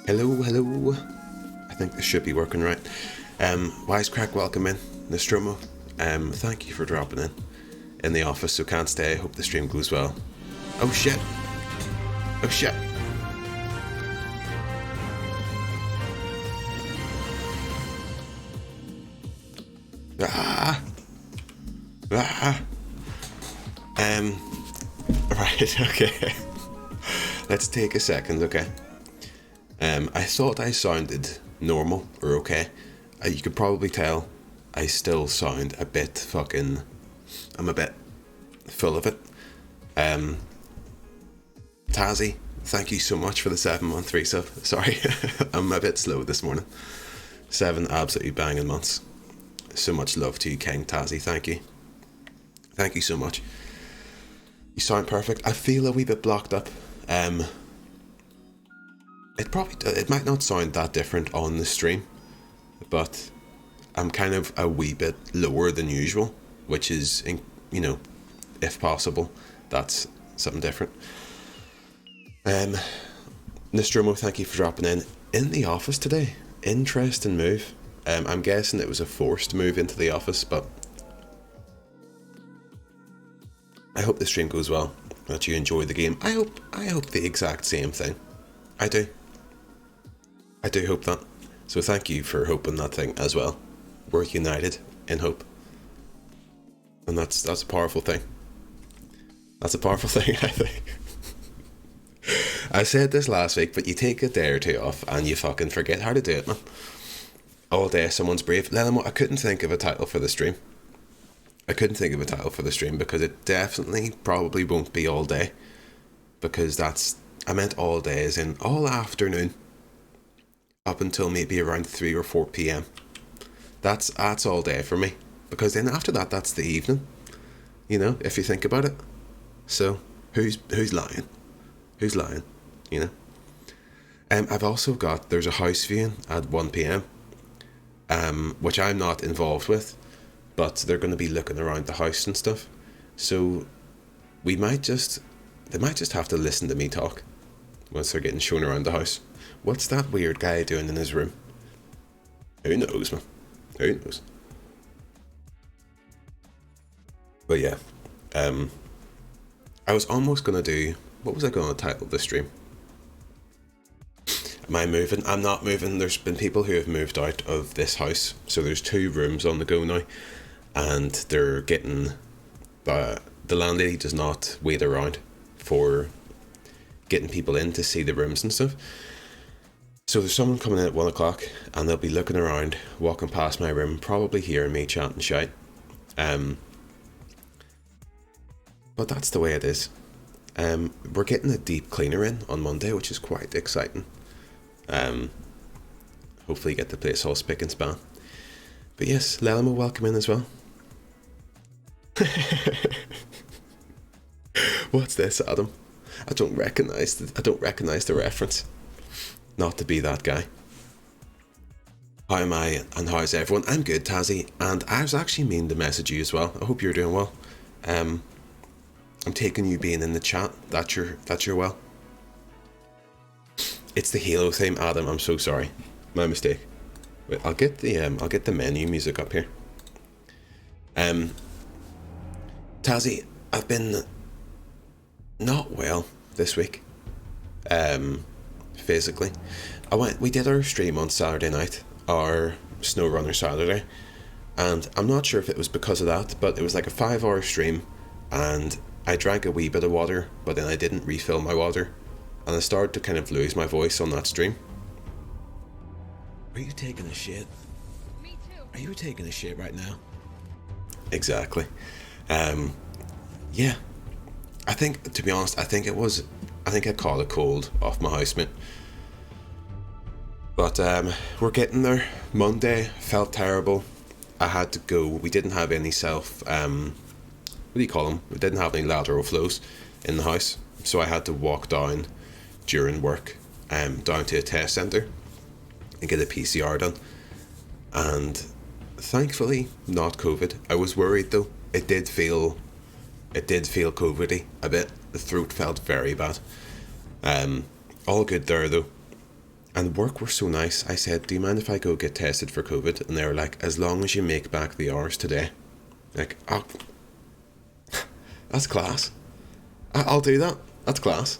Hello, hello. I think this should be working right. Wisecrack, welcome in. Nostromo, thank you for dropping in the office, so can't stay. Hope the stream goes well. Oh shit. Oh shit. Ah. Ah. Right, okay. Let's take a second, okay? I thought I sounded normal or okay. You could probably tell I still sound a bit fucking. I'm a bit full of it. Tazzy, thank you so much for the 7-month resub. Sorry, I'm a bit slow this morning. 7 absolutely banging months. So much love to you, King Tazzy. Thank you. Thank you so much. You sound perfect. I feel a wee bit blocked up. It might not sound that different on the stream, but I'm kind of a wee bit lower than usual, which is, if possible, that's something different. Nostromo, thank you for dropping in the office today. Interesting move. I'm guessing it was a forced move into the office, but I hope the stream goes well, that you enjoy the game. I hope the exact same thing. I do hope that. So thank you for hoping that thing as well. We're united in hope. And that's a powerful thing. That's a powerful thing, I think. I said this last week, but you take a day or two off and you fucking forget how to do it, man. All day someone's brave. I couldn't think of a title for the stream. Because it definitely probably won't be all day. Because I meant all day as in all afternoon. Up until maybe around 3 or 4 p.m. That's all day for me. Because then after that, that's the evening. If you think about it. So, who's lying? Who's lying? I've also there's a house viewing at 1 p.m. Which I'm not involved with. But they're going to be looking around the house and stuff. So, they might just have to listen to me talk. Once they're getting shown around the house. What's that weird guy doing in his room? Who knows, man? Who knows? But yeah, I was almost gonna do. What was I gonna title the stream? Am I moving? I'm not moving. There's been people who have moved out of this house, so there's 2 rooms on the go now, and they're getting. The landlady does not wait around for getting people in to see the rooms and stuff. So there's someone coming in at 1 o'clock and they'll be looking around, walking past my room, probably hearing me chat and shite. But that's the way it is. We're getting a deep cleaner in on Monday, which is quite exciting. Hopefully get the place all spick and span. But yes, Lelma will welcome in as well. What's this, Adam? I don't recognise the reference. Not to be that guy. How am I and how's everyone? I'm good, Tazzy, and I was actually meaning to message you as well. I hope you're doing well. I'm taking you being in the chat. That you're well. It's the Halo theme, Adam. I'm so sorry. My mistake. Wait, I'll get the menu music up here. Tazzy, I've been not well this week. Physically. We did our stream on Saturday night, our SnowRunner Saturday, and I'm not sure if it was because of that, but it was like a 5-hour stream, and I drank a wee bit of water, but then I didn't refill my water, and I started to kind of lose my voice on that stream. Are you taking a shit? Me too. Are you taking a shit right now? Exactly. Yeah. I think, to be honest, I think I caught a cold off my housemate. But we're getting there. Monday felt terrible. I had to go. We didn't have any what do you call them? We didn't have any lateral flows in the house. So I had to walk down during work down to a test centre and get a PCR done. And thankfully, not COVID. I was worried though. It did feel COVID-y a bit. The throat felt very bad. All good there though. And work were so nice. I said, do you mind if I go get tested for COVID? And they were like, as long as you make back the hours today. Like, oh, that's class. I'll do that. That's class.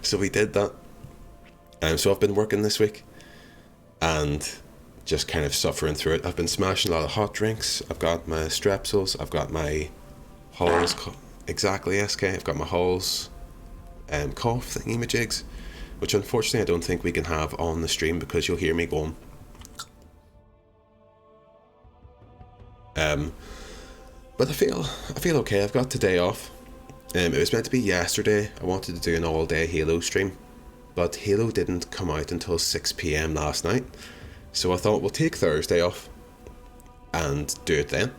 So we did that. So I've been working this week and just kind of suffering through it. I've been smashing a lot of hot drinks. I've got my Strepsils. I've got my Halls. Exactly, SK. I've got my Halls cough thingy-majigs, which unfortunately I don't think we can have on the stream because you'll hear me going. But I feel okay. I've got today off. It was meant to be yesterday. I wanted to do an all-day Halo stream, but Halo didn't come out until 6 p.m. last night. So I thought we'll take Thursday off and do it then.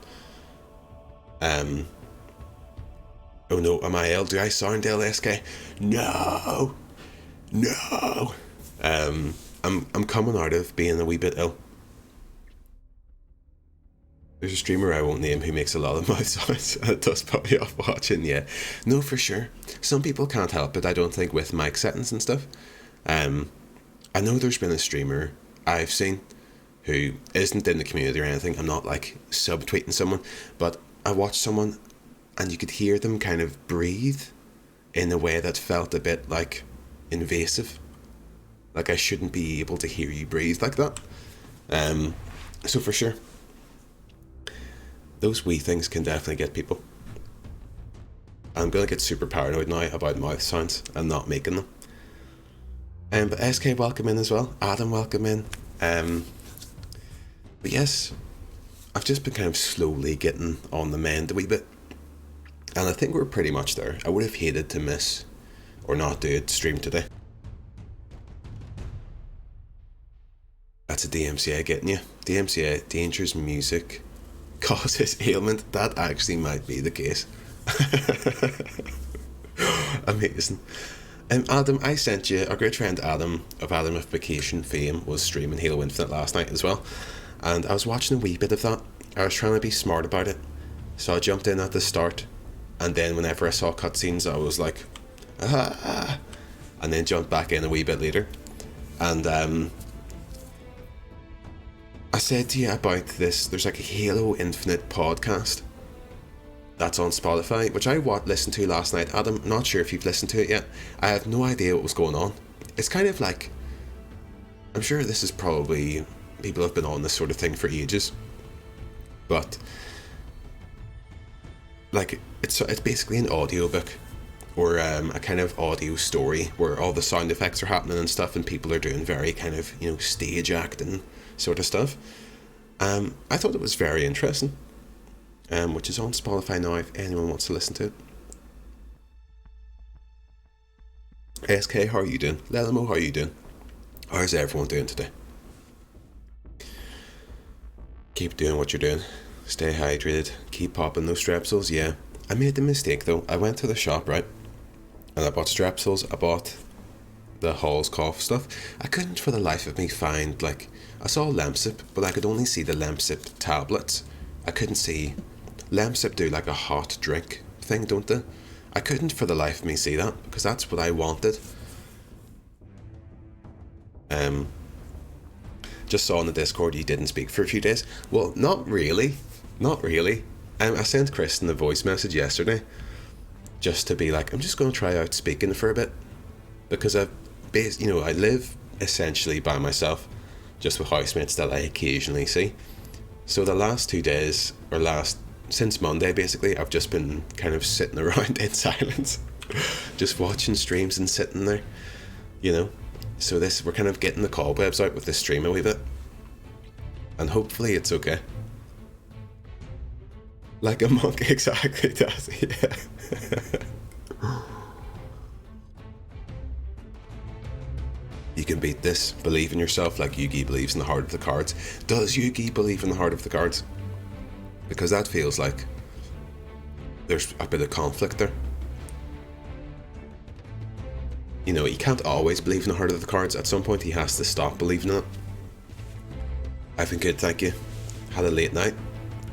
Oh no, am I ill? Do I sound ill, SK? No. I'm coming out of being a wee bit ill. There's a streamer I won't name who makes a lot of mouth sounds and it does put me off watching, yeah. No, for sure. Some people can't help it, I don't think, with mic settings and stuff. I know there's been a streamer I've seen who isn't in the community or anything. I'm not like subtweeting someone, but I watched someone and you could hear them kind of breathe in a way that felt a bit like invasive. Like I shouldn't be able to hear you breathe like that. So for sure, those wee things can definitely get people. I'm going to get super paranoid now about mouth sounds and not making them. But SK, welcome in as well. Adam, welcome in. But yes, I've just been kind of slowly getting on the mend a wee bit. And I think we're pretty much there. I would have hated to miss or not do it stream today. That's a DMCA getting you. DMCA, dangerous music causes ailment. That actually might be the case. Amazing. Adam, I sent you, our great friend Adam of Adamification fame was streaming Halo Infinite last night as well, and I was watching a wee bit of that. I was trying to be smart about it, so I jumped in at the start, and then whenever I saw cutscenes I was like, ah, and then jumped back in a wee bit later. And I said to you about this, there's like a Halo Infinite podcast that's on Spotify, which I listened to last night. Adam, not sure if you've listened to it yet. I have no idea what was going on. It's kind of like, I'm sure this is probably, people have been on this sort of thing for ages, but like it's basically an audiobook or a kind of audio story where all the sound effects are happening and stuff, and people are doing very kind of, you know, stage acting sort of stuff. I thought it was very interesting. Which is on Spotify now if anyone wants to listen to it. SK, how are you doing? Let them know how are you doing. How's everyone doing today? Keep doing what you're doing. Stay hydrated. Keep popping those Strepsils. Yeah, I made the mistake though. I went to the shop, right, and I bought Strepsils. I bought the Halls cough stuff. I couldn't for the life of me find, like, I saw Lemsip, but I could only see the Lemsip tablets. I couldn't see. Lemsip do like a hot drink thing, don't they? I couldn't for the life of me see that, because that's what I wanted. Just saw on the Discord you didn't speak for a few days. Well, not really. I sent Kristen a voice message yesterday just to be like, I'm just going to try out speaking for a bit, because I live essentially by myself, just with housemates that I occasionally see. So the last 2 days, or since Monday basically, I've just been kind of sitting around in silence, just watching streams and sitting there, you know. So we're kind of getting the cobwebs out with this stream a wee bit, and hopefully it's okay. Like a monk, exactly, does, yeah. You can beat this. Believe in yourself like Yugi believes in the heart of the cards. Does Yugi believe in the heart of the cards? Because that feels like there's a bit of conflict there. You know, he can't always believe in the heart of the cards. At some point he has to stop believing in it. I've been good, thank you. Had a late night,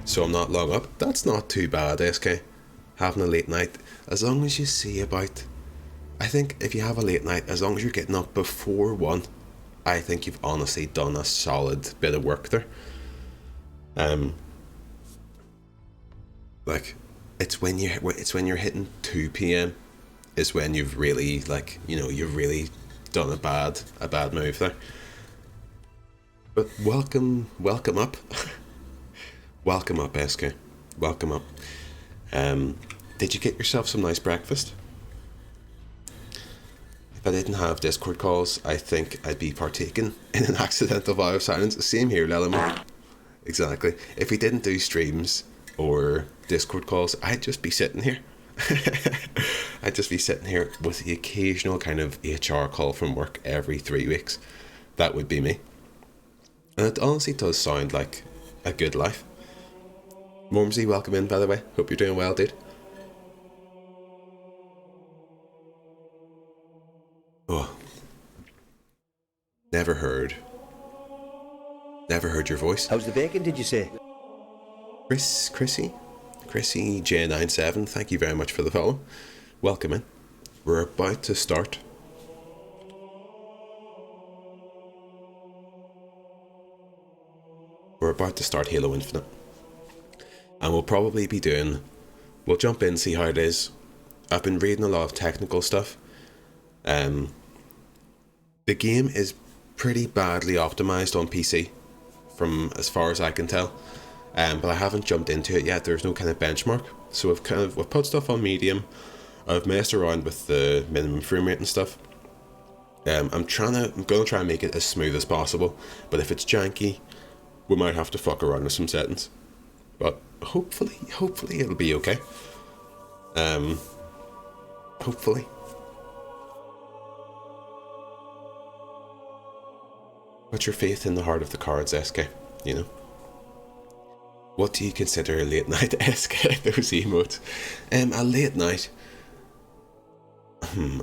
so I'm not long up. That's not too bad, SK. Having a late night, as long as you see about I think if you have a late night, as long as you're getting up before 1, I think you've honestly done a solid bit of work there. Like, it's when you're hitting 2 p.m. is when you've really, like, you know, you've really done a bad move there. But welcome up. Welcome up, SK. Welcome up. Did you get yourself some nice breakfast? If I didn't have Discord calls, I think I'd be partaking in an accidental vow of silence. Same here, Lellerman. Exactly. If we didn't do streams or Discord calls, I'd just be sitting here. I'd just be sitting here with the occasional kind of HR call from work every 3 weeks. That would be me. And it honestly does sound like a good life. Mormsy, welcome in, by the way. Hope you're doing well, dude. Oh. Never heard your voice. How's the bacon, did you say? Chrissy J97, thank you very much for the follow. Welcome in. We're about to start. We're about to start Halo Infinite. And we'll probably be we'll jump in, see how it is. I've been reading a lot of technical stuff. The game is pretty badly optimized on PC, from as far as I can tell. But I haven't jumped into it yet. There's no kind of benchmark. So we've put stuff on medium. I've messed around with the minimum frame rate and stuff. I'm gonna try and make it as smooth as possible. But if it's janky, we might have to fuck around with some settings. But hopefully it'll be okay. Hopefully. Put your faith in the heart of the cards, SK, you know. What do you consider a late night, SK? Those emotes. A late night.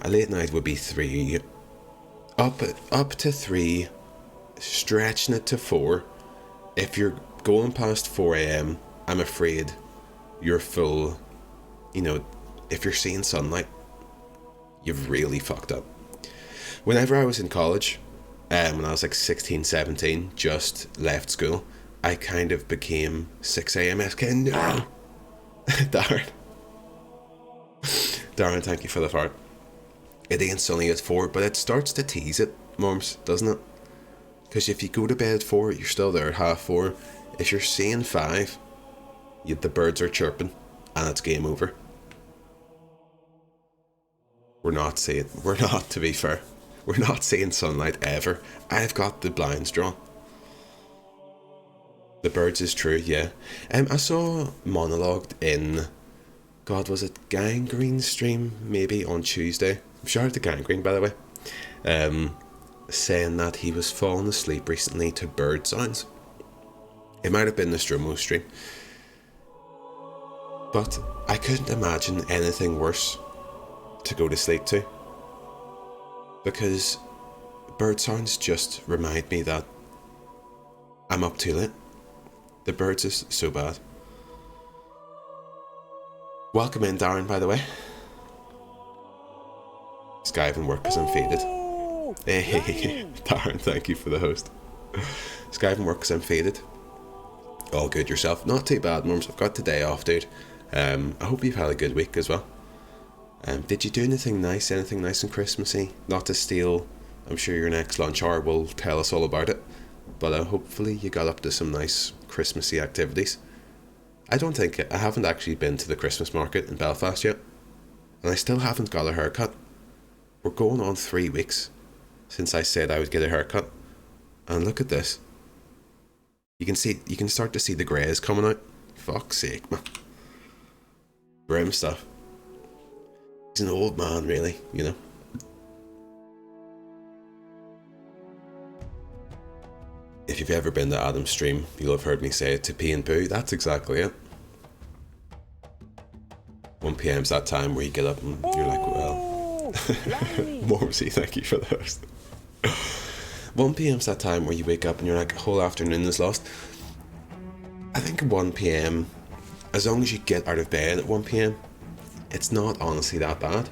A late night would be 3. Up to 3, stretching it to 4. If you're going past 4 a.m, I'm afraid you're full. You know, if you're seeing sunlight, you've really fucked up. Whenever I was in college, when I was like 16, 17, just left school, I kind of became 6 a.m. SK. No! Darren, thank you for the fart. It ain't sunny at 4, but it starts to tease it, Morms, doesn't it? Because if you go to bed at 4, you're still there at 3:30. If you're seeing 5, the birds are chirping, and it's game over. To be fair, we're not seeing sunlight ever. I've got the blinds drawn. The birds is true, yeah. I saw monologued in, God, was it Gangrene stream, maybe on Tuesday? Shout out to Gangrene, by the way. Saying that he was falling asleep recently to bird sounds. It might have been the Stromo stream. But I couldn't imagine anything worse to go to sleep to. Because bird sounds just remind me that I'm up too late. The birds is so bad. Welcome in, Darren, by the way. Skyven work because I'm faded. Hey, Darren, thank you for the host. Skyven work because I'm faded. All good yourself. Not too bad, Morms. I've got today off, dude. I hope you've had a good week as well. Did you do anything nice and Christmassy? Not to steal, I'm sure your next lunch hour will tell us all about it. But hopefully you got up to some nice Christmassy activities. I haven't actually been to the Christmas market in Belfast yet. And I still haven't got a haircut. We're going on 3 weeks since I said I would get a haircut. And look at this. You can start to see the greys coming out. Fuck's sake, man. Grim stuff. He's an old man, really, you know. If you've ever been to Adam's stream, you'll have heard me say to pee and poo. That's exactly it. 1 p.m.'s that time where you get up and you're like, well... Mormsy, thank you for the host. 1 p.m.'s that time where you wake up and you're like, a whole afternoon is lost. I think 1 p.m, as long as you get out of bed at 1 p.m, it's not honestly that bad.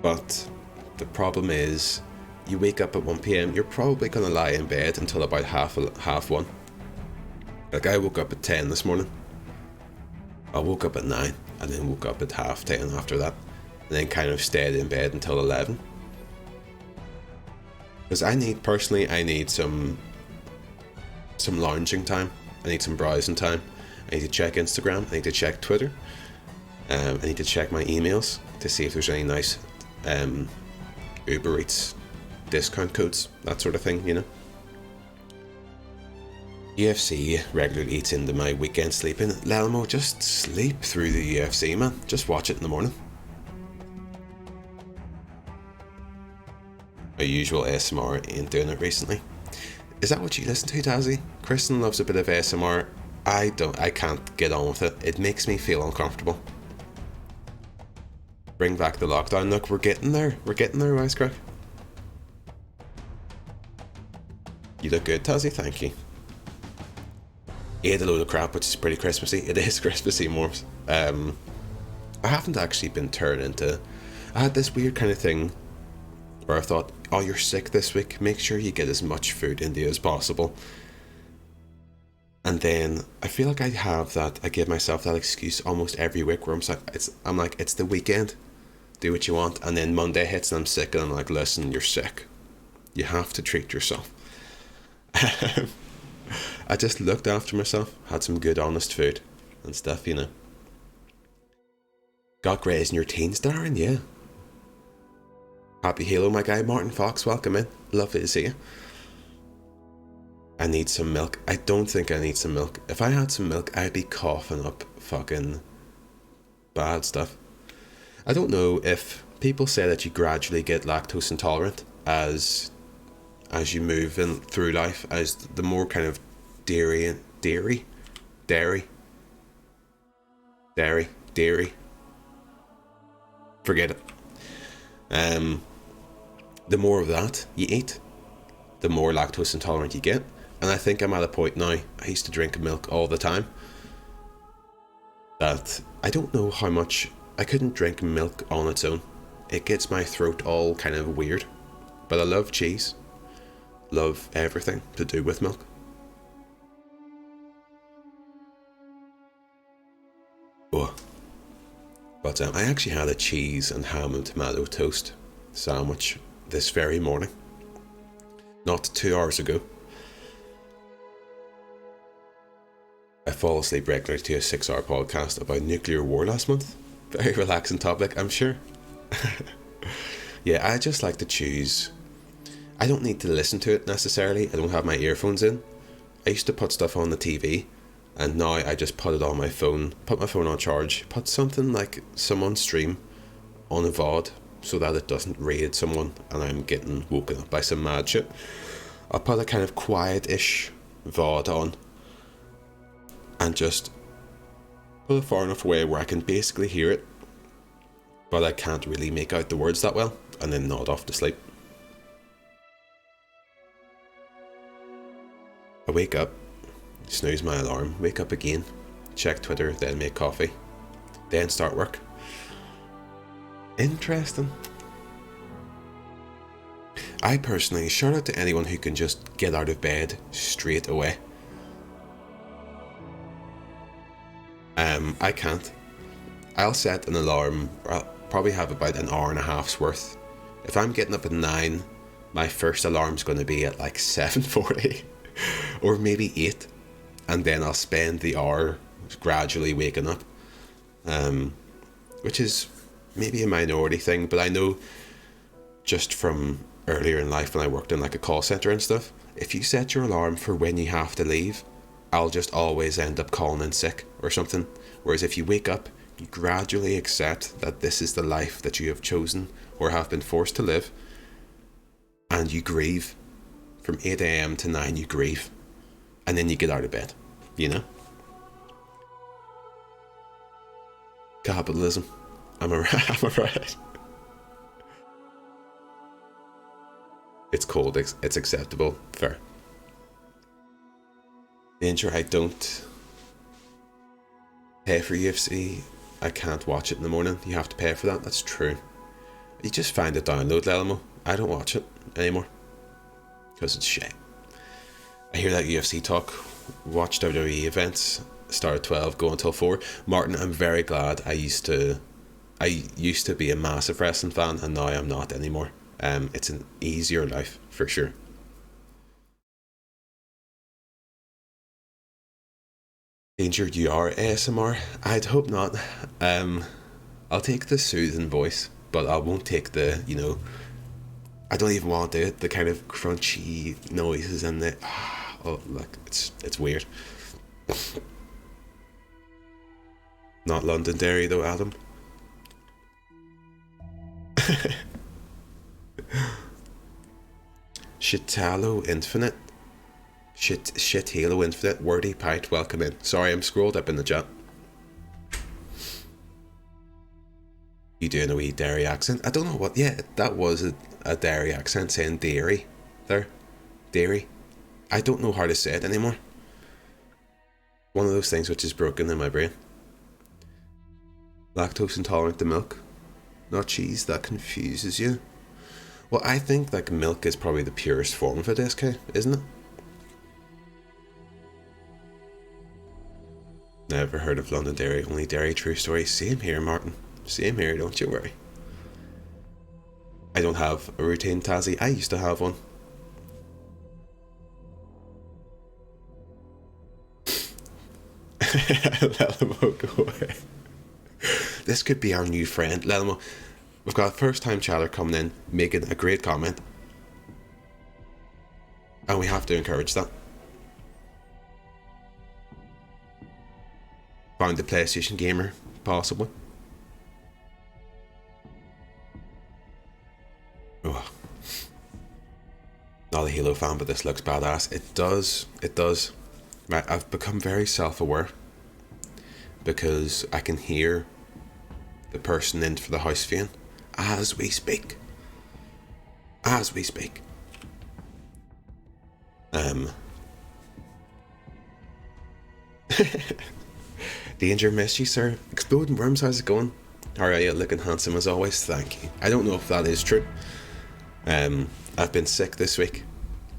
But the problem is, you wake up at 1 p.m, you're probably going to lie in bed until about half 1. Like, I woke up at 10 this morning. I woke up at 9 and then woke up at half 10 after that. And then kind of stayed in bed until 11. Because I need some lounging time. I need some browsing time. I need to check Instagram. I need to check Twitter. I need to check my emails to see if there's any nice Uber Eats discount codes, that sort of thing, you know. UFC regularly eats into my weekend sleeping. Lelmo, just sleep through the UFC, man. Just watch it in the morning. My usual ASMR ain't doing it recently. Is that what you listen to, Dazzy? Kristen loves a bit of ASMR. I can't get on with it. It makes me feel uncomfortable. Bring back the lockdown. Look, we're getting there. We're getting there, Wisecrack. You look good, Tazzy. Thank you. Ate a load of crap, which is pretty Christmassy. It is Christmassy, Morphs. I haven't actually been turned into... I had this weird kind of thing where I thought, oh, you're sick this week, make sure you get as much food into you as possible. And then I feel like I give myself that excuse almost every week where I'm like, it's the weekend, do what you want. And then Monday hits and I'm sick and I'm like, listen, you're sick. You have to treat yourself. I just looked after myself, had some good honest food and stuff, you know. Got great in your teens, Darren, yeah. Happy Halo, my guy. Martin Fox, welcome in. Lovely to see you. I need some milk. I don't think I need some milk. If I had some milk, I'd be coughing up fucking bad stuff. I don't know if people say that you gradually get lactose intolerant as you move in through life, as the more kind of dairy. Forget it. The more of that you eat, the more lactose intolerant you get. And I think I'm at a point now, I used to drink milk all the time, that I don't know how much, I couldn't drink milk on its own. It gets my throat all kind of weird. But I love cheese. Love everything to do with milk. Oh. But I actually had a cheese and ham and tomato toast sandwich this very morning. Not 2 hours ago. I fall asleep regularly to a 6-hour podcast about nuclear war last month. Very relaxing topic, I'm sure. Yeah, I just like to choose. I don't need to listen to it necessarily. I don't have my earphones in. I used to put stuff on the TV, and now I just put it on my phone, put my phone on charge, put something like someone's stream on a VOD so that it doesn't raid someone and I'm getting woken up by some mad shit. I'll put a kind of quiet-ish VOD on and just put it far enough away where I can basically hear it, but I can't really make out the words that well, and then nod off to sleep. I wake up, snooze my alarm, wake up again, check Twitter, then make coffee, then start work. Interesting. I personally, shout out to anyone who can just get out of bed straight away. I can't. I'll set an alarm, I'll probably have about an hour and a half's worth. If I'm getting up at 9, my first alarm's going to be at like 7:40 or maybe 8, and then I'll spend the hour gradually waking up, which is maybe a minority thing, but I know just from earlier in life when I worked in like a call center and stuff, if you set your alarm for when you have to leave, I'll just always end up calling in sick or something. Whereas if you wake up, you gradually accept that this is the life that you have chosen or have been forced to live, and you grieve. From 8 a.m. to 9 you grieve, and then you get out of bed, you know? Capitalism. I'm alright. It's cold, it's acceptable, fair. Danger, I don't pay for UFC. I can't watch it in the morning. You have to pay for that, that's true. You just find a download, Lelmo. I don't watch it anymore because it's shit. I hear that UFC talk. Watch WWE events. Start at 12, go until 4. Martin, I'm very glad. I used to be a massive wrestling fan, and now I'm not anymore. It's an easier life for sure. Danger, you are ASMR? I'd hope not. I'll take the soothing voice, but I won't take the, I don't even want to do it. The kind of crunchy noises and the, oh, like it's weird. Not Londonderry though, Adam. Shitalo Infinite. Shit Halo Infinite. Wordy Pite, welcome in. Sorry, I'm scrolled up in the chat. You doing a wee Derry accent? I don't know what. Yeah, that was a Derry accent saying dairy there. Dairy. I don't know how to say it anymore. One of those things which is broken in my brain. Lactose intolerant to milk, not cheese. That confuses you. Well, I think like milk is probably the purest form of it, SK, isn't it? Never heard of Londonderry, only Derry, true story. Same here, Martin. Same here, don't you worry. I don't have a routine, Tazzy. I used to have one. Lelmo, go away. This could be our new friend, Lelmo. We've got a first time chatter coming in, making a great comment. And we have to encourage that. Found the PlayStation gamer, possibly. Oh. Not a Halo fan, but this looks badass. It does. Right, I've become very self-aware because I can hear the person in for the house phone as we speak. As we speak. Danger, miss you, sir. Exploding Worms, how's it going? Alright, yeah, looking handsome as always, thank you. I don't know if that is true. I've been sick this week.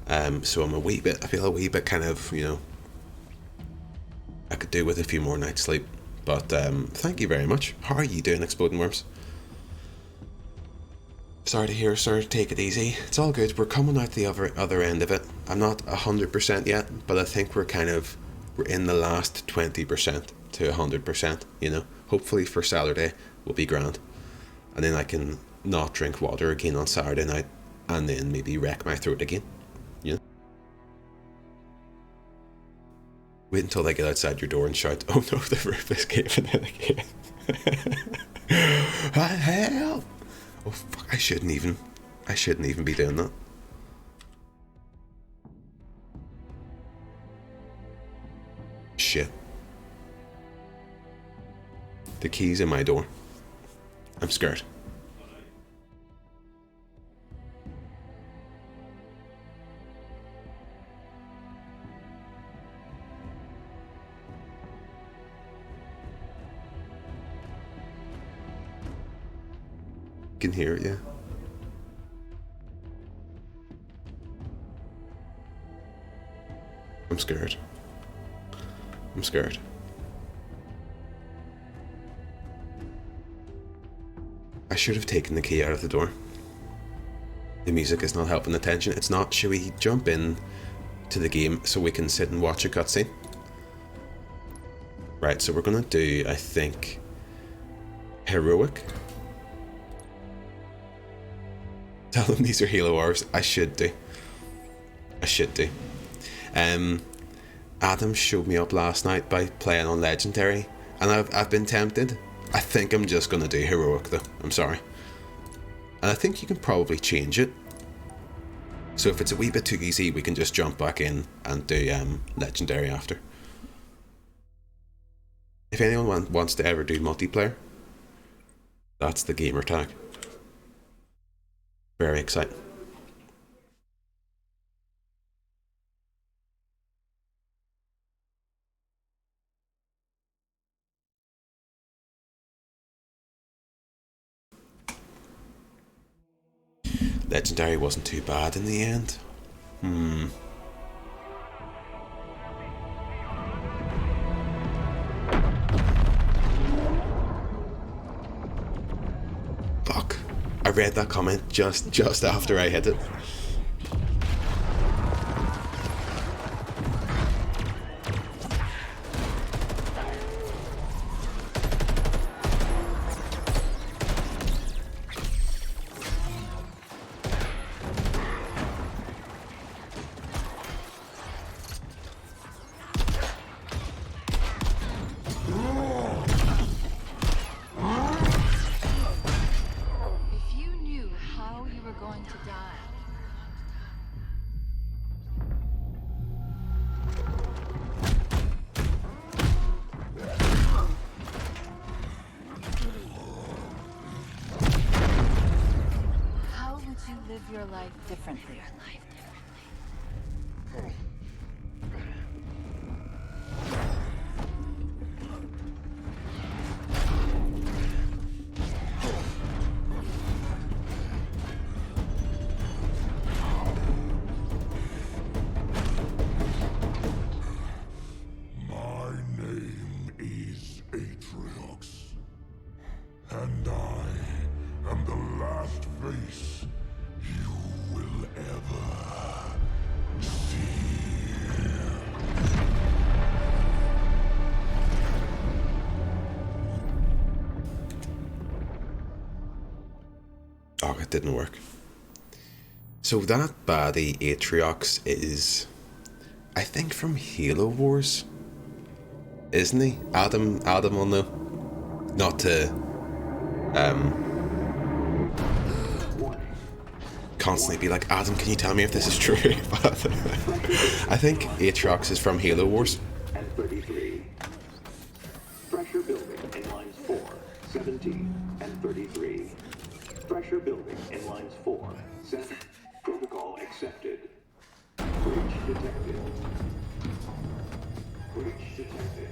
So I'm I feel a wee bit kind of, I could do with a few more nights sleep. But thank you very much. How are you doing, Exploding Worms? Sorry to hear, sir. Take it easy. It's all good. We're coming out the other end of it. I'm not 100% yet, but I think we're in the last 20% to 100%, Hopefully for Saturday we'll be grand. And then I can not drink water again on Saturday night and then maybe wreck my throat again. Wait until they get outside your door and shout, "Oh no, the roof is caving in again." Help! Oh fuck, I shouldn't even be doing that. Shit. The key's in my door. I'm scared. Can hear it, yeah. I'm scared. I'm scared. I should have taken the key out of the door. The music is not helping the tension. It's not. Should we jump in to the game so we can sit and watch a cutscene? Right, so we're gonna do, I think, heroic. Tell them these are Halo hours. I should do. Adam showed me up last night by playing on Legendary, and I've been tempted. I think I'm just gonna do heroic though. I'm sorry. And I think you can probably change it. So if it's a wee bit too easy, we can just jump back in and do Legendary after. If anyone wants to ever do multiplayer, that's the gamer tag. Very exciting. Legendary wasn't too bad in the end. Fuck. I read that comment just after I hit it. Your life differently. My name is Atriox, and I am the last face you will ever see. Oh, it didn't work. So that baddie Atriox is, I think, from Halo Wars, isn't he? Adam will know. Not to constantly be like, Adam, can you tell me if this is true? But I think Atriox is from Halo Wars. And 33. Pressure building in lines 4, 17, and 33. Pressure building in lines 4, 7. Protocol accepted. Breach detected. Breach detected.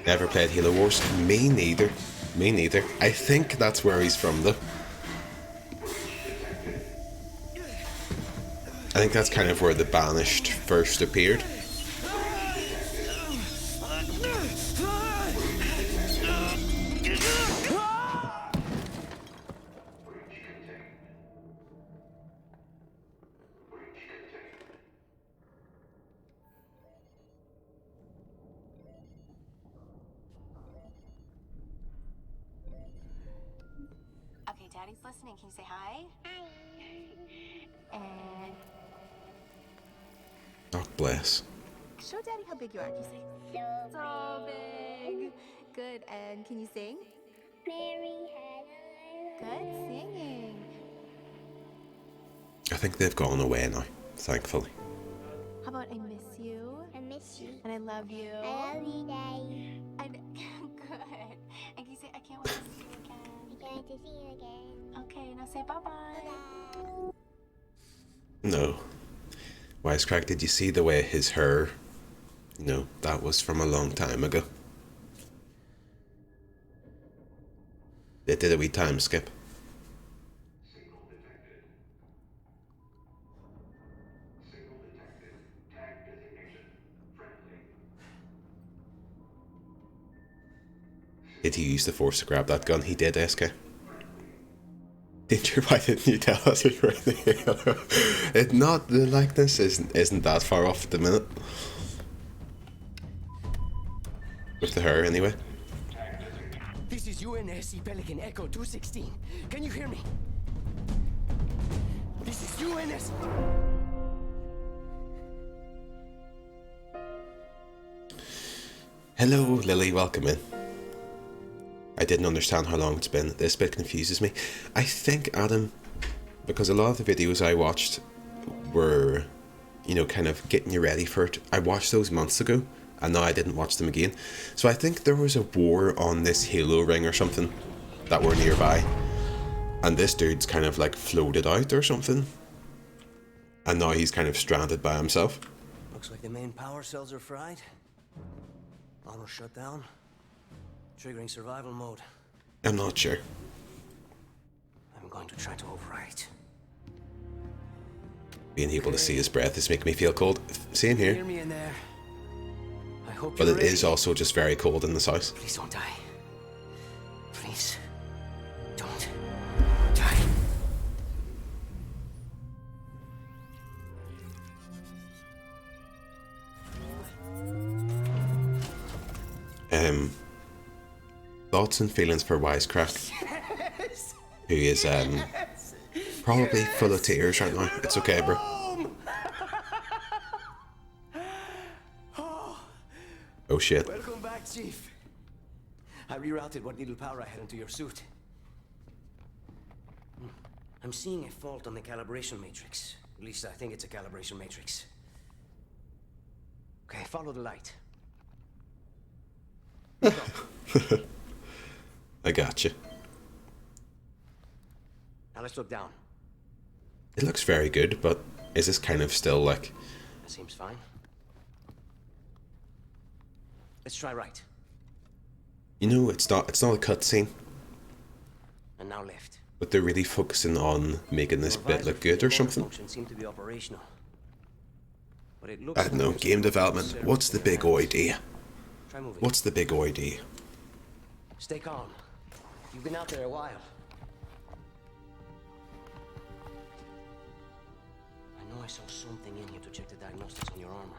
Never played Halo Wars. Me neither. Me neither. I think that's where he's from though. I think that's kind of where the Banished first appeared. Okay, Daddy's listening. Can you say hi? Hi. And Oh, bless. show Daddy how big you are. Can you say? So big. Good. And can you sing? Mary had a Good singing. I think they've gone away now, thankfully. How about I miss you? I miss you. And I love you. I love you, Daddy. And good. And can you say I can't wait to see you again? I can't wait to see you again. Okay, now say bye-bye. Bye. No. Wisecrack, did you see the way his hair? No, that was from a long time ago. They did a wee time skip. Did he use the force to grab that gun? He did, SK. Danger, why didn't you tell us we were in the Halo? It's not, the likeness isn't that far off at the minute. With the hair, anyway. This is UNSC Pelican Echo 216. Can you hear me? This is UNS. Hello, Lily, welcome in. I didn't understand how long it's been. This bit confuses me. I think, Adam, because a lot of the videos I watched were, you know, kind of getting you ready for it. I watched those months ago, and now I didn't watch them again. So I think there was a war on this Halo ring or something that were nearby. And this dude's kind of like floated out or something. And now he's kind of stranded by himself. Looks like the main power cells are fried. Auto shut down. Triggering survival mode. I'm not sure. I'm going to try to override. Being able to see his breath is making me feel cold. Same Hear here. me in there. I hope But you're it is ready. also just very cold in this house. Please don't die. Please. Don't die. Thoughts and feelings for Wisecrack, who is probably full of tears right now. It's okay, bro. Oh shit. Welcome back, Chief. I rerouted what little power I had into your suit. I'm seeing a fault on the calibration matrix. At least I think it's a calibration matrix. Okay, follow the light. I got you. Now let's look down. It looks very good, but is this kind of still like... That seems fine. Let's try right. You know, it's not a cutscene, And now left. but they're really focusing on making this bit look good or something. Seem to be operational. But it looks I don't know, like game development. What's the big idea? Try moving. What's the big idea? Stay calm. You've been out there a while. I know I saw something in here to check the diagnostics on your armor.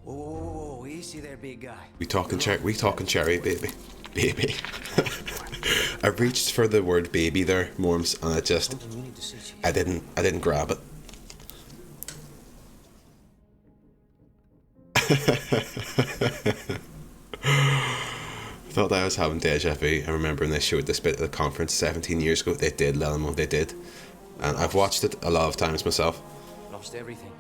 Whoa, whoa, whoa, whoa, easy there, big guy. We talking cherry, baby. Baby. I reached for the word baby there, Morms, and Something you need to see, Chief. I didn't grab it. I thought I was having deja vu. I remember when they showed this bit at the conference 17 years ago. They did, Lelmo, they did. And I've watched it a lot of times myself. Lost everything.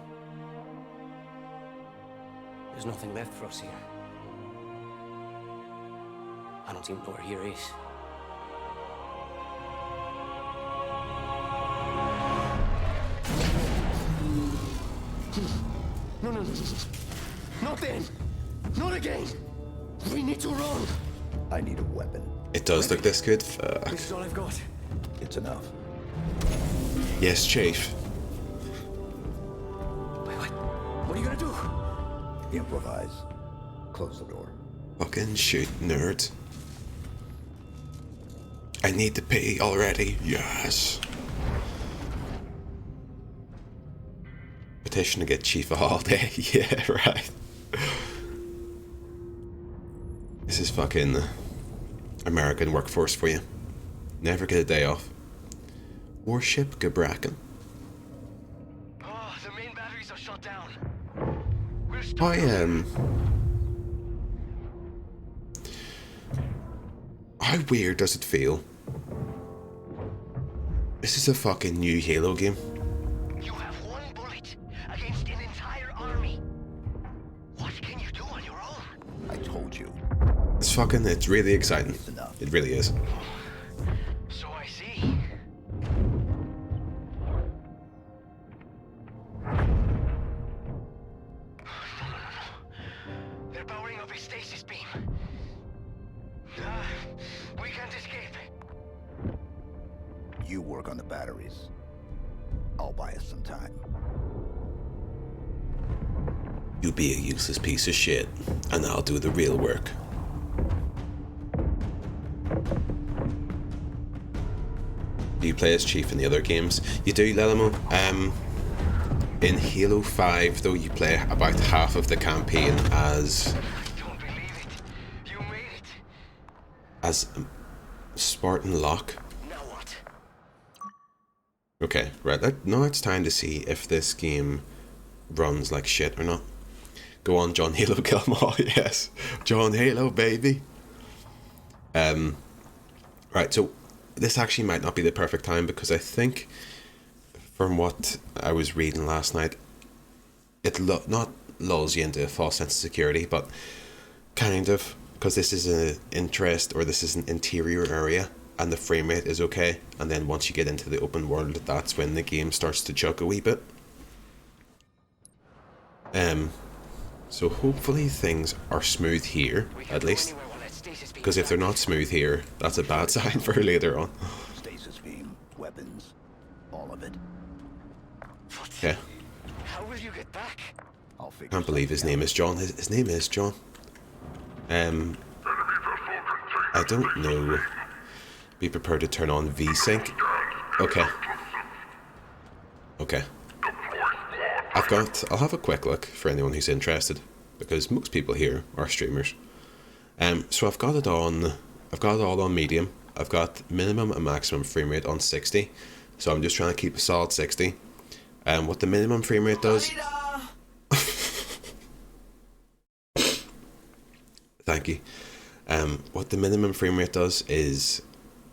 There's nothing left for us here. I don't even know where here is. No, no, no. Not then. Not again. We need to run. I need a weapon. It does look this good. Fuck. This is all I've got. It's enough. Yes, Chief. Wait, what? What are you gonna do? Improvise. Close the door. Fucking shoot, nerd. I need to pee already. Yes. Petition to get Chief a holiday. Yeah, right. This is fucking American workforce for you. Never get a day off. Warship Gabraken. Oh, the main batteries are shut down. How weird does it feel? This is a fucking new Halo game. You have one bullet against an entire army. What can you do on your own? I told you. It's really exciting. It's enough. It really is. So I see. They're powering up a stasis beam. We can't escape. You work on the batteries. I'll buy us some time. You be a useless piece of shit, and I'll do the real work. Do you play as Chief in the other games? You do, Lelamo. In Halo 5, though, you play about half of the campaign as I don't believe it. You made it. as Spartan Locke. Now what? Okay, right. Now it's time to see if this game runs like shit or not. Go on, John Halo, kill 'em all. Yes, John Halo, baby. Right. So this actually might not be the perfect time because I think, from what I was reading last night, it not lulls you into a false sense of security, but kind of, because this is an interest, or this is an interior area and the frame rate is okay, and then once you get into the open world, that's when the game starts to chug a wee bit. So hopefully things are smooth here, at least, because if they're not smooth here, that's a bad sign for later on. Stasis beam, weapons, all of it. Yeah. How will you get back? I'll figure. Can't believe his name is John. His name is John. I don't know. Be prepared to turn on VSync. Okay. Okay. I'll have a quick look for anyone who's interested, because most people here are streamers. So I've got it all on medium. I've got minimum and maximum frame rate on 60. So I'm just trying to keep a solid 60. What the minimum frame rate does... Thank you. What the minimum frame rate does is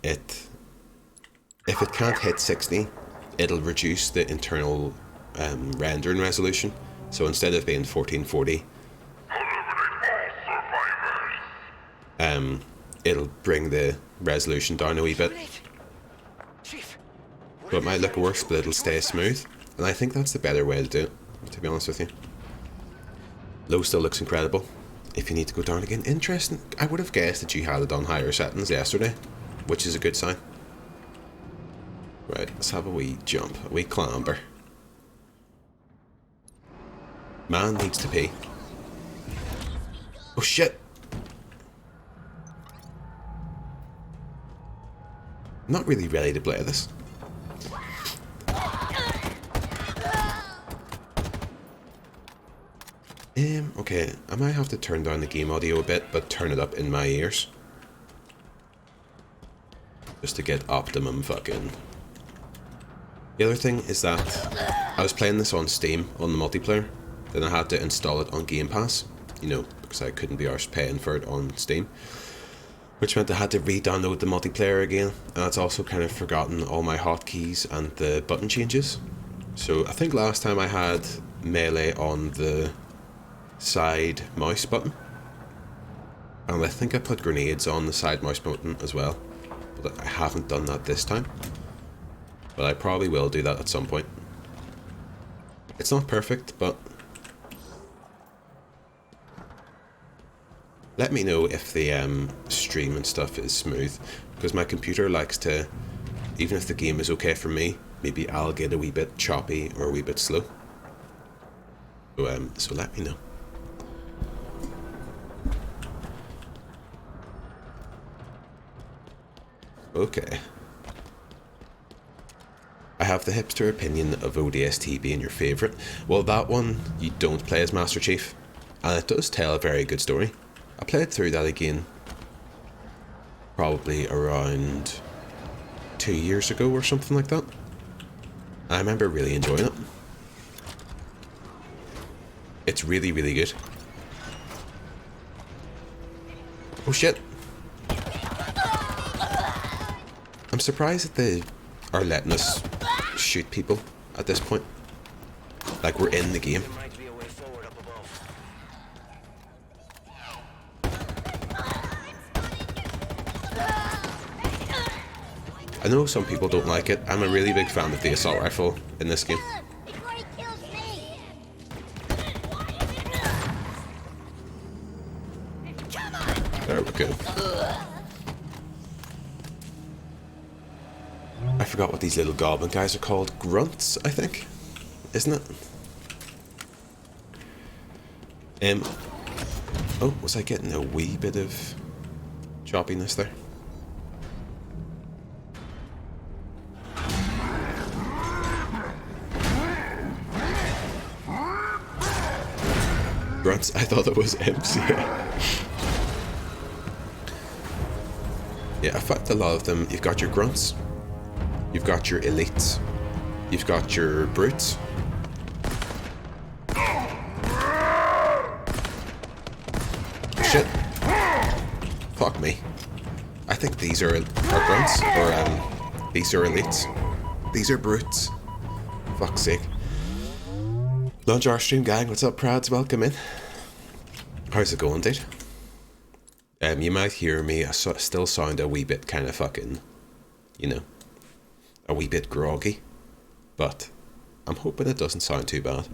if it can't hit 60, it'll reduce the internal rendering resolution. So instead of being 1440, it'll bring the resolution down a wee bit. So it might look worse, but it'll stay smooth. And I think that's the better way to do it, to be honest with you. Low still looks incredible. If you need to go down again, interesting. I would have guessed that you had it on higher settings yesterday, which is a good sign. Right, let's have a wee jump, a wee clamber. Man needs to pee. Oh shit! I'm not really ready to play this. Okay, I might have to turn down the game audio a bit, but turn it up in my ears. Just to get optimum fucking... The other thing is that I was playing this on Steam, on the multiplayer, then I had to install it on Game Pass, you know, because I couldn't be arsed paying for it on Steam. Which meant I had to re-download the multiplayer again, and it's also kind of forgotten all my hotkeys and the button changes. So I think last time I had melee on the side mouse button, and I think I put grenades on the side mouse button as well, but I haven't done that this time. But I probably will do that at some point. It's not perfect, but let me know if the stream and stuff is smooth, because my computer likes to, even if the game is okay for me, maybe I'll get a wee bit choppy or a wee bit slow. So let me know. Okay. I have the hipster opinion of ODST being your favourite. Well, that one, you don't play as Master Chief, and it does tell a very good story. I played through that again probably around 2 years ago or something like that. I remember really enjoying it. It's really, really good. Oh shit! I'm surprised that they are letting us shoot people at this point. Like we're in the game. I know some people don't like it. I'm a really big fan of the assault rifle in this game. There we go. I forgot what these little goblin guys are called. Grunts, I think. Isn't it? Oh, was I getting a wee bit of choppiness there? Grunts? I thought it was imps. Yeah, I found a lot of them. You've got your grunts, you've got your elites, you've got your brutes. Shit. Fuck me. I think these are grunts, or these are elites. These are brutes. Fuck's sake. Launch our stream, gang. What's up, Prads? Welcome in. How's it going, dude? You might hear me. I still sound a wee bit kind of fucking you know, a wee bit groggy. But I'm hoping it doesn't sound too bad.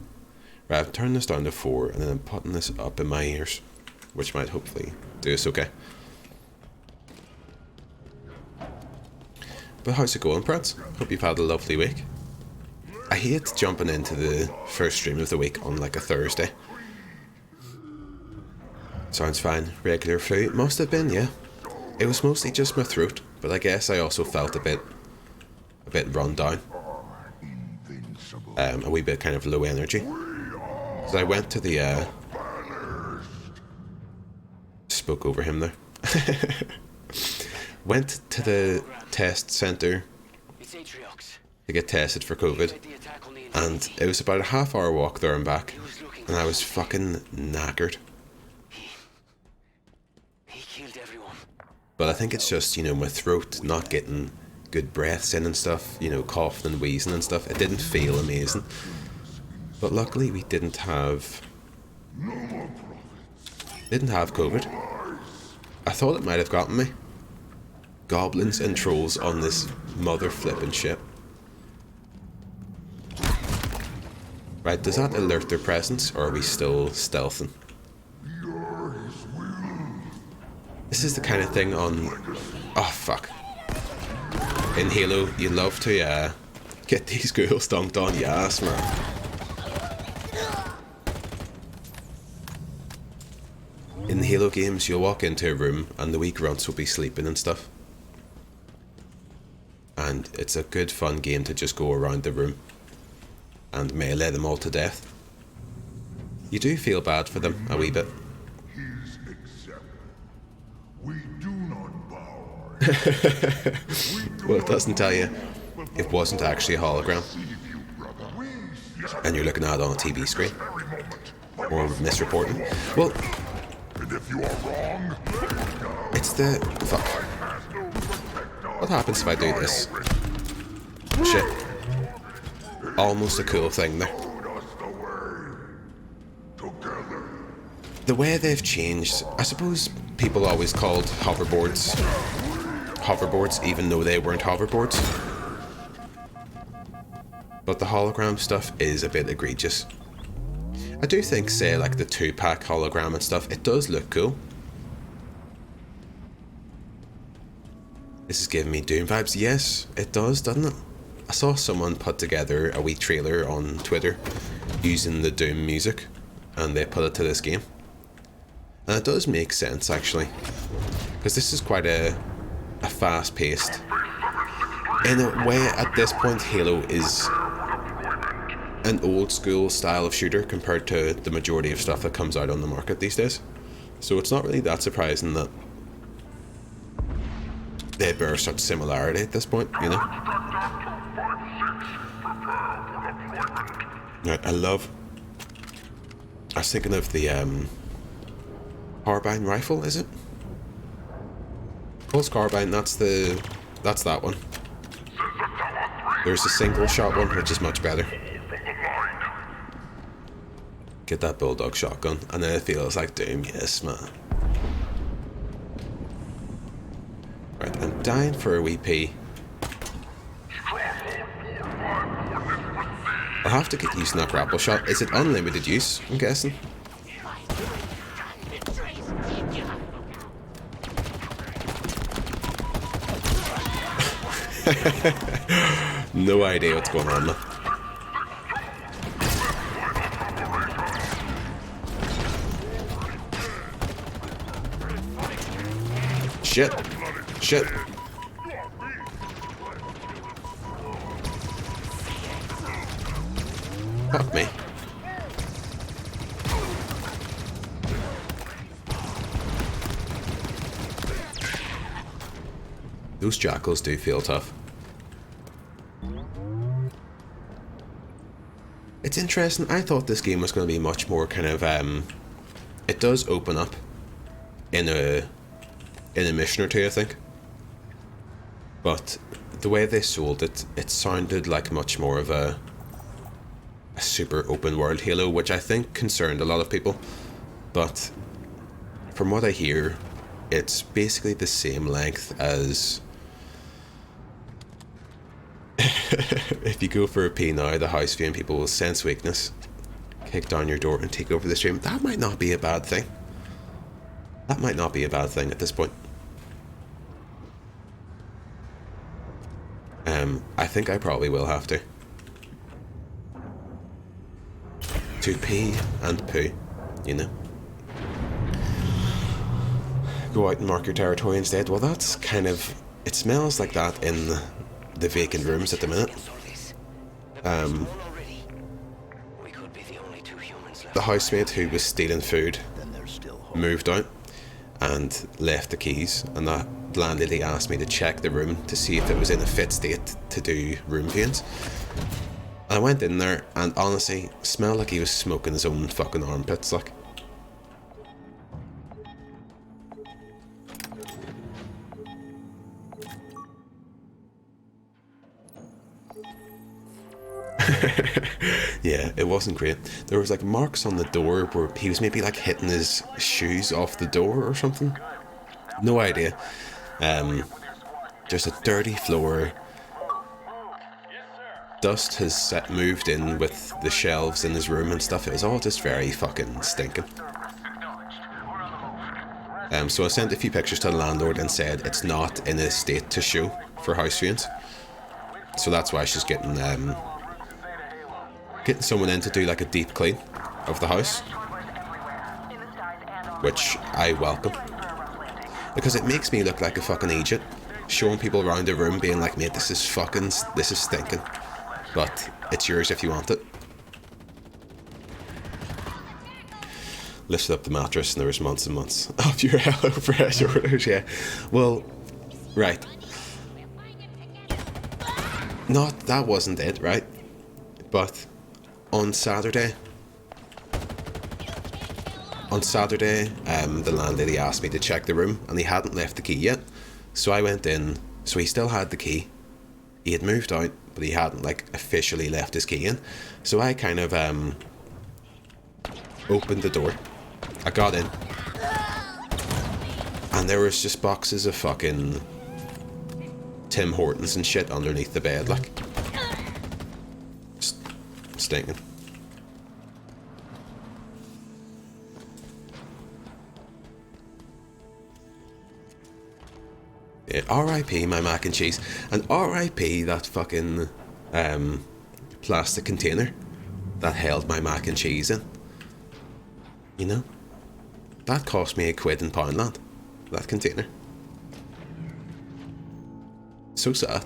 Right, I've turned this down to 4 and then I'm putting this up in my ears, which might hopefully do us okay. But how's it going, Prince? Hope you've had a lovely week. I hate jumping into the first stream of the week on like a Thursday. Sounds fine. Regular flu? It must have been, yeah. It was mostly just my throat, but I guess I also felt a bit run down. A wee bit kind of low energy. So I went to the spoke over him there. Went to the test centre to get tested for COVID, and it was about a half-hour walk there and back, and I was fucking knackered. But I think it's just, you know, my throat not getting good breaths in and stuff, you know, coughing and wheezing and stuff. It didn't feel amazing. But luckily we didn't have COVID. I thought it might have gotten me. Goblins and trolls on this mother flippin' ship. Right, does that alert their presence, or are we still stealthing? This is the kind of thing on... Oh, fuck. In Halo, you love to get these ghouls dunked on. Yes, man. In the Halo games, you'll walk into a room and the wee grunts will be sleeping and stuff. And it's a good fun game to just go around the room and melee them all to death. You do feel bad for them a wee bit. We do not bow. Well, it doesn't tell you it wasn't actually a hologram and you're looking at it on a TV screen or misreporting. Well, If you are wrong, it's the... Fuck. What happens if I do this? Shit. Almost a cool thing there. The way they've changed, I suppose people always called hoverboards even though they weren't hoverboards. But the hologram stuff is a bit egregious. I do think, say, like the 2-pack hologram and stuff, it does look cool. This is giving me Doom vibes. Yes, it does, doesn't it? I saw someone put together a wee trailer on Twitter using the Doom music, and they put it to this game. And it does make sense, actually. Because this is quite a fast-paced... In a way, at this point, Halo is an old school style of shooter compared to the majority of stuff that comes out on the market these days. So it's not really that surprising that they bear such similarity at this point, you know? Right, I was thinking of the carbine rifle, is it? Pulse carbine, that's that one. There's a single shot one, which is much better. Get that bulldog shotgun, and then it feels like Doom. Yes, man. Right, I'm dying for a wee pee. I'll have to get used to that grapple shot. Is it unlimited use, I'm guessing? No idea what's going on, man. Shit. Shit. Fuck me. Those jackals do feel tough. It's interesting. I thought this game was going to be much more kind of it does open up in a mission or two, I think. But the way they sold it, it sounded like much more of a super open world Halo, which I think concerned a lot of people. But from what I hear, it's basically the same length as If you go for a pee now, the house viewing people will sense weakness, kick down your door and take over the stream. That might not be a bad thing. That might not be a bad thing at this point. I think I probably will have to. To pee and poo, you know. Go out and mark your territory instead. Well, that's kind of... It smells like that in the vacant rooms at the minute. The housemate who was stealing food moved out and left the keys, and that landlady asked me to check the room to see if it was in a fit state to do room viewings. I went in there and honestly smelled like he was smoking his own fucking armpits, like. Yeah, it wasn't great. There was like marks on the door where he was maybe like hitting his shoes off the door or something. No idea. There's a dirty floor. Dust has moved in with the shelves in his room and stuff. It was all just very fucking stinking. So I sent a few pictures to the landlord and said it's not in a state to show for house viewings. So that's why she's getting someone in to do like a deep clean of the house, which I welcome, because it makes me look like a fucking agent, showing people around the room being like, mate, this is stinking, but it's yours if you want it. Lifted up the mattress and there was months and months of your HelloFresh orders. Yeah, well, right, that wasn't it, right? But on Saturday, the landlady asked me to check the room, and he hadn't left the key yet. So I went in. So he still had the key. He had moved out, but he hadn't like officially left his key in. So I kind of opened the door. I got in, and there was just boxes of fucking Tim Hortons and shit underneath the bed, like. Stinking. Yeah, R.I.P. my mac and cheese, and R.I.P. that fucking plastic container that held my mac and cheese in. You know, that cost me £1 in Poundland. That container. So sad.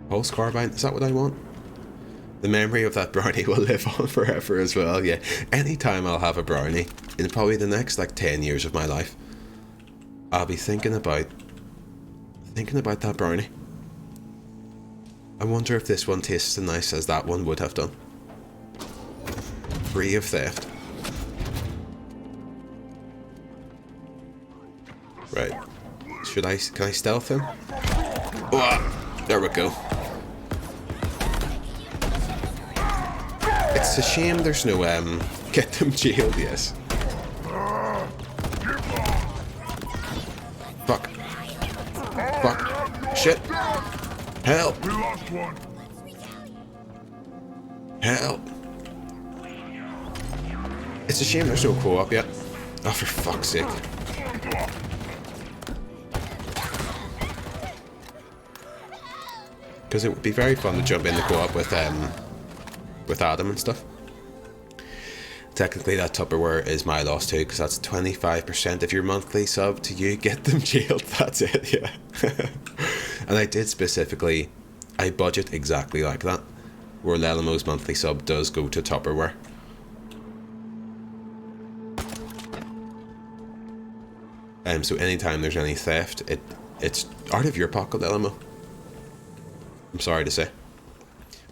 Pulse carbine, is that what I want? The memory of that brownie will live on forever as well, yeah. Anytime I'll have a brownie, in probably the next like 10 years of my life, I'll be thinking about that brownie. I wonder if this one tastes as nice as that one would have done. Free of theft. Right. Can I stealth him? Oh, there we go. It's a shame there's no get them jailed, yes. Fuck. Fuck. Shit. Help. Help. It's a shame there's no co-op yet. Oh, for fuck's sake. Because it would be very fun to jump in the co-op with Adam and stuff. Technically that Tupperware is my loss too, because that's 25% of your monthly sub to you. Get them jailed, that's it, yeah. And I did specifically, I budget exactly like that, where Lelamo's monthly sub does go to Tupperware. So anytime there's any theft, it's out of your pocket, Lelamo. I'm sorry to say.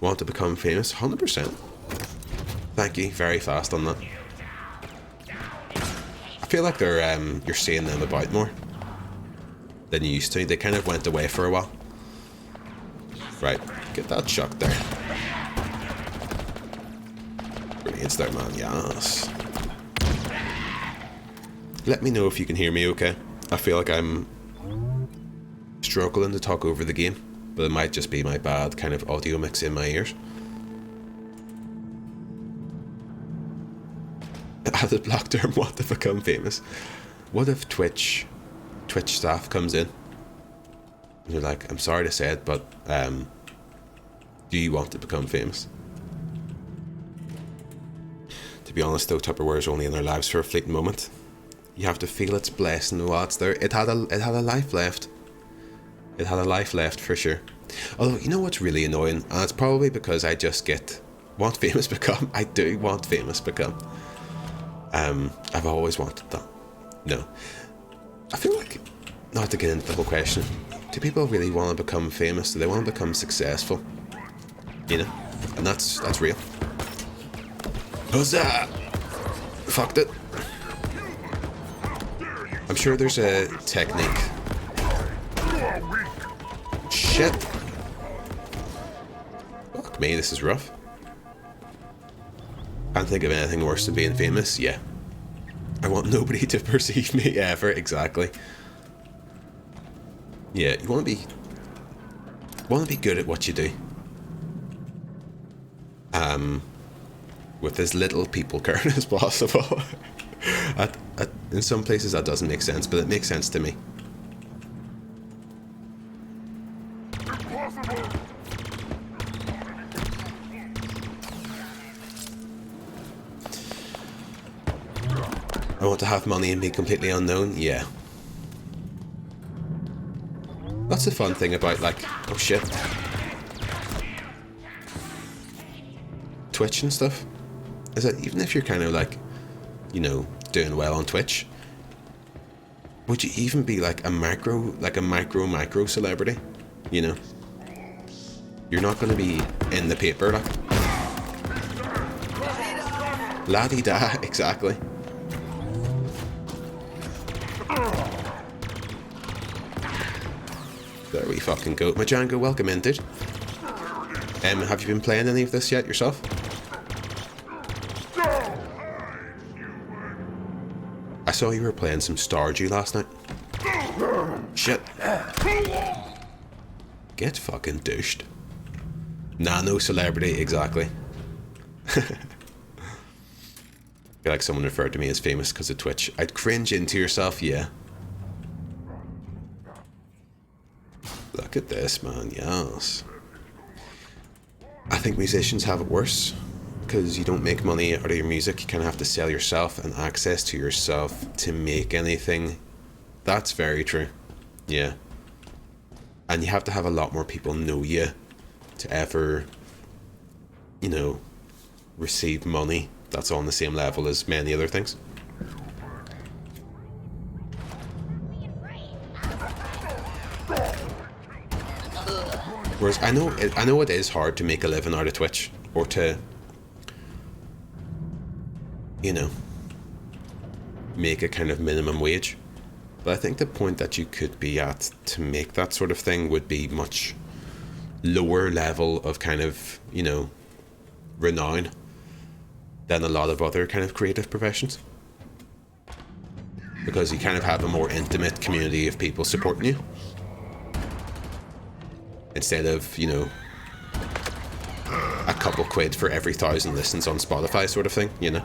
Want to become famous? 100%. Thank you, very fast on that. I feel like they're you're seeing them about more than you used to. They kind of went away for a while. Right, get that chuck there. Brilliant there, man, yes. Let me know if you can hear me okay. I feel like I'm struggling to talk over the game, but it might just be my bad kind of audio mix in my ears. Added block term, what to become famous? What if Twitch staff comes in and they're like, I'm sorry to say it, but do you want to become famous? To be honest though, Tupperware is only in our lives for a fleeting moment. You have to feel its blessing while it's there. It had a life left. It had a life left for sure. Although, you know what's really annoying? And it's probably because I just want famous become. I do want famous become. I've always wanted that. No. I feel like, not to get into the whole question, do people really want to become famous? Do they want to become successful? You know? And that's real. Huzzah! Fucked it. I'm sure there's a technique. Shit. Fuck me, this is rough. Can't think of anything worse than being famous. Yeah. I want nobody to perceive me ever. Exactly. Yeah, you want to be good at what you do. With as little people count as possible. In some places that doesn't make sense, but it makes sense to me. I want to have money and be completely unknown. Yeah. That's the fun thing about, like, oh shit, Twitch and stuff, is that even if you're kind of like, you know, doing well on Twitch, would you even be like a micro celebrity? You know, you're not going to be in the paper, like. La-di-da, exactly. There we fucking go. Majango, welcome in, dude. Have you been playing any of this yet yourself? I saw you were playing some Stardew last night. Shit. Get fucking douched. Nano celebrity, exactly. I feel like someone referred to me as famous because of Twitch. I'd cringe into yourself, yeah. Look at this, man, yes. I think musicians have it worse because you don't make money out of your music. You kind of have to sell yourself and access to yourself to make anything. That's very true. Yeah. And you have to have a lot more people know you to ever, you know, receive money that's on the same level as many other things. Whereas I know it is hard to make a living out of Twitch, or to, you know, make a kind of minimum wage. But I think the point that you could be at to make that sort of thing would be much lower level of kind of, you know, renown than a lot of other kind of creative professions. Because you kind of have a more intimate community of people supporting you. Instead of, you know, a couple quid for every 1,000 listens on Spotify sort of thing, you know?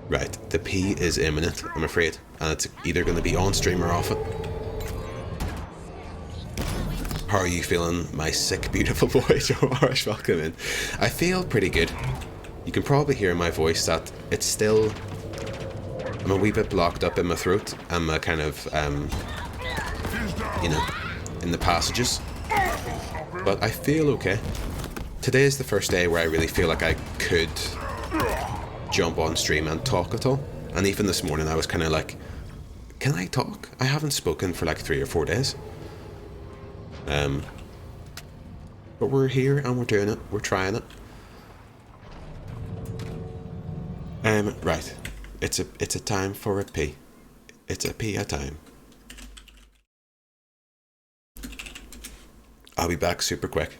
Right, the pee is imminent, I'm afraid. And it's either going to be on stream or off it. How are you feeling, my sick, beautiful boy, Joe Irish? Welcome in. I feel pretty good. You can probably hear in my voice that it's still... I'm a wee bit blocked up in my throat. I'm a kind of, you know, in the passages. But I feel okay. Today is the first day where I really feel like I could jump on stream and talk at all. And even this morning I was kind of like, can I talk? I haven't spoken for like 3 or 4 days. But we're here and we're doing it. We're trying it. Right. It's a time for a pee. It's a pee a time. I'll be back super quick.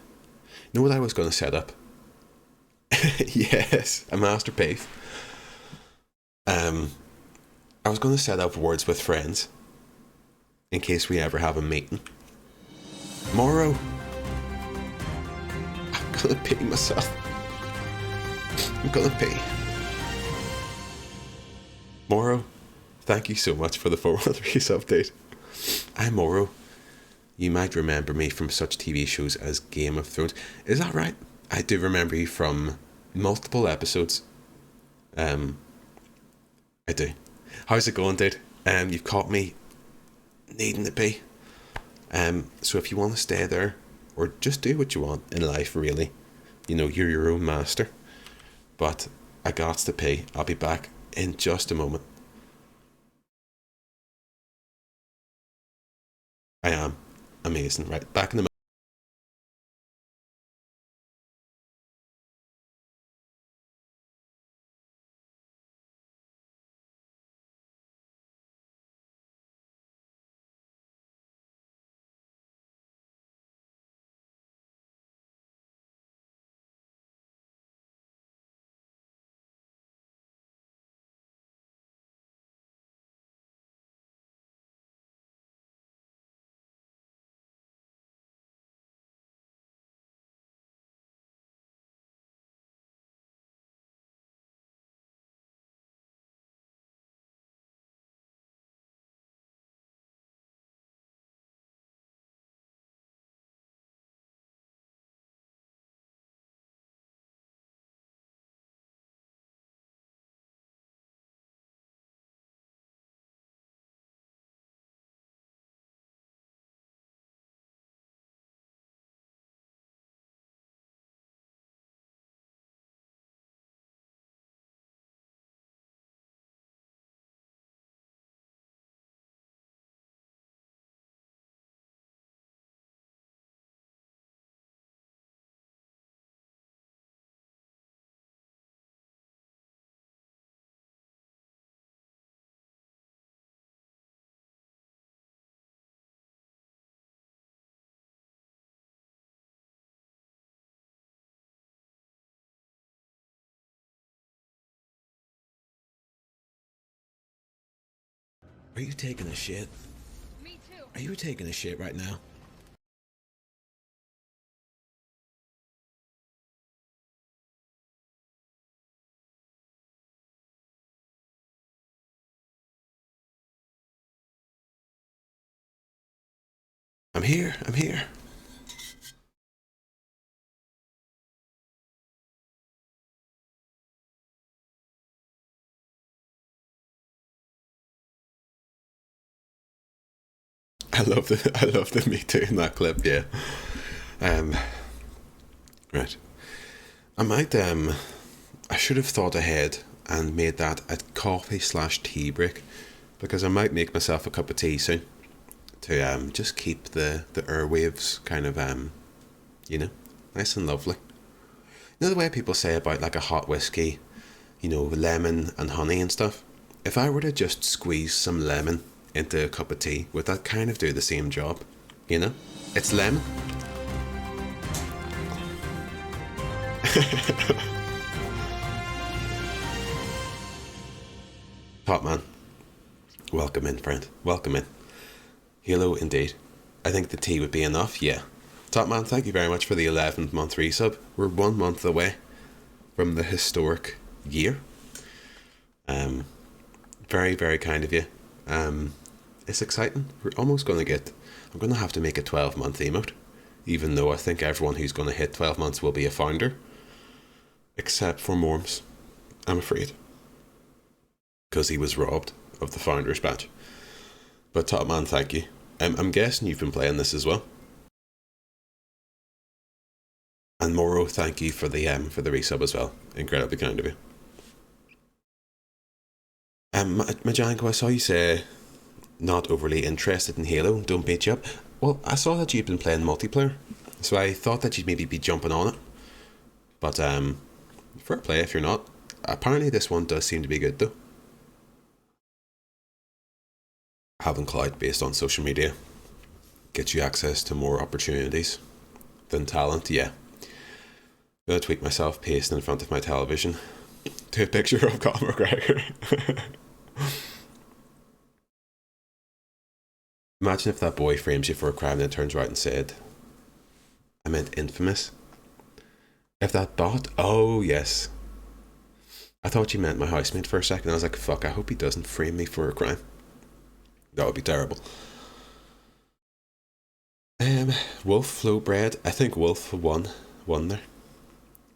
You know what I was going to set up? Yes, a masterpiece. I was going to set up words with friends in case we ever have a meeting. Morrow, I'm gonna pee myself. I'm gonna pee. Morrow, thank you so much for the 4-month release update. I'm Morrow. You might remember me from such TV shows as Game of Thrones. Is that right? I do remember you from multiple episodes. I do. How's it going, dude? You've caught me needing to pee. So if you want to stay there, or just do what you want in life, really, you know, you're your own master. But I got to pee. I'll be back in just a moment. I am amazing. Right, back in the. Are you taking a shit? Me too. Are you taking a shit right now? I'm here. I'm here. I love the me too in that clip, yeah. Right. I should have thought ahead and made that a coffee/tea break, because I might make myself a cup of tea soon to just keep the airwaves kind of you know, nice and lovely. You know the way people say about like a hot whiskey, you know, lemon and honey and stuff? If I were to just squeeze some lemon into a cup of tea, would that kind of do the same job? You know? It's lemon. Top man. Welcome in, friend. Welcome in. Hello, indeed. I think the tea would be enough, yeah. Top man, thank you very much for the 11th month resub. We're 1 month away from the historic year. Very, very kind of you. It's exciting. We're almost going to get... I'm going to have to make a 12-month emote, even though I think everyone who's going to hit 12 months will be a founder. Except for Morms, I'm afraid. Because he was robbed of the founder's badge. But top man, thank you. I'm guessing you've been playing this as well. And Morrow, thank you for the resub as well. Incredibly kind of you. Majanko, I saw you say not overly interested in Halo, don't beat you up. Well, I saw that you'd been playing multiplayer, so I thought that you'd maybe be jumping on it. But fair play if you're not. Apparently this one does seem to be good though. Having clout based on social media gets you access to more opportunities than talent, yeah. I'm gonna tweak myself pacing in front of my television to a picture of Conor McGregor. Imagine if that boy frames you for a crime and then turns right and said, I meant infamous. If that bot, oh yes. I thought you meant my housemate for a second. I was like, fuck, I hope he doesn't frame me for a crime. That would be terrible. Wolf, Flow Bread. I think Wolf won there.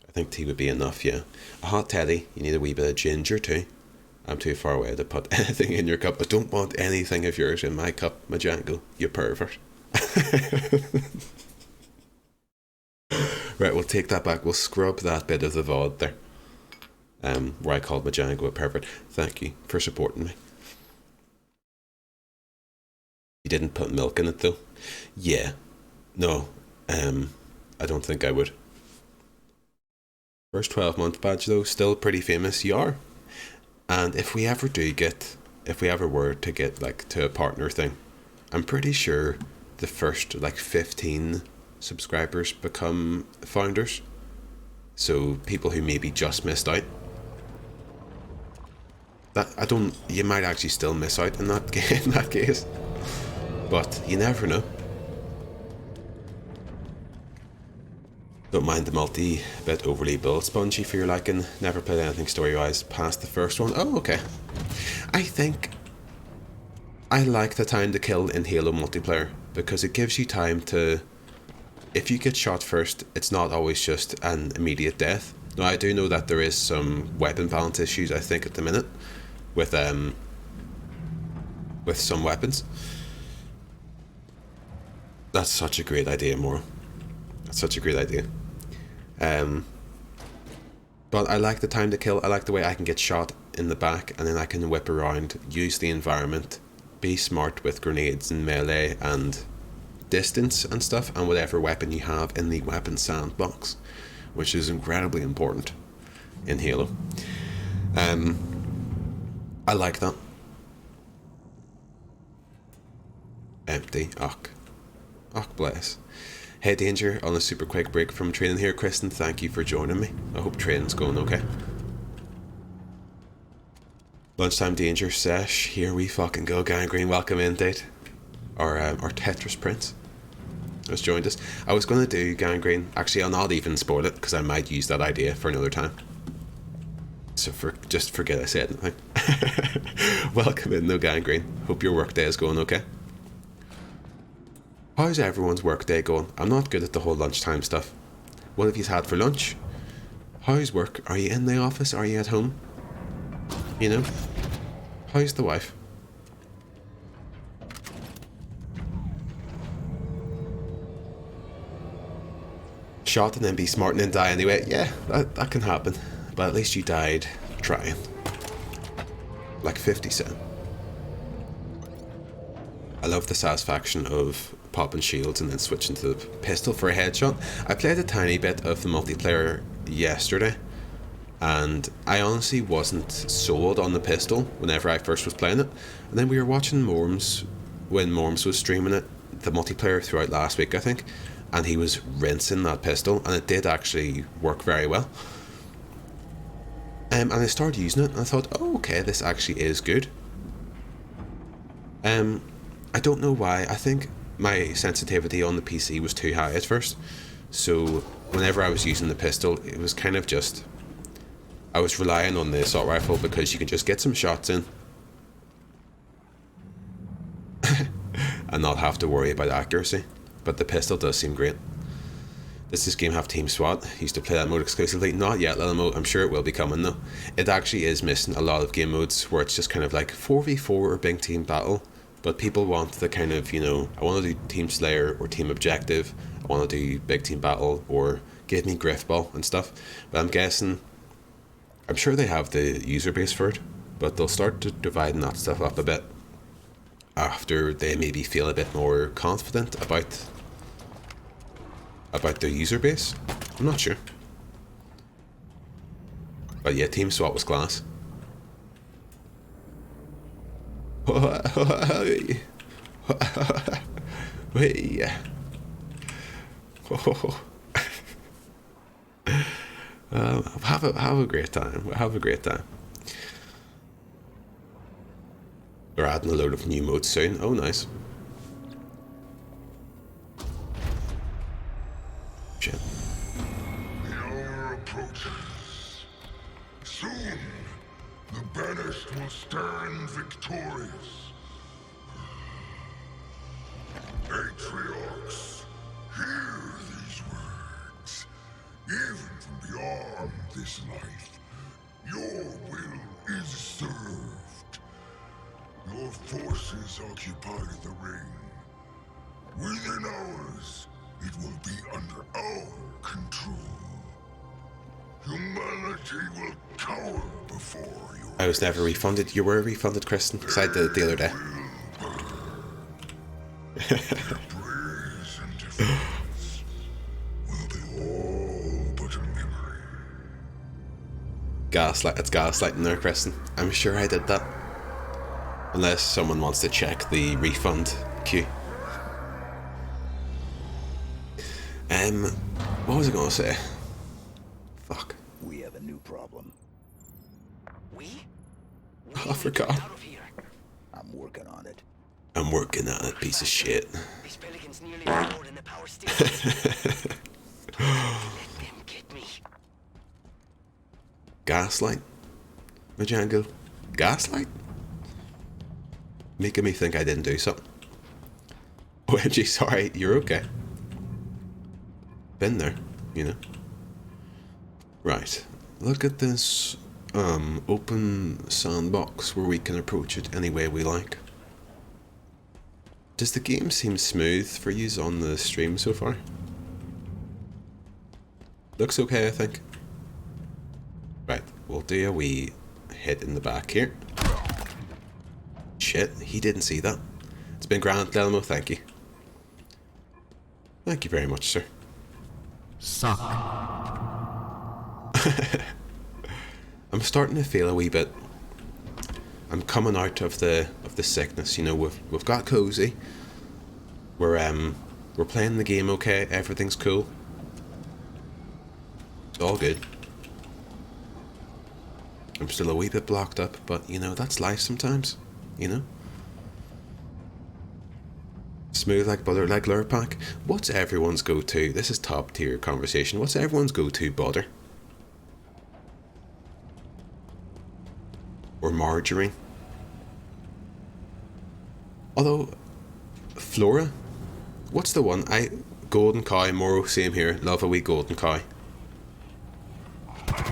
I think tea would be enough, yeah. A hot teddy. You need a wee bit of ginger too. I'm too far away to put anything in your cup. I don't want anything of yours in my cup, Majango, you pervert. Right, we'll take that back. We'll scrub that bit of the VOD there. Where I called Majango a pervert. Thank you for supporting me. You didn't put milk in it though? Yeah. No. I don't think I would. First 12-month badge though, still pretty famous. You are. And if we ever were to get like to a partner thing, I'm pretty sure the first like 15 subscribers become founders. So people who maybe just missed out. You might actually still miss out in that case. But you never know. Don't mind the multi-bit overly build spongy for your liking. Never played anything story-wise past the first one. Oh, okay. I think I like the time to kill in Halo multiplayer because it gives you time to... If you get shot first, it's not always just an immediate death. Now, I do know that there is some weapon balance issues, I think, at the minute with some weapons. That's such a great idea, Moro. That's such a great idea. But I like the time to kill. I like the way I can get shot in the back and then I can whip around, use the environment, be smart with grenades and melee and distance and stuff, and whatever weapon you have in the weapon sandbox, which is incredibly important in Halo. I like that. Empty. Och bless. Hey Danger, on a super quick break from training here. Kristen, thank you for joining me. I hope training's going okay. Lunchtime Danger sesh. Here we fucking go, Gangrene. Welcome in, date. Our Tetris Prince has joined us. I was going to do Gangrene. Actually, I'll not even spoil it because I might use that idea for another time. So just forget I said anything. Welcome in, though, Gangrene. Hope your work day is going okay. How's everyone's work day going? I'm not good at the whole lunchtime stuff. What have you had for lunch? How's work? Are you in the office? Are you at home? You know? How's the wife? Shot and then be smart and then die anyway. Yeah, that can happen. But at least you died trying. Like 50 Cent. I love the satisfaction of popping shields and then switching to the pistol for a headshot. I played a tiny bit of the multiplayer yesterday and I honestly wasn't sold on the pistol whenever I first was playing it. And then we were watching Morms when Morms was streaming it, the multiplayer throughout last week I think, and he was rinsing that pistol and it did actually work very well. And I started using it and I thought, oh okay, this actually is good. I don't know why. I think my sensitivity on the PC was too high at first. So whenever I was using the pistol, it was kind of just... I was relying on the assault rifle because you can just get some shots in and not have to worry about accuracy. But the pistol does seem great. Does this game have Team SWAT? Used to play that mode exclusively. Not yet, little mode. I'm sure it will be coming though. It actually is missing a lot of game modes where it's just kind of like 4v4 or big team battle. But people want the kind of, you know, I want to do Team Slayer or Team Objective. I want to do big team battle or give me Griffball and stuff. But I'm guessing, I'm sure they have the user base for it. But they'll start dividing that stuff up a bit after they maybe feel a bit more confident about their user base. I'm not sure. But yeah, Team SWAT was class. Have a great time. Have a great time. We're adding a load of new modes soon. Oh, nice. Shit. The hour approaches. Soon, the banished will stand victorious. Atriox, hear these words. Even from beyond this life, your will is served. Your forces occupy the ring. Within hours, it will be under our control. Humanity will cower before you. I was never refunded. You were refunded, Kristen, because I did it the other day. Praise and defense will be all but a memory. Gaslight. It's gaslighting there, Kristen. I'm sure I did that. Unless someone wants to check the refund queue. What was I going to say? Fuck. We have a new problem. I forgot. I'm working on it. I'm working on it, piece of shit. This pelican's nearly restored in the power station. Let them get me. Gaslight? Majango? Gaslight? Making me think I didn't do something. OMG, sorry, you're okay. Been there, you know. Right. Look at this open sandbox where we can approach it any way we like. Does the game seem smooth for you on the stream so far? Looks okay, I think. Right, we'll do a wee hit in the back here. Shit, he didn't see that. It's been grand, Delmo, thank you. Thank you very much, sir. Suck. I'm starting to feel a wee bit. I'm coming out of the sickness, you know. We've got cozy. We're playing the game okay. Everything's cool. It's all good. I'm still a wee bit blocked up, but you know that's life sometimes. You know. Smooth like butter, like Lurpak. What's everyone's go-to? This is top tier conversation. What's everyone's go-to butter? Or margarine? Although, Flora? What's the one? Golden Cow, Moro, same here. Love a wee Golden Cow.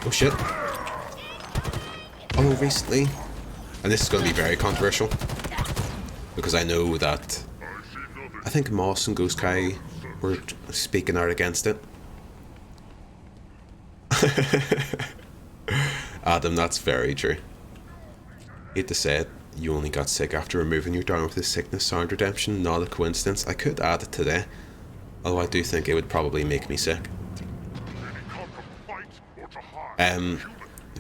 Oh shit. Although recently, and this is going to be very controversial, because I know that I think Moss and Ghost Kai were speaking out against it. Adam, that's very true. Hate to say it, you only got sick after removing your down with the sickness sound redemption, not a coincidence. I could add it today, although I do think it would probably make me sick.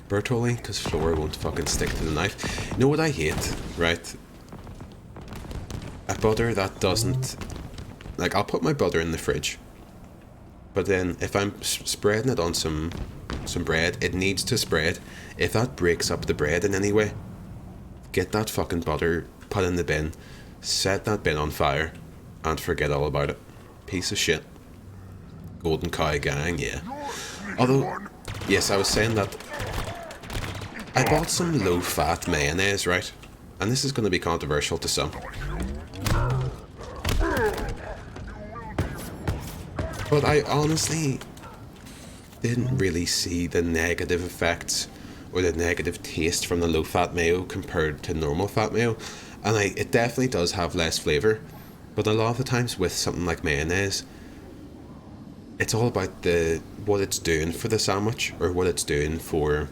Bertoli, because Flora won't fucking stick to the knife. You know what I hate, right? A butter that doesn't... Like, I'll put my butter in the fridge, but then if I'm spreading it on some bread, it needs to spread. If that breaks up the bread in any way, get that fucking butter put in the bin, set that bin on fire, and forget all about it. Piece of shit. Golden Cow gang, yeah. Although, yes, I was saying that I bought some low-fat mayonnaise, right? And this is going to be controversial to some. But I honestly didn't really see the negative effects or the negative taste from the low-fat mayo compared to normal fat mayo. And it definitely does have less flavour. But a lot of the times with something like mayonnaise, it's all about what it's doing for the sandwich, or what it's doing for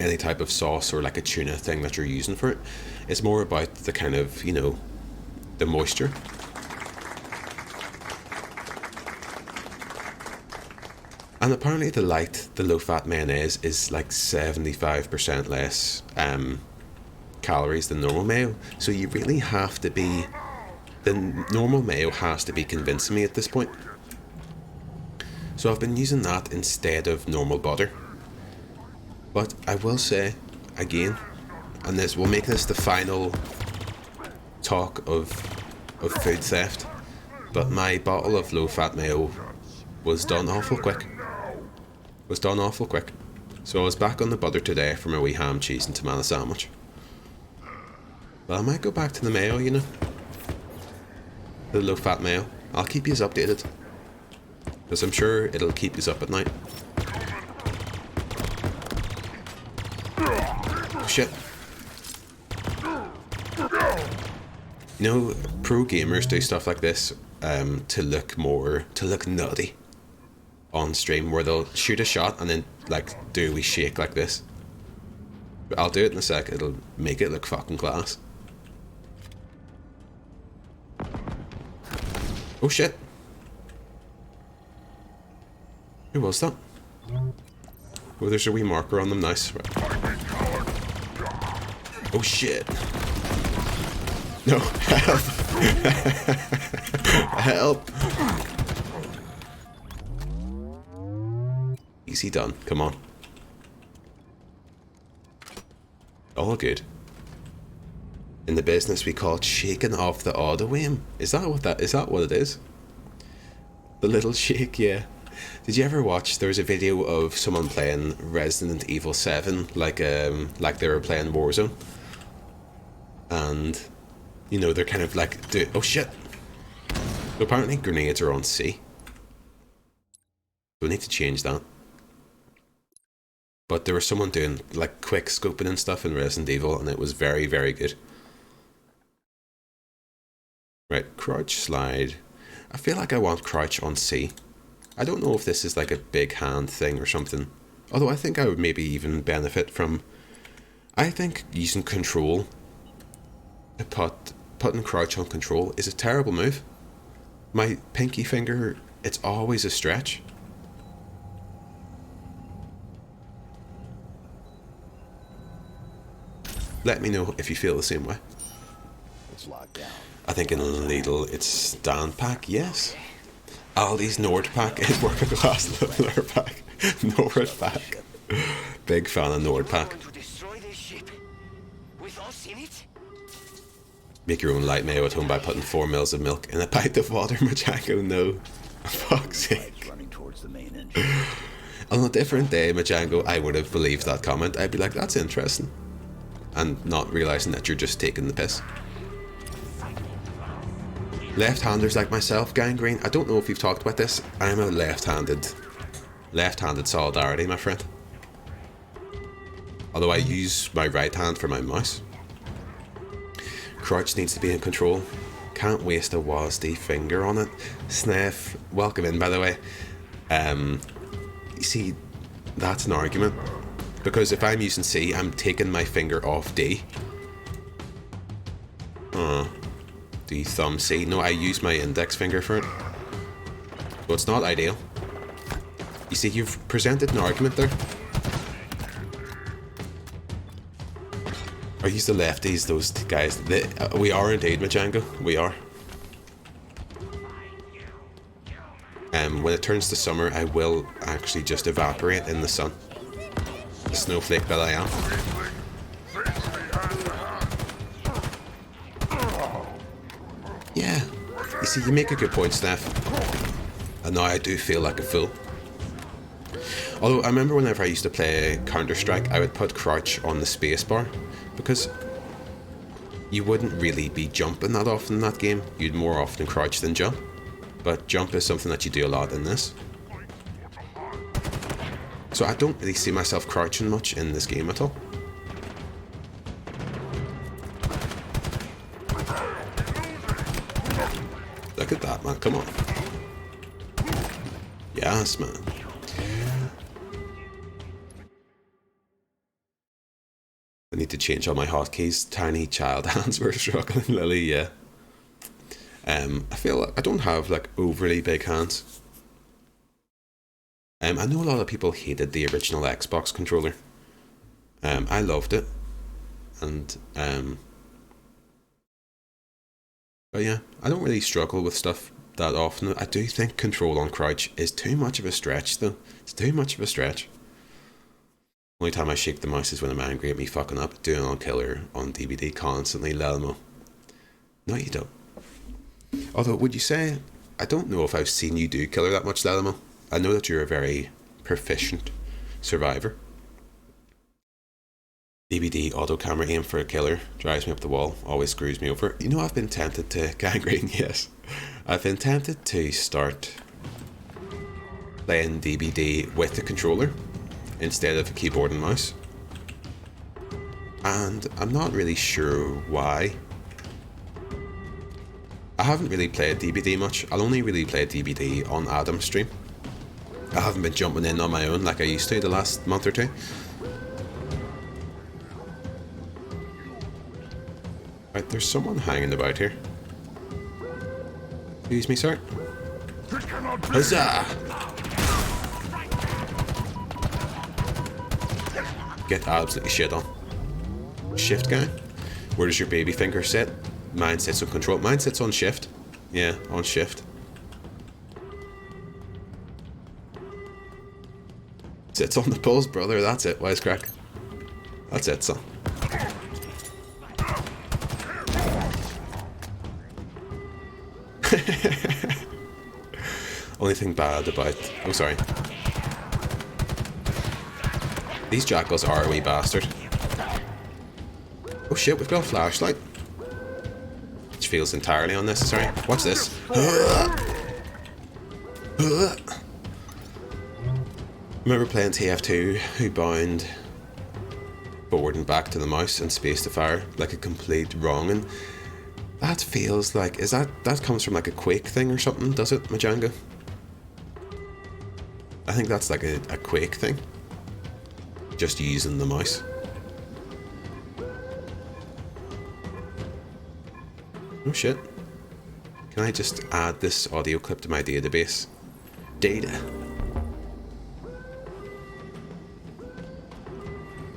any type of sauce or like a tuna thing that you're using for it. It's more about the kind of, you know, the moisture. And apparently the low-fat mayonnaise is like 75% less calories than normal mayo. So you really have to be... The normal mayo has to be convincing me at this point. So I've been using that instead of normal butter. But I will say, again, and this will make this the final talk of food theft, but my bottle of low-fat mayo was done awful quick. So I was back on the butter today for my wee ham, cheese and tomato sandwich. But I might go back to the mayo, you know. The low-fat mayo. I'll keep you updated, because I'm sure it'll keep you up at night. Oh shit. You know, pro gamers do stuff like this to look nutty on stream, where they'll shoot a shot and then like do a wee shake like this. But I'll do it in a sec, it'll make it look fucking class. Oh shit. Who was that? Oh, there's a wee marker on them, nice. Oh shit. No, help! Help! Easy done, come on. All good. In the business we call it shaking off the auto aim. Is that what it is? The little shake, yeah. Did you ever watch, there was a video of someone playing Resident Evil 7 like they were playing Warzone? And you know, they're kind of like, oh shit. So apparently grenades are on C. So we need to change that. But there was someone doing like quick scoping and stuff in Resident Evil, and it was very, very good. Right, crouch slide. I feel like I want crouch on C. I don't know if this is like a big hand thing or something. Although I think I would maybe even benefit from, I think using control to putting crouch on control is a terrible move. My pinky finger, it's always a stretch. Let me know if you feel the same way. It's locked down. I think in Lidl it's stand pack, yes. Aldi's Nord pack is working class Lure pack. Nord pack. Big fan of Nord pack. Make your own light mayo at home by putting 4 mils of milk in a pint of water, Majango, no. Fuck's sake. Running towards the main engine. On a different day, Majango, I would have believed that comment. I'd be like, that's interesting. And not realising that you're just taking the piss. Left-handers like myself, Gangrene, I don't know if you've talked about this. I'm a left-handed solidarity, my friend. Although I use my right hand for my mouse. Crouch needs to be in control. Can't waste a WASD finger on it. Sniff, welcome in by the way. You see, that's an argument. Because if I'm using C, I'm taking my finger off D. D thumb C. No, I use my index finger for it. So it's not ideal. You see, you've presented an argument there. Are you the lefties, those guys? We are indeed, Majango. We are. When it turns to summer, I will actually just evaporate in the sun. The snowflake that I am. Yeah. You see, you make a good point, Steph. And now I do feel like a fool. Although I remember whenever I used to play Counter-Strike, I would put crouch on the spacebar. Because you wouldn't really be jumping that often in that game. You'd more often crouch than jump. But jump is something that you do a lot in this. So I don't really see myself crouching much in this game at all. Look at that, man. Come on. Yes, man. I need to change all my hotkeys. Tiny child hands were struggling, Lily, yeah. I feel like I don't have like overly big hands. I know a lot of people hated the original Xbox controller. I loved it. And but yeah, I don't really struggle with stuff that often. I do think control on crouch is too much of a stretch though. It's too much of a stretch. Only time I shake the mouse is when I'm angry at me fucking up. Doing on killer on DBD constantly, Lelmo. No, you don't. Although, would you say, I don't know if I've seen you do killer that much, Lelmo. I know that you're a very proficient survivor. DBD auto camera aim for a killer drives me up the wall, always screws me over. You know, I've been tempted to gangrene, yes. I've been tempted to start playing DBD with the controller instead of a keyboard and mouse. And I'm not really sure why. I haven't really played DBD much. I'll only really play DBD on Adam's stream. I haven't been jumping in on my own like I used to the last month or two. Right, there's someone hanging about here. Excuse me, sir. Huzzah! Get absolutely shit on. Shift guy? Where does your baby finger sit? Mine sits on control. Mine sits on shift. Yeah, on shift. Sits on the pulse, brother. That's it. Wisecrack. That's it, son. Only thing bad about... Oh, sorry. These jackals are a wee bastard. Oh shit, we've got a flashlight. Which feels entirely unnecessary. Watch this. Remember playing TF2, who bound forward and back to the mouse and space to fire like a complete wrong'un. That feels like... Is that comes from like a Quake thing or something, does it, Majanga? I think that's like a Quake thing. Just using the mouse. Oh shit. Can I just add this audio clip to my database? Data.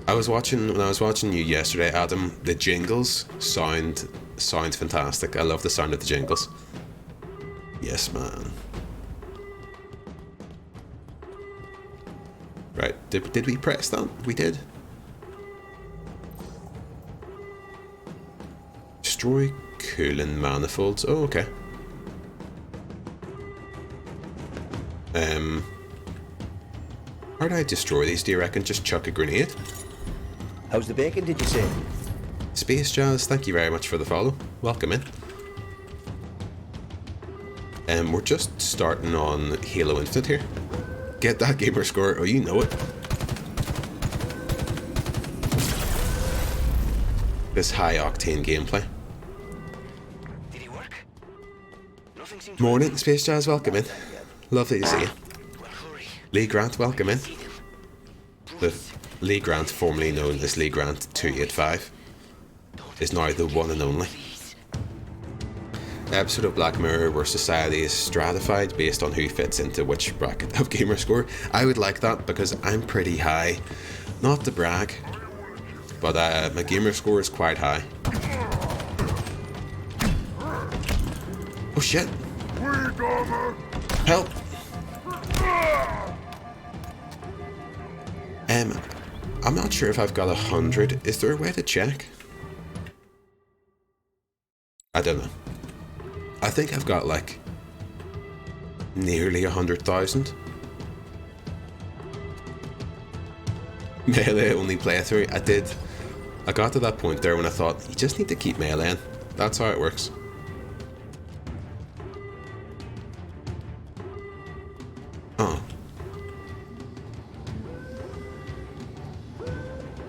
When I was watching you yesterday, Adam, the jingles sounds fantastic. I love the sound of the jingles. Yes, man. Right, did we press that? We did. Destroy cooling manifolds. Oh, okay. How do I destroy these, do you reckon? Just chuck a grenade? How's the bacon, did you say? Space Jazz, thank you very much for the follow. Welcome in. We're just starting on Halo Infinite here. Get that gamer score. Oh, you know it. This high-octane gameplay. Did it work? Nothing seemed Morning, Space Jazz. Welcome in. Lovely to see you. Well, hurry. Lee Grant, welcome in. See them. The Lee Grant, formerly known as Lee Grant 285, is now the one and only. Episode of Black Mirror where society is stratified based on who fits into which bracket of gamer score. I would like that because I'm pretty high. Not to brag, but my gamer score is quite high. Oh shit! Help! I'm not sure if I've got 100. Is there a way to check? I don't know. I think I've got like nearly 100,000. Melee only playthrough. I got to that point there when I thought, you just need to keep meleeing. That's how it works. Oh.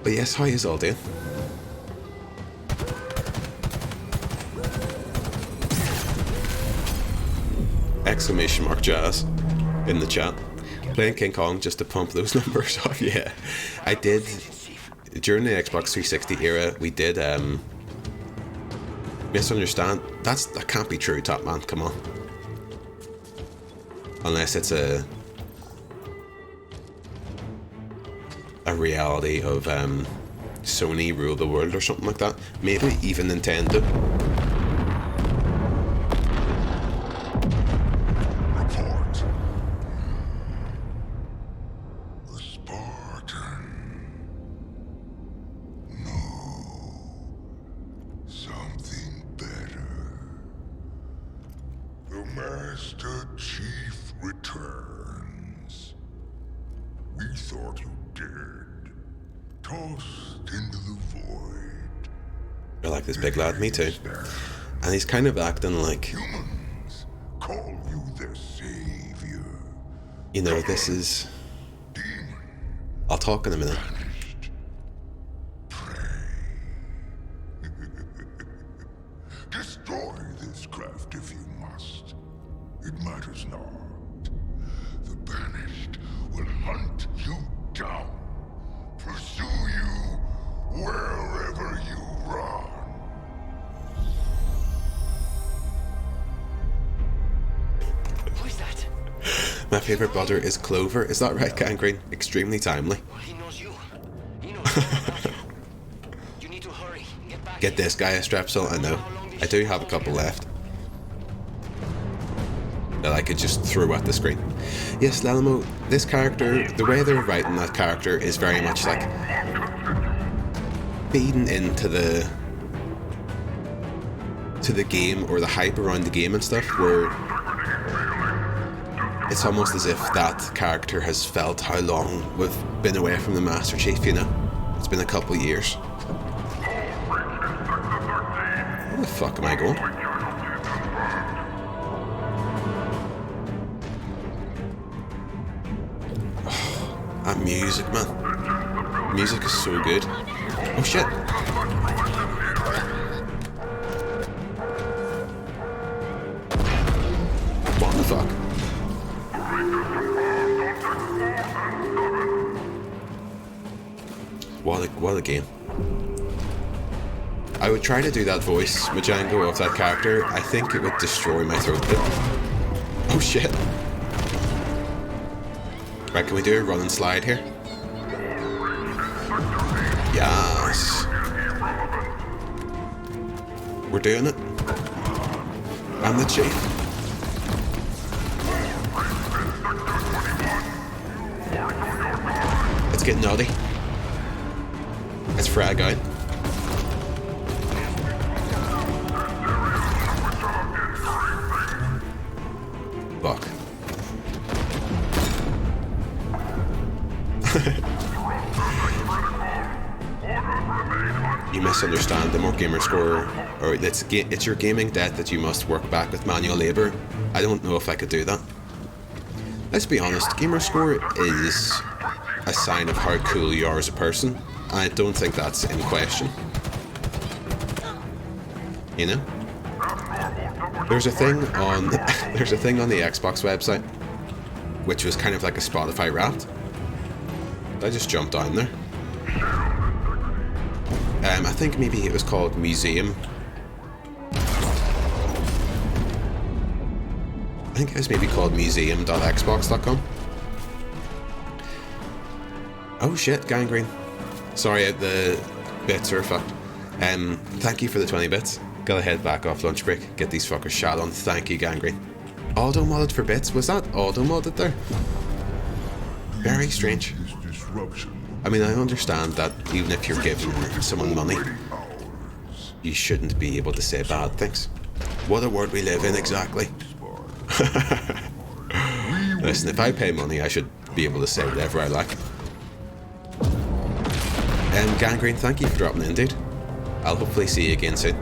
But yes, how is all doing? Exclamation mark Jazz in the chat. Playing King Kong just to pump those numbers up. Yeah, I did. During the Xbox 360 era, we did misunderstand. That can't be true, Top Man. Come on. Unless it's a reality of Sony rule the world or something like that. Maybe even Nintendo. Master Chief returns. We thought you dead, tossed into the void. I like this big lad, me too. And he's kind of acting like, Humans call you their savior. you know, this is... I'll talk in a minute. Banished. Pray. Destroy this craft if you must. It matters not. The banished will hunt you down, pursue you wherever you run. Who is that? My favourite brother is Clover. Is that right, Gangrene? Extremely timely. He knows you. He knows all about you. You need to hurry. Get back. Get this guy a strepsil. I know. I do have a couple left that I could just throw at the screen. Yes, Lelmo, this character, the way they're writing that character is very much like feeding into the game or the hype around the game and stuff, where it's almost as if that character has felt how long we've been away from the Master Chief, you know? It's been a couple of years. Where the fuck am I going? That music, man. Music is so good. Oh shit. What the fuck? What a game. I would try to do that voice, Majango, of that character. I think it would destroy my throat. Oh shit. Right, can we do a run and slide here? Yes. We're doing it. I'm the chief. Let's get naughty. Let's frag out. Fuck. You misunderstand. The more gamer score, or it's your gaming debt that you must work back with manual labor. I don't know if I could do that. Let's be honest, gamer score is a sign of how cool you are as a person. I don't think that's in question. You know? There's a thing on the Xbox website, which was kind of like a Spotify Wrapped. I just jumped down there. I think maybe it was called Museum. I think it was maybe called museum.xbox.com. Oh shit, Gangrene. Sorry, the bits are fucked. Thank you for the 20 bits. Gotta head back off lunch break. Get these fuckers shot on. Thank you, Gangrene. Auto-modded for bits? Was that auto-modded there? Very strange. I mean, I understand that even if you're giving someone money, you shouldn't be able to say bad things. What a world we live in, exactly. Listen, if I pay money, I should be able to say whatever I like. Gangrene, thank you for dropping in, dude. I'll hopefully see you again soon.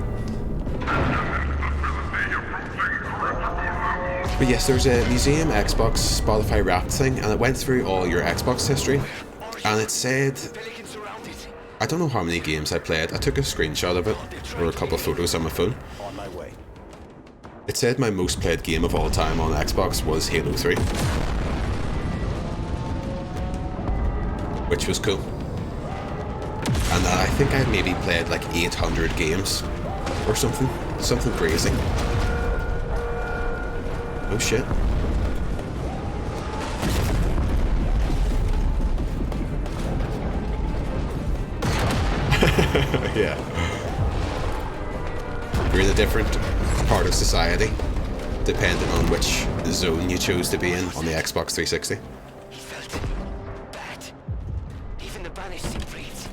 But yes, there's a Museum Xbox Spotify Wrapped thing, and it went through all your Xbox history, and it said, I don't know how many games I played. I took a screenshot of it, or a couple of photos on my phone. It said my most played game of all time on Xbox was Halo 3. Which was cool. And I think I maybe played like 800 games or something. Something crazy. Oh shit. Yeah. You're in a different part of society, depending on which zone you chose to be in on the Xbox 360. He felt bad. Even the banished breeds.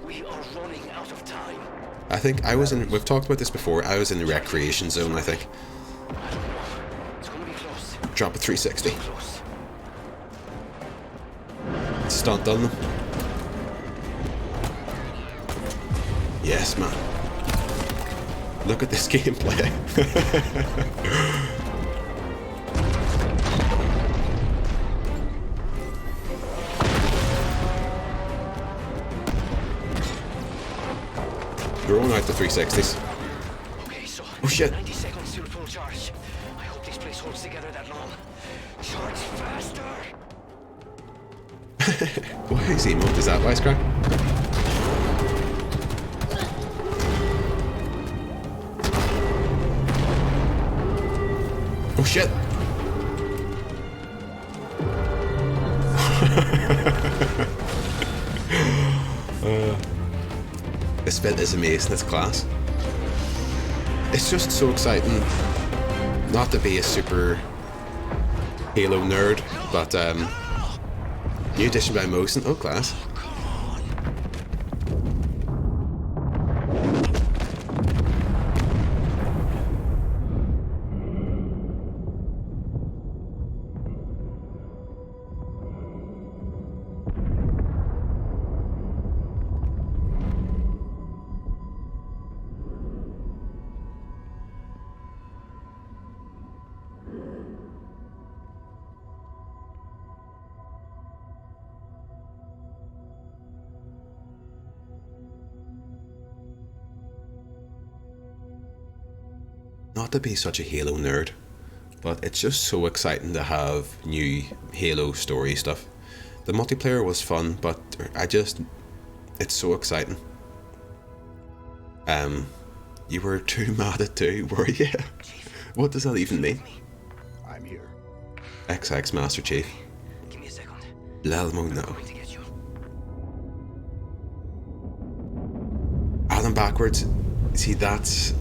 We are running out of time. I think I was in, we've talked about this before, I was in the recreation zone, I think. Drop a 360. Close. Stunt on them. Yes, man. Look at this gameplay. We're all out the 360s. Okay, so Oh shit. 90 seconds till full charge. I hope this place holds together that long. Charge faster! Why is emote? Is that Wisecrack? Oh shit! This bit is amazing, it's class. It's just so exciting not to be a super Halo nerd, but new edition by Mosin. Oh, class. Not to be such a Halo nerd, but it's just so exciting to have new Halo story stuff. The multiplayer was fun, but it's so exciting. You were too mad at 2, were you? What does that even mean? I'm here. XX Master Chief. Give me a second. Lelmo, no. I'm going to get you. Adam backwards. See, that's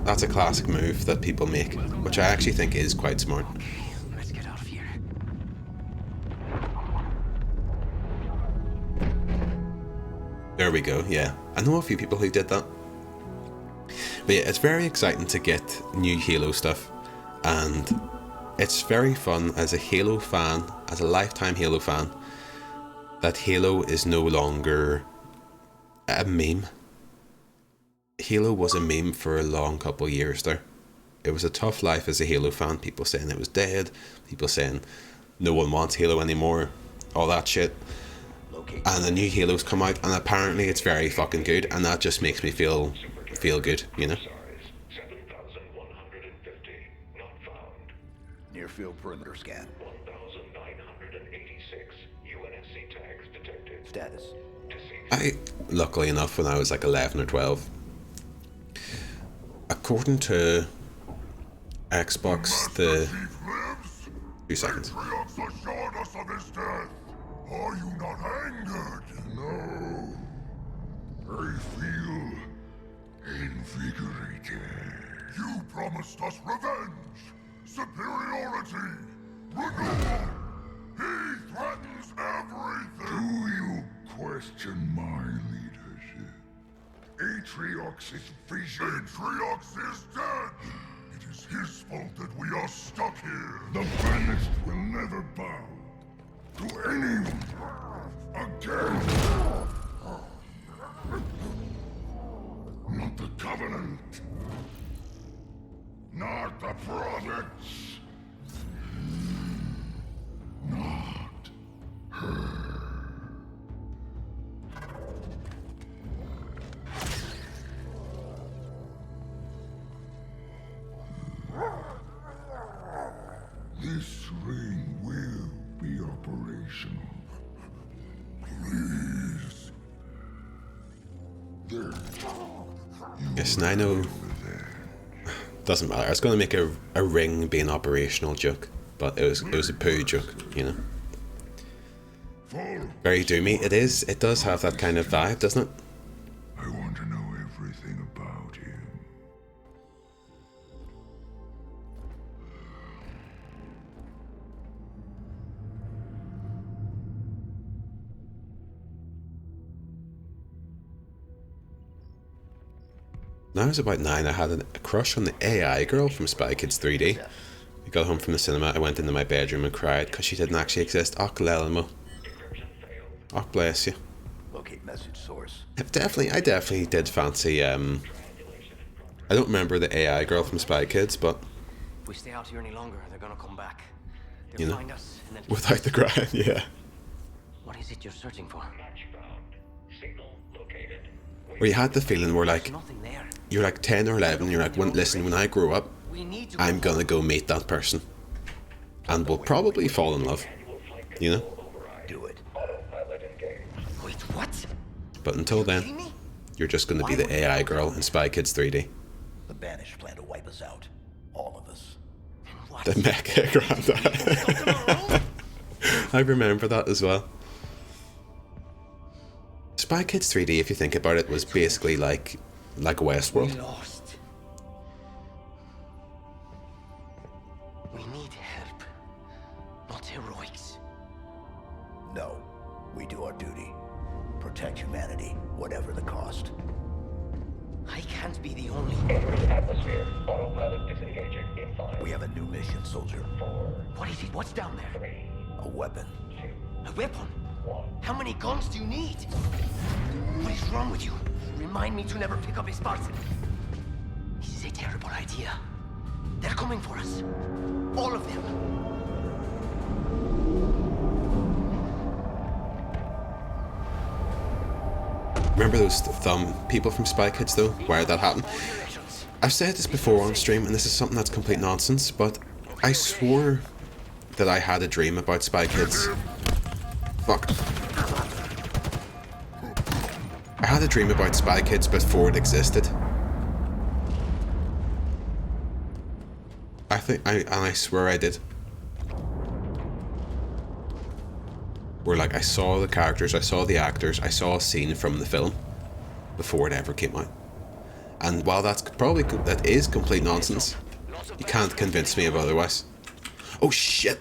a classic move that people make, which I actually think is quite smart. Let's get out of here. There we go, yeah. I know a few people who did that. But yeah, it's very exciting to get new Halo stuff, and it's very fun as a Halo fan, as a lifetime Halo fan, that Halo is no longer a meme. Halo was a meme for a long couple of years there. It was a tough life as a Halo fan, people saying it was dead, people saying no one wants Halo anymore, all that shit. And the new Halo's come out, and apparently it's very fucking good, and that just makes me feel good, you know? 7,150 not found. Near field perimeter scan. 1,986 UNSC tags detected. Status. Luckily enough, when I was like 11 or 12, according to Xbox, the... 2 seconds. Patriots assured us of his death. Are you not angered? No. I feel invigorated. You promised us revenge, superiority, renewal. He threatens everything. Do you question my leadership? Atriox is vision. Atriox is dead. It is his fault that we are stuck here. The banished will never bow to anyone again. Not the Covenant. Not the prophets. Not her. This ring will be operational. Please. There. Yes, and I know... Doesn't matter. I was going to make a ring being operational joke, but it was a poo joke, you know. Very doomy. It does have that kind of vibe, doesn't it? I want to know everything about him. When I was about 9, I had a crush on the AI girl from Spy Kids 3D. Got home from the cinema, I went into my bedroom and cried because she didn't actually exist. Och, Lelmo. Och, bless you. Locate message source. I definitely did fancy, I don't remember the AI girl from Spy Kids, but, If we stay out here any longer, they're gonna come back. They'll you know, find us and then... without the crying, yeah. What is it you're searching for? Where you had the feeling where, like, There's nothing there. you're like 10 or 11, and you're like, listen, when I grow up, We need to I'm gonna go meet that person. And we'll probably fall in love. You know? Do it. Wait, what? But until Kidding then, me? you're just gonna be the AI girl in Spy Kids 3D. The Banished plan to wipe us out. All of us. What? The mecha granddad. I remember that as well. Spy Kids 3D, if you think about it, was basically like Westworld. We lost. We need help, not heroics. No. We do our duty. Protect humanity, whatever the cost. I can't be the only. We have a new mission, soldier. What is it? What's down there? A weapon. A weapon? How many guns do you need? What is wrong with you? Remind me to never pick up a Spartan. This is a terrible idea. They're coming for us. All of them. Remember those thumb people from Spy Kids though? Why did that happen? I've said this before on stream, and this is something that's complete nonsense, but I swore that I had a dream about Spy Kids. Fuck. I had a dream about Spy Kids before it existed. I swear I did. Where like I saw the characters, I saw the actors, I saw a scene from the film before it ever came out. And while that is complete nonsense, you can't convince me of otherwise. Oh shit!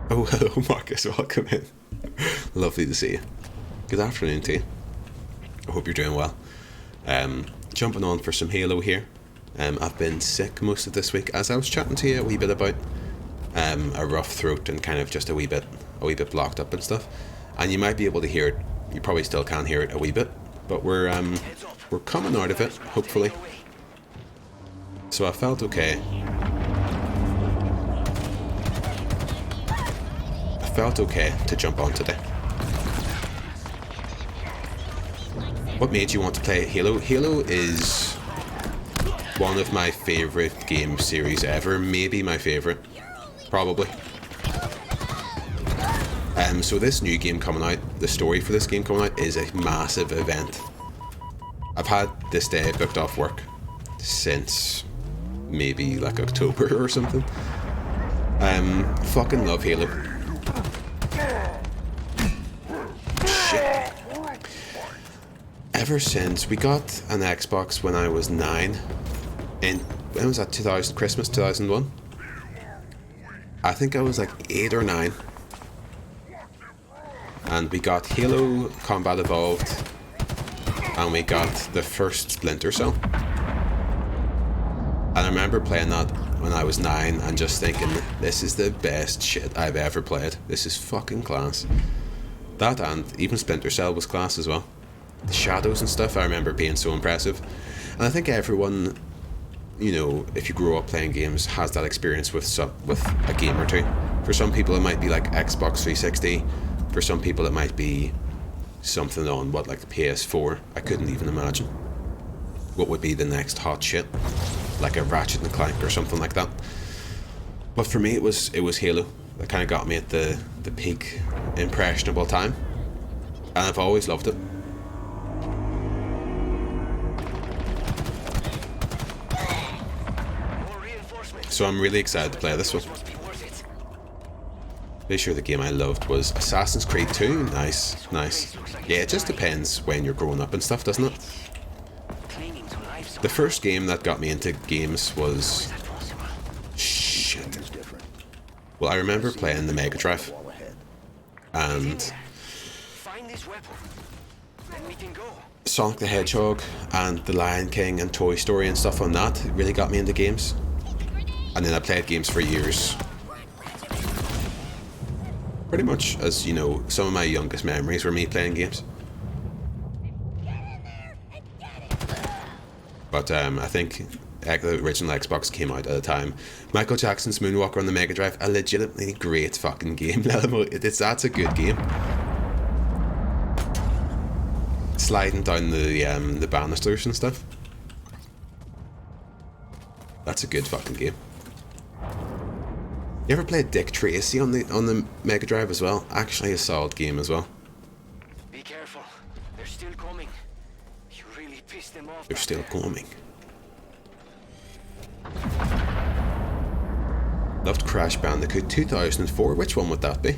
Oh, hello Marcus, welcome in. Lovely to see you. Good afternoon to you. I hope you're doing well. Jumping on for some Halo here. I've been sick most of this week, as I was chatting to you a wee bit about a rough throat and kind of just a wee bit blocked up and stuff. And you might be able to hear it. You probably still can't hear it a wee bit, but we're coming out of it, hopefully. So I felt okay. I felt okay to jump on today. What made you want to play Halo? Halo is one of my favourite game series ever, maybe my favourite, probably. So this new game coming out, the story for this game coming out is a massive event. I've had this day booked off work since maybe like October or something. Fucking love Halo. Shit. Ever since we got an Xbox when I was 9, and when was that, Christmas 2001? I think I was like 8 or 9. And we got Halo Combat Evolved, and we got the first Splinter Cell. And I remember playing that when I was 9 and just thinking, this is the best shit I've ever played. This is fucking class. That, and even Splinter Cell was class as well. The shadows and stuff I remember being so impressive. And I think everyone, you know, if you grow up playing games, has that experience with a game or two. For some people it might be like Xbox 360. For some people it might be something on like the PS4. I couldn't even imagine what would be the next hot shit, like a Ratchet and Clank or something like that. But for me it was Halo that kind of got me at the peak impressionable time, and I've always loved it. So I'm really excited to play this one. Pretty sure the game I loved was Assassin's Creed 2. Nice, nice. Yeah, it just depends when you're growing up and stuff, doesn't it? The first game that got me into games was... Shit. Well, I remember playing the Mega Drive. And... Sonic the Hedgehog and The Lion King and Toy Story and stuff on that. It really got me into games. And then I played games for years. Pretty much, as you know, some of my youngest memories were me playing games. But I think the original Xbox came out at the time. Michael Jackson's Moonwalker on the Mega Drive, a legitimately great fucking game. That's a good game. Sliding down the banisters and stuff. That's a good fucking game. You ever played Dick Tracy on the Mega Drive as well? Actually a solid game as well. Be careful. They're still coming. You really pissed them off. They're still coming. Loved Crash Bandicoot 2004. Which one would that be?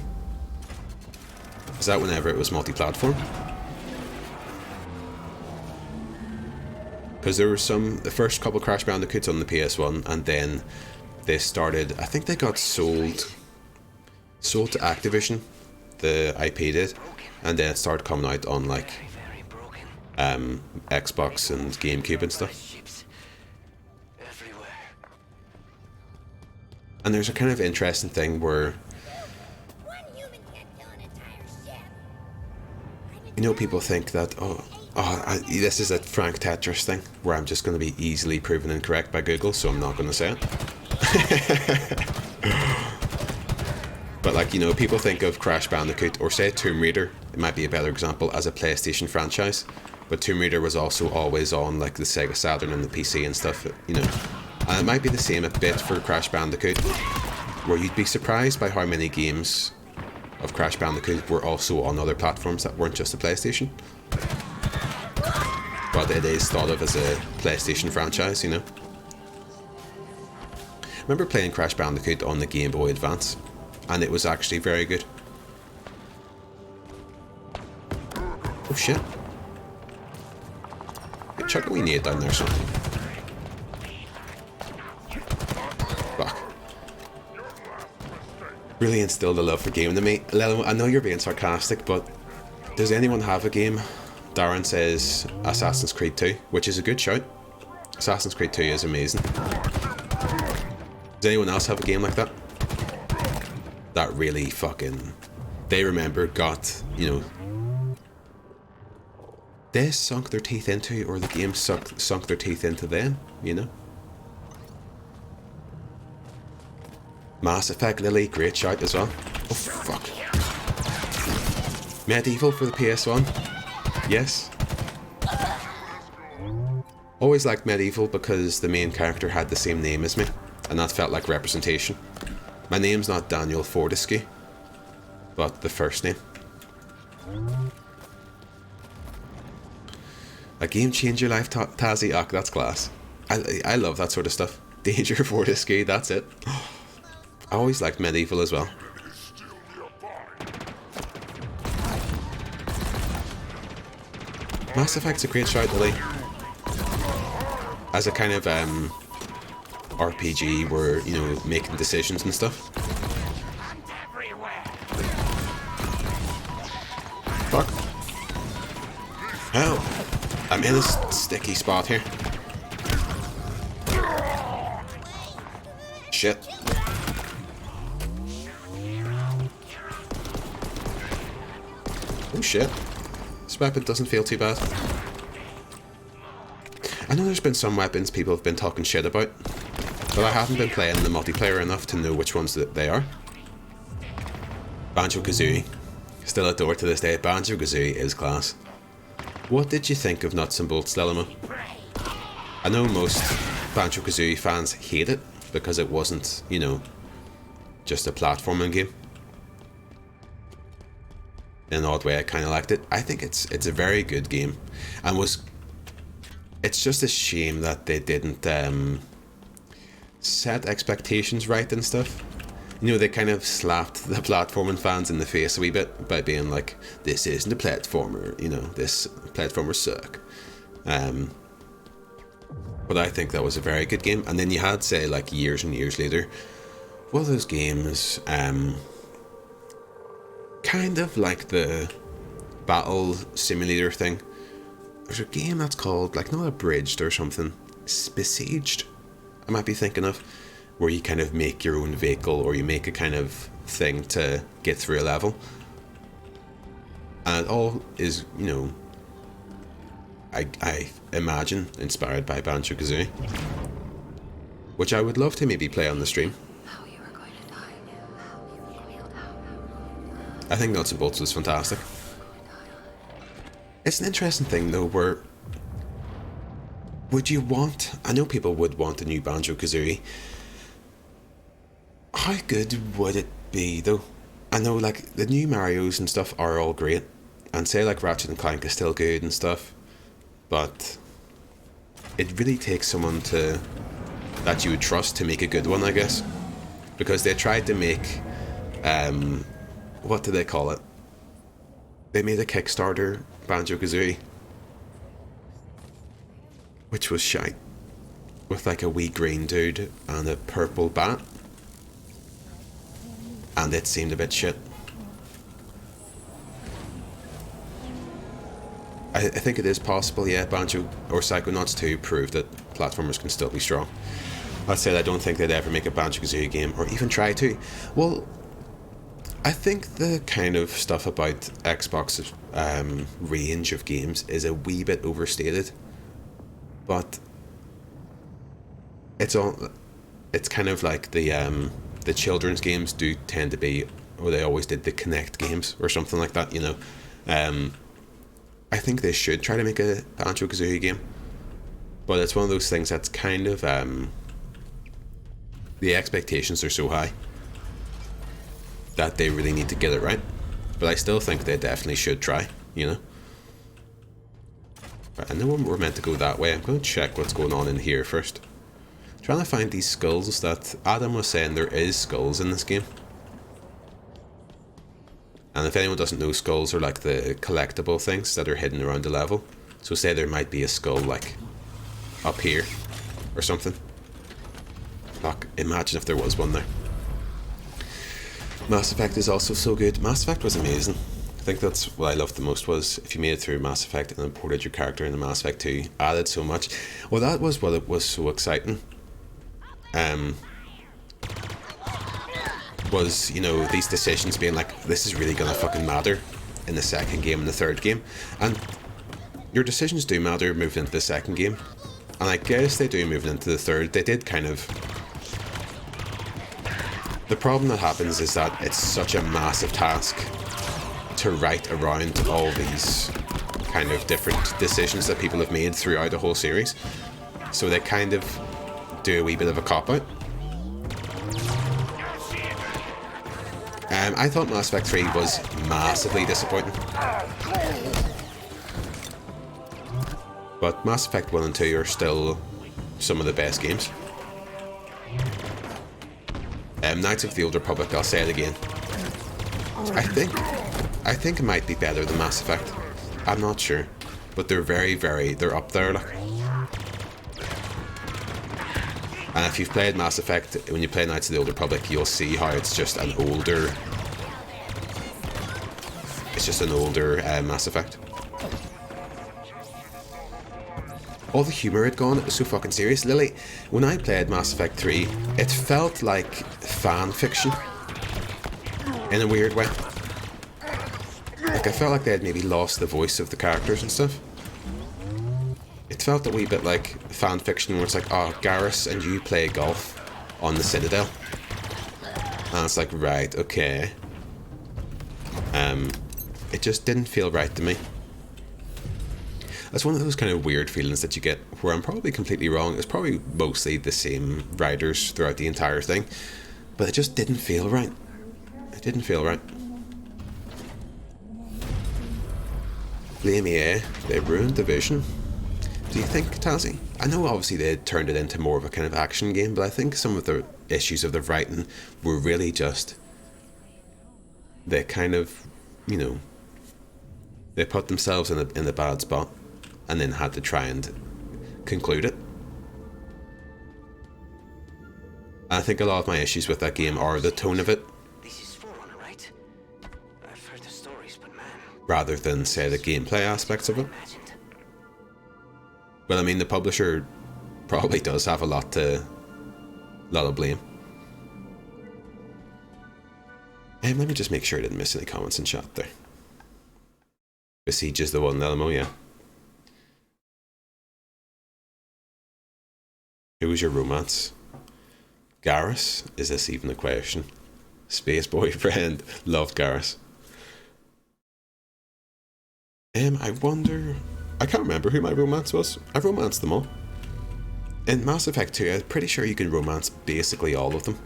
Is that whenever it was multi-platform? Because there were the first couple Crash Bandicoots on the PS1, and then they started, I think they got sold to Activision, the IP did, and then it started coming out on like Xbox and GameCube and stuff. And there's a kind of interesting thing where, you know, people think that, this is a Frank Tetris thing, where I'm just going to be easily proven incorrect by Google, so I'm not going to say it. But like, you know, people think of Crash Bandicoot, or say Tomb Raider, it might be a better example, as a PlayStation franchise. But Tomb Raider was also always on like the Sega Saturn and the PC and stuff, you know. And it might be the same a bit for Crash Bandicoot, where you'd be surprised by how many games of Crash Bandicoot were also on other platforms that weren't just a PlayStation. But it is thought of as a PlayStation franchise, you know. I remember playing Crash Bandicoot on the Game Boy Advance, and it was actually very good. Oh shit. Hey, chuck a wee nade down there, son. Fuck. Really instilled a love for gaming to me. Lelo, I know you're being sarcastic, but does anyone have a game? Darren says Assassin's Creed 2, which is a good shout. Assassin's Creed 2 is amazing. Does anyone else have a game like that? That really fucking, they remember, got, you know, they sunk their teeth into, or the game sunk their teeth into them, you know? Mass Effect, Lily, great shout as well. Oh fuck. Medieval for the PS1. Yes. Always liked Medieval because the main character had the same name as me, and that felt like representation. My name's not Daniel Fortescue, but the first name. A game change your life, Tazzy. Oh, that's class. I love that sort of stuff. Danger Fortescue, that's it. I always liked Medieval as well. Mass Effect's a great shout, Lily. As a kind of RPG where, you know, making decisions and stuff. Fuck. Hell. I'm in a sticky spot here. Shit. Oh shit. This weapon doesn't feel too bad. I know there's been some weapons people have been talking shit about, but I haven't been playing the multiplayer enough to know which ones that they are. Banjo-Kazooie. Still adore to this day. Banjo-Kazooie is class. What did you think of Nuts and Bolts, Lelimo? I know most Banjo-Kazooie fans hate it because it wasn't, you know, just a platforming game. In an odd way, I kind of liked it. I think it's a very good game, and it's just a shame that they didn't set expectations right and stuff. You know, they kind of slapped the platforming fans in the face a wee bit by being like, this isn't a platformer, you know, this platformers suck. But I think that was a very good game. And then you had, say, like years and years later, one of those games, kind of like the battle simulator thing. there's a game that's called, like, not Abridged or something, Besieged, I might be thinking of, where you kind of make your own vehicle, or you make a kind of thing to get through a level. And it all is, you know, I imagine inspired by Banjo-Kazooie, which I would love to maybe play on the stream. I think Nuts and Bolts was fantastic. It's an interesting thing though, where would you want, I know people would want a new Banjo-Kazooie. How good would it be though? I know like the new Marios and stuff are all great, and say like Ratchet and Clank is still good and stuff, but it really takes someone to that you would trust to make a good one, I guess, because they tried to make what do they call it? They made a Kickstarter Banjo-Kazooie, which was shite, with like a wee green dude and a purple bat, and it seemed a bit shit. I think it is possible, yeah. Banjo or Psychonauts 2 proved that platformers can still be strong. That said, I don't think they'd ever make a Banjo-Kazooie game, or even try to. Well, I think the kind of stuff about Xbox's range of games is a wee bit overstated, but it's kind of like the children's games do tend to be, or they always did, the Kinect games or something like that, you know. I think they should try to make a Banjo-Kazooie game, but it's one of those things that's kind of the expectations are so high that they really need to get it right. But I still think they definitely should try, you know. But I know we're meant to go that way. I'm going to check what's going on in here first. I'm trying to find these skulls that Adam was saying there is skulls in this game. And if anyone doesn't know, skulls are like the collectible things that are hidden around the level. So say there might be a skull like up here or something. Fuck, imagine if there was one there. Mass Effect is also so good. Mass Effect was amazing. I think that's what I loved the most, was if you made it through Mass Effect and then ported your character into Mass Effect 2, added so much. Well, that was what it was so exciting. Was, you know, these decisions being like, this is really gonna fucking matter in the second game and the third game. And your decisions do matter moving into the second game. And I guess they do moving into the third. They did kind of... The problem that happens is that it's such a massive task to write around all these kind of different decisions that people have made throughout the whole series. So they kind of do a wee bit of a cop-out. I thought Mass Effect 3 was massively disappointing. But Mass Effect 1 and 2 are still some of the best games. Knights of the Old Republic, I'll say it again. I think it might be better than Mass Effect. I'm not sure. But they're they're up there, like. And if you've played Mass Effect, when you play Knights of the Old Republic, you'll see how it's just an older... It's just an older Mass Effect. All the humour had gone, it was so fucking serious. Lily, when I played Mass Effect 3, it felt like fan fiction. In a weird way. Like, I felt like they had maybe lost the voice of the characters and stuff. It felt a wee bit like fan fiction where it's like, oh, Garrus and you play golf on the Citadel. And it's like, right, okay. It just didn't feel right to me. That's one of those kind of weird feelings that you get, where I'm probably completely wrong. It's probably mostly the same writers throughout the entire thing, but it just didn't feel right. It didn't feel right. Blame EA, they ruined Division. Do you think, Tazzy? I know obviously they turned it into more of a kind of action game, but I think some of the issues of the writing were really just... They kind of, you know... They put themselves in a bad spot, and then had to try and conclude it. And I think a lot of my issues with that game are the tone of it. This is Forerunner, right? I've heard the stories, but man... Rather than, say, the gameplay aspects of it. Well, I mean, the publisher probably does have a lot of blame. Let me just make sure I didn't miss any comments in chat there. Besiege is the one, Elmo, yeah. Who was your romance? Garrus? Is this even a question? Space boyfriend. Loved Garrus. I wonder... I can't remember who my romance was. I romanced them all. In Mass Effect 2, I'm pretty sure you can romance basically all of them.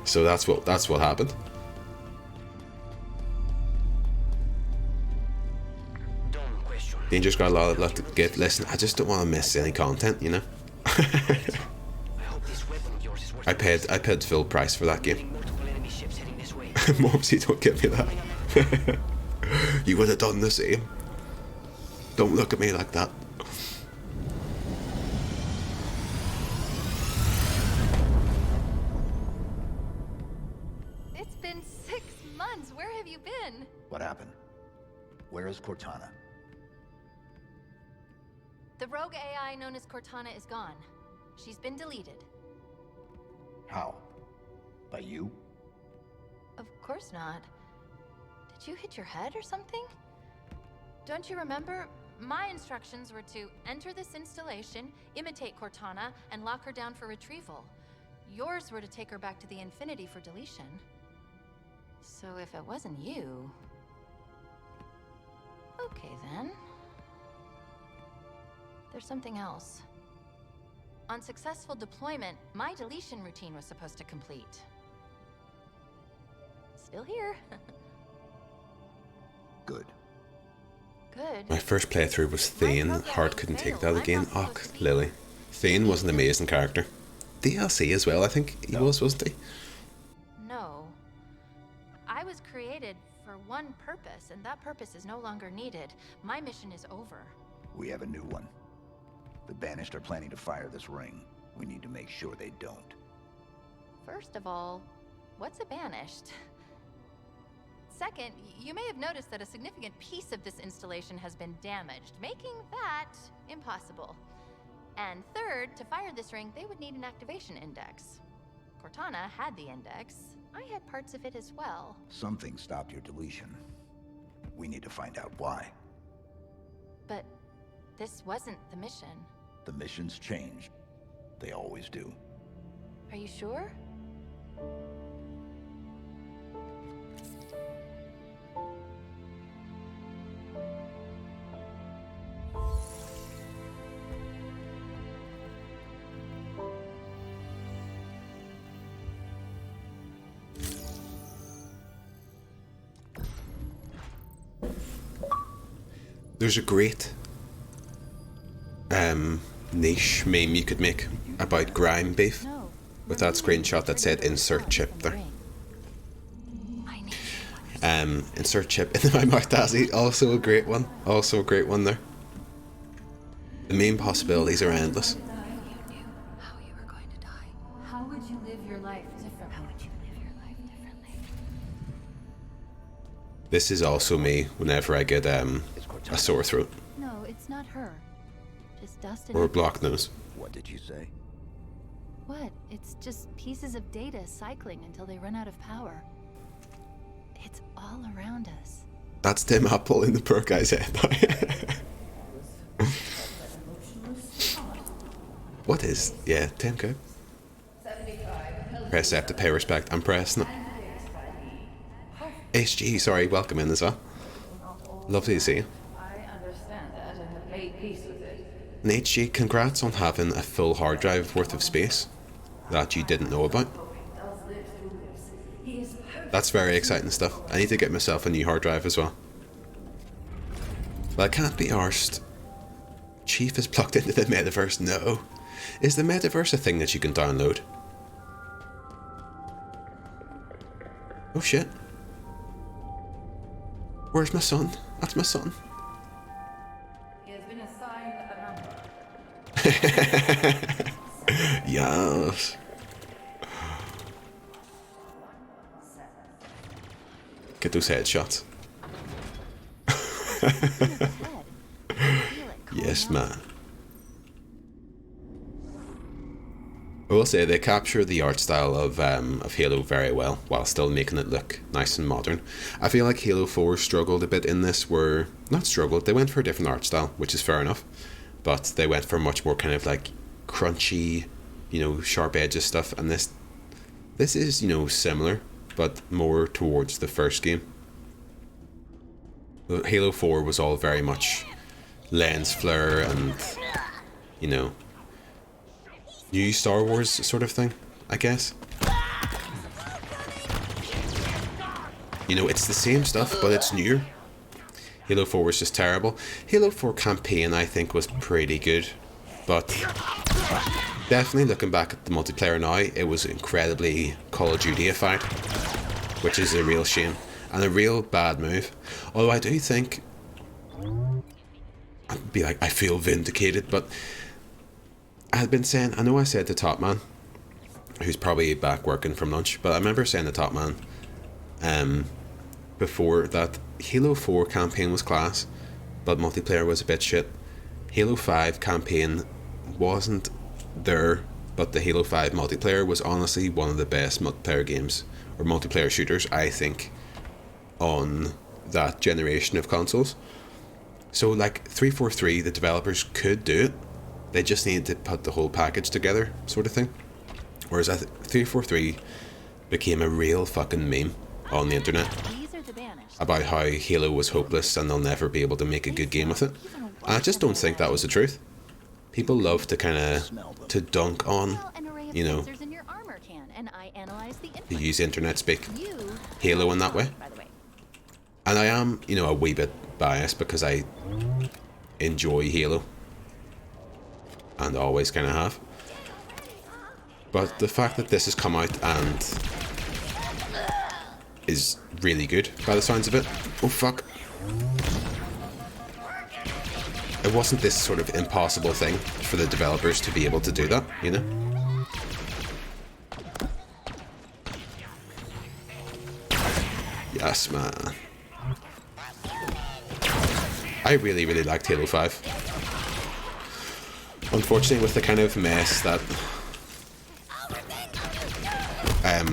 So that's what happened. Danger's got a lot to get. Listen, I just don't want to miss any content, you know. I paid full price for that game. Mopsy, don't give me that. You would have done the same. Don't look at me like that. It's been 6 months. Where have you been? What happened? Where is Cortana? The rogue AI known as Cortana is gone. She's been deleted. How? By you? Of course not. Did you hit your head or something? Don't you remember? My instructions were to enter this installation, imitate Cortana, and lock her down for retrieval. Yours were to take her back to the Infinity for deletion. So if it wasn't you... Okay then. There's something else. On successful deployment, my deletion routine was supposed to complete. Still here. Good. Good. My first playthrough was Thane. Heart couldn't take that again. Och, Lily. Thane was an amazing character. DLC as well, I think he was, wasn't he? No. I was created for one purpose, and that purpose is no longer needed. My mission is over. We have a new one. The Banished are planning to fire this ring. We need to make sure they don't. First of all, what's a Banished? Second, you may have noticed that a significant piece of this installation has been damaged, making that impossible. And third, to fire this ring, they would need an activation index. Cortana had the index. I had parts of it as well. Something stopped your deletion. We need to find out why. But this wasn't the mission. The missions changed. They always do. Are you sure? There's a great niche meme you could make about grime beef with that screenshot that said insert chip there. Insert chip into my mouth, Dazzy. Also a great one. Also a great one there. The main possibilities are endless. You knew how you were going to die. How would you live your life differently? How would you live your life differently? This is also me whenever I get a sore throat No, it's not her. Just dust or a blocked nose. What did you say? What? It's just pieces of data cycling until they run out of power. It's all around us. That's Tim Apple in the poor guy's head. What is? Yeah, Tim, go. Press F to pay respect. I'm pressing it. HG, sorry, welcome in as well. Lovely to see you. I understand that and have made peace with it. And HG, congrats on having a full hard drive worth of space that you didn't know about. That's very exciting stuff. I need to get myself a new hard drive as well. Well, I can't be arsed. Chief is plugged into the metaverse. No. Is the metaverse a thing that you can download? Oh shit. Where's my son? That's my son. He has been assigned a number. Yes. Get those headshots. Yes, man. I will say they capture the art style of Halo very well, while still making it look nice and modern. I feel like Halo 4 struggled a bit in this, not struggled, they went for a different art style, which is fair enough, but they went for much more kind of like crunchy, you know, sharp edges stuff, and this is, you know, similar, but more towards the first game. Halo 4 was all very much lens flare and, you know, new Star Wars sort of thing, I guess. You know, it's the same stuff, but it's newer. Halo 4 was just terrible. Halo 4 campaign, I think, was pretty good, but definitely looking back at the multiplayer now, it was incredibly Call of Duty-ified, which is a real shame, and a real bad move. Although I do think, I'd be like, I feel vindicated, but I had been saying, I know I said to Top Man, who's probably back working from lunch, but I remember saying to Top Man before that Halo 4 campaign was class, but multiplayer was a bit shit. Halo 5 campaign wasn't there, but the Halo 5 multiplayer was honestly one of the best multiplayer games, or multiplayer shooters, I think, on that generation of consoles. So like 343, the developers could do it, they just needed to put the whole package together, sort of thing. Whereas 343 became a real fucking meme on the internet about how Halo was hopeless and they'll never be able to make a good game with it. And I just don't think that was the truth. People love to kind of to dunk on, you know, to use internet speak, Halo in that way. And I am, you know, a wee bit biased because I enjoy Halo. And always kind of have. But the fact that this has come out and is really good by the sounds of it. Oh fuck. It wasn't this sort of impossible thing for the developers to be able to do that, you know? Yes, man. I really, really liked Halo 5. Unfortunately, with the kind of mess that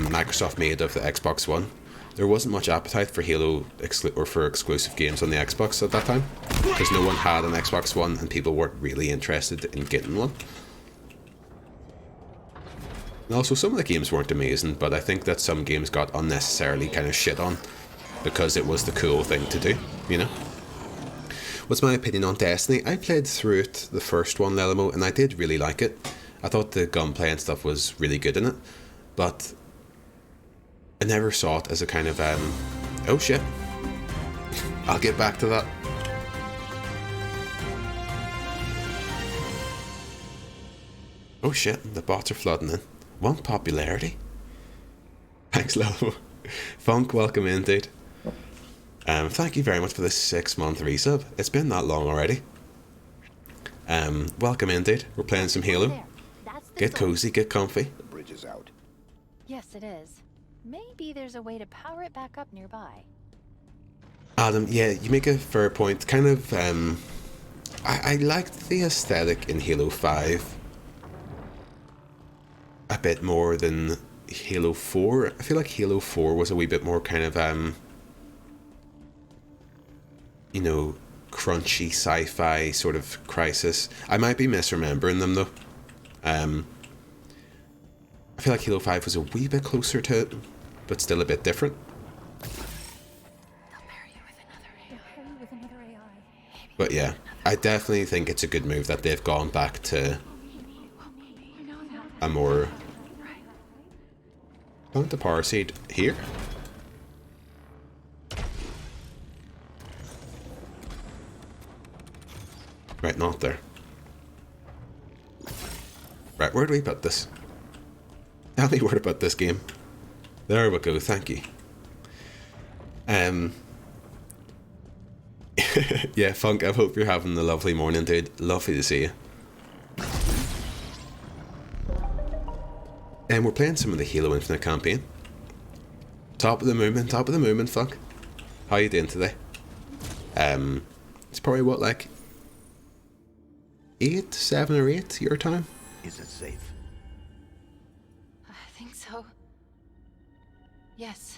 Microsoft made of the Xbox One, there wasn't much appetite for Halo or for exclusive games on the Xbox at that time, because no one had an Xbox One and people weren't really interested in getting one. And also, some of the games weren't amazing, but I think that some games got unnecessarily kind of shit on because it was the cool thing to do, you know? What's my opinion on Destiny? I played through it, the first one, Lelimo, and I did really like it. I thought the gunplay and stuff was really good in it, but I never saw it as a kind of, oh shit. I'll get back to that. Oh shit, the bots are flooding in. Want popularity? Thanks, Lelimo. Funk, welcome in, dude. Thank you very much for the 6-month resub. It's been that long already. Welcome in, dude. We're playing some Halo. Get cozy, get comfy. The bridge is out. Yes, it is. Maybe there's a way to power it back up nearby. Adam, yeah, you make a fair point. Kind of, I liked the aesthetic in Halo 5 a bit more than Halo 4. I feel like Halo 4 was a wee bit more kind of, you know, crunchy sci-fi sort of Crisis. I might be misremembering them though. I feel like Halo 5 was a wee bit closer to it, but still a bit different. But yeah, I definitely think it's a good move that they've gone back to a more... Plant the power seed here. Right, not there. Right, where do we put this? Tell me where to put this game. There we go, thank you. Yeah, Funk, I hope you're having a lovely morning, dude. Lovely to see you. And we're playing some of the Halo Infinite campaign. Top of the movement, Funk. How you doing today? It's probably what, like 8, 7 or 8 your time. Is it safe? I think so. Yes.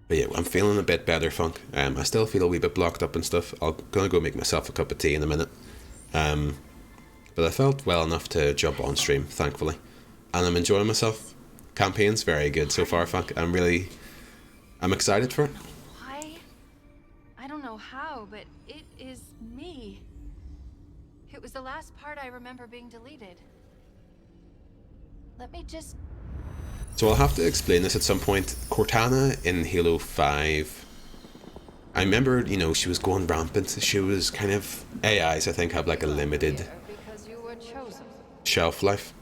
But yeah, I'm feeling a bit better, Funk. I still feel a wee bit blocked up and stuff. I'm gonna go make myself a cup of tea in a minute. But I felt well enough to jump on stream, thankfully. And I'm enjoying myself. Campaign's very good so far, Funk. I'm excited for it. Why? I don't know how, but it is me. It was the last part I remember being deleted. Let me just... So I'll have to explain this at some point. Cortana in Halo 5, I remember, you know, she was going rampant. She was kind of... AIs, I think, have like a limited because you were chosen. shelf life.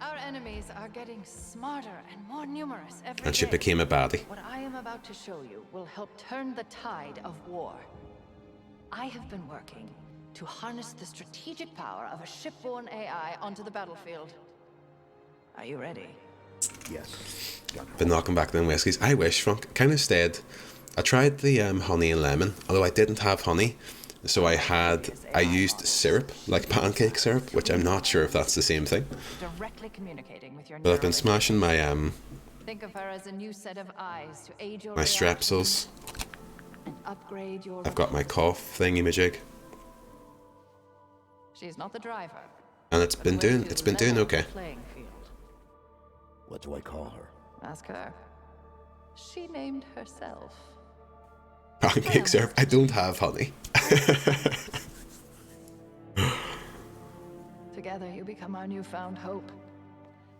Our enemies are getting smarter and more numerous every And she day. became a baddie. What I am about to show you will help turn the tide of war. I have been working to harness the strategic power of a shipborne AI onto the battlefield. Are you ready? Yes. Been knocking back them whiskies. I wish, Funk. Kind of stayed. I tried the honey and lemon, although I didn't have honey. So I used syrup, like pancake syrup, which I'm not sure if that's the same thing. Directly communicating with your But I've been smashing my Think of her as a new set of eyes to aid your my strepsils. and upgrade your... I've got my cough thingy-majig. She's not the driver. And it's been doing okay. Playing field. What do I call her? Ask her. She named herself. Pancake syrup. I don't have honey. Together you become our newfound hope.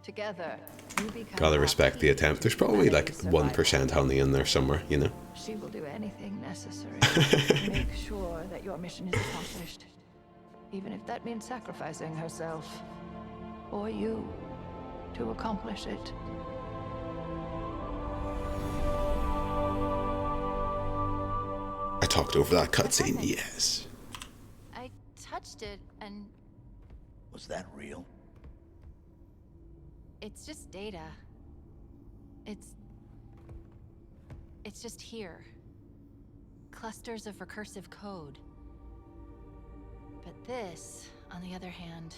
Together you become... Gotta our respect the key attempt. There's to probably like humanity's 1% survival. honey in there somewhere, you know? She will do anything necessary to make sure that your mission is accomplished. Even if that means sacrificing herself. Or you. To accomplish it. I talked over that cutscene, yes. I touched it and Was that real? it's just data. It's just here. Clusters of recursive code. But this, on the other hand,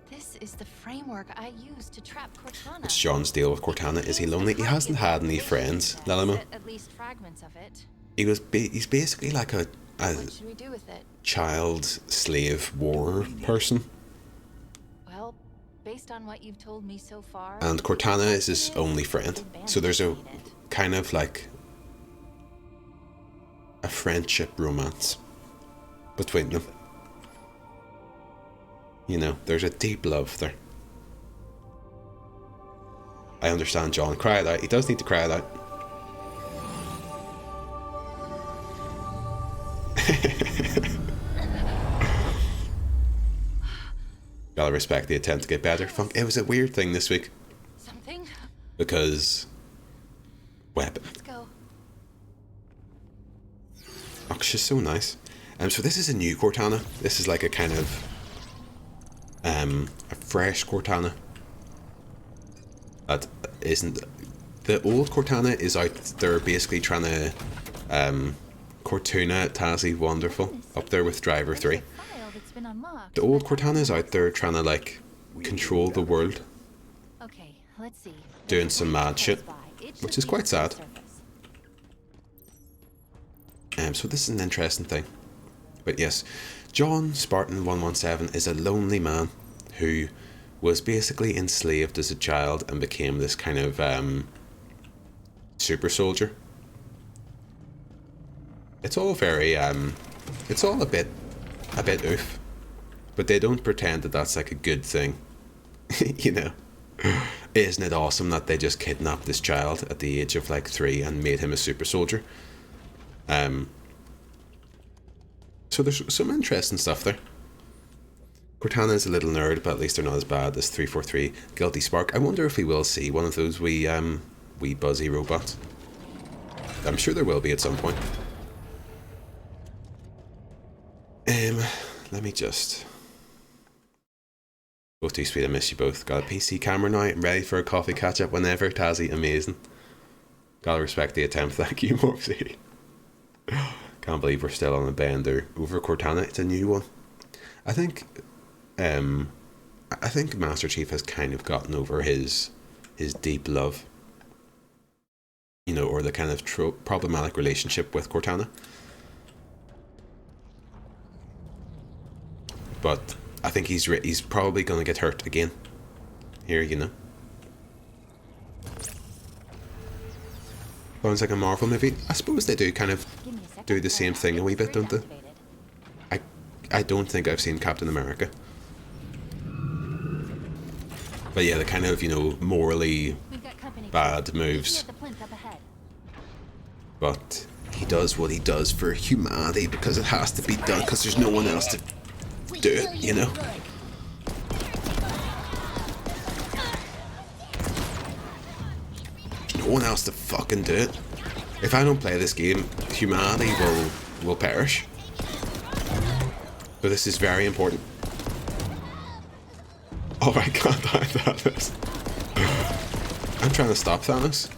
this is the framework I use to trap Cortana. It's John's deal with Cortana. Is he lonely? He hasn't had any friends, Lelimo. At least fragments of it. He's basically like a What should we do with it? child slave war person. Well, based on what you've told me so far, And Cortana is his only friend. So there's a kind of like a friendship romance between them. You know, there's a deep love there. I understand John. Cry it out. He does need to cry it out. Gotta respect the attempt to get better. Funk. It was a weird thing this week something. because weapon. Let's go. Oh, she's so nice. So this is a new Cortana. This is like a kind of a fresh Cortana. That isn't... The old Cortana is out there basically trying to Cortuna Tazzy Wonderful up there with Driver 3. File that's been unlocked. The old Cortana is out there trying to like control the world, Okay, let's see. doing some mad shit, which is quite sad. So this is an interesting thing. But yes, John Spartan 117 is a lonely man who was basically enslaved as a child and became this kind of super soldier. It's all very it's all a bit oof, but they don't pretend that that's like a good thing. You know, isn't it awesome that they just kidnapped this child at the age of like 3 and made him a super soldier? So there's some interesting stuff there. Cortana is a little nerd, but at least they're not as bad as 343 Guilty Spark. I wonder if we will see one of those wee buzzy robots. I'm sure there will be at some point. Let me just... Both too sweet, I miss you both. Got a PC camera now, I'm ready for a coffee catch-up whenever. Tazzy, amazing. Gotta respect the attempt, thank you, Morpsey. Can't believe we're still on a bender over Cortana. It's a new one. I think Master Chief has kind of gotten over his deep love, you know, or the kind of problematic relationship with Cortana. But I think he's probably going to get hurt again here, you know. Sounds like a Marvel movie. I suppose they do kind of do the same thing a wee bit, don't they? I don't think I've seen Captain America. But yeah, the kind of, you know, morally bad moves. But he does what he does for humanity because it has to be done, because there's no one else to do it, you know? No one else to fucking do it. If I don't play this game, humanity will perish. So this is very important. Oh my god, Thanos. I'm trying to stop Thanos.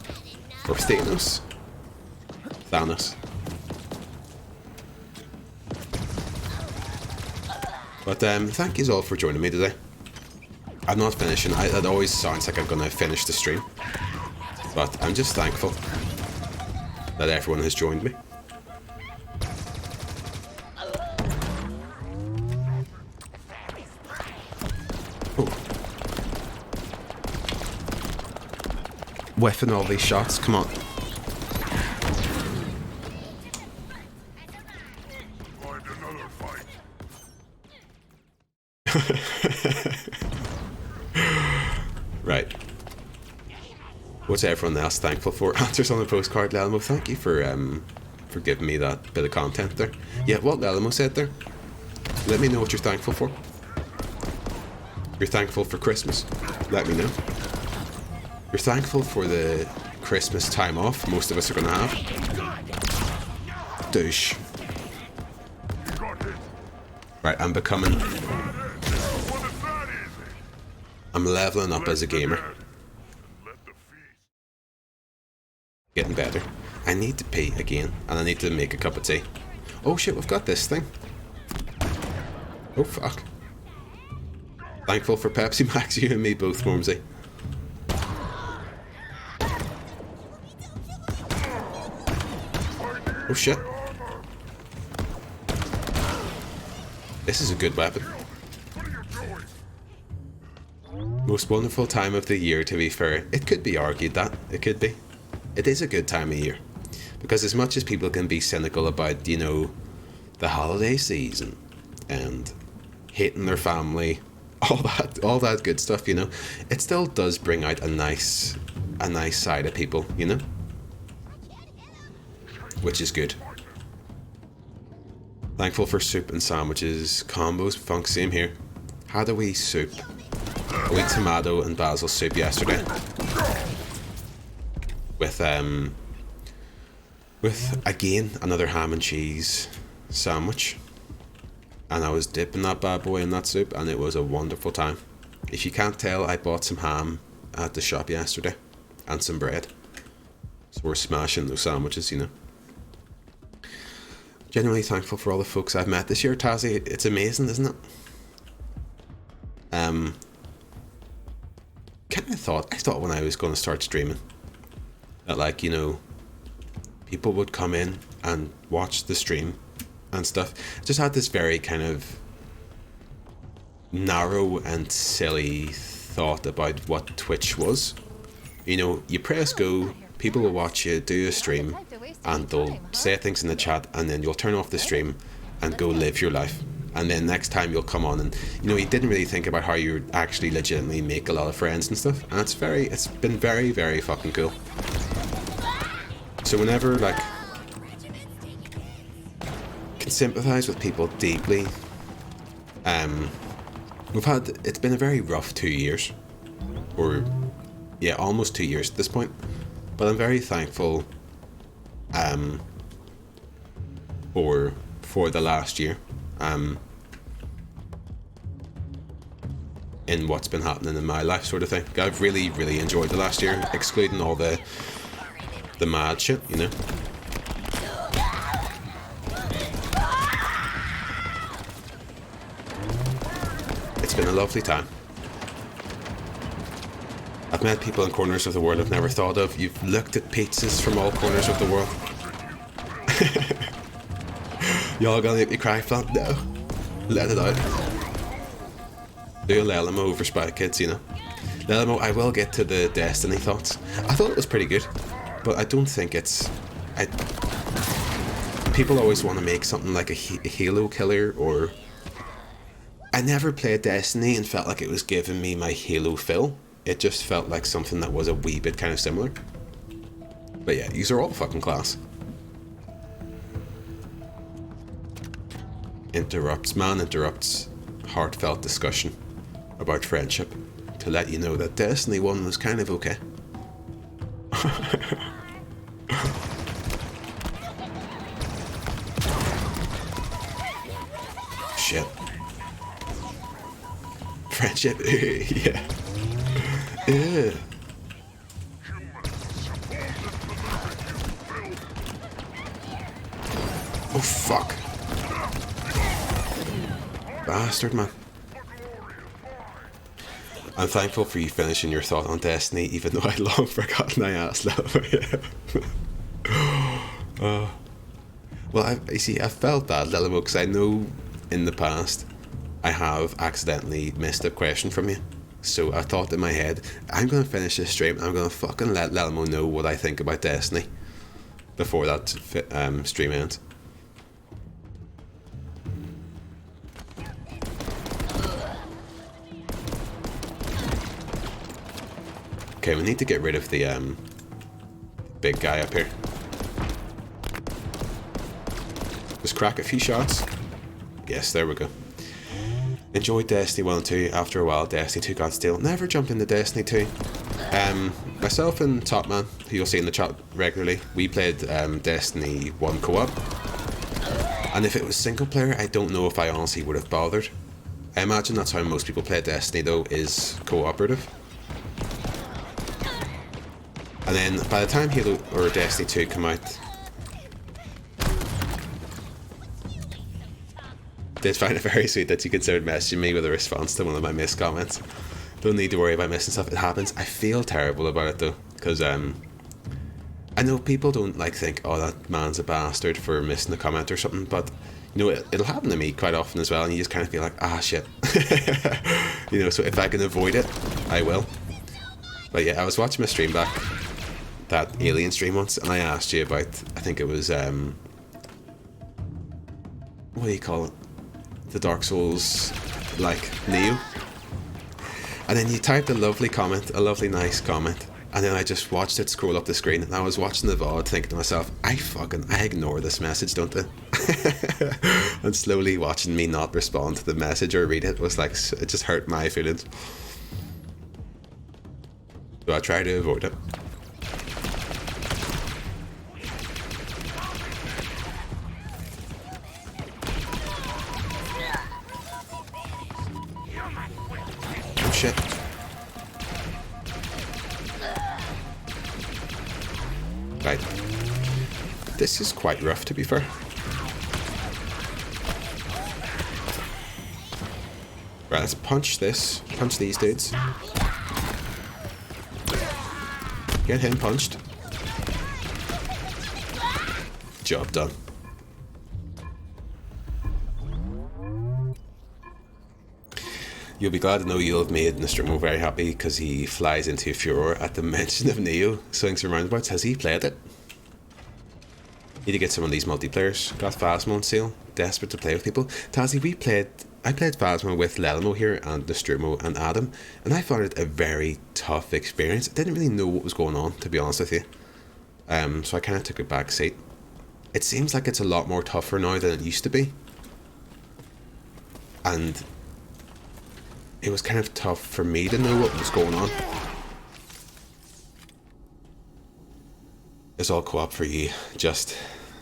Or Thanos. Thanos. But thank you all for joining me today. I'm not finishing. It always sounds like I'm going to finish the stream. But I'm just thankful that everyone has joined me. Oh. Whiffing all these shots, come on. Find another fight. Right. What's everyone else thankful for? Answers on the postcard, Lelmo. Thank you for giving me that bit of content there. Yeah, what Lelmo said there. Let me know what you're thankful for. You're thankful for Christmas. Let me know. You're thankful for the Christmas time off most of us are going to have. Douche. Right, I'm leveling up as a gamer. Getting better. I need to pee again, and I need to make a cup of tea. Oh shit, we've got this thing. Oh fuck. Thankful for Pepsi Max, you and me both, Wormsy. Oh shit. This is a good weapon. Most wonderful time of the year, to be fair. It could be argued that. It could be. It is a good time of year. Because as much as people can be cynical about, you know, the holiday season and hating their family, all that good stuff, you know, it still does bring out a nice side of people, you know? Which is good. Thankful for soup and sandwiches, combos, funk, same here. Had a wee soup. A wee tomato and basil soup yesterday. With again another ham and cheese sandwich, and I was dipping that bad boy in that soup, and it was a wonderful time. If you can't tell, I bought some ham at the shop yesterday and some bread, so we're smashing those sandwiches, you know. Genuinely thankful for all the folks I've met this year, Tazzy. It's amazing, isn't it? Kind of I thought when I was going to start streaming that, like, you know, people would come in and watch the stream and stuff. I just had this very kind of narrow and silly thought about what Twitch was. You know, you press go, people will watch you do a stream, and they'll say things in the chat, and then you'll turn off the stream and go live your life. And then next time you'll come on and, you know, you didn't really think about how you actually legitimately make a lot of friends and stuff. And it's been very, very fucking cool. So whenever, like, can sympathize with people deeply. It's been a very rough 2 years. Or, yeah, almost 2 years at this point. But I'm very thankful for the last year. In what's been happening in my life, sort of thing. I've really, really enjoyed the last year, excluding all the mad shit, you know. lovely time. I've met people in corners of the world I've never thought of. You've looked at pizzas from all corners of the world. Y'all gonna make me cry, Flop? No. Let it out. Do a Lelamo over Spy Kids, you know. Lelamo, I will get to the Destiny thoughts. I thought it was pretty good, but I don't think it's... People always want to make something like a Halo killer, or... I never played Destiny and felt like it was giving me my Halo fill. It just felt like something that was a wee bit kind of similar. But yeah, these are all fucking class. Interrupts heartfelt discussion about friendship to let you know that Destiny 1 was kind of okay. Shit. Friendship, yeah. Ew. Oh fuck. Bastard, man. I'm thankful for you finishing your thought on Destiny, even though I'd long forgotten I asked that. Well, you see, I felt bad, Lelamo, because I know in the past I have accidentally missed a question from you. So I thought in my head, I'm going to finish this stream, I'm going to fucking let Lelamo know what I think about Destiny before that stream ends. Okay, we need to get rid of the big guy up here. Just crack a few shots. Yes, there we go. Enjoyed Destiny 1 and 2. After a while, Destiny 2 got stale. Never jumped into Destiny 2. Myself and Topman, who you'll see in the chat regularly, we played Destiny 1 co-op. And if it was single player, I don't know if I honestly would have bothered. I imagine that's how most people play Destiny though, is cooperative. And then by the time Halo or Destiny 2 come out, did find it very sweet that you considered messaging me with a response to one of my missed comments. Don't need to worry about missing stuff. It happens. I feel terrible about it though, because I know people don't like think, oh, that man's a bastard for missing a comment or something, but you know, it'll happen to me quite often as well, and you just kind of feel like, ah, shit. You know, so if I can avoid it, I will. But yeah, I was watching my stream back, that Alien stream once, and I asked you about, I think it was, what do you call it? The Dark Souls, like, Neo. And then you typed a lovely comment, a lovely nice comment, and then I just watched it scroll up the screen, and I was watching the VOD thinking to myself, I ignore this message, don't I? And slowly watching me not respond to the message or read it was like, it just hurt my feelings. So I try to avoid it. Oh shit. Right. This is quite rough, to be fair. Right, let's punch this. Punch these dudes. Get him punched. Job done. You'll be glad to know you'll have made Nostromo very happy because he flies into furor at the mention of Neo. Swings and roundabouts. Has he played it? Need to get some of these multiplayers. Got Phasma on sale. Desperate to play with people. Tazzy, I played Phasma with Lelamo here and Nostromo and Adam, and I found it a very tough experience. I didn't really know what was going on, to be honest with you. So I kind of took a back seat. It seems like it's a lot more tougher now than it used to be. And it was kind of tough for me to know what was going on. It's all co-op for you, just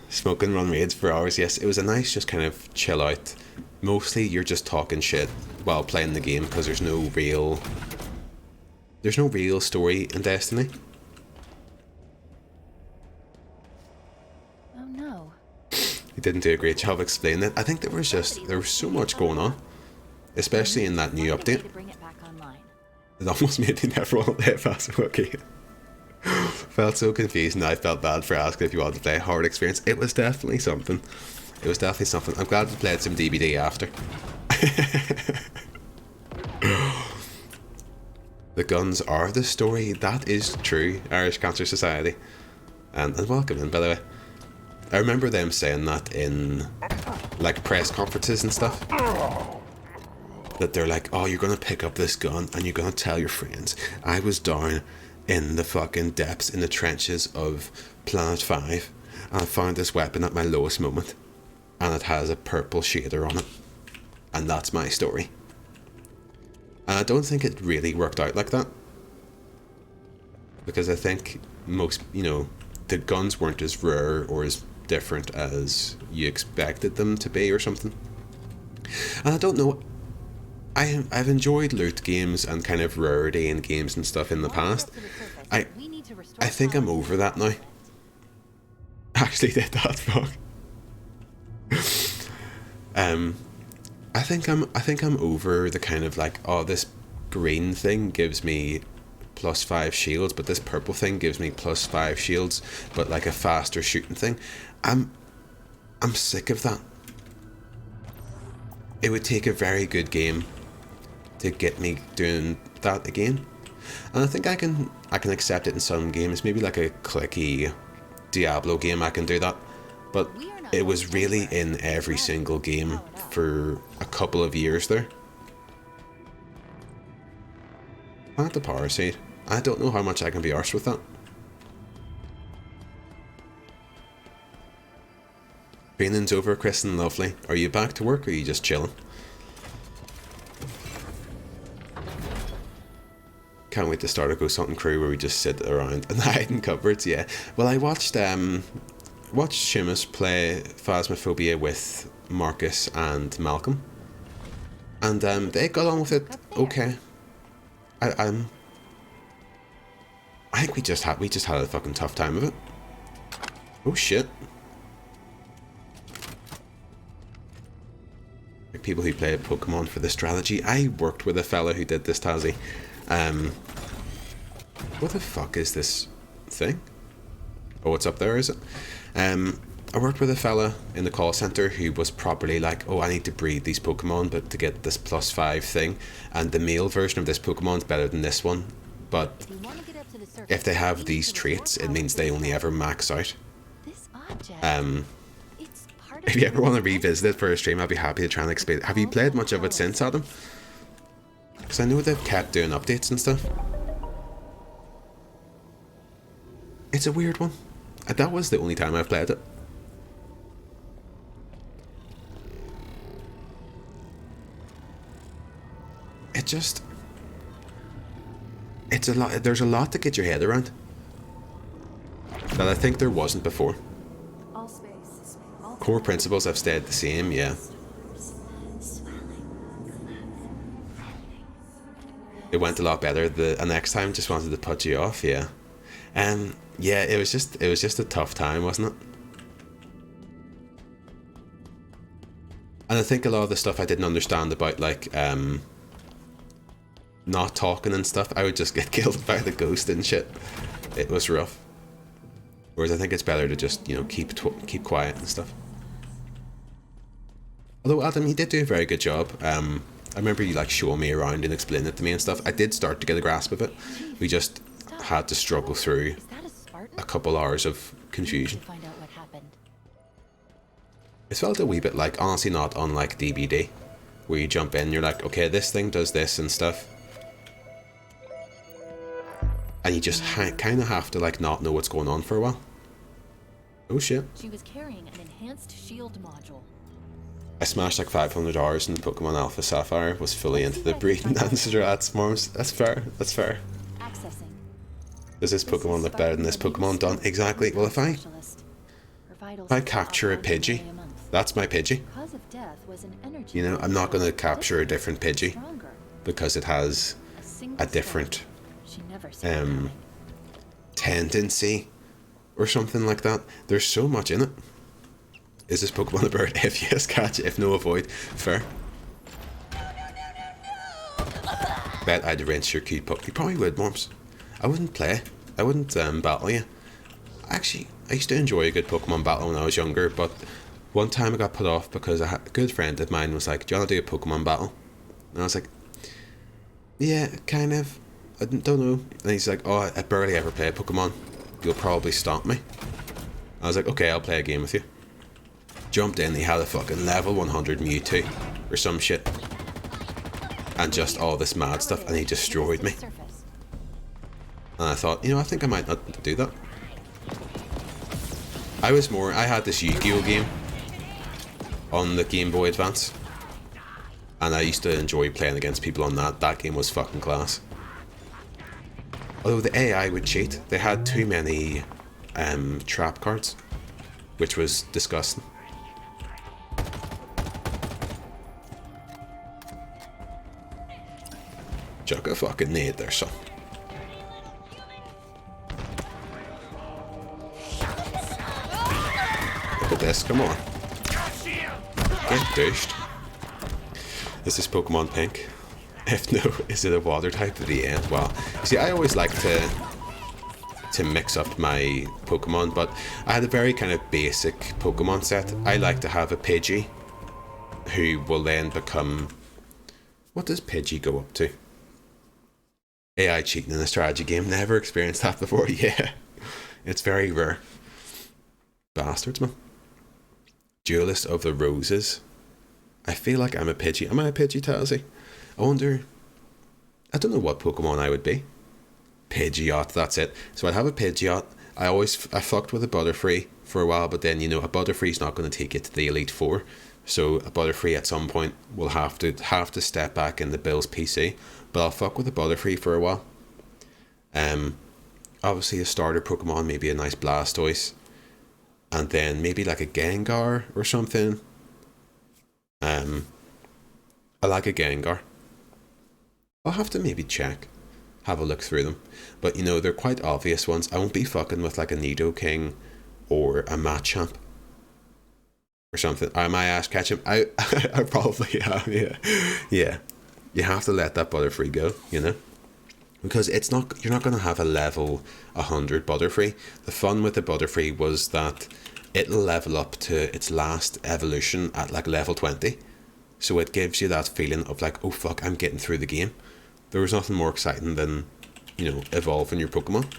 smoke and run raids for hours. Yes, it was a nice just kind of chill out. Mostly you're just talking shit while playing the game because there's no real story in Destiny. Oh no. You didn't do a great job explaining it. I think there was so much going on. especially in that new update. To bring it back online. It almost made me never want to play a Fast Food game. Felt so confused, and I felt bad for asking if you wanted to play a hard experience. It was definitely something. It was definitely something. I'm glad we played some DBD after. The guns are the story. That is true. Irish Cancer Society. And welcome in, by the way. I remember them saying that in like press conferences and stuff. That they're like, oh, you're going to pick up this gun and you're going to tell your friends. I was down in the fucking depths, in the trenches of Planet 5. And I found this weapon at my lowest moment. And it has a purple shader on it. And that's my story. And I don't think it really worked out like that. Because I think most, you know, the guns weren't as rare or as different as you expected them to be or something. And I don't know, I've enjoyed loot games and kind of rarity in games and stuff in the past. I think I'm over that now. Actually did that, fuck. I think I'm over the kind of like, oh, this green thing gives me +5 shields, but this purple thing gives me +5 shields, but like a faster shooting thing. I'm sick of that. It would take a very good game to get me doing that again. And I think I can accept it in some games, maybe like a clicky Diablo game I can do that. But it was really in every single game for a couple of years there. Plant the power seed. I don't know how much I can be arsed with that. Training's over, Kristen, lovely. Are you back to work or are you just chilling? Can't wait to start a Ghost Hunting crew where we just sit around and hide in cupboards, yeah. Well, I watched Seamus play Phasmophobia with Marcus and Malcolm. And they got on with it okay. I think we just had a fucking tough time of it. Oh shit. Like people who play Pokemon for the strategy. I worked with a fella who did this, Tazzy. What the fuck is this thing? Oh, it's up there, is it? I worked with a fella in the call center who was properly like, oh, I need to breed these Pokemon, but to get this +5 thing, and the male version of this Pokemon's better than this one, but if they have these traits, it means they only ever max out. If you ever want to revisit it for a stream, I'd be happy to try and explain it. Have you played much of it since, Adam? Because I know they've kept doing updates and stuff. It's a weird one. That was the only time I've played it. It just... It's a lot. There's a lot to get your head around that I think there wasn't before. Core principles have stayed the same, yeah. It went a lot better. The next time just wanted to put you off, yeah. Yeah, it was just a tough time, wasn't it? And I think a lot of the stuff I didn't understand about, like, not talking and stuff, I would just get killed by the ghost and shit. It was rough. Whereas I think it's better to just, you know, keep quiet and stuff. Although Adam, he did do a very good job. I remember you like showing me around and explaining it to me and stuff. I did start to get a grasp of it. We just had to struggle through a couple hours of confusion. It felt a wee bit like, honestly, not unlike DBD, where you jump in, you're like, okay, this thing does this and stuff. And you just kind of have to like not know what's going on for a while. Oh shit. She was carrying an enhanced shield module. I smashed like 500 hours in Pokemon Alpha Sapphire, was fully into the breeding and strat swarms. That's fair, that's fair. Accessing. Does this Pokemon look better than this Pokemon? Done. Exactly. Well, if I capture a Pidgey, that's my Pidgey. You know, I'm not going to capture a different Pidgey because it has a different tendency or something like that. There's so much in it. Is this Pokemon a bird? If yes, catch it. If no, avoid. Fair. bet I'd rinse your cute pup. You probably would, Morms. I wouldn't play. I wouldn't battle you. Actually, I used to enjoy a good Pokemon battle when I was younger, but one time I got put off because a good friend of mine was like, do you want to do a Pokemon battle? And I was like, yeah, kind of. I don't know. And he's like, oh, I barely ever play Pokemon. You'll probably stomp me. I was like, okay, I'll play a game with you. Jumped in, he had a fucking level 100 Mewtwo or some shit. And just all this mad stuff, and he destroyed me. And I thought, I think I might not do that. I had this Yu-Gi-Oh game on the Game Boy Advance. And I used to enjoy playing against people on that. That game was fucking class. Although the AI would cheat. They had too many trap cards, which was disgusting. Chuck a fucking nade there, son. Look at this, come on. Get douched. Is this Pokemon pink? If no, is it a water type at the end? Well, see, I always like to mix up my Pokemon, but I had a very kind of basic Pokemon set. I like to have a Pidgey, who will then become... What does Pidgey go up to? AI cheating in a strategy game. Never experienced that before. Yeah, it's very rare. Bastards, man. Duelist of the Roses. I feel like I'm a Pidgey. Am I a Pidgey, Tazzy? I wonder... I don't know what Pokemon I would be. Pidgeot, that's it. So I'd have a Pidgeot. I fucked with a Butterfree for a while, but then, a Butterfree's not going to take it to the Elite Four. So a Butterfree at some point will have to step back in the Bill's PC. But I'll fuck with a Butterfree for a while. Obviously a starter Pokemon, maybe a nice Blastoise. And then maybe like a Gengar or something. I like a Gengar. I'll have to maybe have a look through them. But they're quite obvious ones. I won't be fucking with like a Nidoking or a Machamp or something. Am I Ash Ketchum? I probably am, yeah. Yeah. You have to let that Butterfree go, Because you're not going to have a level 100 Butterfree. The fun with the Butterfree was that it'll level up to its last evolution at like level 20. So it gives you that feeling of like, oh fuck, I'm getting through the game. There was nothing more exciting than, evolving your Pokemon.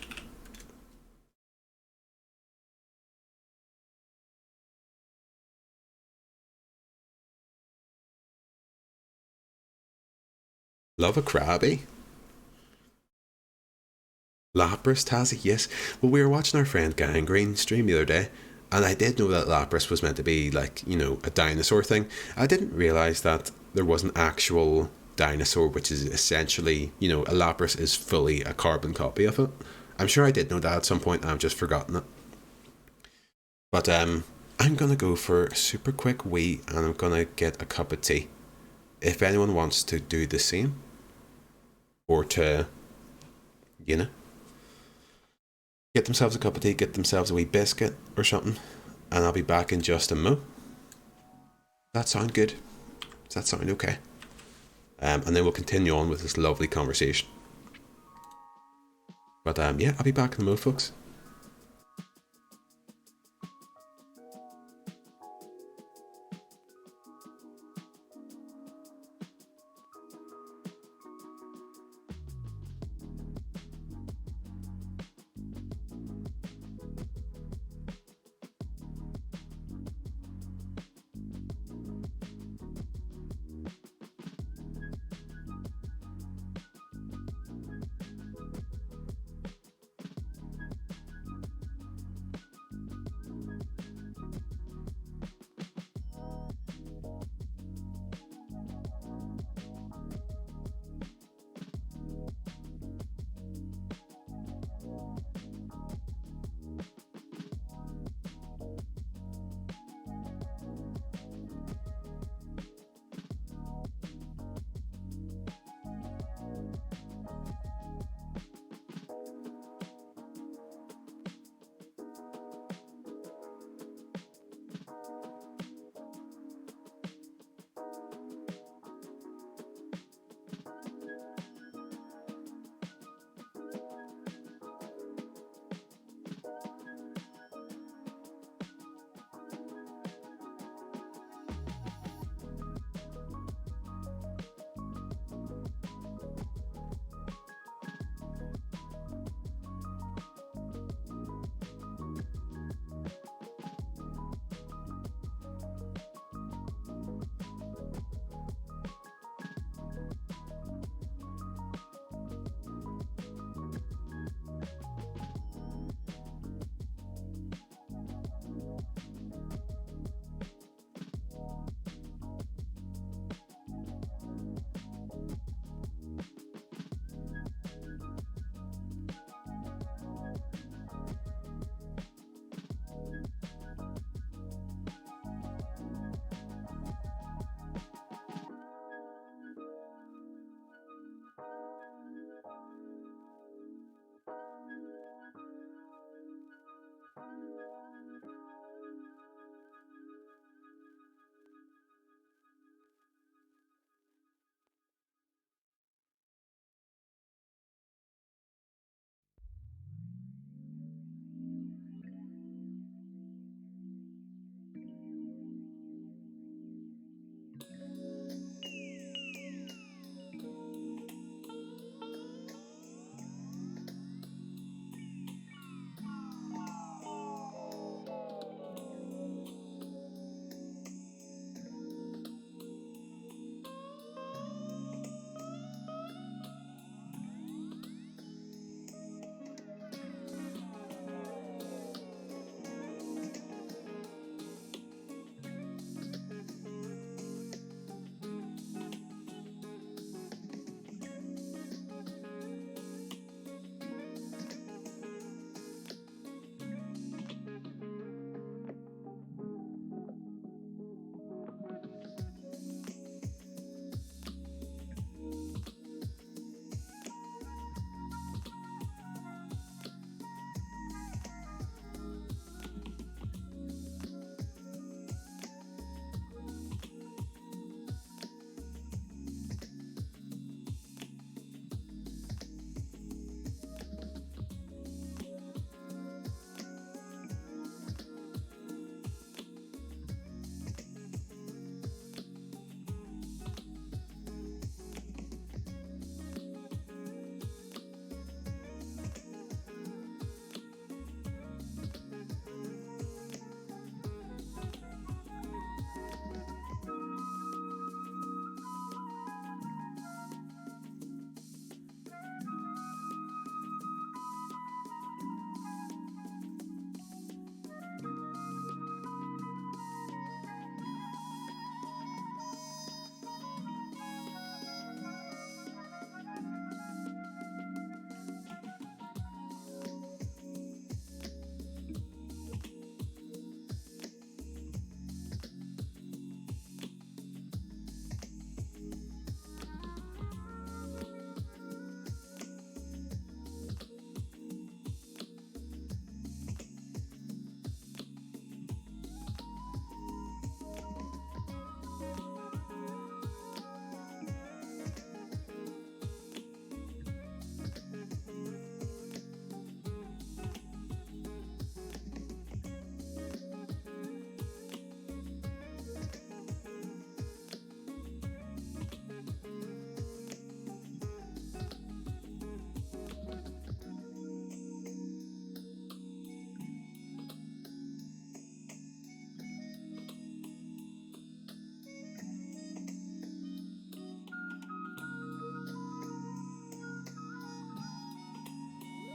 Love a Krabby. Lapras, Tazzy, yes. Well, we were watching our friend Gangrene stream the other day, and I did know that Lapras was meant to be like, a dinosaur thing. I didn't realise that there was an actual dinosaur, which is essentially, a Lapras is fully a carbon copy of it. I'm sure I did know that at some point, and I've just forgotten it. But I'm gonna go for a super quick wee, and I'm gonna get a cup of tea. If anyone wants to do the same, or to, get themselves a cup of tea, get themselves a wee biscuit or something, and I'll be back in just a mo. That sound good? Does that sound okay? And then we'll continue on with this lovely conversation. But yeah, I'll be back in a mo, folks.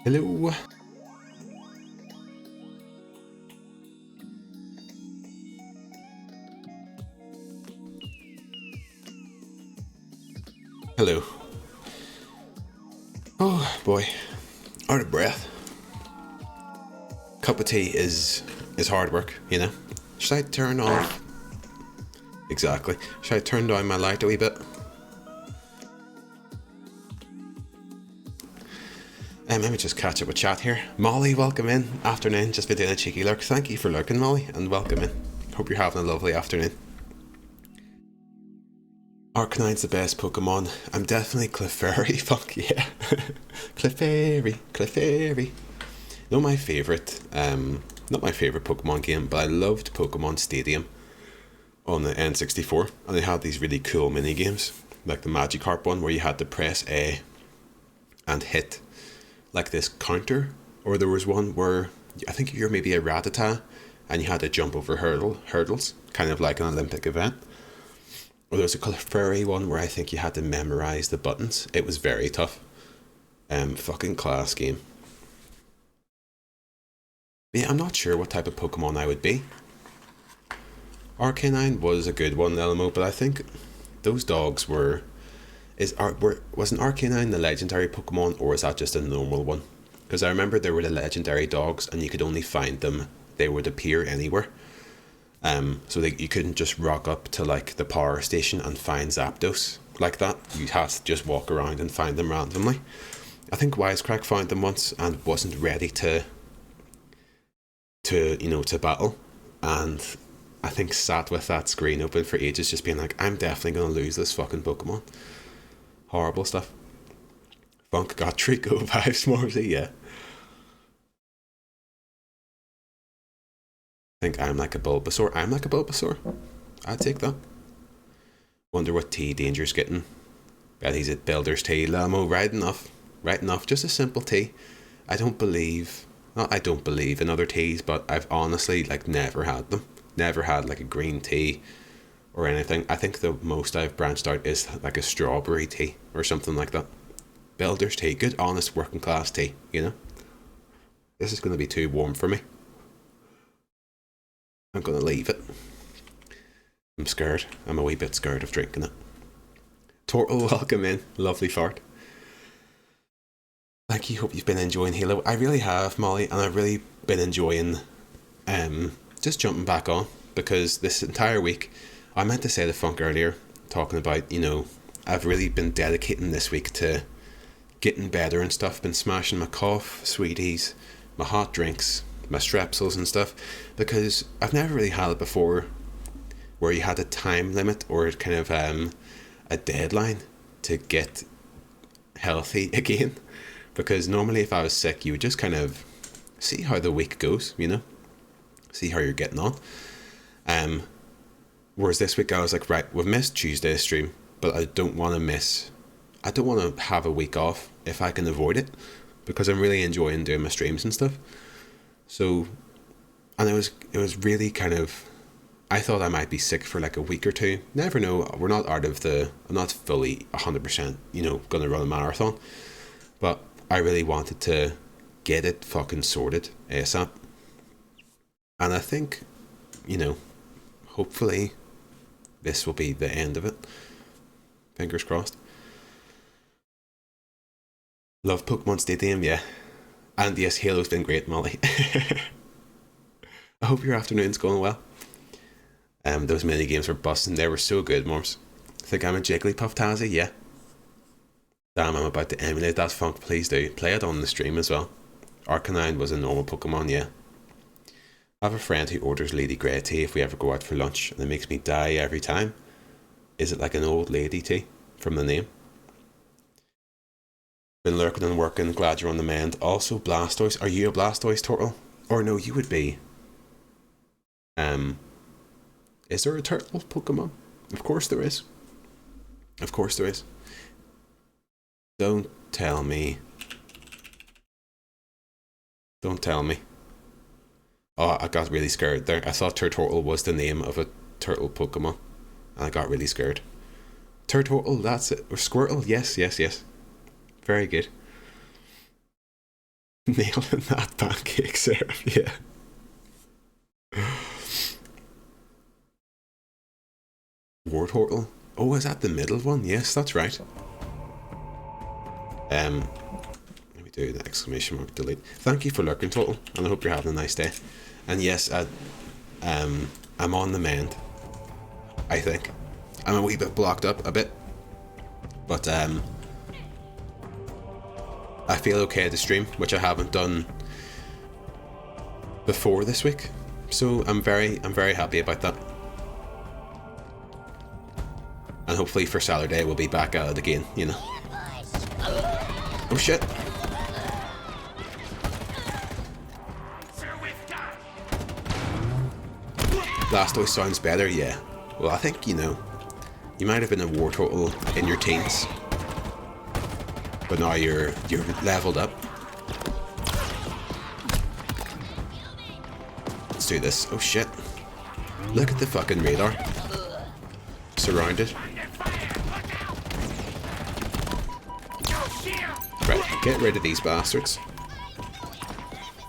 Hello. Hello. Oh boy, out of breath. Cup of tea is hard work, you know. Should I turn off? Exactly. Should I turn down my light a wee bit? Let me just catch up with chat here. Molly, welcome in. Afternoon. Just been doing a cheeky lurk. Thank you for lurking, Molly, and welcome in. Hope you're having a lovely afternoon. Arcanine's the best Pokemon. I'm definitely Clefairy. Fuck yeah. Clefairy. Not my favourite, not my favourite Pokemon game, but I loved Pokemon Stadium on the N64, and they had these really cool mini games, like the Magikarp one where you had to press A and hit like this counter, or there was one where I think you're maybe a Rattata and you had to jump over hurdles, kind of like an Olympic event. Or there was a Clefairy one where I think you had to memorize the buttons. It was very tough. Fucking class game. But yeah, I'm not sure what type of Pokemon I would be. Arcanine was a good one, LMO, but I think those dogs was an Arcanine the legendary Pokemon, or was that just a normal one? Because I remember there were the legendary dogs and you could only find them, they would appear anywhere. So you couldn't just rock up to like the power station and find Zapdos like that. You had to just walk around and find them randomly. I think Wisecrack found them once and wasn't ready to battle, and I think sat with that screen open for ages just being like, I'm definitely going to lose this fucking Pokemon. Horrible stuff. Funk got Trico vibes, Morsey, yeah. I think I'm like a Bulbasaur. I'd take that. Wonder what tea Danger's getting. Bet he's at Builder's Tea. Lamo, right enough. Just a simple tea. I don't believe in other teas, but I've honestly like never had them. Never had like a green tea or anything. I think the most I've branched out is like a strawberry tea or something like that. Builder's Tea, good honest working class tea, you know. This is going to be too warm for me. I'm going to leave it. I'm scared. I'm a wee bit scared of drinking it. Tortle, welcome in. Lovely fart. Thank you. Hope you've been enjoying Halo. I really have, Molly, and I've really been enjoying just jumping back on, because this entire week, I meant to say the funk earlier, talking about, you know, I've really been dedicating this week to getting better and stuff. Been smashing my cough, sweeties, my hot drinks, my strepsils and stuff, because I've never really had it before where you had a time limit or kind of a deadline to get healthy again. Because normally if I was sick, you would just kind of see how the week goes, you know, see how you're getting on. Whereas this week I was like, right, we've missed Tuesday's stream, but I don't want to have a week off if I can avoid it, because I'm really enjoying doing my streams and stuff. So, and it was really kind of, I thought I might be sick for like a week or two. Never know. I'm not fully 100%, you know, going to run a marathon, but I really wanted to get it fucking sorted ASAP. And I think, you know, hopefully this will be the end of it. Fingers crossed. Love Pokemon Stadium, yeah. And yes, Halo's been great, Molly. I hope your afternoon's going well. Those mini games were busting. They were so good, Morse. Think I'm a Jigglypuff Tazzy? Yeah. Damn, I'm about to emulate that funk. Please do. Play it on the stream as well. Arcanine was a normal Pokemon, yeah. I have a friend who orders Lady Grey tea if we ever go out for lunch, and it makes me die every time. Is it like an old lady tea from the name? Been lurking and working, glad you're on the mend. Also Blastoise. Are you a Blastoise, Turtle? Or no, you would be. Is there a turtle Pokemon? Of course there is. Of course there is. Don't tell me. Don't tell me. Oh, I got really scared there. I thought Turtle was the name of a turtle Pokemon, and I got really scared. Turtle, that's it. Or Squirtle, yes. Very good. Nailing that pancake syrup, yeah. Wartortle. Oh, is that the middle one? Yes, that's right. Let me do the exclamation mark delete. Thank you for lurking, Total, and I hope you're having a nice day. And yes, I'm on the mend. I think I'm a wee bit blocked up a bit, but I feel okay to stream, which I haven't done before this week. So I'm very happy about that. And hopefully for Saturday we'll be back at it again, you know. Oh shit. Blastoise sounds better, yeah. Well, I think, you know, you might have been a Wartortle in your teens, but now you're leveled up. Let's do this. Oh shit. Look at the fucking radar. Surrounded. Right, get rid of these bastards.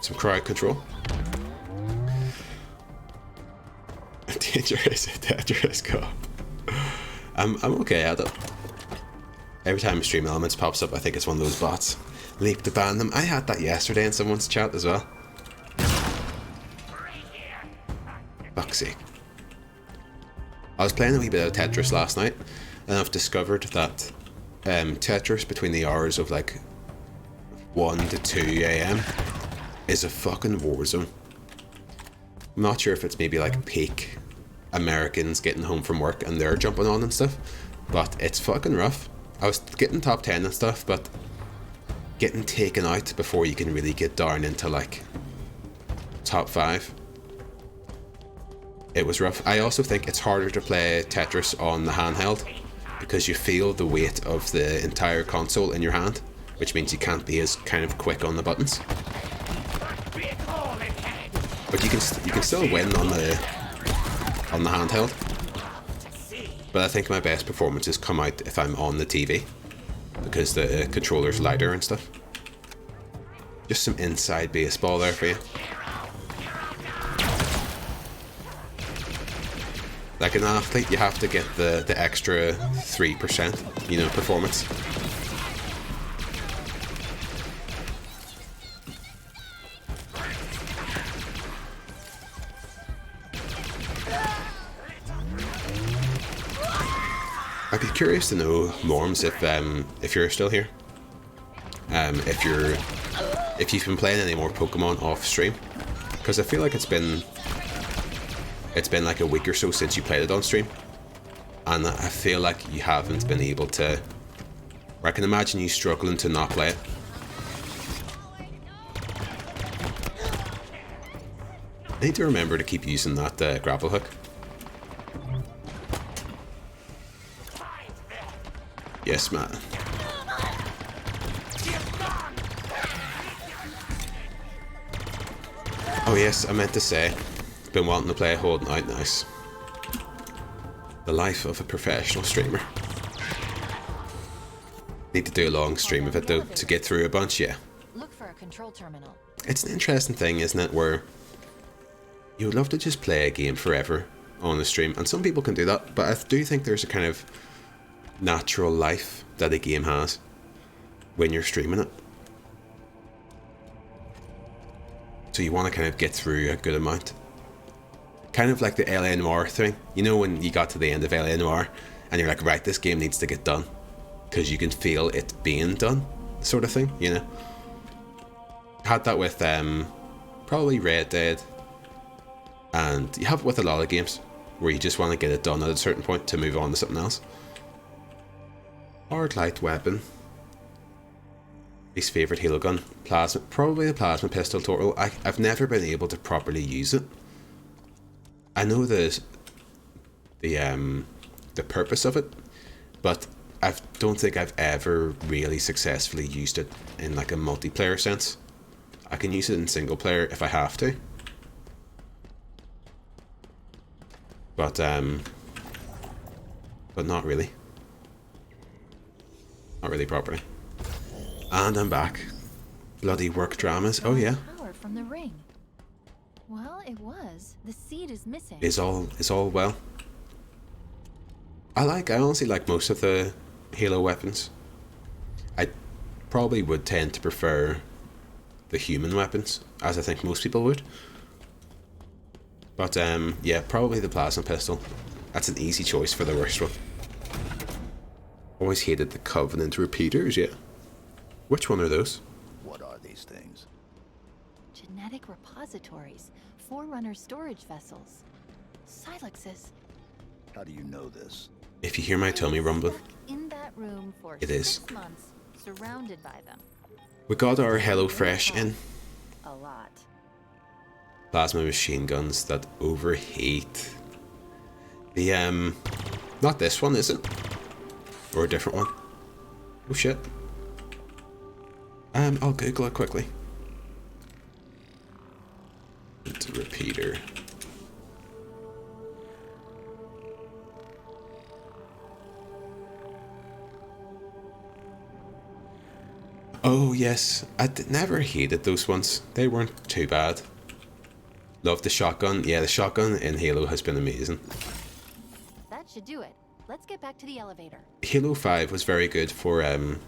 Some crowd control. Dangerous Tetris Cup. I'm okay at it. Every time Stream Elements pops up, I think it's one of those bots. Leap to ban them. I had that yesterday in someone's chat as well. Fuck's sake. I was playing a wee bit of Tetris last night, and I've discovered that Tetris between the hours of like 1 to 2 AM is a fucking war zone. I'm not sure if it's maybe like peak Americans getting home from work and they're jumping on and stuff, but it's fucking rough. I was getting top 10 and stuff, but getting taken out before you can really get down into like top 5. It was rough. I also think it's harder to play Tetris on the handheld because you feel the weight of the entire console in your hand, which means you can't be as kind of quick on the buttons. But you can still win on the handheld. But I think my best performances come out if I'm on the TV because the controller's lighter and stuff. Just some inside baseball there for you. Like an athlete, you have to get the extra 3%, you know, performance. I'd be curious to know, Norms, if you're still here. If you've been playing any more Pokemon off stream, because I feel like it's been like a week or so since you played it on stream, and I feel like you haven't been able to. Or I can imagine you struggling to not play it. I need to remember to keep using that grapple hook. Yes, man. Oh yes, I meant to say, been wanting to play Holding Out. Nice. The life of a professional streamer. Need to do a long stream of it though to get through a bunch. Yeah. Look for a control terminal. It's an interesting thing, isn't it, where you would love to just play a game forever on the stream, and some people can do that, but I do think there's a kind of natural life that a game has when you're streaming it. So you want to kind of get through a good amount. Kind of like the LA Noire thing. You know when you got to the end of LA Noire and you're like, right, this game needs to get done. Because you can feel it being done, sort of thing, you know. Had that with probably Red Dead. And you have it with a lot of games where you just want to get it done at a certain point to move on to something else. Hard light weapon. Least favourite Halo gun. Plasma. Probably the plasma pistol total. I've never been able to properly use it. I know the purpose of it, but I don't think I've ever really successfully used it in like a multiplayer sense. I can use it in single player if I have to. But not really. Not really properly. And I'm back. bloody work dramas. Oh yeah. Power from the ring. Well, it was. The seed is missing. Is all well. I honestly like most of the Halo weapons. I probably would tend to prefer the human weapons, as I think most people would. But yeah, probably the plasma pistol. That's an easy choice for the worst one. Always hated the Covenant repeaters, yeah. Which one are those? What are these things? Genetic repositories. Forerunner storage vessels. Silexes. How do you know this? If you hear my tummy rumbling, In that room for It 6 is. months, surrounded by them. we got our HelloFresh in. A lot. Plasma machine guns that overheat. The not this one, is it? Or a different one? Oh shit. I'll Google it quickly. It's a repeater. Oh yes, never hated those ones. They weren't too bad. Love the shotgun. Yeah, the shotgun in Halo has been amazing. That should do it. Let's get back to the elevator. Halo 5 was very good for in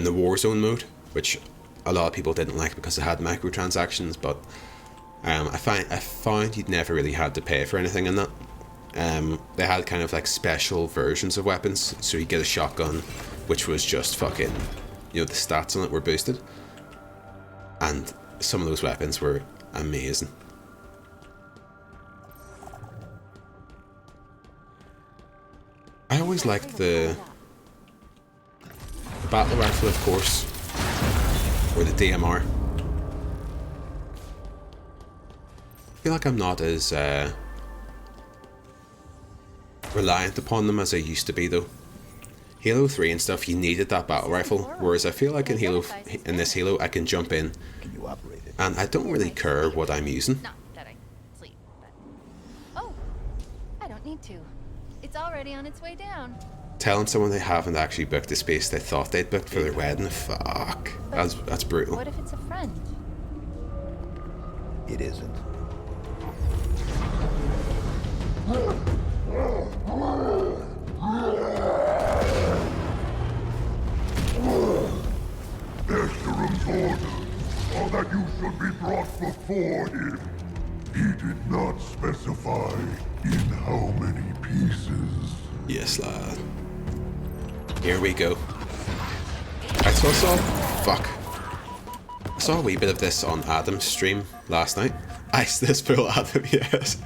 the Warzone mode, which a lot of people didn't like because it had microtransactions, but I found you'd never really had to pay for anything in that. They had kind of like special versions of weapons, so you get a shotgun, which was just fucking, the stats on it were boosted, and some of those weapons were amazing. I always liked the battle rifle, of course, or the DMR. I feel like I'm not as reliant upon them as I used to be, though. Halo 3 and stuff, you needed that battle rifle, whereas I feel like in this Halo, I can jump in, Can you operate it? and I don't really care what I'm using. Not that I sleep, but... Oh! I don't need to. It's already on its way down. Telling someone they haven't actually booked the space they thought they'd booked for their wedding, fuck. That's brutal. What if it's a friend? It isn't. Escherum's orders are that you should be brought before him. He did not specify in how many pieces. Yes, lad. Here we go. I saw a wee bit of this on Adam's stream last night. Ice this pool, Adam, yes.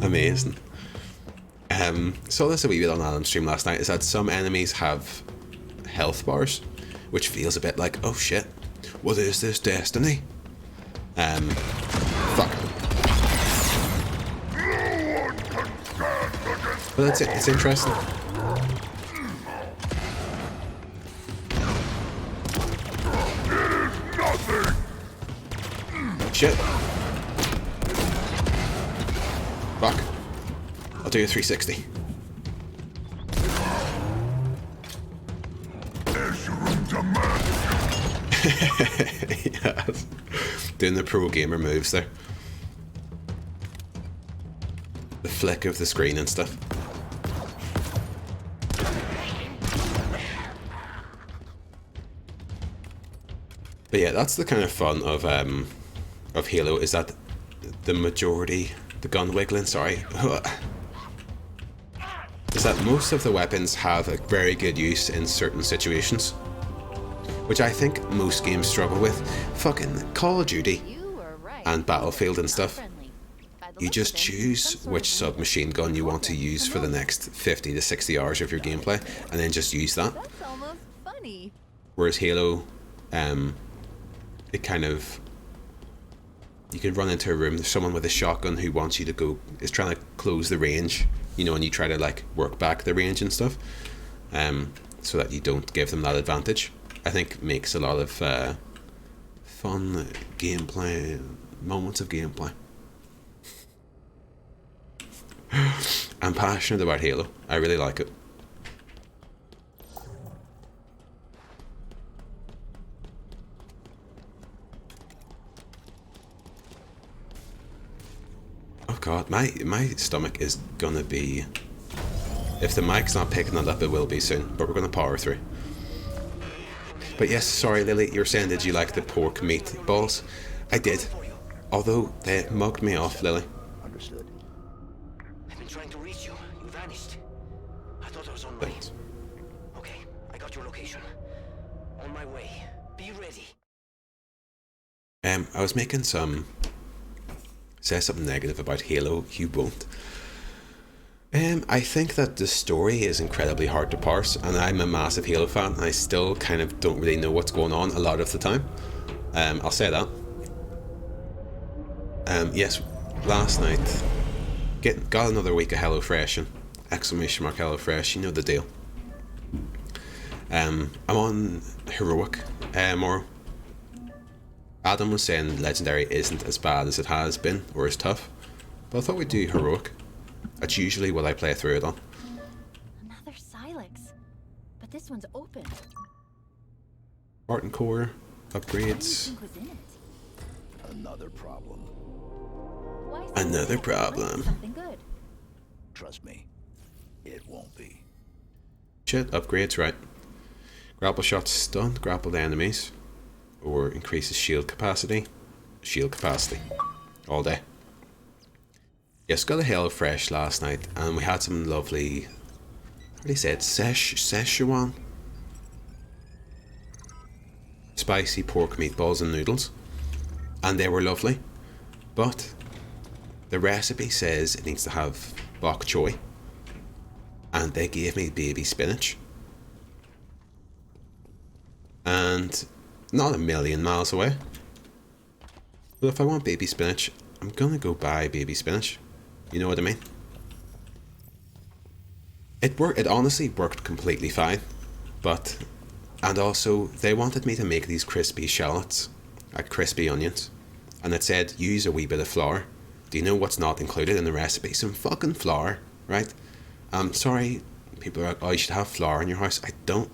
Amazing. Saw this a wee bit on Adam's stream last night, is that some enemies have health bars, which feels a bit like, oh shit, what is this, Destiny? Fuck. But that's it, it's interesting. Shit. Fuck. I'll do a 360. Yes. Doing the pro gamer moves there. The flick of the screen and stuff. But yeah, that's the kind of fun of Halo, is that the majority, the gun wiggling, sorry, is that most of the weapons have a very good use in certain situations, which I think most games struggle with. Fucking Call of Duty and Battlefield and stuff. You just choose which submachine gun you want to use for the next 50 to 60 hours of your gameplay, and then just use that. That's almost funny. Whereas Halo, it kind of, you can run into a room, there's someone with a shotgun who wants you to go, is trying to close the range, and you try to like work back the range and stuff, so that you don't give them that advantage. I think makes a lot of fun gameplay, moments of gameplay. I'm passionate about Halo. I really like it. god, my stomach is gonna be... If the mic's not picking it up, it will be soon, but we're gonna power through. But yes, sorry Lily, you were saying did you like the pork meatballs? I did. Although they mugged me off, Lily. Understood. I've been trying to reach you. You vanished. I thought I was on my... Thanks. Okay, I got your location. On my way. Be ready. I was making some... Say something negative about Halo, you won't. I think that the story is incredibly hard to parse, and I'm a massive Halo fan, and I still kind of don't really know what's going on a lot of the time. I'll say that. Yes, last night, got another week of HelloFresh, and exclamation mark HelloFresh, you know the deal. I'm on Heroic more. Adam was saying Legendary isn't as bad as it has been, or as tough, but I thought we'd do Heroic. That's usually what I play through it on. Another Silex. But this one's open. Art and Core, upgrades. What do you think was in it? Another problem. Why Another Silex? problem. Something good. Trust me, it won't be. Shit, upgrades, right. Grapple shots stun grappled enemies, or increases shield capacity. Shield capacity. All day. Yes, got a HelloFresh last night, and we had some lovely, how do you say it, Szechuan? Spicy pork meatballs and noodles. And they were lovely. But the recipe says it needs to have bok choy. And they gave me baby spinach. And not a million miles away. But if I want baby spinach, I'm gonna go buy baby spinach. You know what I mean? It honestly worked completely fine. But, and also, they wanted me to make these crispy shallots, like crispy onions. And it said, use a wee bit of flour. Do you know what's not included in the recipe? Some fucking flour, right? I'm sorry, people are like, oh, you should have flour in your house. I don't.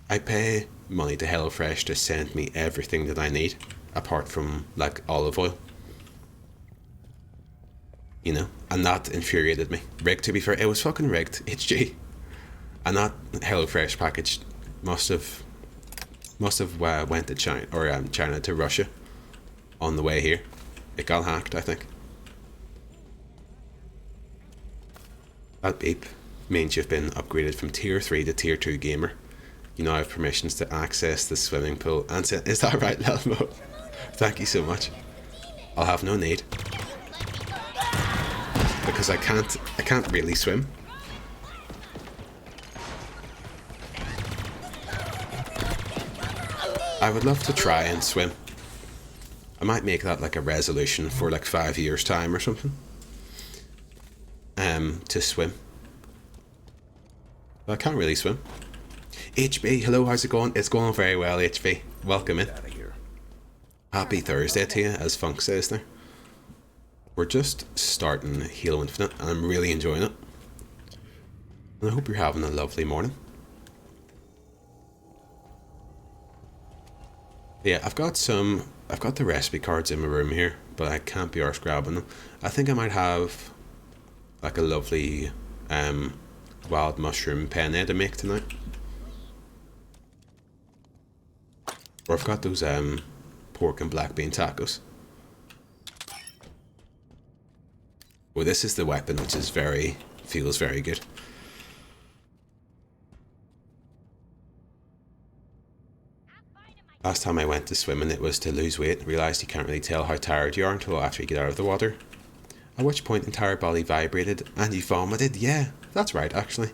I pay money to HelloFresh to send me everything that I need, apart from, like, olive oil. You know? And that infuriated me. Rigged, to be fair. It was fucking rigged. HG. And that HelloFresh package must have went to China, or China to Russia on the way here. It got hacked, I think. That beep means you've been upgraded from tier 3 to tier 2 gamer. You now have permissions to access the swimming pool. And is that right, Lelmo? Thank you so much. I'll have no need. Because I can't really swim. I would love to try and swim. I might make that like a resolution for like 5 years time or something. To swim. But I can't really swim. HB, hello, how's it going? It's going very well, HB. Welcome in. Happy Thursday to you, as Funk says there. We're just starting Halo Infinite, and I'm really enjoying it. And I hope you're having a lovely morning. Yeah, I've got the recipe cards in my room here, but I can't be arsed grabbing them. I think I might have like a lovely wild mushroom penne to make tonight. Or I've got those pork and black bean tacos. Well, this is the weapon, which is feels very good. Last time I went to swimming, it was to lose weight. Realised you can't really tell how tired you are until after you get out of the water. At which point, entire body vibrated and you vomited. Yeah, that's right, actually.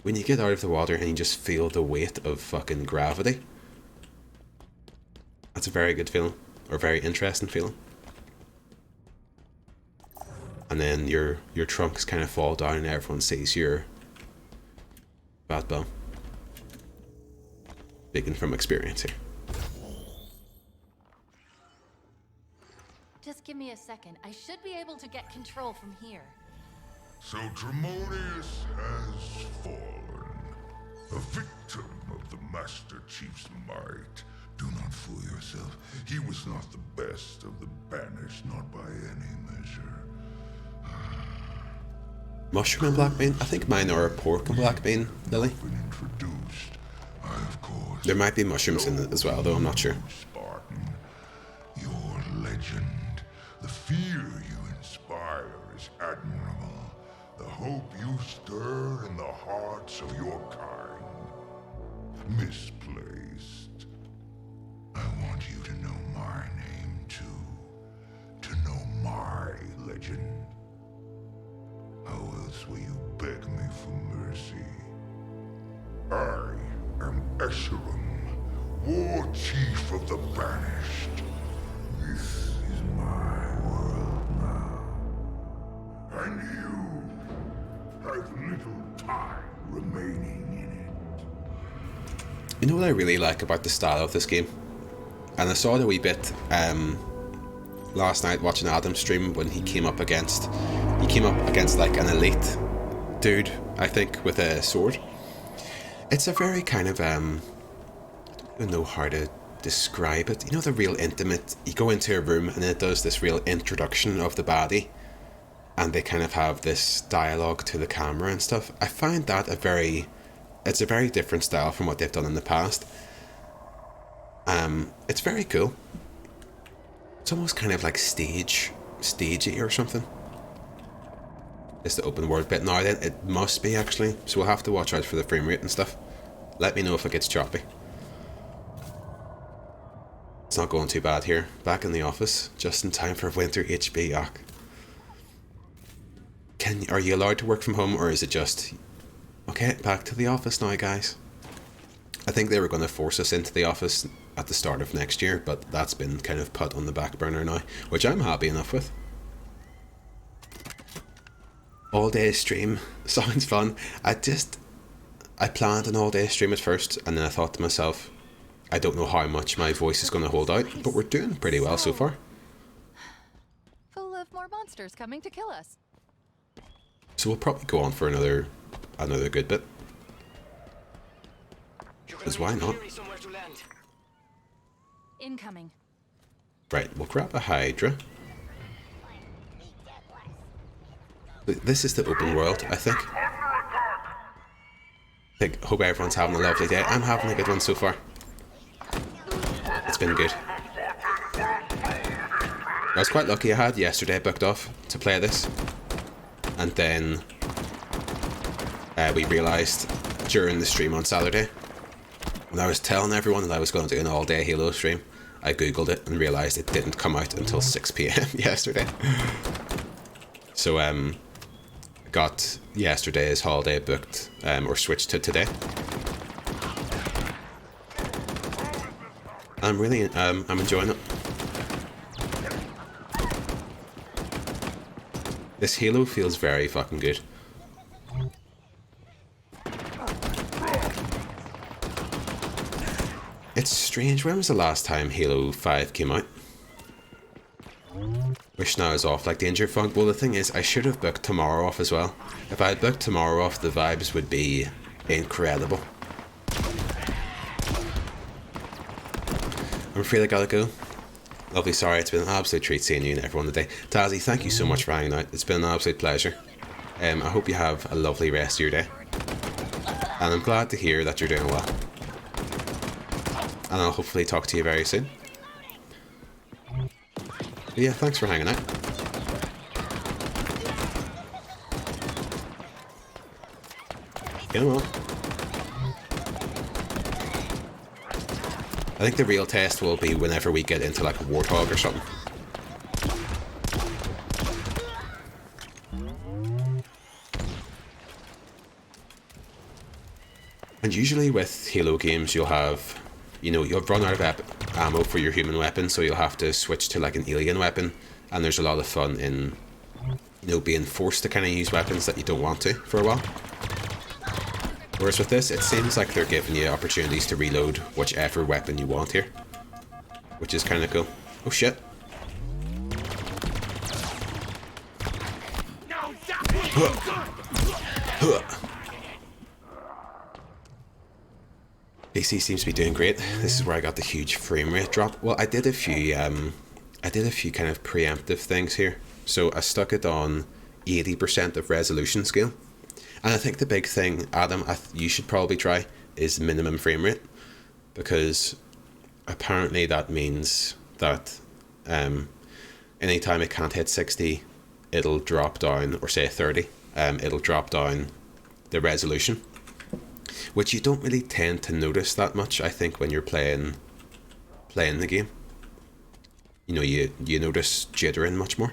When you get out of the water and you just feel the weight of fucking gravity. That's a very good feeling, or very interesting feeling. And then your trunks kind of fall down and everyone sees your bad bum. Speaking from experience here. Just give me a second. I should be able to get control from here. So Tremonius has fallen, a victim of the Master Chief's might. Do not fool yourself. himself. He was not the best of the banished, not by any measure. Mushroom and black bean? I think mine are pork and black bean, Lily. Been introduced. I, of course, There might be mushrooms in it as well, though I'm not sure. Spartan, your legend, the fear you inspire is admirable. The hope you stir in the hearts of your kind, misplaced. I want you to know my name too, to know my legend. How else will you beg me for mercy? I am Escharum, War Chief of the Banished. This is my world now. And you have little time remaining in it. You know what I really like about the style of this game? And I saw it a wee bit last night watching Adam's stream when he came up against like an elite dude, I think, with a sword. It's a very kind of I don't even know how to describe it. You know, the real intimate, you go into a room and it does this real introduction of the baddie, and they kind of have this dialogue to the camera and stuff. I find that it's a very different style from what they've done in the past. It's very cool. It's almost kind of like stagey or something. It's the open world bit now then. It must be, actually, so we'll have to watch out for the frame rate and stuff. Let me know if it gets choppy. It's not going too bad here. Back in the office, just in time for winter HB. Are you allowed to work from home, or is it just okay, back to the office now, guys? I think they were going to force us into the office at the start of next year, but that's been kind of put on the back burner now, which I'm happy enough with. All day stream sounds fun. I planned an all day stream at first, and then I thought to myself, I don't know how much my voice is going to hold out, but we're doing pretty well so far. Full of more monsters coming to kill us. So we'll probably go on for another good bit. Because why not? Incoming. Right, we'll grab a Hydra. This is the open world, I think. Hope everyone's having a lovely day. I'm having a good one so far. It's been good. I was quite lucky. I had yesterday booked off to play this, and then we realised during the stream on Saturday, when I was telling everyone that I was going to do an all-day Halo stream, I googled it and realised it didn't come out until 6 PM yesterday. So got yesterday's holiday booked, or switched to today. I'm enjoying it. This Halo feels very fucking good. It's strange, when was the last time Halo 5 came out? Which now is off like Danger Funk. Well, the thing is, I should have booked tomorrow off as well. If I had booked tomorrow off, the vibes would be incredible. I'm afraid I gotta go. Lovely, sorry, it's been an absolute treat seeing you and everyone today. Tazzy, thank you so much for hanging out. It's been an absolute pleasure. I hope you have a lovely rest of your day. And I'm glad to hear that you're doing well. And I'll hopefully talk to you very soon. But yeah, thanks for hanging out. Come on. I think the real test will be whenever we get into like a Warthog or something. And usually with Halo games you'll have, you know, you'll run out of ammo for your human weapon, so you'll have to switch to like an alien weapon, and there's a lot of fun in, you know, being forced to kind of use weapons that you don't want to for a while. Whereas with this, it seems like they're giving you opportunities to reload whichever weapon you want here, which is kind of cool. Oh shit. PC seems to be doing great. This is where I got the huge frame rate drop. Well, I did a few kind of preemptive things here. So I stuck it on 80% of resolution scale. And I think the big thing, Adam, you should probably try is minimum frame rate, because apparently that means that anytime it can't hit 60, it'll drop down, or say 30, it'll drop down the resolution, which you don't really tend to notice that much, I think, when you're playing the game. You know, you notice jittering much more.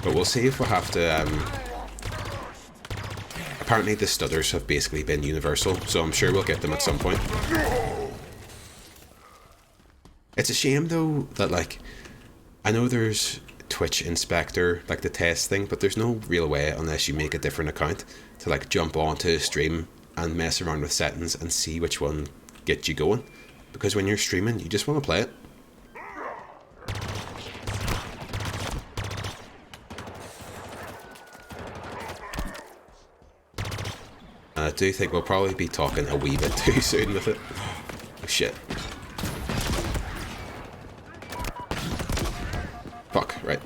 But we'll see if we'll have to... apparently the stutters have basically been universal, so I'm sure we'll get them at some point. It's a shame though that, like, I know there's Twitch Inspector, like the test thing, but there's no real way, unless you make a different account, to like jump onto a stream and mess around with settings and see which one gets you going. Because when you're streaming, you just want to play it. I do think we'll probably be talking a wee bit too soon with it. Oh shit. Fuck, right.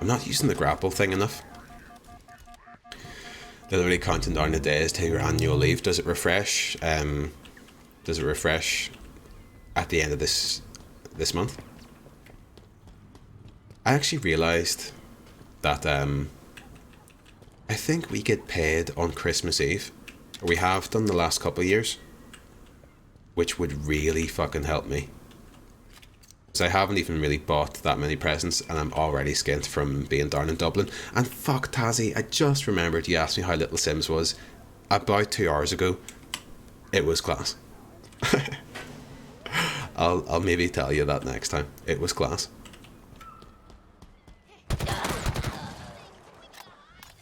I'm not using the grapple thing enough. Literally counting down the days to your annual leave. Does it refresh? Does it refresh at the end of this month? I actually realised that I think we get paid on Christmas Eve. Or we have done the last couple of years. Which would really fucking help me. Because I haven't even really bought that many presents, and I'm already skint from being down in Dublin. And fuck, Tazzy, I just remembered you asked me how Little Sims was. About 2 hours ago. It was class. I'll maybe tell you that next time. It was class.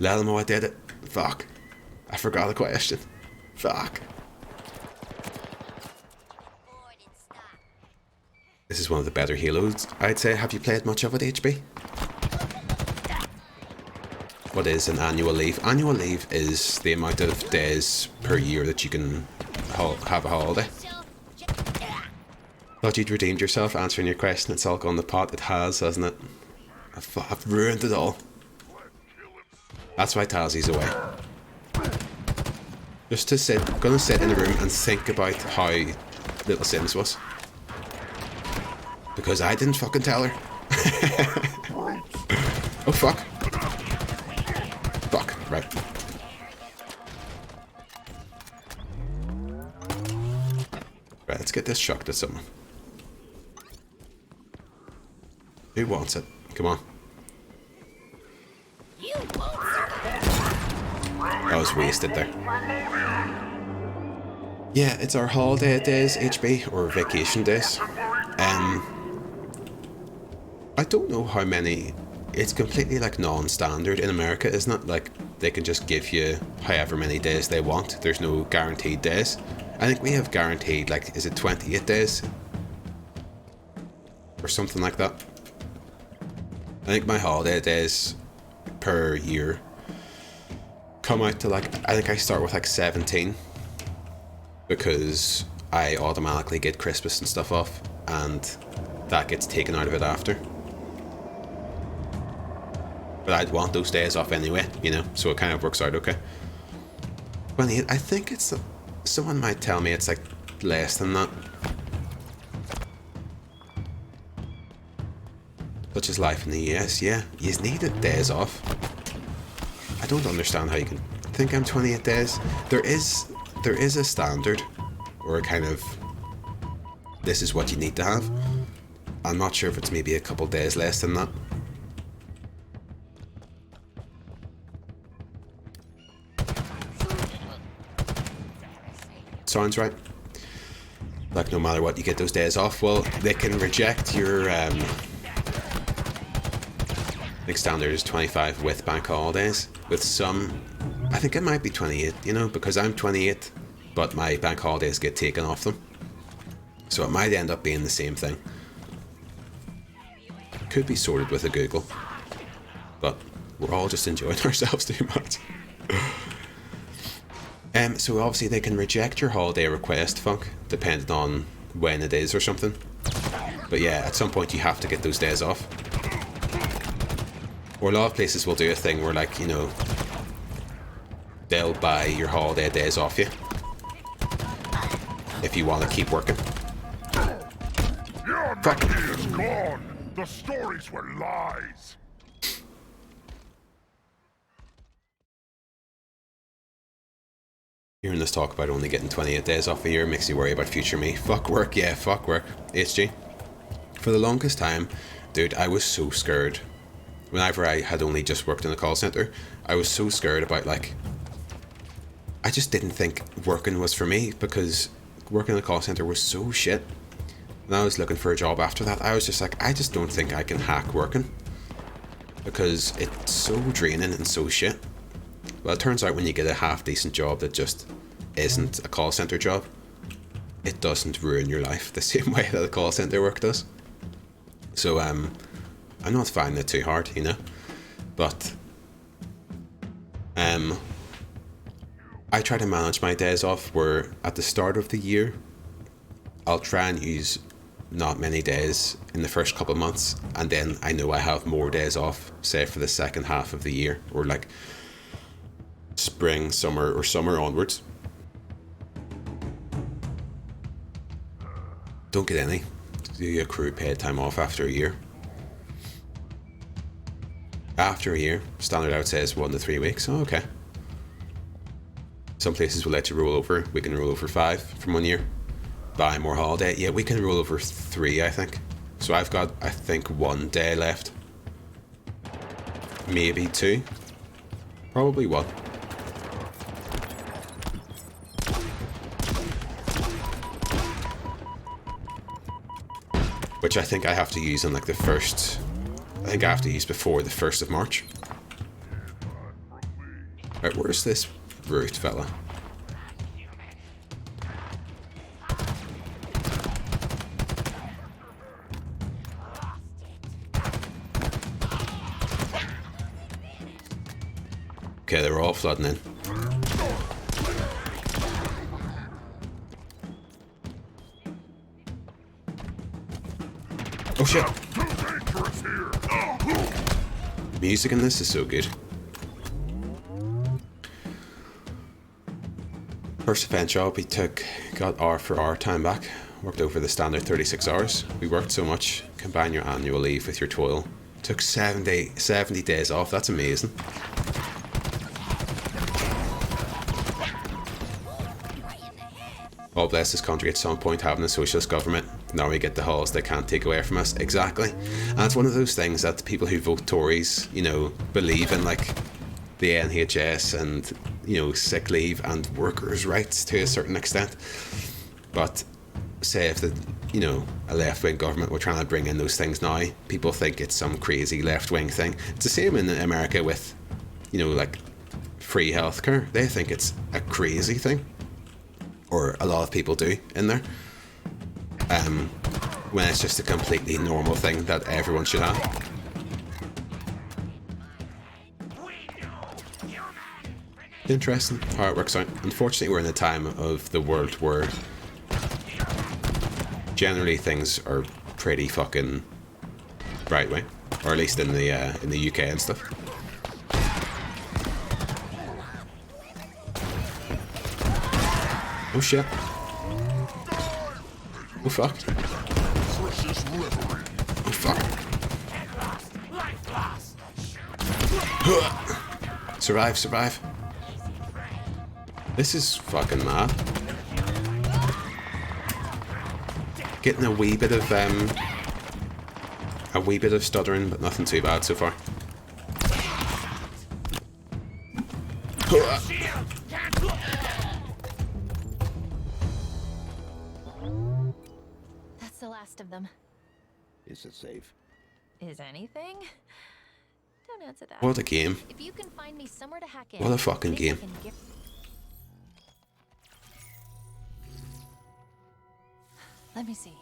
Let them know I did it. Fuck. I forgot the question. Fuck. This is one of the better Halos, I'd say. Have you played much of it, HB? What is an annual leave? Annual leave is the amount of days per year that you can have a holiday. Thought you'd redeemed yourself answering your question. It's all gone the pot. It has, hasn't it? I've ruined it all. That's why Tazzy's away. Just to sit, I'm gonna sit in a room and think about how Little Sims was. Because I didn't fucking tell her. Oh fuck. Fuck, right. Right, let's get this chucked at someone. Who wants it? Come on. I was wasted there. Yeah, it's our holiday days, HB, or vacation days. I don't know how many. It's completely like non-standard in America, isn't it? Like they can just give you however many days they want. There's no guaranteed days. I think we have guaranteed, like, is it 28 days? Or something like that. I think my holiday days per year come out to like, I think I start with like 17 because I automatically get Christmas and stuff off, and that gets taken out of it after. But I'd want those days off anyway, you know, so it kind of works out okay. 28, I think it's, someone might tell me it's like less than that. Such is life in the US, yeah, you needed days off. I don't understand how you can think I'm 28 days. There is a standard, or a kind of, this is what you need to have. I'm not sure if it's maybe a couple days less than that. Sounds right. Like no matter what, you get those days off. Well, they can reject your big standard is 25 with bank holidays. With some, I think it might be 28, you know, because I'm 28, but my bank holidays get taken off them. So it might end up being the same thing. Could be sorted with a Google, but we're all just enjoying ourselves too much. So obviously they can reject your holiday request, Funk, depending on when it is or something. But yeah, at some point you have to get those days off. Or a lot of places will do a thing where, like, you know, they'll buy your holiday days off you if you want to keep working. Your memory is gone. The stories were lies. Hearing this talk about only getting 28 days off a year makes you worry about future me. Fuck work, yeah, fuck work. HG. For the longest time, dude, I was so scared. Whenever I had only just worked in a call centre, I was so scared about, like, I just didn't think working was for me, because working in a call centre was so shit. When I was looking for a job after that, I was just like, I just don't think I can hack working, because it's so draining and so shit. Well, it turns out when you get a half decent job that just isn't a call centre job, it doesn't ruin your life the same way that a call centre work does. So I'm not finding it too hard, you know, but I try to manage my days off where at the start of the year I'll try and use not many days in the first couple of months, and then I know I have more days off, say for the second half of the year, or like spring, summer, or summer onwards. Don't get any. You accrue paid time off after a year. After a year, standard out says 1 to 3 weeks. Oh, okay. Some places will let you roll over. We can roll over 5 from 1 year. Buy more holiday. Yeah, we can roll over 3, I think. So I've got, I think, 1 day left. Maybe 2. Probably 1. Which I think I have to use on like the first... I think I have to use before the 1st of March. Right, where's this root fella? Okay, they're all flooding in. Oh shit! Music in this is so good. First event job, we got hour for hour time back. Worked over the standard 36 hours. We worked so much. Combine your annual leave with your toil. Took 70 days off. That's amazing. All bless this country at some point having a socialist government. Now we get the halls they can't take away from us. Exactly. And it's one of those things that the people who vote Tories, you know, believe in, like the NHS and, you know, sick leave and workers' rights to a certain extent. But say if the, you know, a left-wing government were trying to bring in those things now, people think it's some crazy left-wing thing. It's the same in America with, you know, like free healthcare. They think it's a crazy thing. Or a lot of people do in there. When it's just a completely normal thing that everyone should have. Interesting how it works out. Unfortunately, we're in a time of the world where generally things are pretty fucking right way, or at least in the UK and stuff. Oh shit. Oh fuck. Oh fuck. Survive, survive. This is fucking mad. Getting a wee bit of stuttering, but nothing too bad so far. That's the last of them. Is it safe? Is anything? Don't answer that. What a game. If you can find me somewhere to hack in, What a fucking maybe I game. can get- Let me see.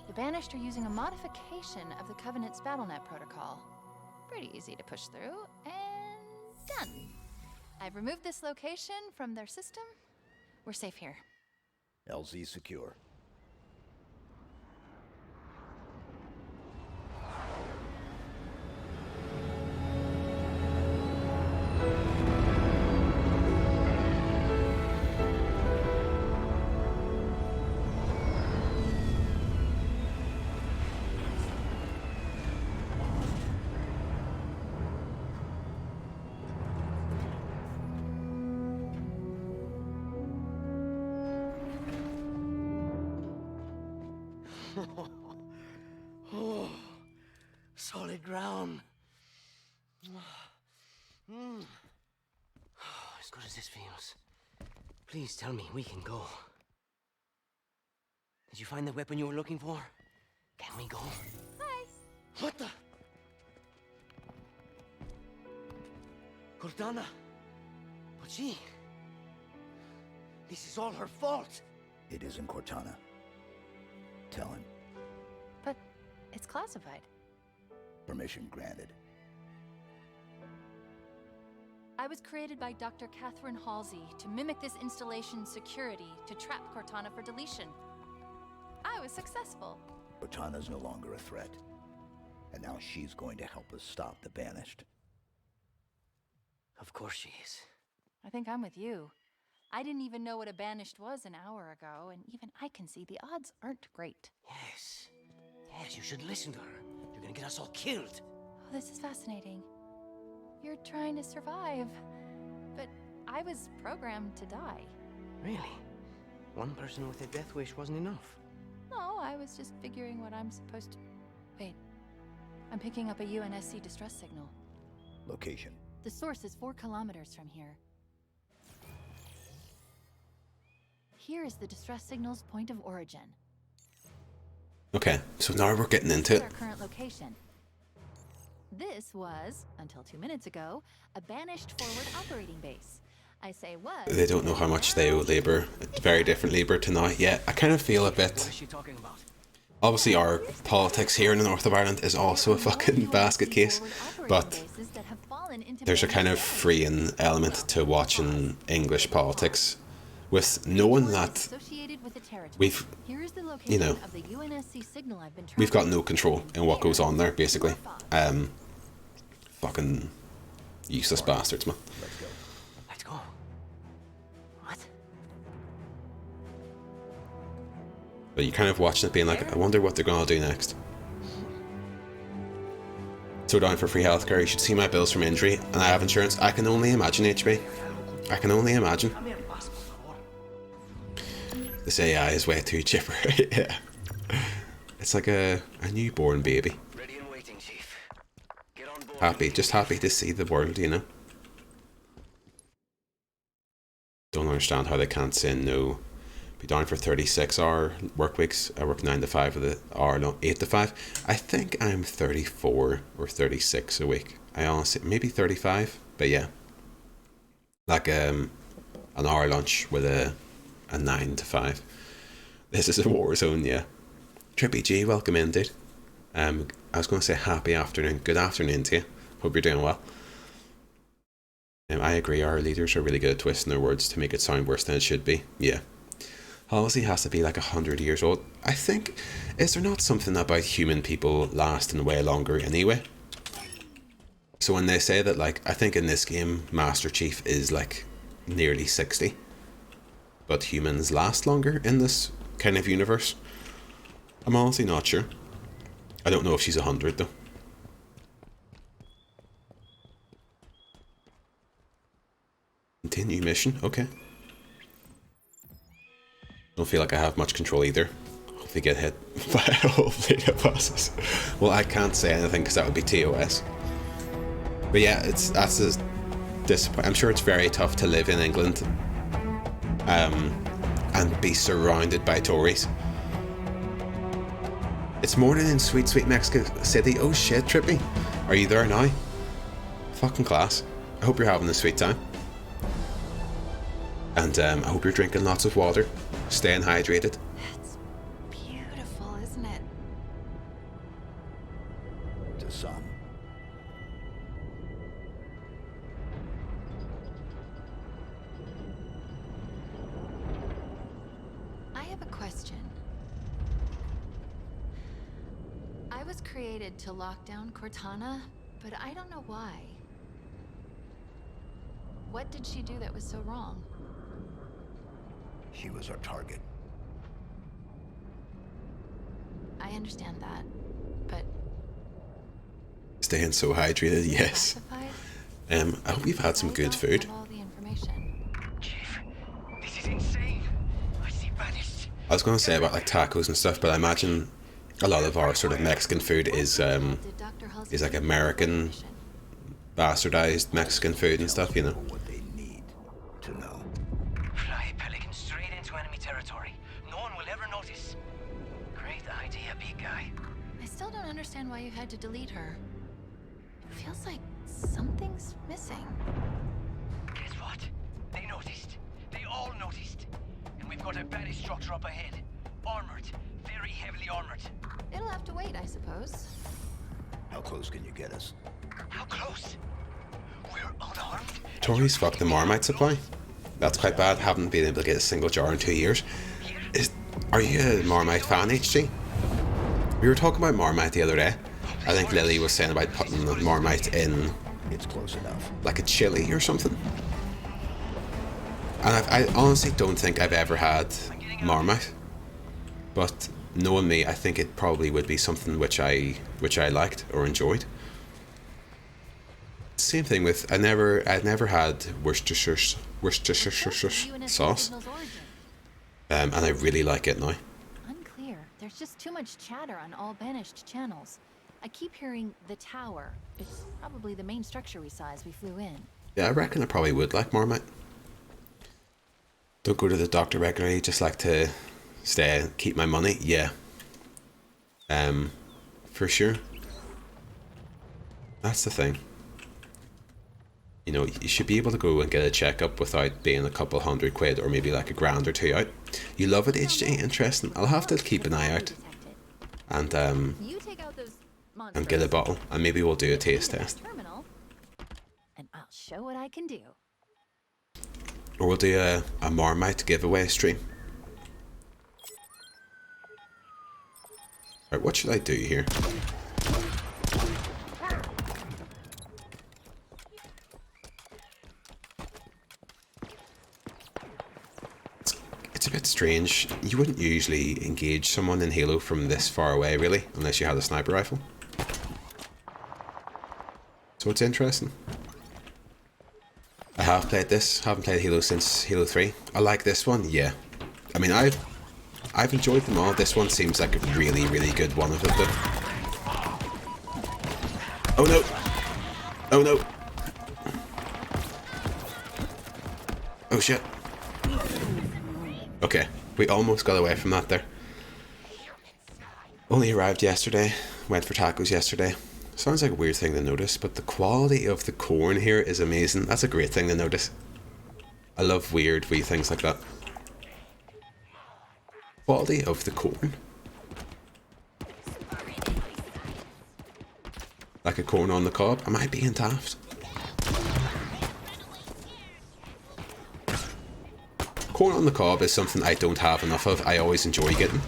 The Banished are using a modification of the Covenant's BattleNet protocol. Pretty easy to push through, and done. I've removed this location from their system. We're safe here. LZ secure. Oh, solid ground. As good as this feels. Please tell me we can go. Did you find the weapon you were looking for? Can we go? Hi. What the? Cortana. But she... This is all her fault. It isn't Cortana. Tell him. But it's classified. Permission granted. I was created by Dr. Catherine Halsey to mimic this installation's security to trap Cortana for deletion. I was successful. Cortana's no longer a threat. And now she's going to help us stop the Banished. Of course she is. I think I'm with you. I didn't even know what a Banished was an hour ago, and even I can see the odds aren't great. Yes. Yes, you should listen to her. You're gonna get us all killed. Oh, this is fascinating. You're trying to survive, but I was programmed to die. Really? One person with a death wish wasn't enough. No, I was just figuring what I'm supposed to... Wait. I'm picking up a UNSC distress signal. Location. The source is 4 kilometers from here. Here is the distress signal's point of origin. Okay, so now we're getting into This is it. our current location. This was, until 2 minutes ago, a Banished forward operating base. I say was... They don't know how much they owe Labour. It's very different Labour to now. Yeah, I kind of feel a What bit... is she talking about? Obviously our politics here in the north of Ireland is also a fucking basket case, but there's a kind of freeing element to watching English politics with knowing that we've, you know, we've got no control in what goes on there, basically. Fucking useless bastards, man. Let's go. What? But you're kind of watching it being like, I wonder what they're going to do next. So down for free healthcare, you should see my bills from injury, and I have insurance. I can only imagine, HB. I can only imagine. This AI is way too chipper. Yeah. It's like a newborn baby. Ready and waiting, Chief. Get on board. Happy, just happy to see the world, you know. Don't understand how they can't say no. Be down for 36-hour work weeks. I work 9 to 5 no, 8 to 5. I think I'm 34 or 36 a week. I honestly, maybe 35, but yeah. Like an hour lunch with a 9 to 5. This is a war zone, yeah. Trippy G, welcome in, dude. I was going to say happy afternoon. Good afternoon to you. Hope you're doing well. I agree, our leaders are really good at twisting their words to make it sound worse than it should be. Yeah. Halsey has to be like 100 years old. I think, is there not something about human people lasting way longer anyway? So when they say that, like, I think in this game, Master Chief is like nearly 60. But humans last longer in this kind of universe. I'm honestly not sure. I don't know if she's 100 though. Continue mission, okay. Don't feel like I have much control either. Hopefully get hit by a whole fleet of buses. Well, I can't say anything because that would be TOS. But yeah, that's a disappointing. I'm sure it's very tough to live in England and be surrounded by Tories. It's morning in sweet, sweet Mexico City. Oh shit, Trippy. Are you there now? Fucking class. I hope you're having a sweet time. And I hope you're drinking lots of water. Staying hydrated. That's beautiful, isn't it? To some. have a question. I was created to lock down Cortana, but I don't know why. What did she do that was so wrong? She was our target. I understand that, but... Staying so hydrated, yes. Classified? I hope you've had some good food. Have all the information. Chief, this is insane. I see banished. I was going to say about like tacos and stuff, but I imagine a lot of our sort of Mexican food is Did Dr. Halsey like give you American information? bastardized Mexican food and stuff, you know. What they need to know. Fly Pelican straight into enemy territory. No one will ever notice. Great idea, big guy. I still don't understand why you had to delete her. It feels like something's missing. Guess what? They noticed. They all noticed. And we've got a banished structure up ahead. Armored. Very heavily armored. It'll have to wait, I suppose. How close can you get us? How close? We're unarmed. Tories fucked the Marmite supply. That's quite bad. Haven't been able to get a single jar in 2 years. Are you a Marmite fan, HG? We were talking about Marmite the other day. I think Lily was saying about putting the Marmite in It's close enough. like a chili or something. And I honestly don't think I've ever had Marmite. But knowing me, I think it probably would be something which I liked or enjoyed. Same thing with I'd never had Worcestershire sauce, and I really like it now. Unclear. There's just too much chatter on all banished channels. I keep hearing the tower. It's probably the main structure we saw as we flew in. Yeah, I reckon I probably would like Marmite. Don't go to the doctor regularly. Just like to stay, keep my money. Yeah. For sure. That's the thing. You know, you should be able to go and get a checkup without being a couple £100 or maybe like £1,000 or two out. You love it, HJ? Interesting. I'll have to keep an eye out and You take out those and get a bottle, and maybe we'll do a taste test, terminal, and I'll show what I can do. or we'll do a Marmite giveaway stream. Right, what should I do here? It's a bit strange. You wouldn't usually engage someone in Halo from this far away, really, unless you had a sniper rifle. So it's interesting. I have played this. Haven't played Halo since Halo 3. I like this one, yeah. I mean, I've enjoyed them all. This one seems like a really, really good one of them, though. Oh no! Oh no! Oh shit. Okay, we almost got away from that there. Only arrived yesterday, went for tacos yesterday. Sounds like a weird thing to notice, but the quality of the corn here is amazing. That's a great thing to notice. I love weird wee things like that. Quality of the corn. Like a corn on the cob. Am I being daft? Corn on the cob is something I don't have enough of. I always enjoy getting.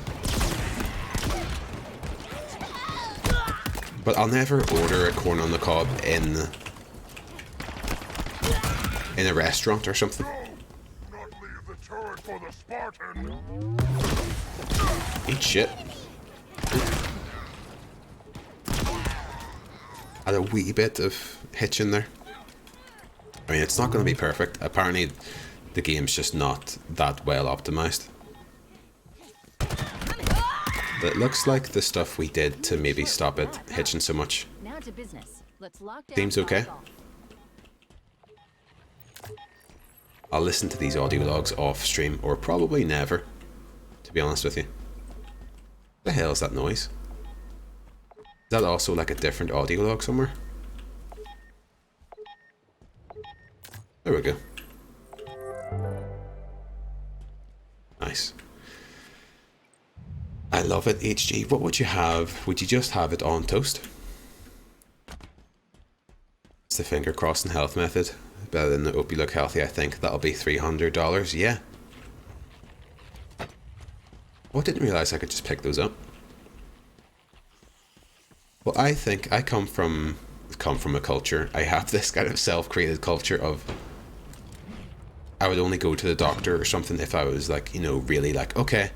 But I'll never order a corn on the cob in a restaurant or something. Not leave the turret for the Spartan. Eat shit. Had a wee bit of hitch in there. I mean, it's not going to be perfect. Apparently, the game's just not that well optimized. But it looks like the stuff we did to maybe stop it hitching so much Now to business. Let's lock down seems okay. Falcon. I'll listen to these audio logs off stream, or probably never, to be honest with you. The hell is that noise? Is that also like a different audio log somewhere? There we go. Nice. I love it, HG. What would you have? Would you just have it on toast? It's the finger crossing health method. Better than the hope you look healthy, I think. That'll be $300. Yeah. Oh, I didn't realise I could just pick those up. Well, I think I come from a culture. I have this kind of self-created culture of I would only go to the doctor or something if I was like, you know, really like, okay,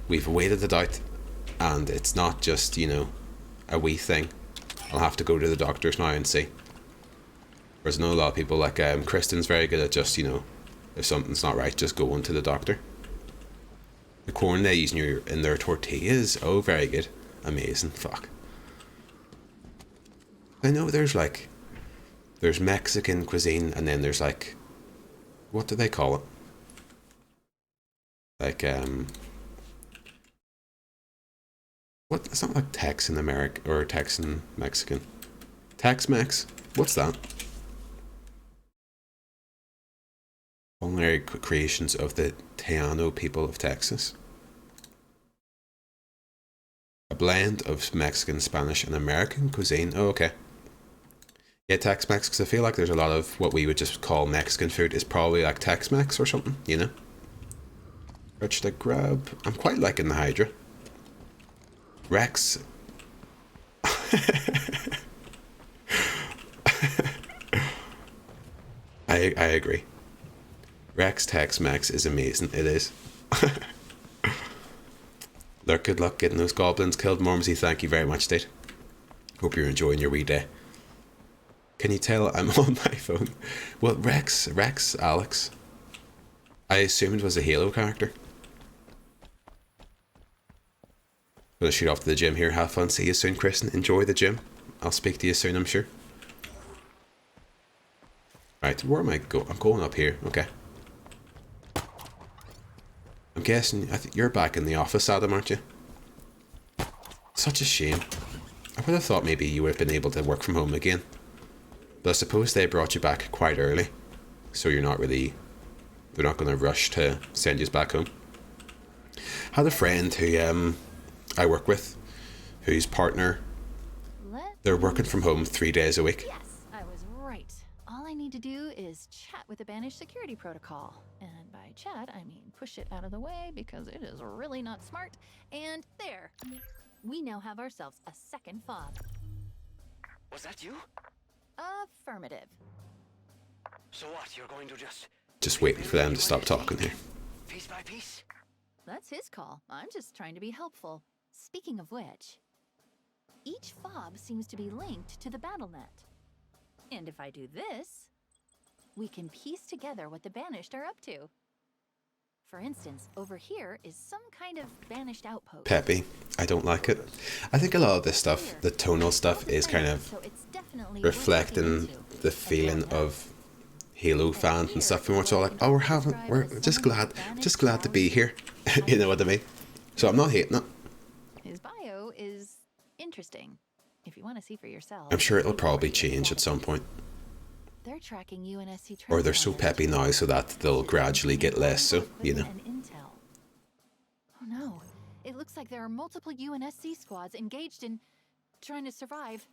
we've waited it out and it's not just, you know, a wee thing. I'll have to go to the doctors now and see. Whereas I know a lot of people like Kristen's very good at just, you know, if something's not right, just going to the doctor. The corn they use in their tortillas, oh, very good. Amazing, fuck. I know there's Mexican cuisine and then there's like, what do they call it? Like, what? It's not like Texan American or Texan Mexican. Tex-Mex? What's that? Culinary creations of the Tejano people of Texas. A blend of Mexican, Spanish, and American cuisine. Oh, okay. Yeah, Tex-Mex, because I feel like there's a lot of what we would just call Mexican food is probably like Tex-Mex or something, you know? Rich the grub. I'm quite liking the Hydra. Rex. I agree. Rex Tex-Mex is amazing. It is. Look, good luck getting those goblins killed, Mormsy. Thank you very much, Date. Hope you're enjoying your wee day. Can you tell I'm on my phone? Well, Rex, Alex. I assumed was a Halo character. Gonna shoot off to the gym here. Have fun. See you soon, Kristen. Enjoy the gym. I'll speak to you soon, I'm sure. Right, where am I going? I'm going up here. Okay. I'm guessing you're back in the office, Adam, aren't you? Such a shame. I would have thought maybe you would have been able to work from home again. But I suppose they brought you back quite early. So you're not really... They're not going to rush to send you back home. I had a friend who I work with, whose partner, they're working from home 3 days a week. Yes, I was right. All I need to do is chat with the banished security protocol. And by chat, I mean push it out of the way because it is really not smart. And there. We now have ourselves a second fob. Was that you? Affirmative. So what, you're going to Just waiting for them to stop talking here. Piece by piece? That's his call. I'm just trying to be helpful. Speaking of which, each fob seems to be linked to the BattleNet. And if I do this, we can piece together what the Banished are up to. For instance, over here is some kind of Banished outpost. Peppy. I don't like it. I think a lot of this stuff, the tonal stuff, is kind of reflecting the feeling of Halo fans and stuff. And we're all like, oh, we're just glad to be here. You know what I mean? So I'm not hating it. His bio is interesting. If you want to see for yourself. I'm sure it'll probably change at some point. They're tracking UNSC Or they're so peppy now so that they'll gradually get less, so, you know. Oh no. It looks like there are multiple UNSC squads engaged in trying to survive.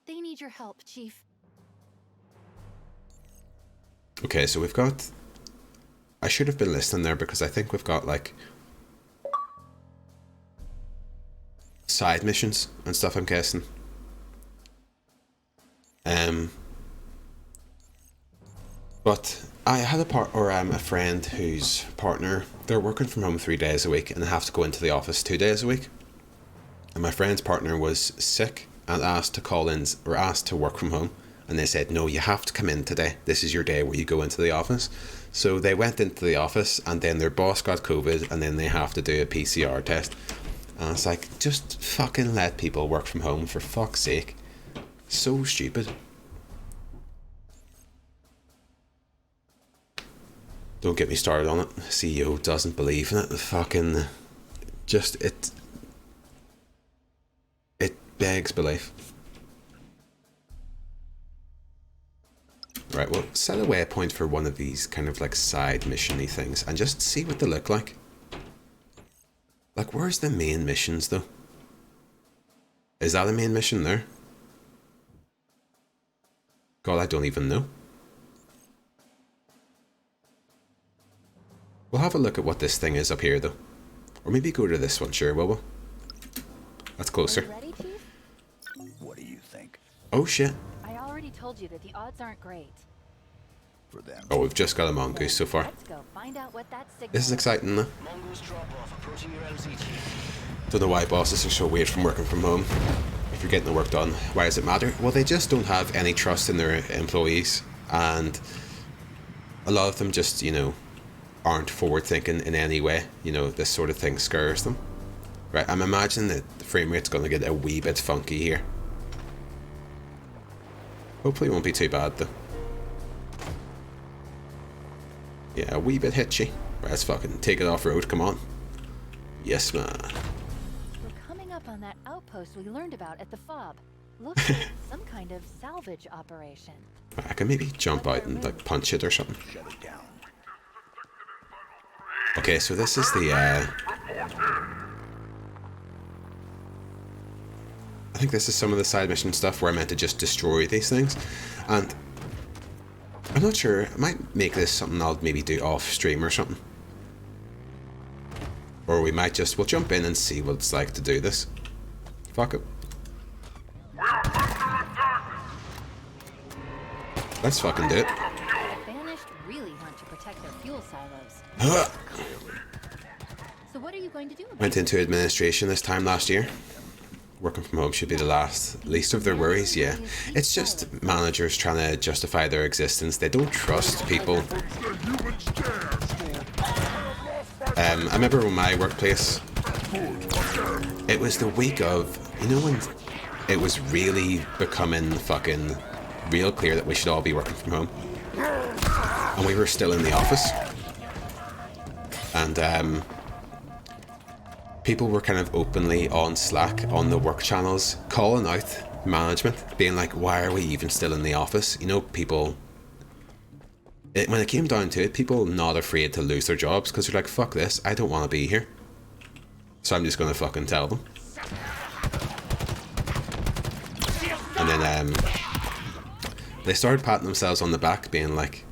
They need your help, Chief. Okay, so we've got... I should have been listening there because I think we've got, like... side missions and stuff, I'm guessing. But I had a friend whose partner, they're working from home 3 days a week and they have to go into the office 2 days a week. And my friend's partner was sick and asked to call in, or asked to work from home. And they said, no, you have to come in today. This is your day where you go into the office. So they went into the office and then their boss got COVID and then they have to do a PCR test. And it's like, just fucking let people work from home for fuck's sake. So stupid. Don't get me started on it. CEO doesn't believe in it. Fucking... Just, it begs belief. Right, well, set a waypoint for one of these kind of like side mission-y things and just see what they look like. Like, where's the main missions, though? Is that a main mission there? God, I don't even know. We'll have a look at what this thing is up here, though. Or maybe go to this one, sure, will we? That's closer. Ready, Chief? What do you think? Oh shit. I already told you that the odds aren't great. For them. Oh, we've just got a mongoose so far. Let's go find out what that signal This is exciting though. Mongoose drop off approaching your LZ. Don't know why bosses are so weird from working from home. If you're getting the work done, why does it matter? Well, they just don't have any trust in their employees, and a lot of them just, you know, aren't forward thinking in any way. You know, this sort of thing scares them. Right, I'm imagining that the frame rate's going to get a wee bit funky here. Hopefully it won't be too bad though. Yeah, a wee bit hitchy. Right, let's fucking take it off road, come on. Yes, man. We're coming up on that outpost we learned about at the FOB. Looks like some kind of salvage operation. Right, I can maybe jump out and like punch it or something. Shut it down. Okay, so this is the I think this is some of the side mission stuff where I meant to just destroy these things, and I'm not sure, I might make this something I'll maybe do off stream or something. Or we might just, we'll jump in and see what it's like to do this. Fuck it. Let's fucking do it. The Banished really want to protect their fuel silos. So what are you going to do about Went into administration this time last year. Working from home should be the least of their worries, yeah. It's just managers trying to justify their existence. They don't trust people. I remember when my workplace, it was the week of, you know, when it was really becoming fucking real clear that we should all be working from home. And we were still in the office. And people were kind of openly on Slack, on the work channels, calling out management, being like, why are we even still in the office? You know, people... when it came down to it, people not afraid to lose their jobs because they're like, fuck this, I don't want to be here. So I'm just going to fucking tell them. And then they started patting themselves on the back, being like,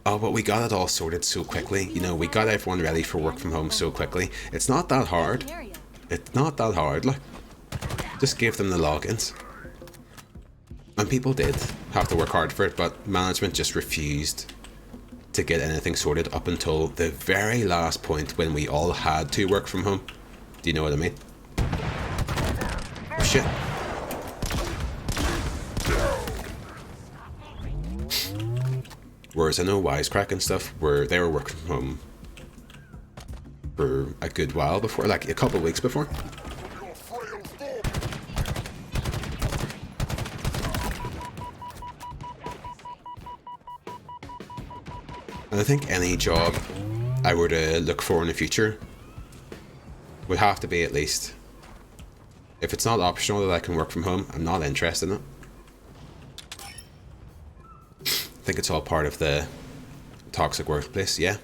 oh, but we got it all sorted so quickly. You know, we got everyone ready for work from home so quickly. It's not that hard. It's not that hard, like. Just give them the logins. And people did have to work hard for it, but management just refused to get anything sorted up until the very last point when we all had to work from home. Do you know what I mean? Oh shit. Whereas I know Wisecrack and stuff, where they were working from home for a good while before, like a couple of weeks before. And I think any job I were to look for in the future would have to be, at least, if it's not optional that I can work from home, I'm not interested in it. I think it's all part of the toxic workplace, yeah.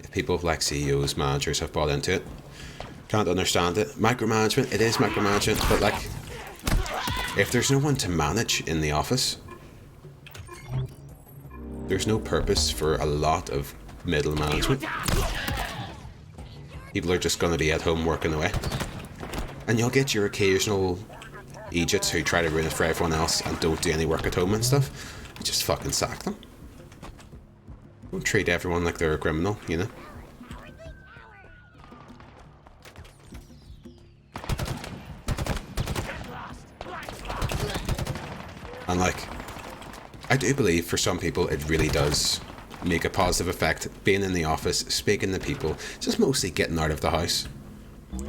If people like CEOs, managers have bought into it, can't understand it. Micromanagement, it is micromanagement, but like, if there's no one to manage in the office, there's no purpose for a lot of middle management. People are just going to be at home working away. And you'll get your occasional idiots who try to ruin it for everyone else and don't do any work at home and stuff. You just fucking sack them. Don't treat everyone like they're a criminal, you know? And like, I do believe for some people it really does make a positive effect being in the office, speaking to people, just mostly getting out of the house.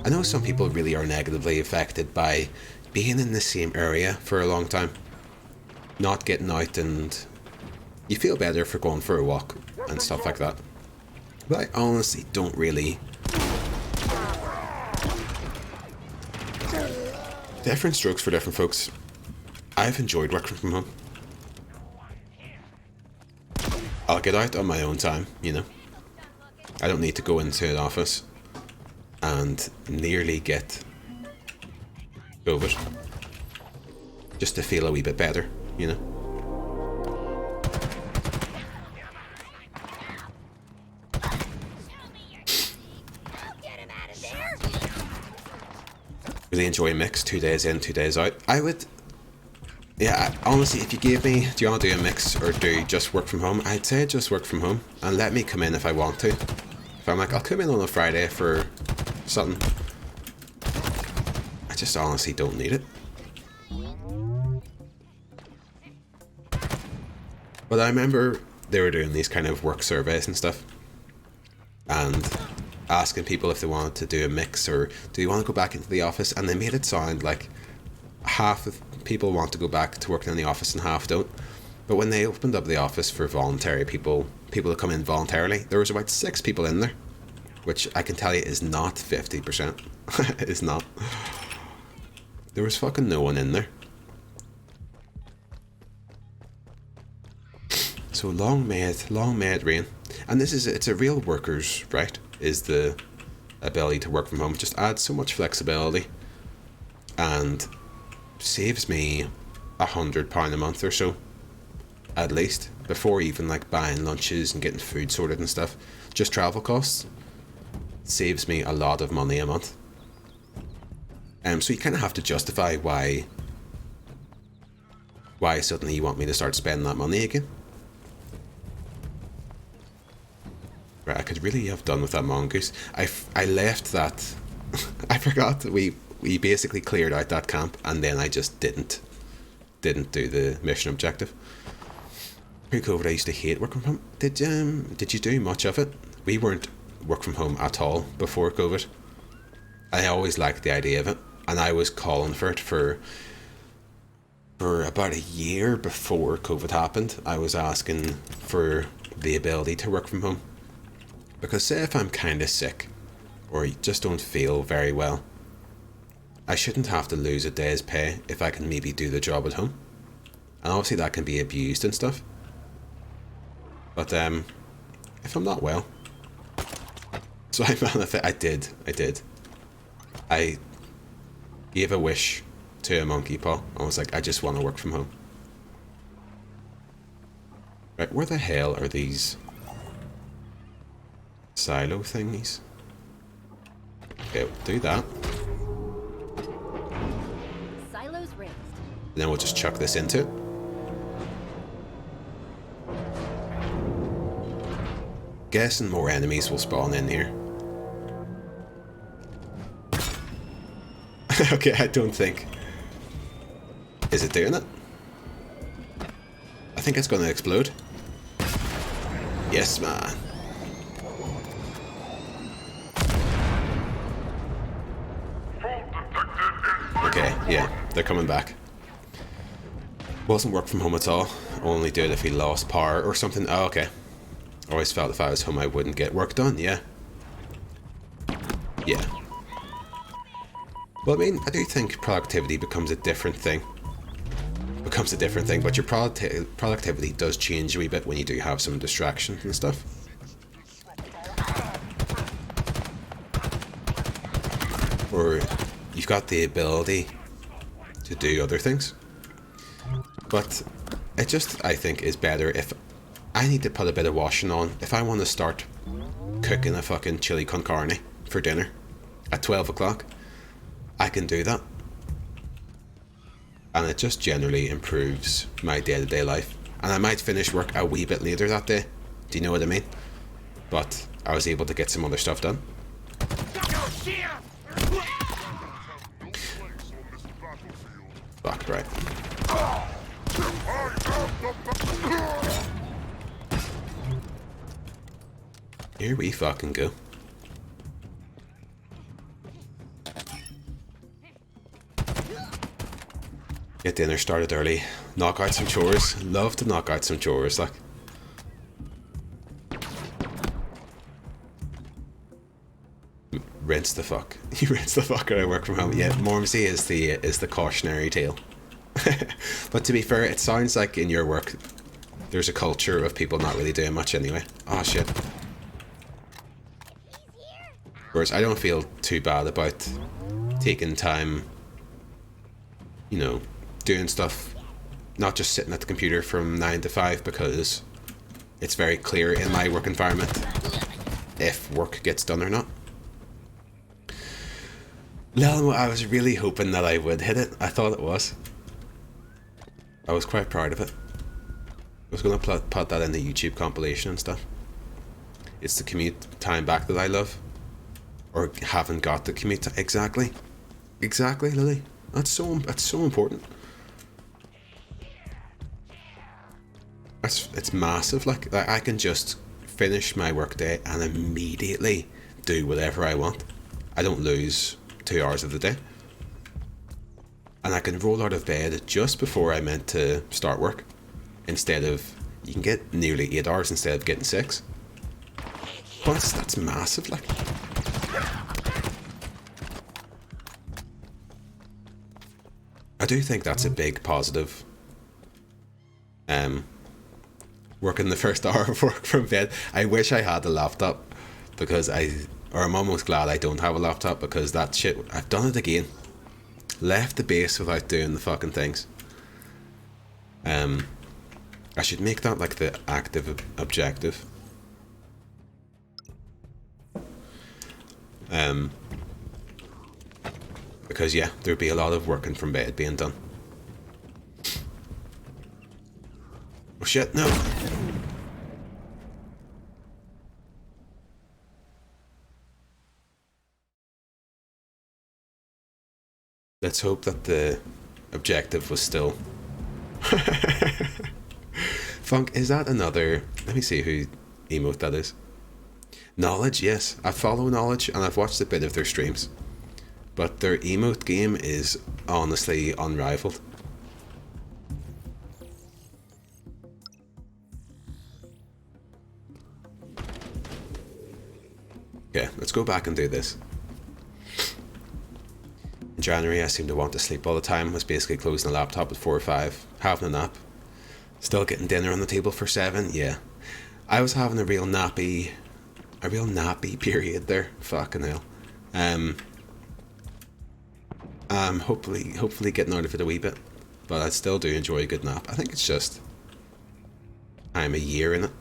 I know some people really are negatively affected by being in the same area for a long time, not getting out, and you feel better for going for a walk and stuff like that. But I honestly don't really. Different strokes for different folks. I've enjoyed working from home. I'll get out on my own time, you know. I don't need to go into an office and nearly get COVID just to feel a wee bit better, you know. really enjoy a mix, 2 days in, 2 days out. I would, yeah, honestly, if you gave me, do you want to do a mix or do just work from home? I'd say just work from home and let me come in if I want to. If I'm like, I'll come in on a Friday for something. I just honestly don't need it. But I remember they were doing these kind of work surveys and stuff, and asking people if they wanted to do a mix or do you want to go back into the office, and they made it sound like half of people want to go back to working in the office and half don't. But when they opened up the office for voluntary people to come in voluntarily, there was about 6 people in there, which I can tell you is not 50%. It is not. There was fucking no one in there. So long may it rain. And it's a real worker's right, is the ability to work from home. It just adds so much flexibility and saves me £100 a month or so, at least, before even like buying lunches and getting food sorted and stuff. Just travel costs saves me a lot of money a month. So you kind of have to justify why suddenly you want me to start spending that money again. Right, I could really have done with that mongoose. I left that. I forgot that we basically cleared out that camp, and then I just didn't do the mission objective. Pre-COVID, I used to hate work from home. Did you do much of it? We weren't work from home at all before COVID. I always liked the idea of it, and I was calling for it for about a year before COVID happened. I was asking for the ability to work from home. Because say if I'm kind of sick, or just don't feel very well, I shouldn't have to lose a day's pay if I can maybe do the job at home. And obviously that can be abused and stuff. But if I'm not well, so I did. I gave a wish to a monkey paw. I was like, I just want to work from home. Right, where the hell are these silo thingies? Okay, we'll do that. Silos raised. And then we'll just chuck this into it. Guessing more enemies will spawn in here. Okay, I don't think. Is it doing it? I think it's gonna explode. Yes, man. Okay, yeah, they're coming back. Wasn't work from home at all. Only do it if he lost power or something. Oh, okay. Always felt if I was home I wouldn't get work done, yeah. Yeah. Well, I mean, I do think productivity becomes a different thing. But your productivity does change a wee bit when you do have some distractions and stuff. Or you've got the ability to do other things. But it just, I think, is better if I need to put a bit of washing on. If I want to start cooking a fucking chili con carne for dinner at 12 o'clock, I can do that. And it just generally improves my day-to-day life. And I might finish work a wee bit later that day. Do you know what I mean? But I was able to get some other stuff done. Fuck, right. Here we fucking go. Get dinner started early. Knock out some chores. Love to knock out some chores, like. Rinse the fuck. You rinse the fuck out of work from home. Yeah, Mormsey is the cautionary tale. But to be fair, it sounds like in your work there's a culture of people not really doing much anyway. Oh shit. Whereas I don't feel too bad about taking time, you know, doing stuff, not just sitting at the computer from 9 to 5, because it's very clear in my work environment if work gets done or not. Lil, I was really hoping that I would hit it. I thought it was. I was quite proud of it. I was going to put that in the YouTube compilation and stuff. It's the commute time back that I love. Or haven't got the commute time. Exactly. Exactly, Lily. That's so important. It's massive. Like I can just finish my workday and immediately do whatever I want. I don't lose 2 hours of the day. And I can roll out of bed just before I meant to start work. Instead of, you can get nearly 8 hours instead of getting 6. But that's massive, like. I do think that's a big positive. Working the first hour of work from bed. I wish I had a laptop because I'm almost glad I don't have a laptop because that shit, I've done it again. Left the base without doing the fucking things. I should make that like the active objective. Because yeah, there'd be a lot of working from bed being done. Oh shit, no! Let's hope that the objective was still... Funk, is that another... Let me see who emote that is. Knowledge, yes. I follow Knowledge and I've watched a bit of their streams. But their emote game is honestly unrivaled. Okay, let's go back and do this. In January, I seemed to want to sleep all the time. Was basically closing the laptop at 4 or 5, having a nap. Still getting dinner on the table for 7, yeah. I was having a real nappy period there. Fucking hell. Hopefully getting out of it a wee bit. But I still do enjoy a good nap. I think it's just time of year in it.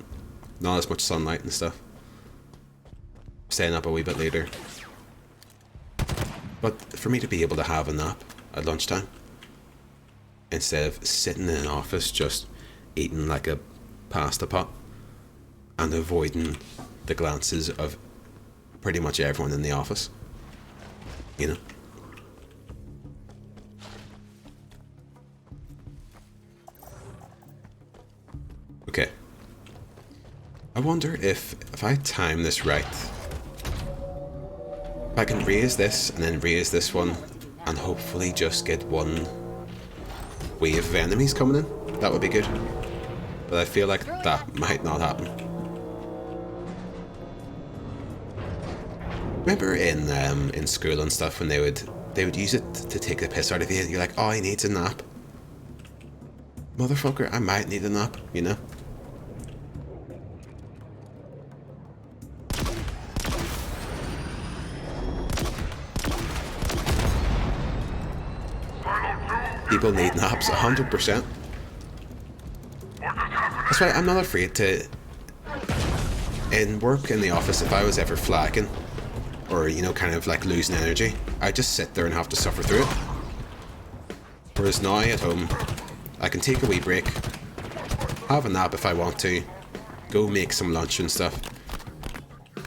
Not as much sunlight and stuff. Staying up a wee bit later. But for me to be able to have a nap at lunchtime instead of sitting in an office just eating like a pasta pot and avoiding the glances of pretty much everyone in the office, you know. Okay. I wonder if I time this right, if I can raise this and then raise this one and hopefully just get one wave of enemies coming in, that would be good. But I feel like that might not happen. Remember in school and stuff when they would use it to take the piss out of you, you're like, oh, he needs a nap. Motherfucker, I might need a nap, you know? People need naps, 100%. That's why I'm not afraid to... In work, in the office, if I was ever flagging, or, you know, kind of like losing energy, I just sit there and have to suffer through it. Whereas now at home, I can take a wee break, have a nap if I want to, go make some lunch and stuff,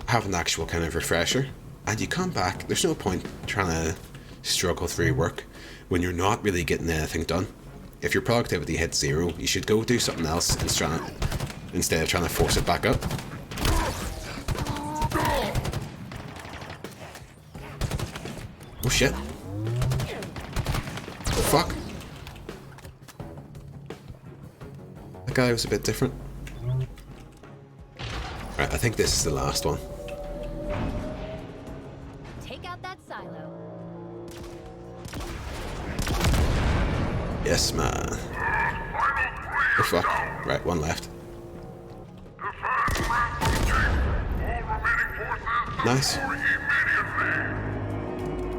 have an actual kind of refresher, and you come back. There's no point trying to struggle through work when you're not really getting anything done. If your productivity hits 0, you should go do something else instead of trying to force it back up. Oh shit. Oh fuck. That guy was a bit different. Right, I think this is the last one. Take out that silo. Yes, man. Oh fuck. Right, one left. Nice.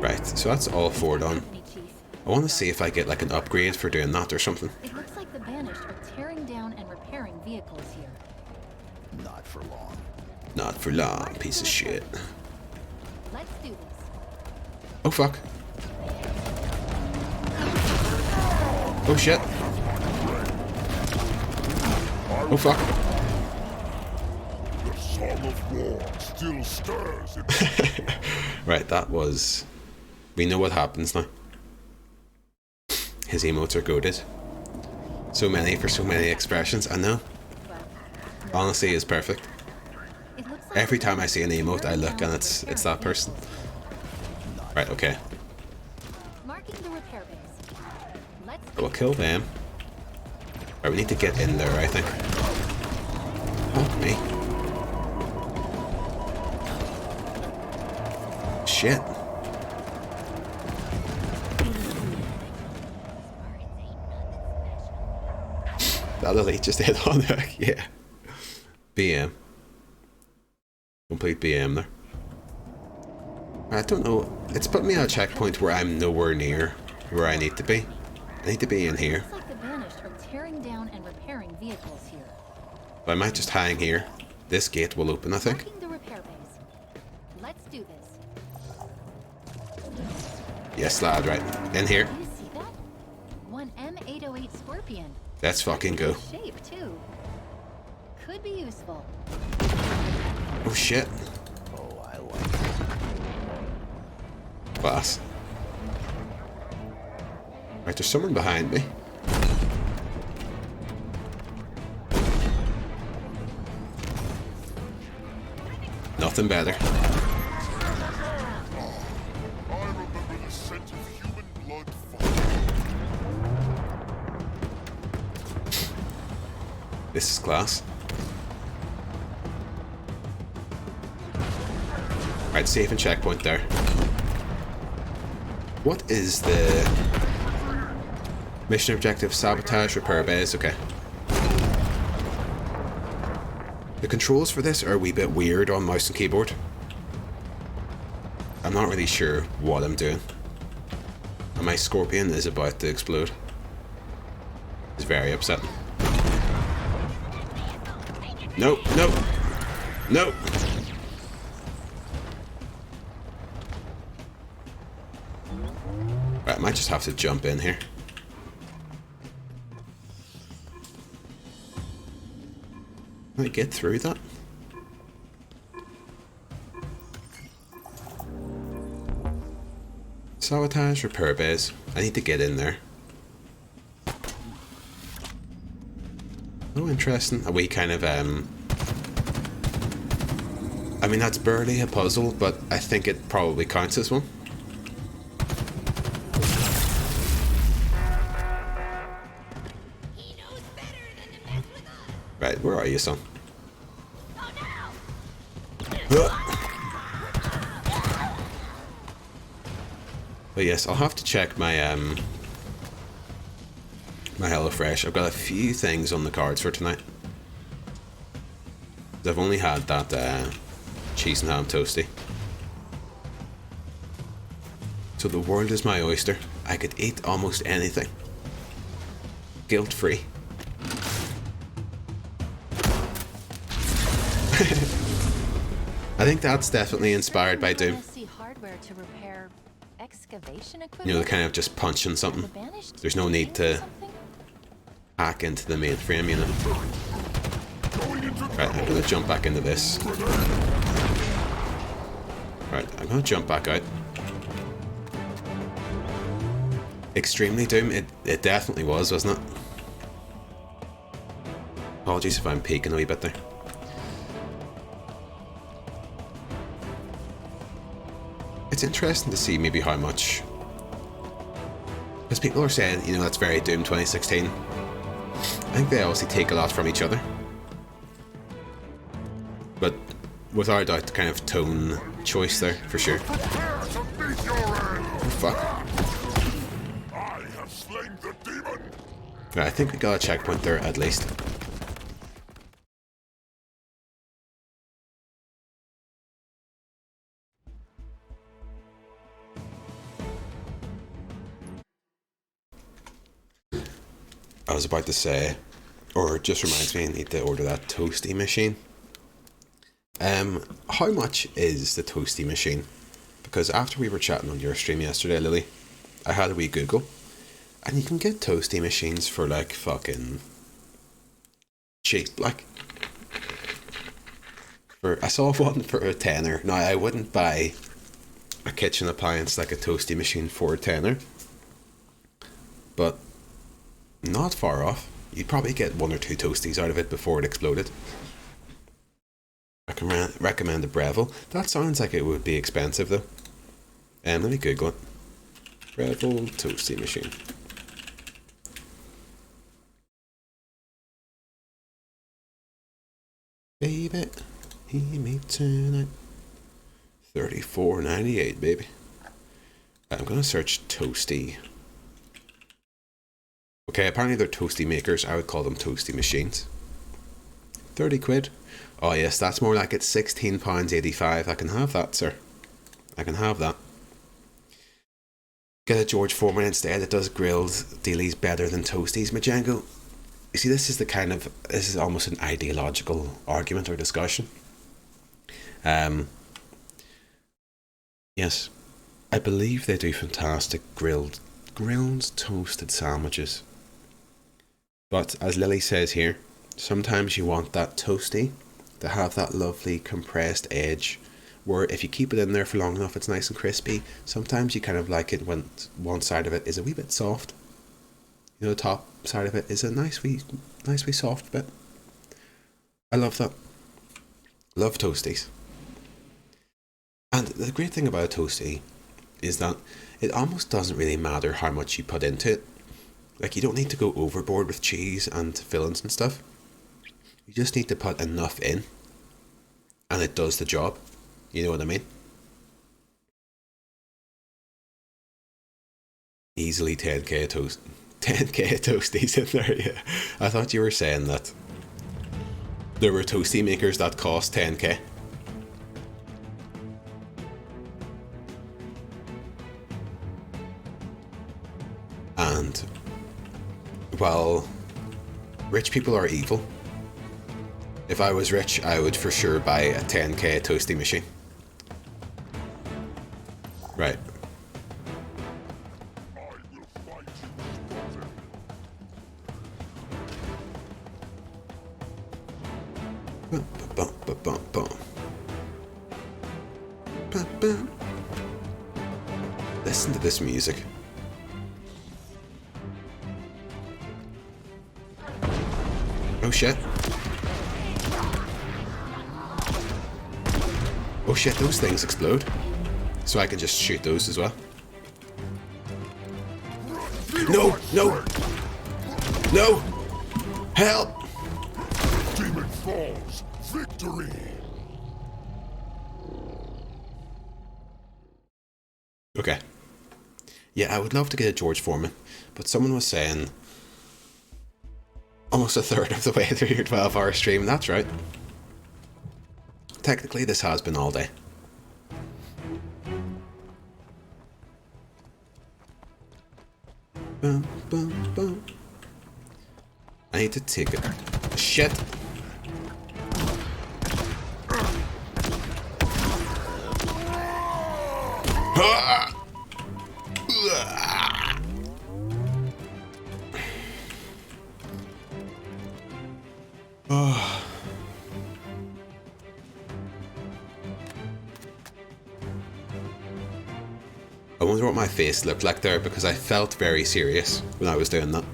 Right, so that's all 4 done. I want to see if I get like an upgrade for doing that or something. It looks like the Banished are tearing down and repairing vehicles here. Not for long. Not for long, piece of shit. Let's do this. Oh fuck. Oh shit. Oh fuck. The song of war still stirs in Right, that was... We know what happens now. His emotes are goated. So many for so many expressions, I know. Honestly, it's perfect. It looks like Every time I see an emote, I look and it's that person. Right, okay. marking the repair base. Let's We'll kill them. Right, we need to get in there, I think. Fuck me. Shit. That elite just hit on there, yeah. BM. Complete BM there. I don't know. It's put me at a checkpoint where I'm nowhere near where I need to be. I need to be in here. looks like the Banished are tearing down and repairing vehicles here. But I might just hang here. This gate will open, I think. Marking the repair base. Let's do this. Yes, lad, right. In here. Do you see that? One M808 Scorpion. Let's fucking go. Shape too. Could be useful. Oh shit. Oh, I like it. Class. Right, there's someone behind me. Nothing better. I remember the scent of human blood falling. This is class. Right, safe and checkpoint there. What is the mission objective? Sabotage repair base. Okay. The controls for this are a wee bit weird on mouse and keyboard. I'm not really sure what I'm doing. And my Scorpion is about to explode. It's very upsetting. Nope, nope, nope. Right, I might just have to jump in here. Can I get through that? Sabotage repair base. I need to get in there. Oh, interesting. A wee kind of, I mean, that's barely a puzzle, but I think it probably counts as one. Right, where are you, son? But yes, I'll have to check my my HelloFresh. I've got a few things on the cards for tonight. I've only had that cheese and ham toasty. So the world is my oyster. I could eat almost anything. Guilt-free. I think that's definitely inspired by Doom. See hardware to repair excavation equipment. You know, the kind of just punching something. There's no need to hack into the mainframe, you know. Right, I'm gonna jump back into this. Right, I'm gonna jump back out. Extremely Doom, it definitely was, wasn't it? Apologies if I'm peeking a wee bit there. It's interesting to see maybe how much, because people are saying, you know, that's very Doom 2016. I think they obviously take a lot from each other, but without a doubt, the kind of tone choice there for sure. Prepare to meet your end. Oh fuck! I have slain the demon. Right, I think we got a checkpoint there at least. I was about to say, or it just reminds me I need to order that toasty machine. How much is the toasty machine? Because after we were chatting on your stream yesterday, Lily, I had a wee Google, And you can get toasty machines for like fucking cheap, like. I saw one for a tenner. Now I wouldn't buy a kitchen appliance like a toasty machine for a tenner, but not far off. You'd probably get 1 or 2 toasties out of it before it exploded. I can recommend the Breville. That sounds like it would be expensive though. Let me Google it. Breville toasty machine. Baby, hear me tonight. $34.98, baby. I'm gonna search toasty. Okay, apparently they're toasty makers. I would call them toasty machines. 30 quid. Oh yes, that's more like it's £16.85. I can have that, sir. I can have that. Get a George Foreman instead. It does grilled dealies better than toasties, Majango. You see, this is almost an ideological argument or discussion. Yes, I believe they do fantastic grilled toasted sandwiches. But as Lily says here, sometimes you want that toasty to have that lovely compressed edge where if you keep it in there for long enough it's nice and crispy. Sometimes you kind of like it when one side of it is a wee bit soft. You know, the top side of it is a nice wee soft bit. I love that. Love toasties. And the great thing about a toasty is that it almost doesn't really matter how much you put into it. Like, you don't need to go overboard with cheese and fillings and stuff. You just need to put enough in, and it does the job. You know what I mean? Easily 10k toasties in there, yeah. I thought you were saying that there were toasty makers that cost 10k. And, well, rich people are evil. If I was rich, I would for sure buy a 10k toasty machine. Right. Listen to this music. Oh shit. Oh shit, those things explode. So I can just shoot those as well. No! No! No! Help! Demon falls. Victory! Okay. Yeah, I would love to get a George Foreman, but someone was saying almost a third of the way through your 12-hour stream. That's right. Technically, this has been all day. Boom, boom, boom. I need to take it. Shit! Ah! Oh. I wonder what my face looked like there, because I felt very serious when I was doing that.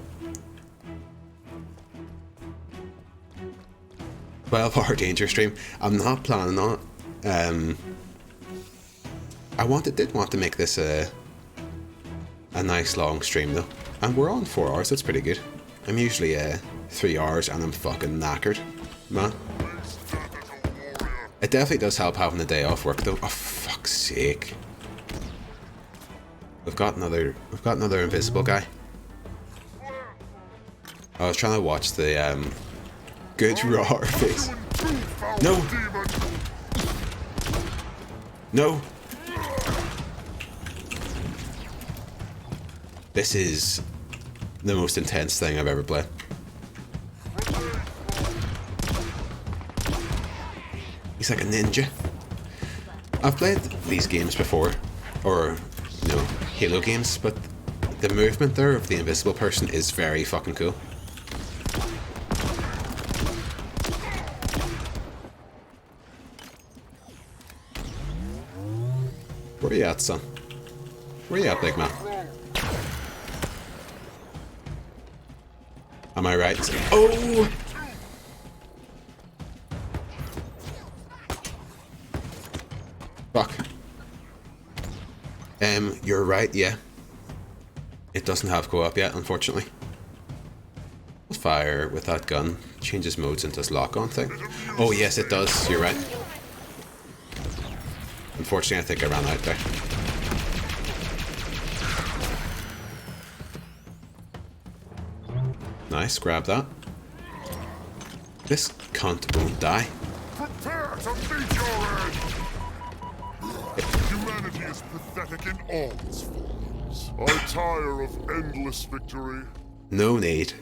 12-hour danger stream. I'm not planning on it. I did want to make this a nice long stream though, and we're on 4 hours. That's pretty good. I'm usually 3 hours and I'm fucking knackered, man. It definitely does help having a day off work though. Oh fuck's sake! We've got another invisible guy. I was trying to watch the good raw face. No! No! This is the most intense thing I've ever played. He's like a ninja. I've played these games before, or, you know, Halo games, but the movement there of the invisible person is very fucking cool. Where you at, son? Where you at, big man? Am I right? Oh! Fuck. You're right, yeah. It doesn't have co-op yet, unfortunately. Fire with that gun changes modes into this lock-on thing. Oh yes, it does, you're right. Unfortunately, I think I ran out there. Nice, grab that. This cunt won't die. Prepare to meet your end! Humanity is pathetic in all its forms. I tire of endless victory. No need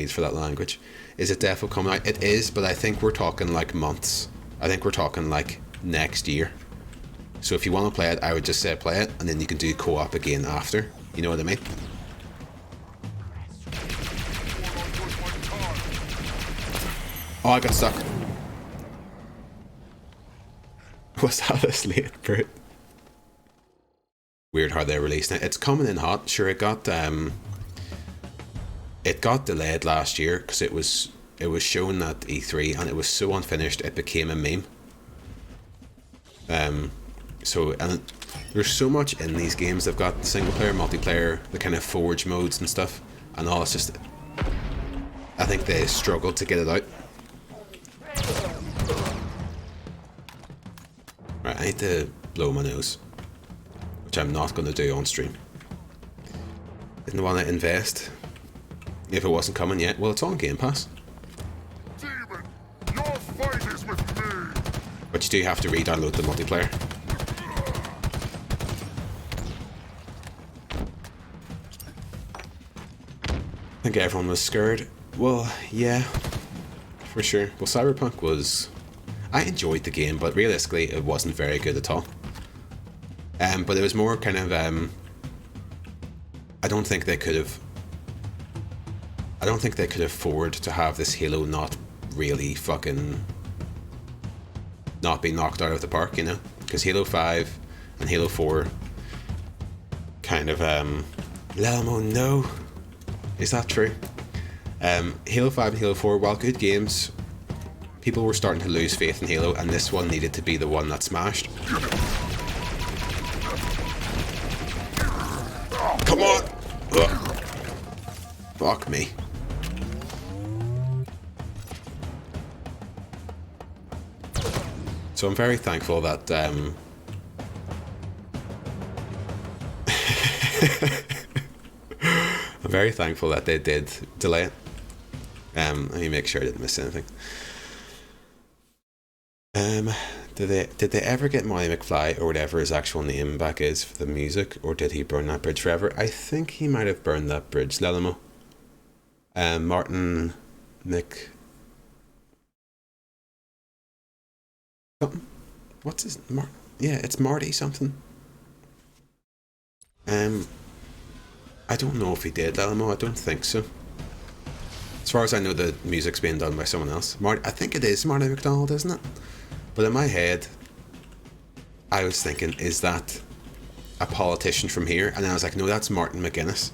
for that language. Is it definitely coming out? It is, but I think we're talking like months. I think we're talking like next year. So if you want to play it, I would just say play it, and then you can do co-op again after. You know what I mean? Oh, I got stuck. Was that a slate brute? Weird how they're releasing it. It's coming in hot. Sure, it got delayed last year because it was shown at E3 and it was so unfinished it became a meme. So and there's so much in these games. They've got single player, multiplayer, the kind of forge modes and stuff, and all. It's just, I think they struggled to get it out. Right, I need to blow my nose, which I'm not going to do on stream. Didn't want to invest if it wasn't coming yet. Well, it's on Game Pass. Demon, your fight is with me. But you do have to re-download the multiplayer. I think everyone was scared. Well, yeah, for sure. Well, Cyberpunk was... I enjoyed the game, but realistically, it wasn't very good at all. But it was more kind of... I don't think they could afford to have this Halo not really fucking... not be knocked out of the park, you know? Because Halo 5 and Halo 4 kind of... Lelmo, no! Is that true? Halo 5 and Halo 4, while good games, people were starting to lose faith in Halo, and this one needed to be the one that smashed. Come on! Ugh. Fuck me. So I'm very thankful that I'm very thankful that they did delay it. Let me make sure I didn't miss anything. Did they ever get Marty McFly, or whatever his actual name back is, for the music, or did he burn that bridge forever? I think he might have burned that bridge. Lelamo. Martin Mc... something? What's his... yeah, it's Marty something. I don't know if he did, Lelamo. I don't think so. As far as I know, the music's being done by someone else. I think it is Marty McDonald, isn't it? But in my head, I was thinking, is that a politician from here? And I was like, no, that's Martin McGuinness.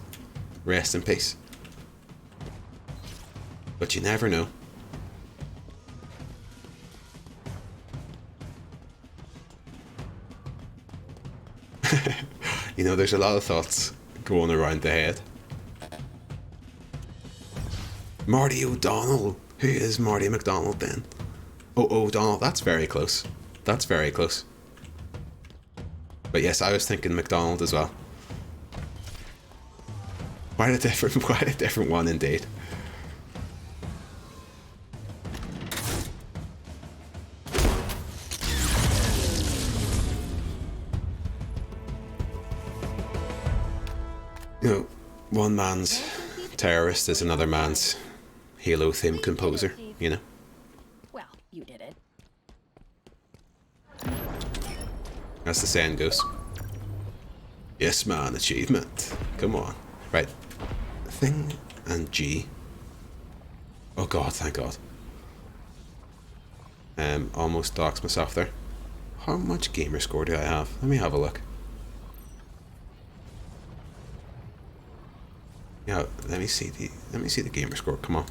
Rest in peace. But you never know. You know, there's a lot of thoughts going around the head. Marty O'Donnell. Who is Marty McDonald then? Oh, O'Donnell. That's very close. That's very close. But yes, I was thinking McDonald as well. Quite a different one indeed. You know, one man's terrorist is another man's Halo themed composer, you know? Well, you did it. As the saying goes. Yes, man, achievement. Come on. Right. Thing and G. Oh god, thank god. Almost doxed myself there. How much gamer score do I have? Let me have a look. Yeah, let me see the gamer score. Come on.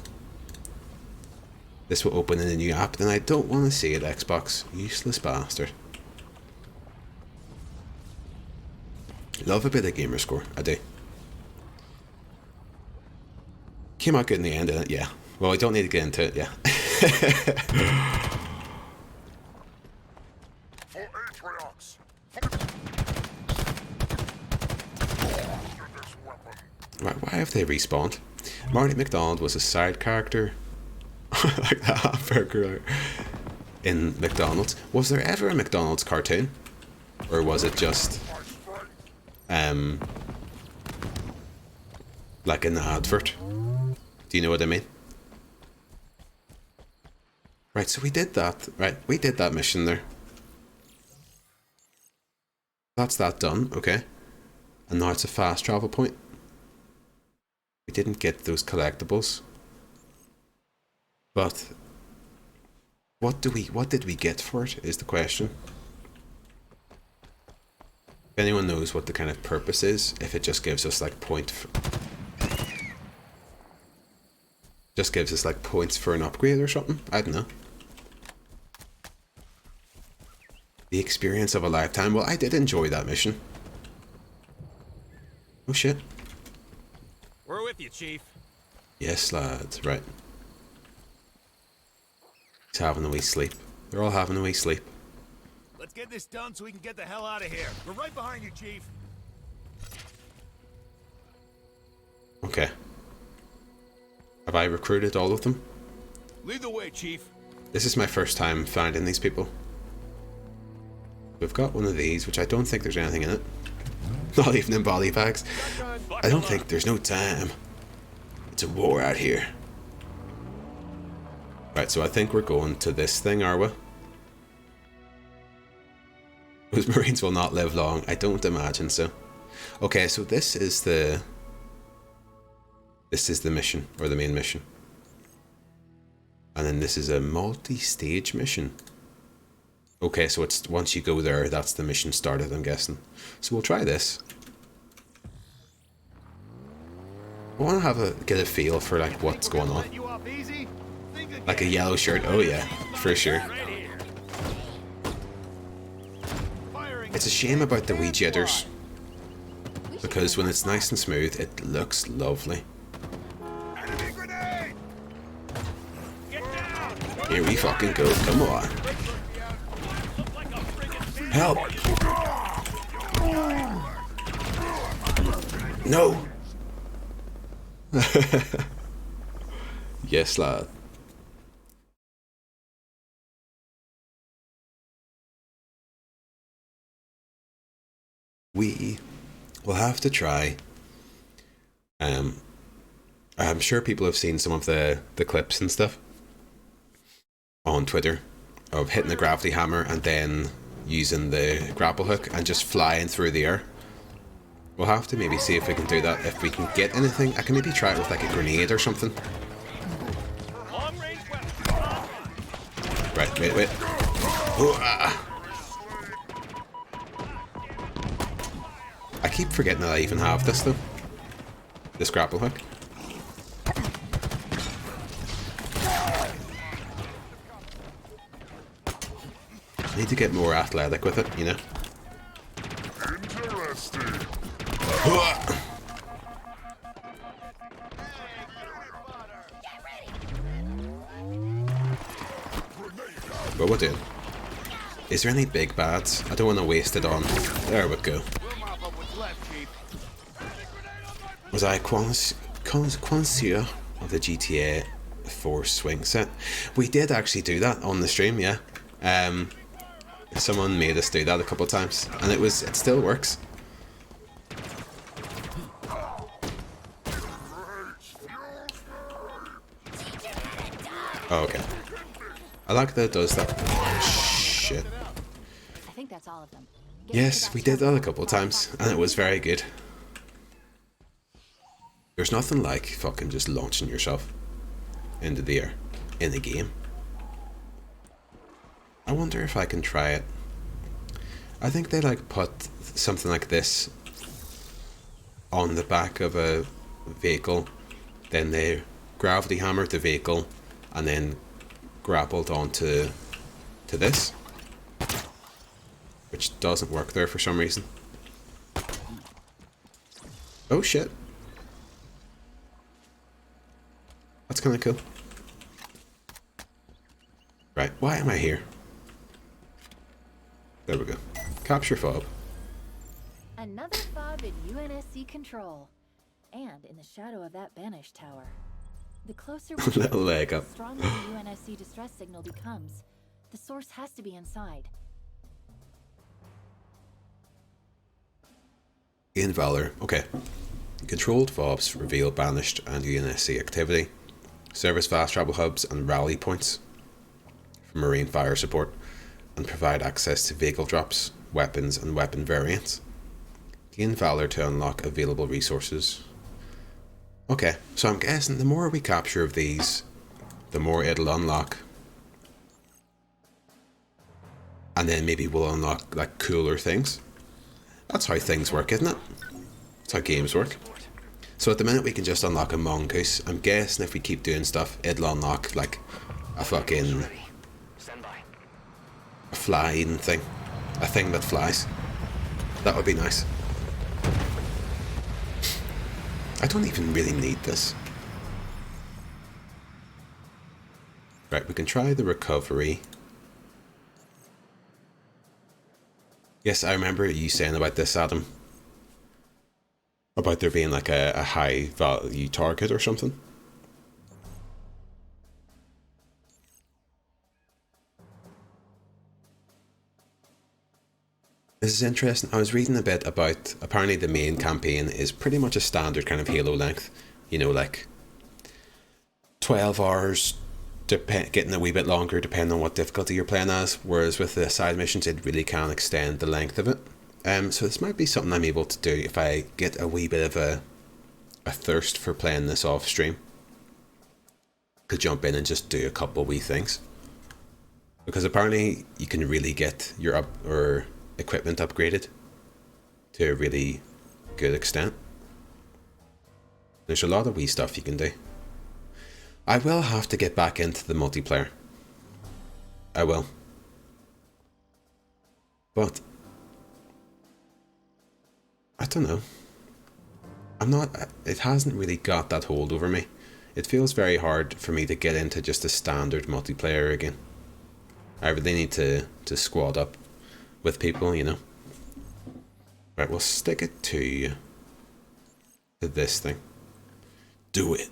This will open in a new app, and I don't want to see it, Xbox. Useless bastard. Love a bit of gamer score, I do. Came out good in the end, didn't it? Yeah. Well, I don't need to get into it, yeah. Right, why have they respawned? Marty McDonald was a side character. Like the hamburger in McDonald's. Was there ever a McDonald's cartoon? Or was it just like an advert? Do you know what I mean? Right, so we did that. Right, we did that mission there. That's that done, okay. And now it's a fast travel point. We didn't get those collectibles. But what did we get for it is the question. If anyone knows what the kind of purpose is, if it just gives us like points for an upgrade or something, I don't know. The experience of a lifetime. Well, I did enjoy that mission. Oh shit. We're with you, Chief. Yes, lads, right. He's having a wee sleep. They're all having a wee sleep. Let's get this done so we can get the hell out of here. We're right behind you, Chief. Okay. Have I recruited all of them? Lead the way, Chief. This is my first time finding these people. We've got one of these, which I don't think there's anything in it. Not even in body bags. I don't think there's no time. It's a war out here. Right, so I think we're going to this thing, are we? Those Marines will not live long. I don't imagine so. Okay, so this is the mission, or the main mission. And then this is a multi-stage mission. Okay, so it's once you go there, that's the mission started, I'm guessing. So we'll try this. I want to get a feel for like what's going on. Like a yellow shirt, oh yeah, for sure. It's a shame about the wee jitters, because when it's nice and smooth, it looks lovely. Here we fucking go, come on. Help! No! Yes, lad. We will have to try. I'm sure people have seen some of the clips and stuff on Twitter of hitting the gravity hammer and then using the grapple hook and just flying through the air. We'll have to maybe see if we can do that, if we can get anything. I can maybe try it with like a grenade or something. Right, wait. Oh, I keep forgetting that I even have this though. This grapple hook. I need to get more athletic with it, you know. Interesting. But we'll do. Is there any big bads? I don't want to waste it on. There we go. Was I connoisseur of the GTA 4 swing set? We did actually do that on the stream, yeah. Someone made us do that a couple of times, and it still works. Oh, okay. I like that it does that. Oh, shit. I think that's all of them. Yes, we did that a couple of times, and it was very good. There's nothing like fucking just launching yourself into the air in a game. I wonder if I can try it. I think they like put something like this on the back of a vehicle, then they gravity hammered the vehicle and then grappled onto this, which doesn't work there for some reason. Oh shit. That's kind of cool. Right, why am I here? There we go. Capture fob. Another fob in UNSC control. And in the shadow of that banished tower. The closer we get, Little leg up. the stronger the UNSC distress signal becomes. The source has to be inside. In Valor. Okay. Controlled fobs reveal banished and UNSC activity. Service fast travel hubs and rally points for marine fire support. And provide access to vehicle drops, weapons and weapon variants. Gain Valor to unlock available resources. Okay, so I'm guessing the more we capture of these, the more it'll unlock. And then maybe we'll unlock like cooler things. That's how things work, isn't it? That's how games work. So at the minute we can just unlock a mongoose. I'm guessing if we keep doing stuff, it'll unlock like a fucking... a flying thing. A thing that flies. That would be nice. I don't even really need this. Right, we can try the recovery. Yes, I remember you saying about this, Adam. About there being like a high value target or something. This is interesting. I was reading a bit about, apparently the main campaign is pretty much a standard kind of Halo length. You know, like 12 hours, getting a wee bit longer depending on what difficulty you're playing as. Whereas with the side missions, it really can extend the length of it. So this might be something I'm able to do if I get a wee bit of a thirst for playing this off stream. Could jump in and just do a couple wee things. Because apparently you can really get your equipment upgraded to a really good extent. There's a lot of wee stuff you can do. I will have to get back into the multiplayer. I will. But I don't know. It hasn't really got that hold over me. It feels very hard for me to get into just a standard multiplayer again. I really need to squad up with people, you know. Right, we'll stick it to this thing. Do it.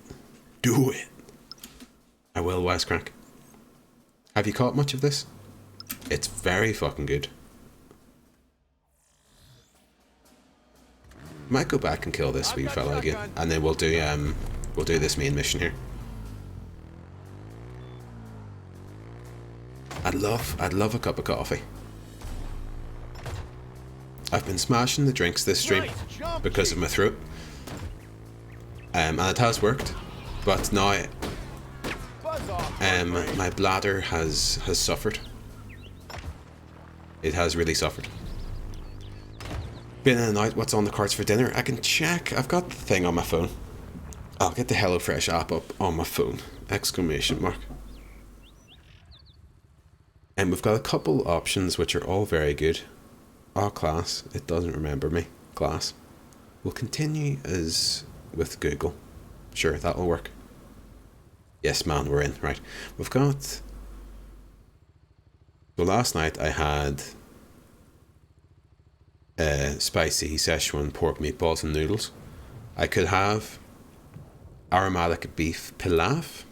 Do it. I will, Wisecrack. Have you caught much of this? It's very fucking good. Might go back and kill this wee fella again, and then we'll do this main mission here. I'd love a cup of coffee. I've been smashing the drinks this stream because of my throat, and it has worked. But now, my bladder has suffered. It has really suffered. Been in and out. What's on the cards for dinner? I can check. I've got the thing on my phone. I'll get the HelloFresh app up on my phone! Exclamation mark. And we've got a couple options which are all very good. Oh, class. It doesn't remember me. Class. We'll continue as with Google. Sure, that'll work. Yes, man, we're in. Right. We've got... So last night I had spicy Szechuan pork meatballs and noodles. I could have aromatic beef pilaf,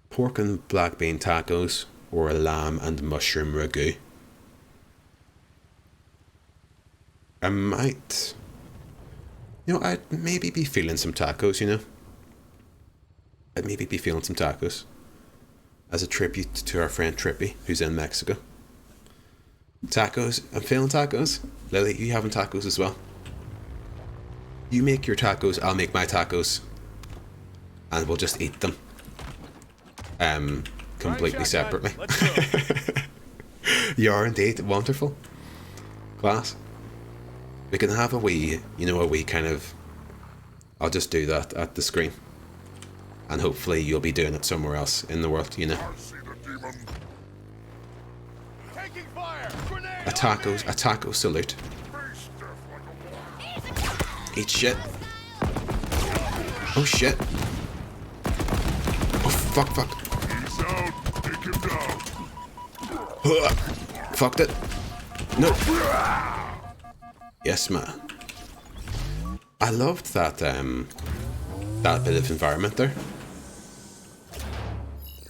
pork and black bean tacos, or a lamb and mushroom ragu. I might... You know, I'd maybe be feeling some tacos, you know? I'd maybe be feeling some tacos. As a tribute to our friend Trippy, who's in Mexico. Tacos. I'm feeling tacos. Lily, you having tacos as well? You make your tacos, I'll make my tacos. And we'll just eat them. Completely separately. You are indeed wonderful. Class. We can have a wee, a wee kind of... I'll just do that at the screen. And hopefully you'll be doing it somewhere else in the world, I see the demon. Taking fire! Grenade! A taco salute. Eat shit. Oh shit. Oh fuck. He's out. Take him down. Fucked it. No. Yes, ma. I loved that that bit of environment there.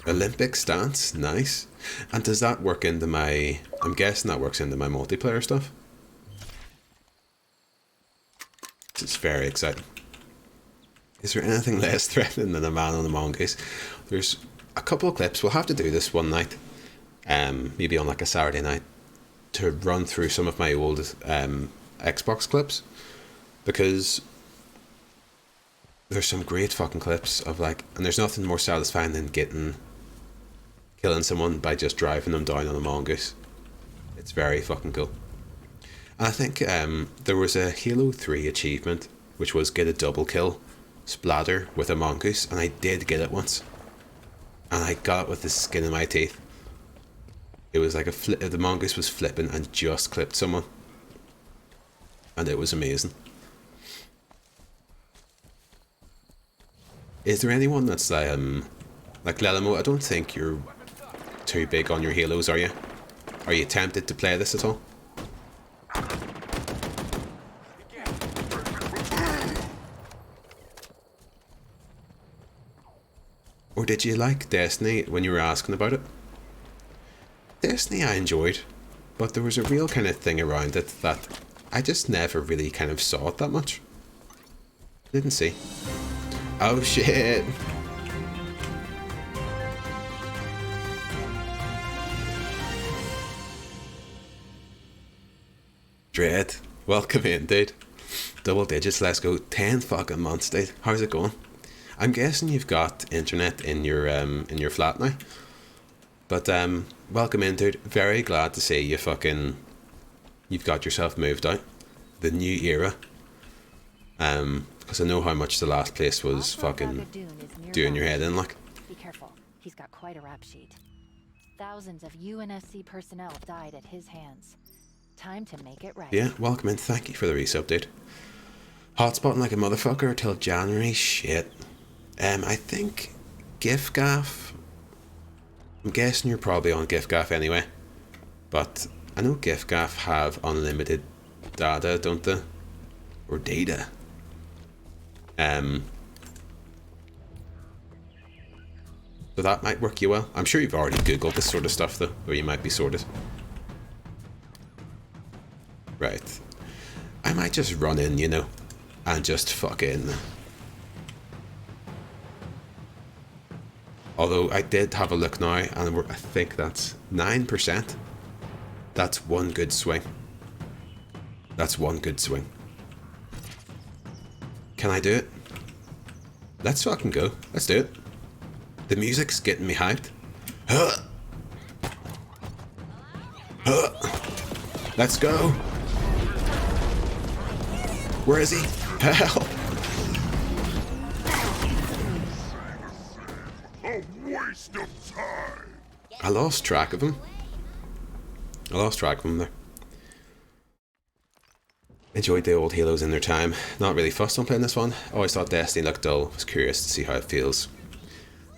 Olympic stance, nice. And does that work into my... I'm guessing that works into my multiplayer stuff. It's very exciting. Is there anything less threatening than a man on a mongoose? There's a couple of clips. We'll have to do this one night. Maybe on like a Saturday night. To run through some of my old Xbox clips. Because... there's some great fucking clips of like... And there's nothing more satisfying than killing someone by just driving them down on a mongoose. It's very fucking cool. And I think there was a Halo 3 achievement, which was get a double kill splatter with a mongoose, and I did get it once. And I got it with the skin of my teeth. It was like the mongoose was flipping and just clipped someone. And it was amazing. Is there anyone that's like Lelimo? I don't think you're too big on your Halos, are you? Are you tempted to play this at all? Or did you like Destiny when you were asking about it? Destiny I enjoyed, but there was a real kind of thing around it that I just never really kind of saw it that much. Didn't see. Oh shit! Dread, welcome in, dude. Double digits, let's go. 10 fucking months, dude. How's it going? I'm guessing you've got internet in your flat now. But welcome in, dude. Very glad to see you've got yourself moved out. The new era. Because I know how much the last place was fucking doing your head in, like. Be careful. He's got quite a rap sheet. Thousands of UNSC personnel died at his hands. Time to make it right. Yeah, welcome in. Thank you for the resub, dude. Hotspotting like a motherfucker till January. Shit. I think GIFGAF. I'm guessing you're probably on GIFGAF anyway. But I know GIFGAF have unlimited data, don't they? Or data. So that might work you well. I'm sure you've already Googled this sort of stuff though, or you might be sorted. Right. I might just run in, and just fucking... Although I did have a look now, and I think that's 9%. That's one good swing. That's one good swing. Can I do it? Let's fucking go. Let's do it. The music's getting me hyped. Let's go. Where is he? Help! A waste of time. I lost track of him. There. Enjoyed the old Halos in their time. Not really fussed on playing this one. Always thought Destiny looked dull. Was curious to see how it feels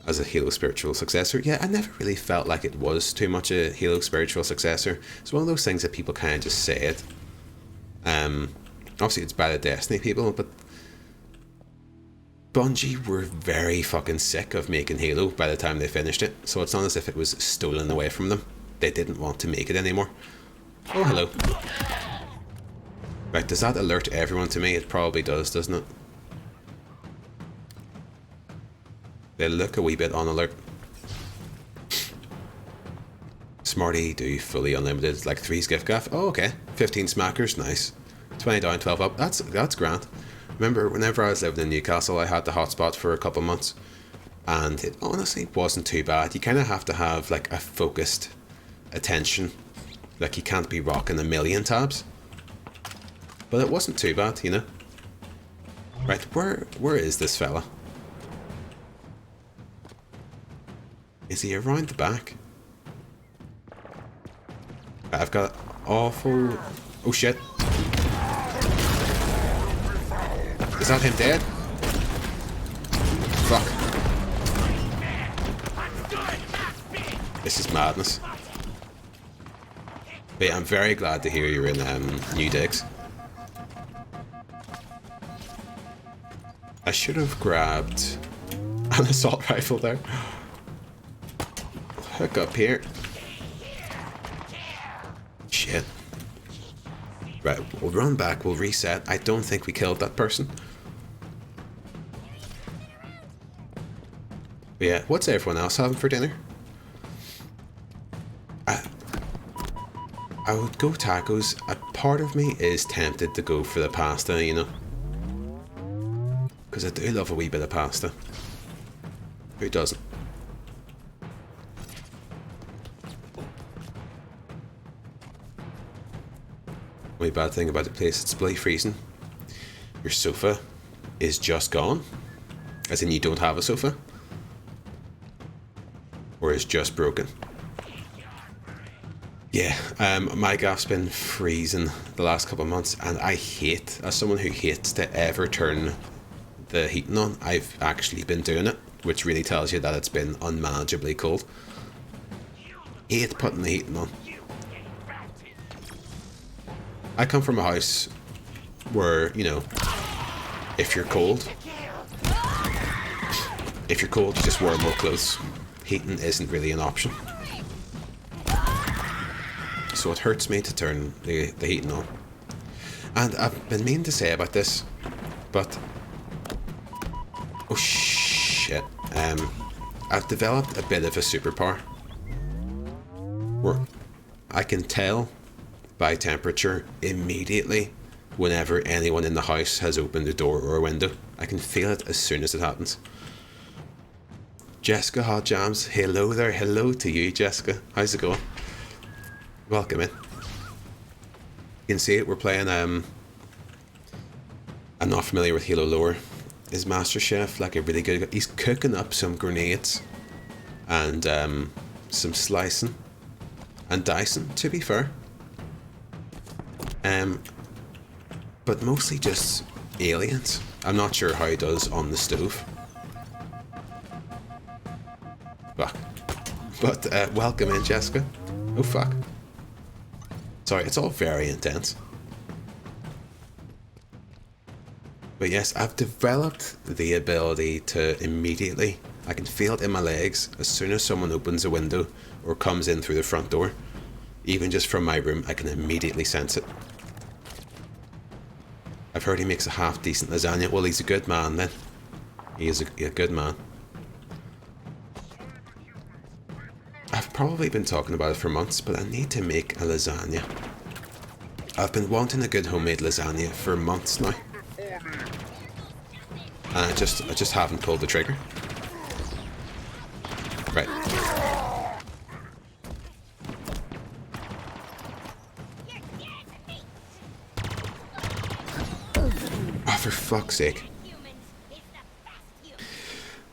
as a Halo spiritual successor. Yeah, I never really felt like it was too much a Halo spiritual successor. It's one of those things that people kind of just say it. Obviously it's bad at Destiny people, but Bungie were very fucking sick of making Halo by the time they finished it, so it's not as if it was stolen away from them. They didn't want to make it anymore. Oh, hello. Right, does that alert everyone to me? It probably does, doesn't it? They look a wee bit on alert. Smarty do fully unlimited, like 3's GIFGAF. Oh, okay. 15 smackers, nice. 20 down, 12 up. That's grand. Remember, whenever I was living in Newcastle, I had the hotspot for a couple months, and it honestly wasn't too bad. You kind of have to have like a focused attention, like you can't be rocking a million tabs, but it wasn't too bad, you know. Right, where is this fella? Is he around the back? I've got awful... Oh shit. Is that him dead? Fuck. This is madness. But yeah, I'm very glad to hear you're in New Digs. I should have grabbed an assault rifle there. Hook up here. Shit. Right, we'll run back, we'll reset. I don't think we killed that person. But yeah, what's everyone else having for dinner? I would go tacos. A part of me is tempted to go for the pasta, you know. Because I do love a wee bit of pasta. Who doesn't? Only bad thing about the place, it's bloody freezing. Your sofa is just gone. As in you don't have a sofa. Or is just broken. Yeah, my gaff's been freezing the last couple of months, and I hate, as someone who hates to ever turn the heating on, I've actually been doing it, which really tells you that it's been unmanageably cold. Hate putting the heating on. I come from a house where, you know, if you're cold, you just wear more clothes. Heating isn't really an option. So it hurts me to turn the heating on. And I've been meaning to say about this, but... Oh shit. I've developed a bit of a superpower. Where I can tell by temperature immediately whenever anyone in the house has opened a door or a window. I can feel it as soon as it happens. Jessica Hot Jams, hello there. Hello to you, Jessica. How's it going? Welcome in. You can see it, we're playing, I'm not familiar with Halo lore. Is Master Chef like a really good... He's cooking up some grenades and some slicing and dicing, to be fair. But mostly just aliens. I'm not sure how he does on the stove. Fuck. But welcome in, Jessica. Oh fuck. Sorry, it's all very intense. But yes, I've developed the ability to immediately, I can feel it in my legs as soon as someone opens a window or comes in through the front door. Even just from my room, I can immediately sense it. I've heard he makes a half-decent lasagna. Well, he's a good man then. He is a good man. I've probably been talking about it for months, but I need to make a lasagna. I've been wanting a good homemade lasagna for months now. And I just haven't pulled the trigger. Right. Oh, for fuck's sake.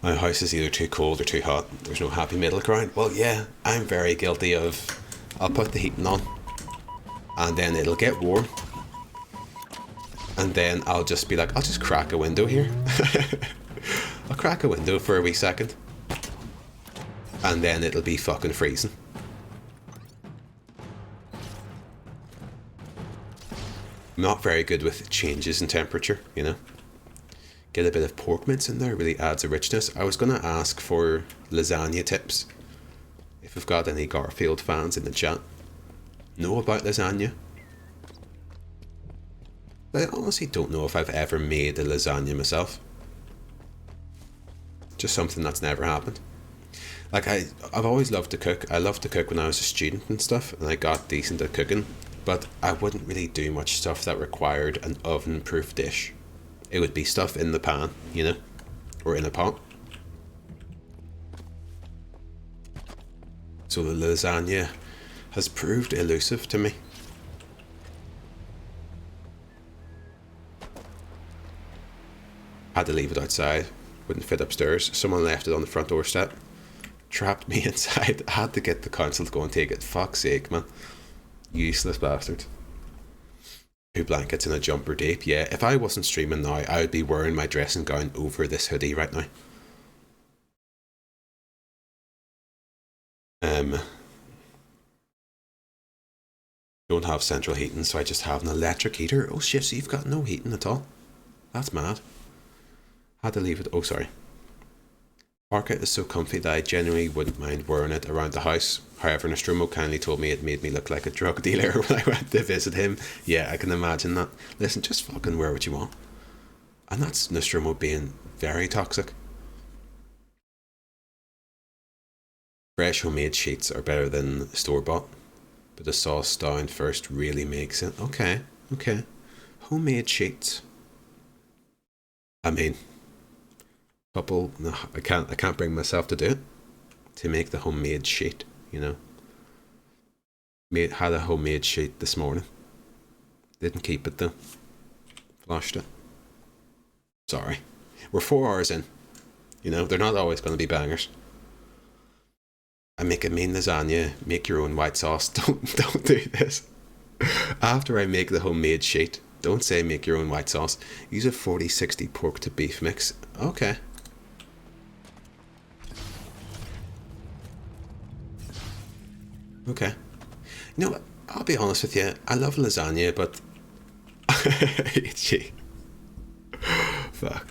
My house is either too cold or too hot. There's no happy middle ground. Well, yeah, I'm very guilty of... I'll put the heating on. And then it'll get warm. And then I'll just be like, I'll just crack a window here. I'll crack a window for a wee second. And then it'll be fucking freezing. I'm not very good with changes in temperature, you know. Get a bit of pork mince in there, really adds a richness. I was going to ask for lasagna tips. If we've got any Garfield fans in the chat. Know about lasagna? But I honestly don't know if I've ever made a lasagna myself. Just something that's never happened. Like, I've always loved to cook. I loved to cook when I was a student and stuff, and I got decent at cooking. But I wouldn't really do much stuff that required an oven-proof dish. it would be stuff in the pan, you know, or in a pot. So the lasagna has proved elusive to me. Had to leave it outside, wouldn't fit upstairs. Someone left it on the front doorstep, trapped me inside. I had to get the council to go and take it. Fuck's sake, man. Useless bastards. 2 blankets and a jumper deep. Yeah, if I wasn't streaming now, I would be wearing my dressing gown over this hoodie right now. Don't have central heating, so I just have an electric heater. Oh shit, so you've got no heating at all? That's mad. Had to leave it. Oh, sorry. Parka is so comfy that I genuinely wouldn't mind wearing it around the house. However, Nostromo kindly told me it made me look like a drug dealer when I went to visit him. Yeah, I can imagine that. Listen, just fucking wear what you want. And that's Nostromo being very toxic. Fresh homemade sheets are better than store-bought, but the sauce down first really makes it. Okay, okay. Homemade sheets. I mean, no, I can't bring myself to do it. To make the homemade sheet, you know. Had a homemade sheet this morning. Didn't keep it though. Flushed it. Sorry. We're 4 hours in. You know, they're not always going to be bangers. I make a mean lasagna, make your own white sauce. Don't do this. After I make the homemade sheet, don't say make your own white sauce. Use a 40-60 pork to beef mix. Okay. Okay. You know what? I'll be honest with you. I love lasagna, but Gee. Fuck.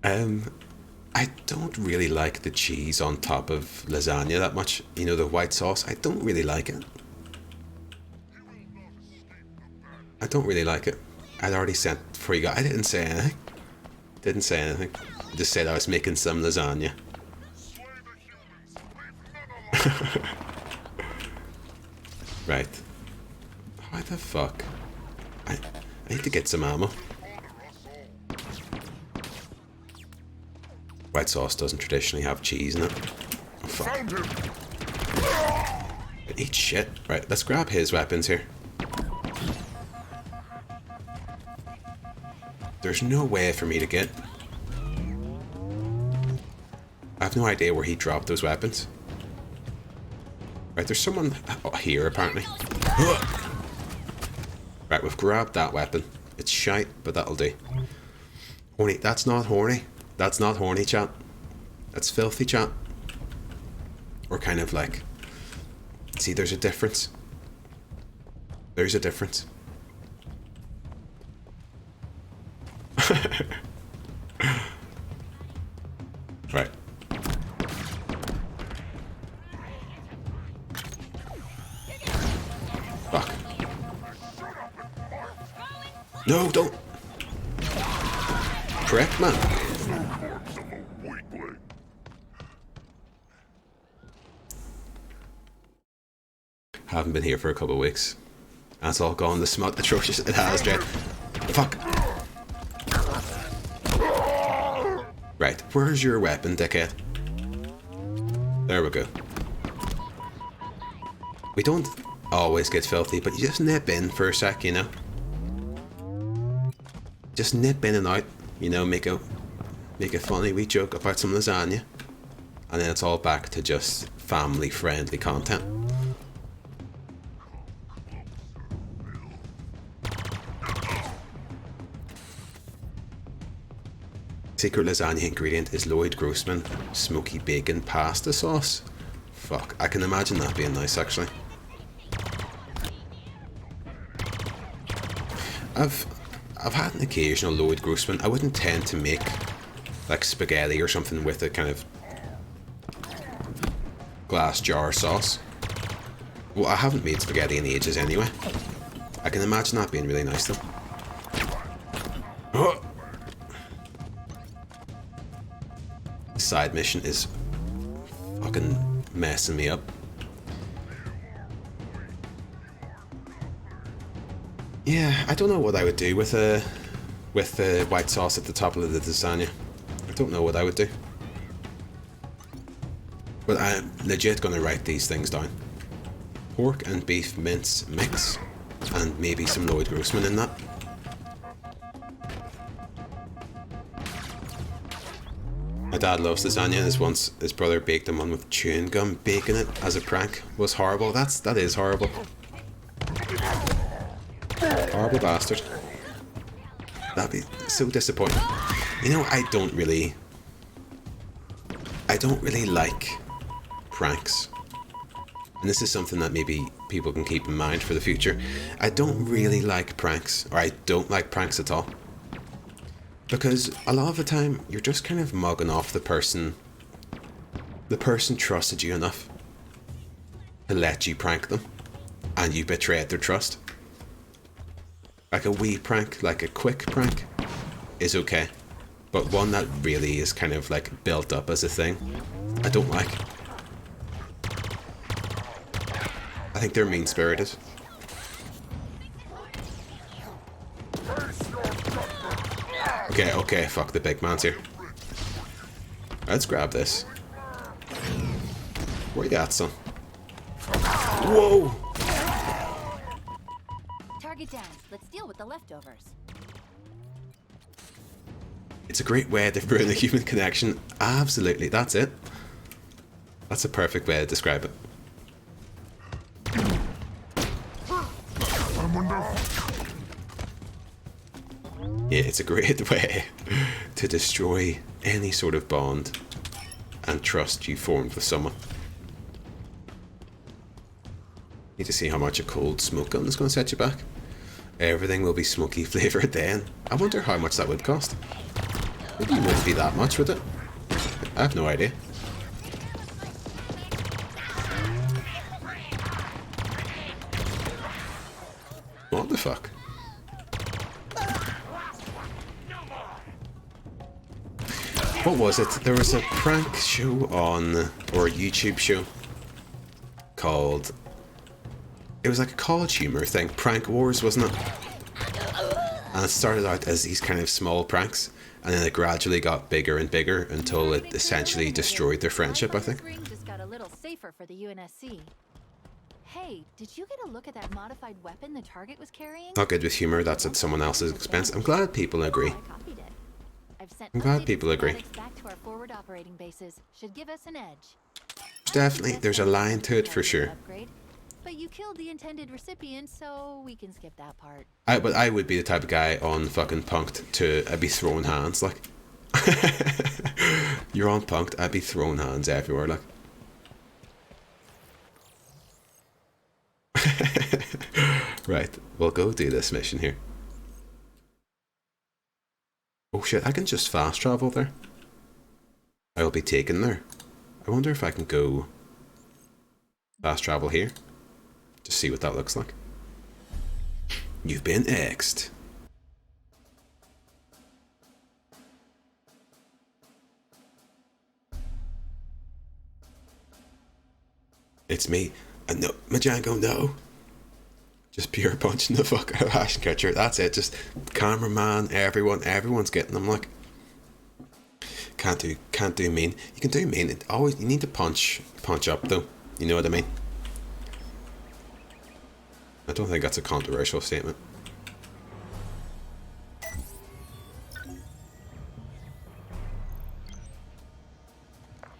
I don't really like the cheese on top of lasagna that much. You know, the white sauce. I don't really like it. I don't really like it. I'd already sent before you got. I didn't say anything. Didn't say anything. I just said I was making some lasagna. Right. How the fuck? I need to get some ammo. White sauce doesn't traditionally have cheese in it. Oh, fuck. Eat shit. Right, let's grab his weapons here. There's no way for me to get. I have no idea where he dropped those weapons. Right, there's someone here apparently. Right, we've grabbed that weapon. It's shite, but that'll do. Horny, that's not horny. That's not horny, chat. That's filthy, chat. Or kind of like... See, there's a difference. There's a difference. Right. Fuck. No, don't. Correct, man. Haven't been here for a couple of weeks. That's all gone. The smut atrocious. It has, Dread. Fuck. Right, where's your weapon, dickhead? There we go. We don't always get filthy, but you just nip in for a sec, you know? Just nip in and out, you know, make a funny wee joke about some lasagna. And then it's all back to just family-friendly content. Secret lasagna ingredient is Lloyd Grossman smoky bacon pasta sauce. Fuck, I can imagine that being nice actually. I've had an occasional Lloyd Grossman. I wouldn't tend to make like spaghetti or something with a kind of glass jar sauce. Well, I haven't made spaghetti in ages anyway. I can imagine that being really nice though. Side mission is fucking messing me up. Yeah, I don't know what I would do with the white sauce at the top of the lasagna. I don't know what I would do. But I'm legit gonna write these things down. Pork and beef mince mix, and maybe some Lloyd Grossman in that. My dad loves lasagna, and once his brother baked him one with chewing gum, baking it as a prank was horrible. That is horrible. Horrible bastard. That'd be so disappointing. You know, I don't really like pranks. And this is something that maybe people can keep in mind for the future. I don't really like pranks, or I don't like pranks at all. Because a lot of the time, you're just kind of mugging off the person. The person trusted you enough to let you prank them, and you betrayed their trust. Like a wee prank, like a quick prank, is okay. But one that really is kind of like built up as a thing, I don't like. I think they're mean-spirited. Okay, fuck, the big man's here. Let's grab this. Where you at, son? Whoa! Target down. Let's deal with the leftovers. It's a great way to ruin the human connection. Absolutely, that's it. That's a perfect way to describe it. Yeah, it's a great way to destroy any sort of bond and trust you formed with someone. Need to see how much a cold smoke gun is going to set you back. Everything will be smoky flavoured then. I wonder how much that would cost. Maybe it wouldn't be that much, would it? I have no idea. What the fuck? What was it? There was a prank show on, or a YouTube show called, it was like a college humor thing, Prank Wars, wasn't it? And it started out as these kind of small pranks, and then it gradually got bigger and bigger until it essentially destroyed their friendship, I think. Just got a little safer for the UNSC. Hey, did you get a look at that modified weapon the target was carrying? Not good with humor, that's at someone else's expense. I'm glad people agree. I copied it. I've sent I'm glad updated people agree. schematics back to our forward operating bases. Should give us an edge. Definitely, there's a line to it for sure. Upgrade, but you killed the intended recipient, so we can skip that part. But I would be the type of guy on fucking Punked to, I'd be throwing hands, like. You're on Punked, I'd be throwing hands everywhere, like. Right, we'll go do this mission here. Oh shit, I can just fast travel there. I'll be taken there. I wonder if I can go fast travel here. Just see what that looks like. You've been X'd. It's me. No, Majango, no. Just pure punching the fuck out of Ashton Kutcher. That's it. Just cameraman, everyone's getting them. Like, can't do mean. You can do mean. It always, you need to punch up though. You know what I mean? I don't think that's a controversial statement.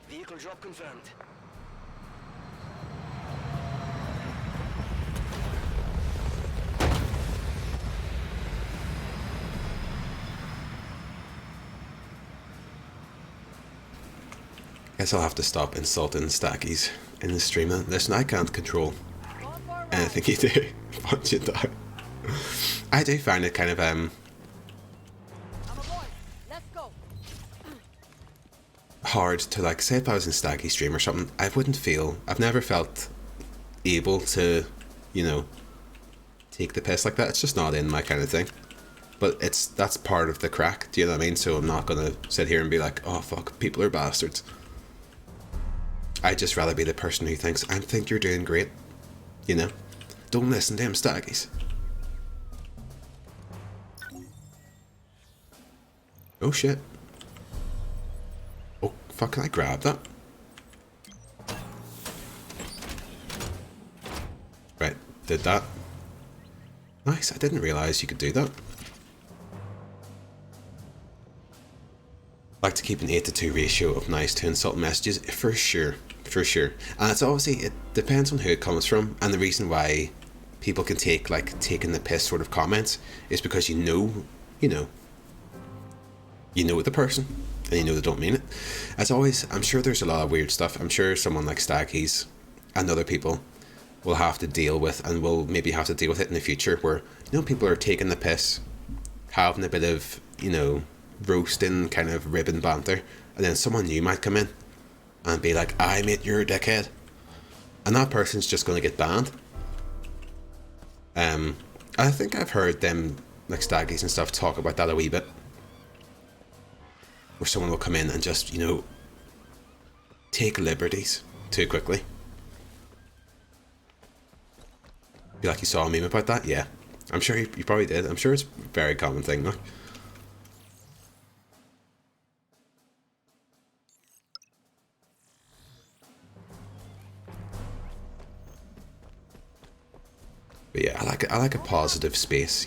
Vehicle drop confirmed. Guess I'll have to stop insulting Stackies in the stream. Listen, I can't control anything you do. Punch it down. I do find it kind of hard to, like, say if I was in Stacky's stream or something, I've never felt able to, you know, take the piss like that. It's just not in my kind of thing. But that's part of the crack, do you know what I mean? So I'm not gonna sit here and be like, oh fuck, people are bastards. I'd just rather be the person who thinks, I think you're doing great. You know? Don't listen to him, Staggies. Oh shit. Oh, fuck, can I grab that? Right, did that. Nice, I didn't realise you could do that. I like to keep an 8-to-2 ratio of nice to insult messages, for sure, for sure. And it's obviously, it depends on who it comes from, and the reason why people can take, like, taking the piss sort of comments is because you know the person, and you know they don't mean it. As always, I'm sure there's a lot of weird stuff. I'm sure someone like Staghees and other people will have to deal with, and will maybe have to deal with it in the future, where, people are taking the piss, having a bit of, roasting, kind of ribbon banter, and then someone new might come in and be like, "I mate, you're a dickhead," and that person's just going to get banned. I think I've heard them, like Staggies and stuff, talk about that a wee bit, where someone will come in and just, take liberties too quickly. Be like, you saw a meme about that? Yeah, I'm sure you probably did. I'm sure it's a very common thing now. But yeah, I like a positive space,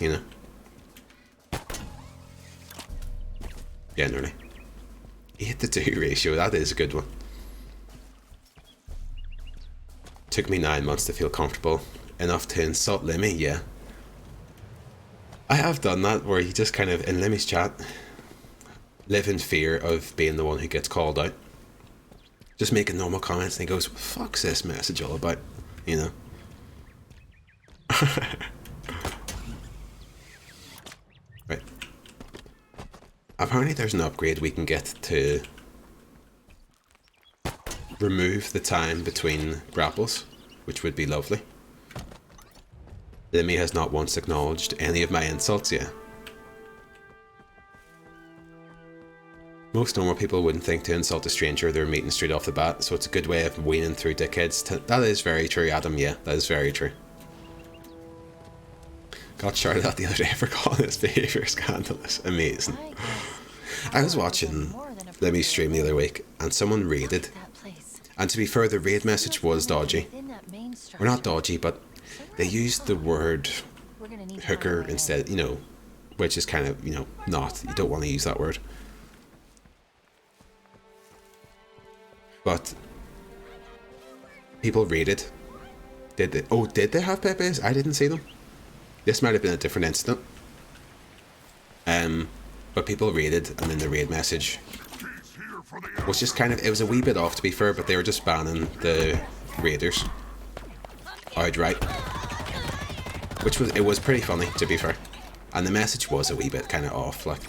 Generally. 8-to-2 ratio, that is a good one. Took me 9 months to feel comfortable enough to insult Lemmy, yeah. I have done that, where you just kind of, in Lemmy's chat, live in fear of being the one who gets called out. Just making normal comments, and he goes, "Fuck's this message all about?" Right. Apparently there's an upgrade we can get to remove the time between grapples, which would be lovely. Lemmy has not once acknowledged any of my insults yet. Most normal people wouldn't think to insult a stranger they're meeting straight off the bat, so it's a good way of weaning through dickheads. That is very true, Adam, yeah, that is very true. Got shouted at the other day for calling his behaviour scandalous. Amazing. I was watching Lemmy's stream the other week, and someone raided. And to be fair, the raid message was dodgy. Or not dodgy, but they used the word hooker instead, which is kind of, not. You don't want to use that word. But people raided. Did they? Oh, did they have Pepe's? I didn't see them. This might have been a different incident. But people raided, and then the raid message was just kind of, it was a wee bit off, to be fair, but they were just banning the raiders outright, which was pretty funny, to be fair, and the message was a wee bit kind of off, like.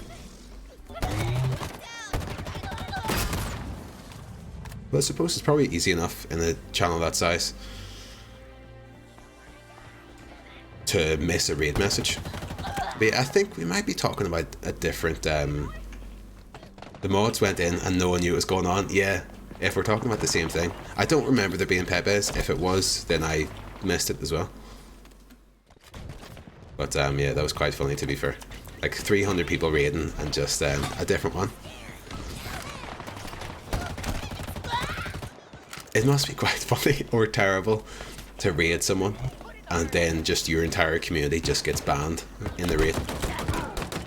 But I suppose it's probably easy enough in a channel that size to miss a raid message. But yeah, I think we might be talking about a different, the mods went in and no one knew what was going on. Yeah, if we're talking about the same thing. I don't remember there being Pepe's. If it was, then I missed it as well. But yeah, that was quite funny, to be fair. Like 300 people raiding and just a different one. It must be quite funny or terrible to raid someone and then just your entire community just gets banned in the raid.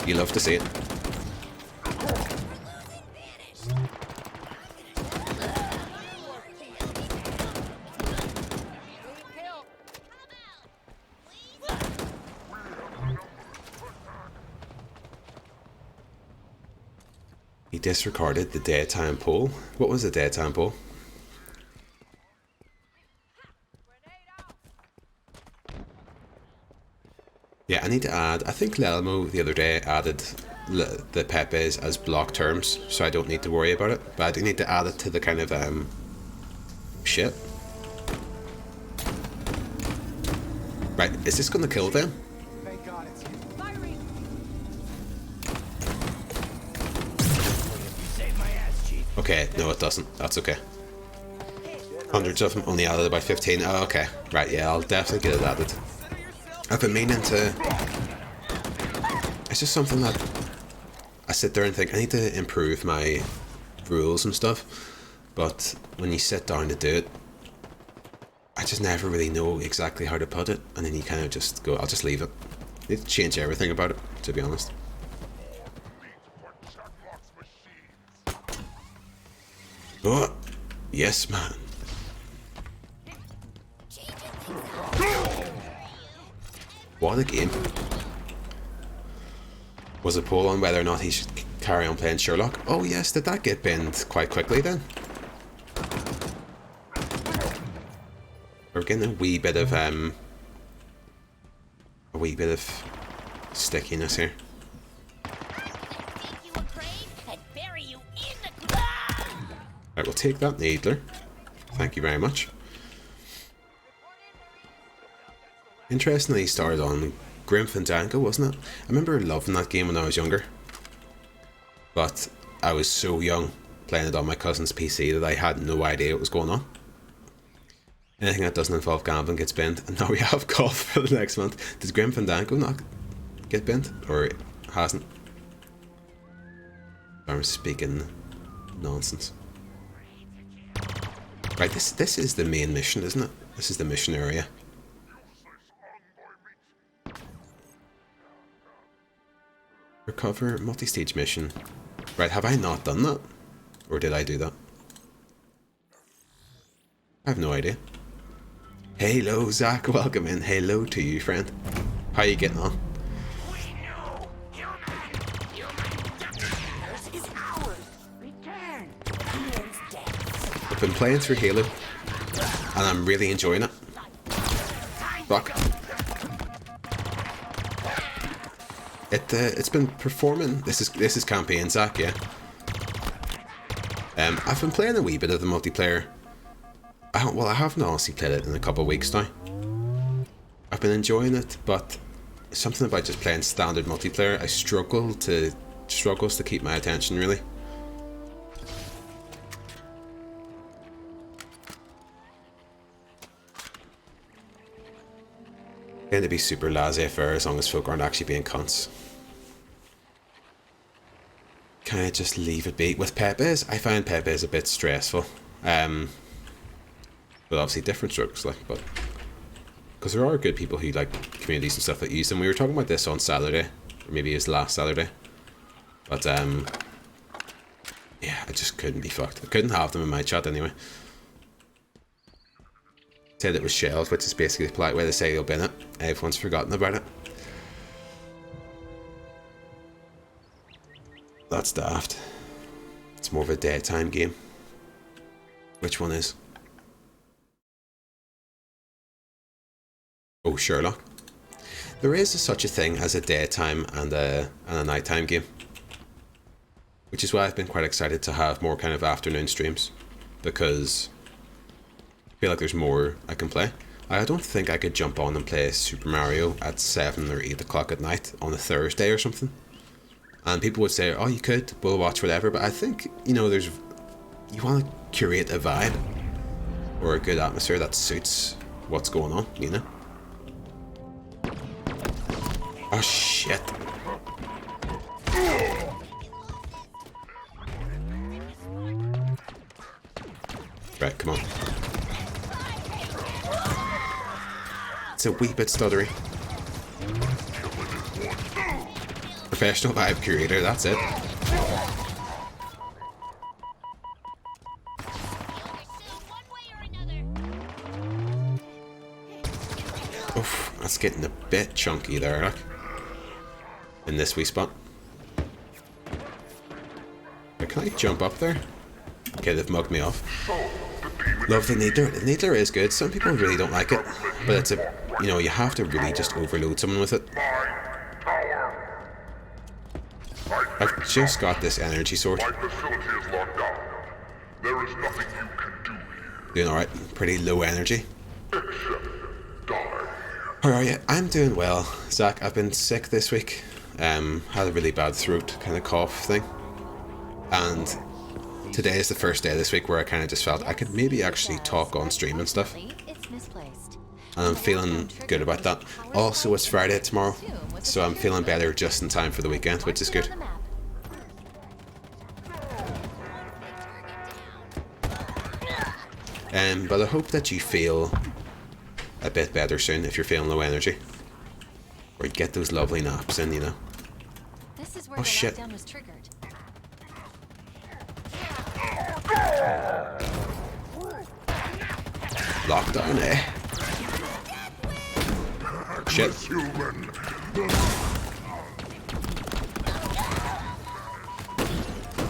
You love to see it. He disregarded the daytime poll. What was the daytime poll? Yeah, I need to add, I think Lelmo the other day added the Pepe's as block terms, so I don't need to worry about it, but I do need to add it to the kind of, shit. Right, is this gonna kill them? Okay, no it doesn't, that's okay. Hundreds of them, only added about 15, oh okay. Right, yeah, I'll definitely get it added. I've been meaning to... It's just something that I sit there and think I need to improve my rules and stuff, but when you sit down to do it, I just never really know exactly how to put it, and then you kind of just go, I'll just leave it. I need to change everything about it, to be honest. Oh, yes, man. What a game. Was a poll on whether or not he should carry on playing Sherlock? Oh yes, did that get binned quite quickly then? We're getting a wee bit of stickiness here. Right, we'll take that Needler. Thank you very much. Interestingly, he started on Grim Fandango, wasn't it? I remember loving that game when I was younger. But I was so young playing it on my cousin's PC that I had no idea what was going on. Anything that doesn't involve gambling gets binned. And now we have golf for the next month. Does Grim Fandango not get binned? Or it hasn't? I'm speaking nonsense. Right, this is the main mission, isn't it? This is the mission area. Recover multi-stage mission. Right, have I not done that? Or did I do that? I have no idea. Hello, Zach. Welcome in. Hello to you, friend. How are you getting on? I've been playing through Halo, and I'm really enjoying it. Fuck. It's been performing. This is campaign, Zach. Yeah. I've been playing a wee bit of the multiplayer. I haven't honestly played it in a couple of weeks now. I've been enjoying it, but something about just playing standard multiplayer, struggles to keep my attention really. Going to be super laissez-faire as long as folk aren't actually being cunts. Can I just leave it be? With Pepe's, I find Pepe's a bit stressful. But obviously different strokes, like, but because there are good people who like communities and stuff that use them. We were talking about this on Saturday, or maybe it was last Saturday. But yeah, I just couldn't be fucked. I couldn't have them in my chat anyway. Said it was shelved, which is basically the polite way to say they'll bin it. Everyone's forgotten about it. That's daft. It's more of a daytime game. Which one is? Oh, Sherlock. There is such a thing as a daytime and a nighttime game. Which is why I've been quite excited to have more kind of afternoon streams. Because I feel like there's more I can play. I don't think I could jump on and play Super Mario at 7 or 8 o'clock at night on a Thursday or something. And people would say, oh, you could, we'll watch whatever. But I think, you know, you want to curate a vibe or a good atmosphere that suits what's going on, you know? Oh, shit. Right, come on. It's a wee bit stuttery. Professional vibe curator, that's it. Oof, that's getting a bit chunky there, like. In this wee spot. But can I jump up there? Okay, they've mugged me off. Love the Needler. The Needler is good. Some people really don't like it, but it's a, you know, you have to really just overload someone with it. I've just got this energy sword. Doing alright. Pretty low energy. How are you? I'm doing well, Zach. I've been sick this week. Had a really bad throat kind of cough thing. And today is the first day this week where I kind of just felt I could maybe actually talk on stream and stuff. And I'm feeling good about that. Also, it's Friday tomorrow, so I'm feeling better just in time for the weekend, which is good. But I hope that you feel a bit better soon if you're feeling low energy. Or you get those lovely naps in, you know. This is where Oh, the shit. lockdown was triggered. Lockdown, eh? Shit. Human.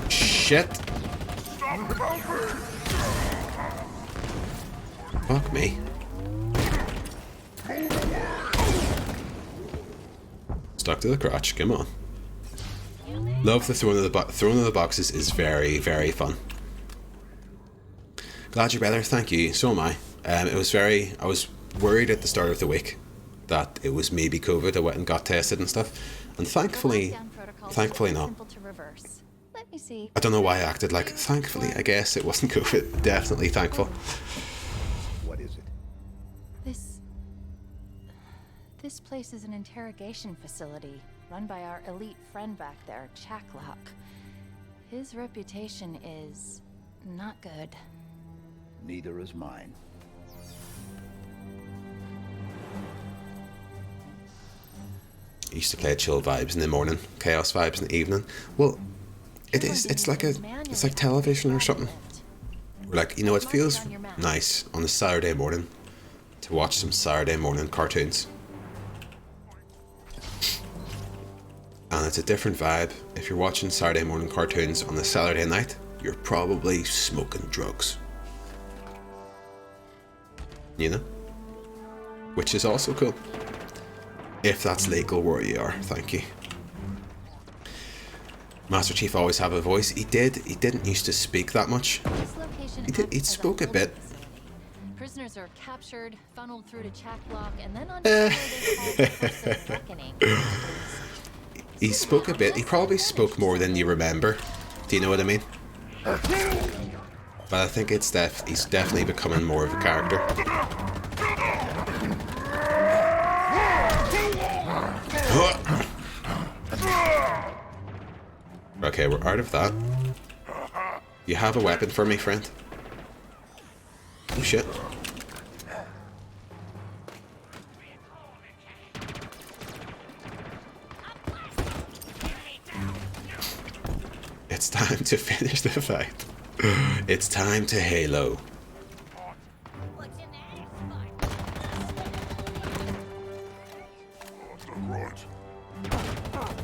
Shit. Fuck me. Stuck to the crotch, come on. Love the throwing of the boxes is very, very fun. Glad you're better, thank you, so am I. I was worried at the start of the week that it was maybe COVID. I went and got tested and stuff. And thankfully not. Simple to reverse. Let me see. I don't know why I acted like, thankfully, I guess it wasn't COVID. Definitely thankful. What is it? This place is an interrogation facility run by our elite friend back there, Chaklock. His reputation is not good. Neither is mine. I used to play chill vibes in the morning, chaos vibes in the evening. Well, it's like television or something. Like, you know, it feels nice on a Saturday morning to watch some Saturday morning cartoons. And it's a different vibe. If you're watching Saturday morning cartoons on a Saturday night, you're probably smoking drugs. You know? Which is also cool. If that's legal where you are, thank you. Master Chief always have a voice. He didn't used to speak that much. He spoke a bit. Prisoners are captured, funneled through to Chaklock, and then on the reckoning. He spoke a bit. He probably spoke more than you remember. Do you know what I mean? But I think he's definitely becoming more of a character. Okay, we're out of that. You have a weapon for me, friend? Oh shit. It's time to finish the fight. It's time to Halo.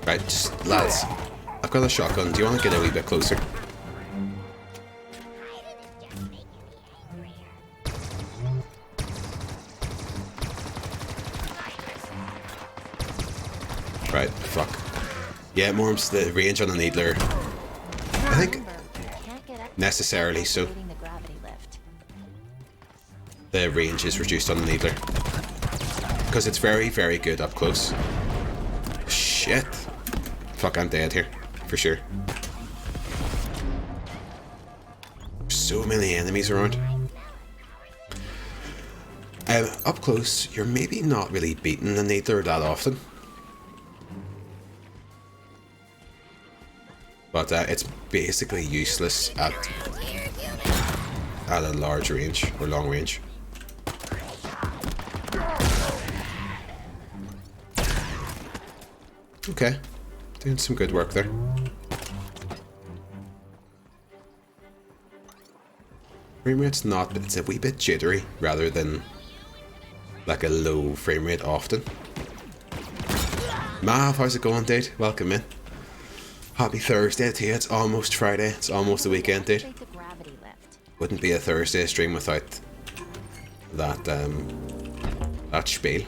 Right, just lads. I've got a shotgun. Do you want to get a wee bit closer? Right, fuck. Yeah, Morms, the range on the Needler. I think necessarily so. The range is reduced on the Needler. Because it's very, very good up close. Shit. Fuck, I'm dead here. For sure. So many enemies around. Up close, you're maybe not really beating the Needler that often. But it's basically useless at a large range, or long range. Okay, doing some good work there. Frame rate's not, but it's a wee bit jittery rather than like a low frame rate often. Mav, how's it going, dude? Welcome in. Happy Thursday to you. It's almost Friday. It's almost the weekend, dude. Wouldn't be a Thursday stream without that that spiel.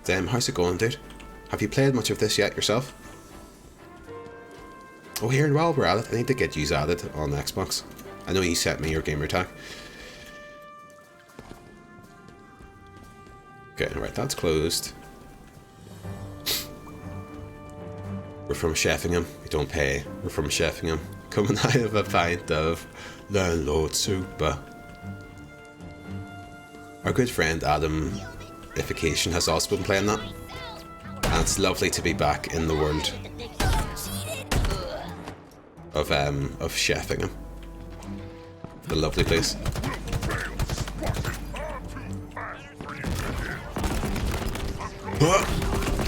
How's it going, dude? Have you played much of this yet yourself? Oh, here, while we're at it, I need to get yous added on Xbox. I know you sent me your gamer tag. Okay, right, that's closed. We're from Sheffingham. We don't pay. We're from Sheffingham. Coming out of a pint of landlord soup. Our good friend Adam Ification has also been playing that. And it's lovely to be back in the world of Sheffingham. the lovely place.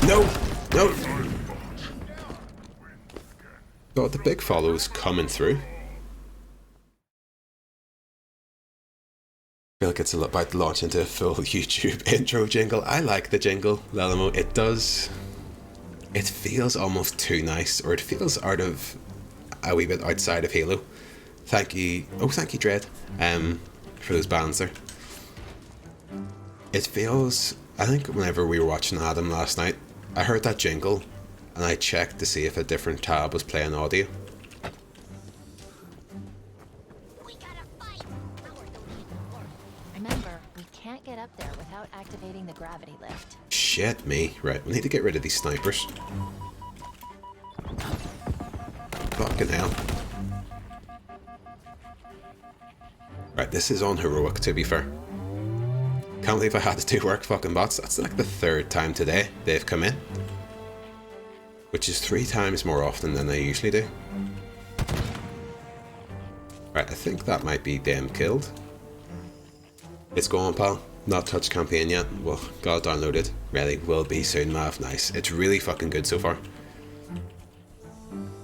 No! No! God, the big follow's coming through. I feel like it's about to launch into a full YouTube intro jingle. I like the jingle, Lelamo. It does... It feels almost too nice, or it feels out of... a wee bit outside of Halo. Thank you... Oh, thank you, Dread, for those bands there. It feels... I think whenever we were watching Adam last night, I heard that jingle, and I checked to see if a different tab was playing audio. Remember, we can't get up there without activating the gravity lift. Shit me. Right, we need to get rid of these snipers. Fucking hell. Right, this is on heroic, to be fair. Can't believe I had to do work fucking bots. That's like the 3rd time today they've come in. Which is 3 times more often than they usually do. Right, I think that might be them killed. It's going, pal. Not touched campaign yet. Well, got it downloaded. Ready. Will be soon, Mav. Nice. It's really fucking good so far.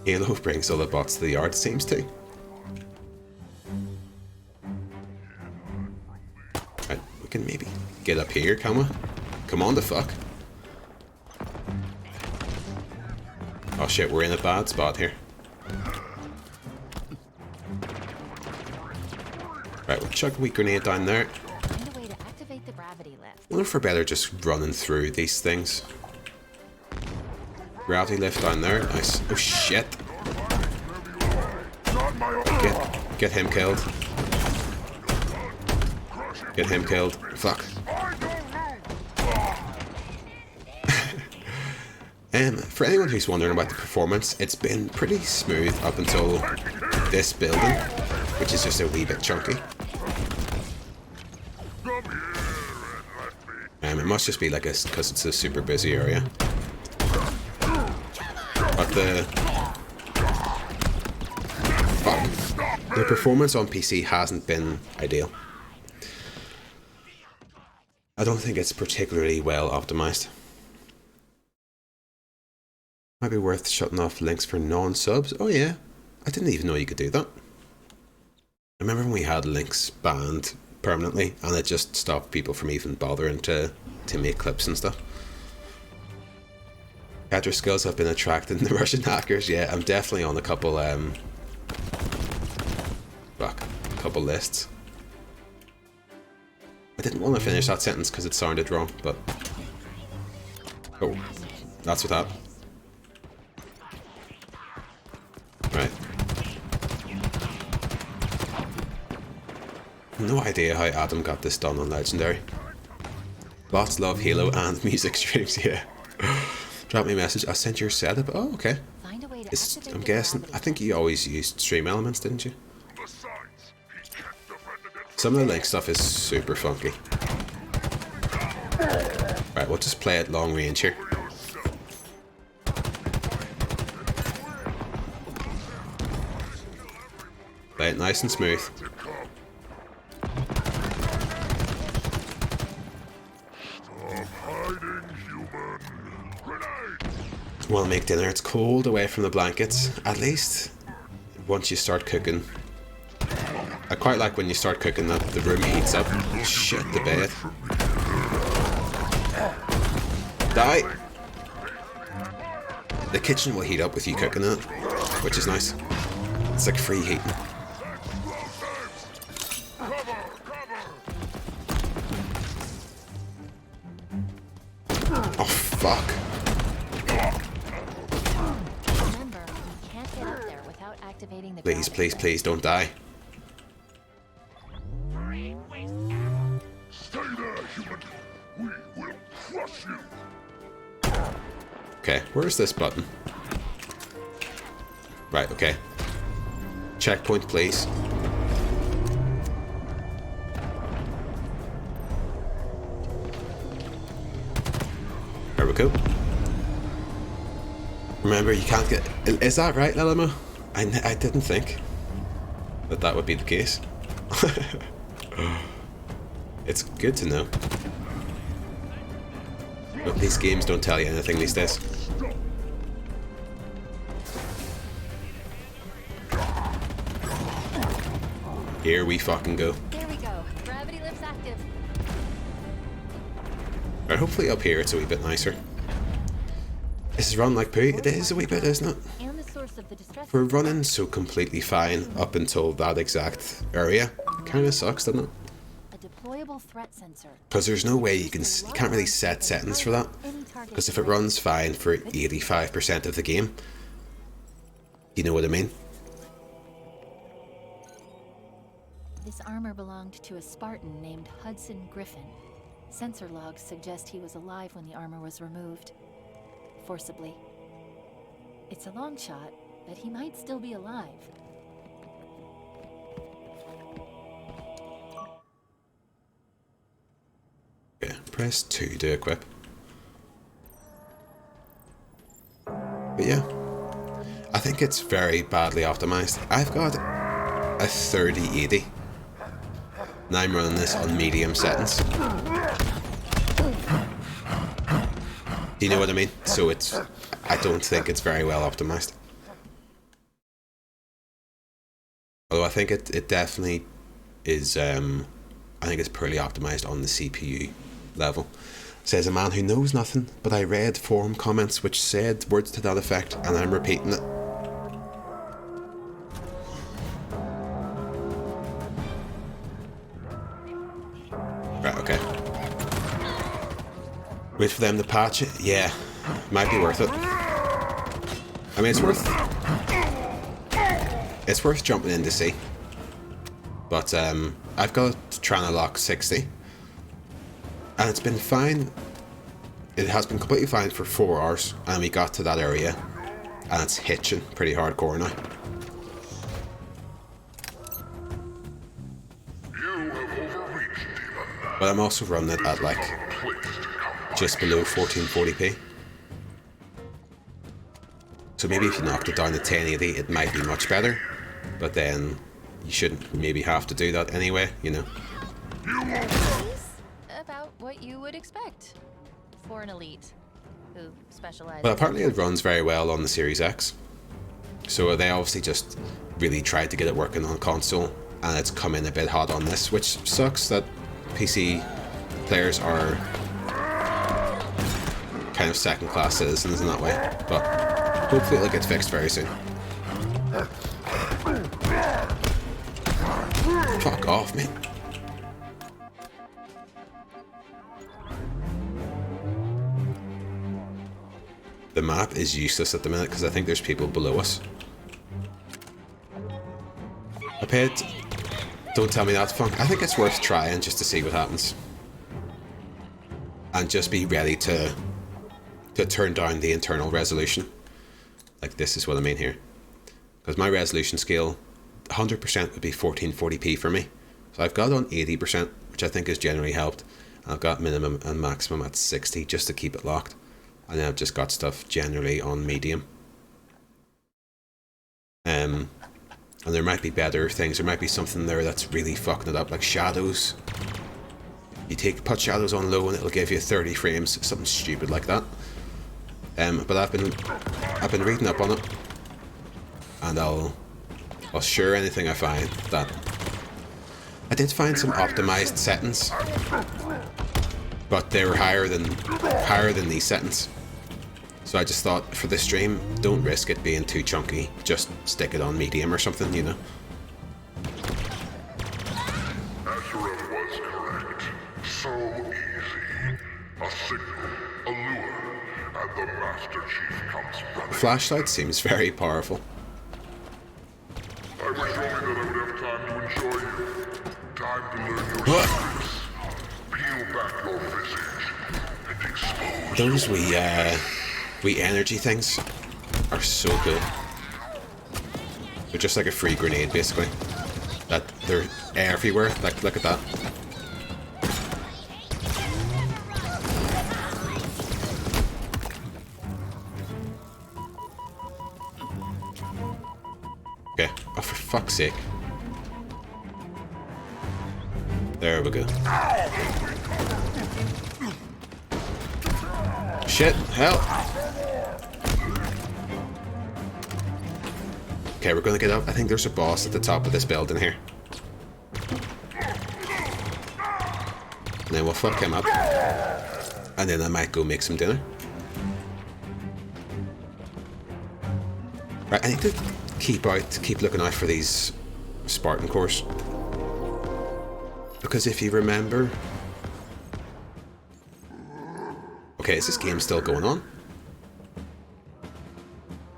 Halo brings all the bots to the yard, seems to. Right, we can maybe get up here, can we? Come on, the fuck. Oh shit, we're in a bad spot here. Right, we'll chuck a wee grenade down there. Find a way to activate the gravity lift. I wonder if we're better just running through these things. Gravity lift down there. Nice. Oh shit. Get him killed. Get him killed. Fuck. For anyone who's wondering about the performance, it's been pretty smooth up until this building, which is just a wee bit chunky. It must just be like because it's a super busy area. But the performance on PC hasn't been ideal. I don't think it's particularly well optimized. Might be worth shutting off links for non-subs. Oh yeah, I didn't even know you could do that. I remember when we had links banned permanently and it just stopped people from even bothering to make clips and stuff. Catcher skills have been attracting the Russian hackers. Yeah, I'm definitely on a couple couple lists. I didn't want to finish that sentence because it sounded wrong, but oh, that's what that. Right. No idea how Adam got this done on Legendary. Bots love Halo and music streams, yeah. Drop me a message. I sent your setup. Oh, okay. I'm guessing. I think you always used Stream Elements, didn't you? Some of the Link stuff is super funky. Right, we'll just play it long range here. Play it nice and smooth. We'll make dinner. It's cold away from the blankets. At least once you start cooking. I quite like when you start cooking that the room heats up. Shit, the bed. Die! The kitchen will heat up with you cooking in it, which is nice. It's like free heating. Oh fuck. Remember, we can't get up there without activating the Please, please, please don't die. Stay there, human. We will crush you. Okay, where's this button? Right, okay. Checkpoint, please. There we go. Remember, you can't get... Is that right, Lelamo? I didn't think that would be the case. It's good to know. But these games don't tell you anything these days. Here we fucking go. There we go. Gravity lift's active. Right, hopefully up here it's a wee bit nicer. This is run like poo. It is a wee bit, isn't it? And the source of the distress. We're running so completely fine up until that exact area. Kinda sucks, doesn't it? A deployable threat sensor. Because there's no way you can't really set settings for that. Because if it runs fine for 85% of the game, you know what I mean? This armor belonged to a Spartan named Hudson Griffin. Sensor logs suggest he was alive when the armor was removed. Forcibly. It's a long shot, but he might still be alive. Yeah, press 2 to equip. But yeah, I think it's very badly optimized. I've got a 3080. And I'm running this on medium settings. Do you know what I mean? So I don't think it's very well optimized. Although I think it definitely is, I think it's poorly optimized on the CPU level. Says a man who knows nothing, but I read forum comments which said words to that effect, and I'm repeating it. Right, okay. Wait for them to patch it? Yeah, might be worth it. I mean, it's worth jumping in to see. But I've got Tranalock 60. And it's been fine. It has been completely fine for 4 hours, and we got to that area, and it's hitching pretty hardcore now. But I'm also running it at like just below 1440p. So maybe if you knocked it down to 1080, it might be much better. But then you shouldn't maybe have to do that anyway, you know. About what you would expect for an elite who specializes. But apparently it runs very well on the Series X. So they obviously just really tried to get it working on console, and it's come in a bit hot on this, which sucks that PC players are kind of second-class citizens in that way. But hopefully it'll get fixed very soon. Fuck off, mate. The map is useless at the minute because I think there's people below us. I paid. Don't tell me that's fun. I think it's worth trying just to see what happens. And just be ready to turn down the internal resolution. Like this is what I mean here. Because my resolution scale, 100% would be 1440p for me. So I've got on 80%, which I think has generally helped. I've got minimum and maximum at 60 just to keep it locked. And then I've just got stuff generally on medium. And there might be better things. There might be something there that's really fucking it up, like shadows. You put shadows on low and it'll give you 30 frames, something stupid like that. But I've been reading up on it, and I'll share anything I find that. I did find some optimized settings, but they were higher than these settings. So I just thought, for this stream, don't risk it being too chunky. Just stick it on medium or something, you know. Acheron was correct. So easy. A signal, a lure, and the Master Chief comes running. The flashlight seems very powerful. I wish only that I would have time to enjoy you. Time to learn your secrets. Peel back your visage and expose Those wee energy things are so cool. They're just like a free grenade, basically. That they're everywhere. Like, look at that. Okay. Oh, for fuck's sake. There we go. Shit, help! Okay, we're gonna get up. I think there's a boss at the top of this building here. And then we'll fuck him up. And then I might go make some dinner. Right, I need to keep looking out for these Spartan cores. Because if you remember... Okay, is this game still going on?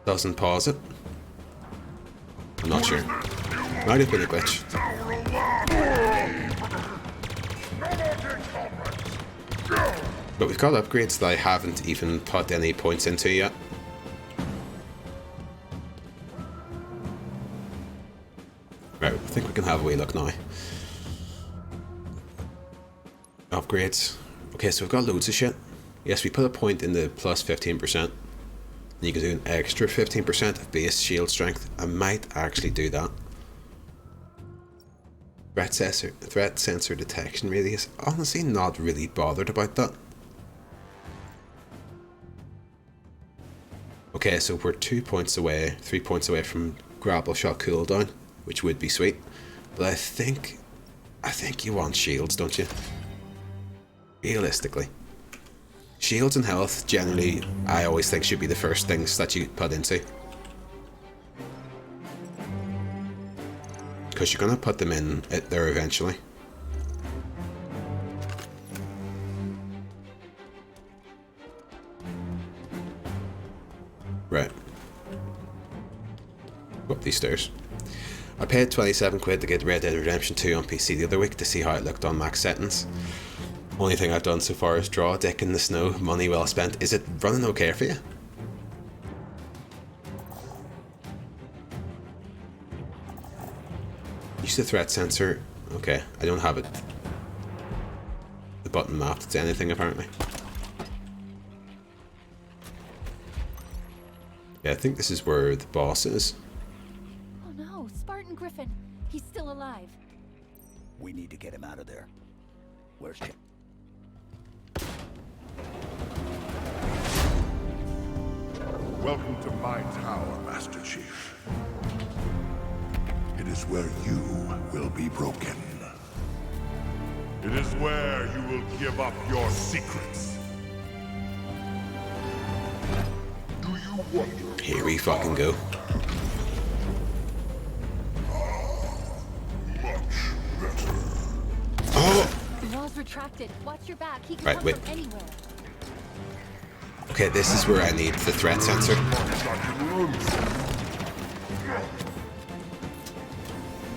Doesn't pause it. I'm not sure. Might have been a glitch. But we've got upgrades that I haven't even put any points into yet. Right, I think we can have a wee look now. Upgrades. Okay, so we've got loads of shit. Yes, we put a point in the plus 15%. And you can do an extra 15% of base shield strength. I might actually do that. Threat sensor detection radius. Honestly, not really bothered about that. Okay, so we're 3 points away from grapple shot cooldown, which would be sweet. But I think you want shields, don't you? Realistically. Shields and health, generally, I always think should be the first things that you put into. Because you're going to put them in there eventually. Right. Go up these stairs. I paid 27 quid to get Red Dead Redemption 2 on PC the other week to see how it looked on max settings. Only thing I've done so far is draw a dick in the snow. Money well spent. Is it running okay for you? Use the threat sensor. Okay, I don't have it. The button mapped to anything apparently. Yeah, I think this is where the boss is. Oh no, Spartan Griffin. He's still alive. We need to get him out of there. Where's Chip? Welcome to my tower, Master Chief. It is where you will be broken. It is where you will give up your secrets. Do you wonder? Here we fucking go. Much better. Oh! The wall's retracted. Watch your back. He can Right, come wait. from anywhere. Okay, this is where I need the threat sensor.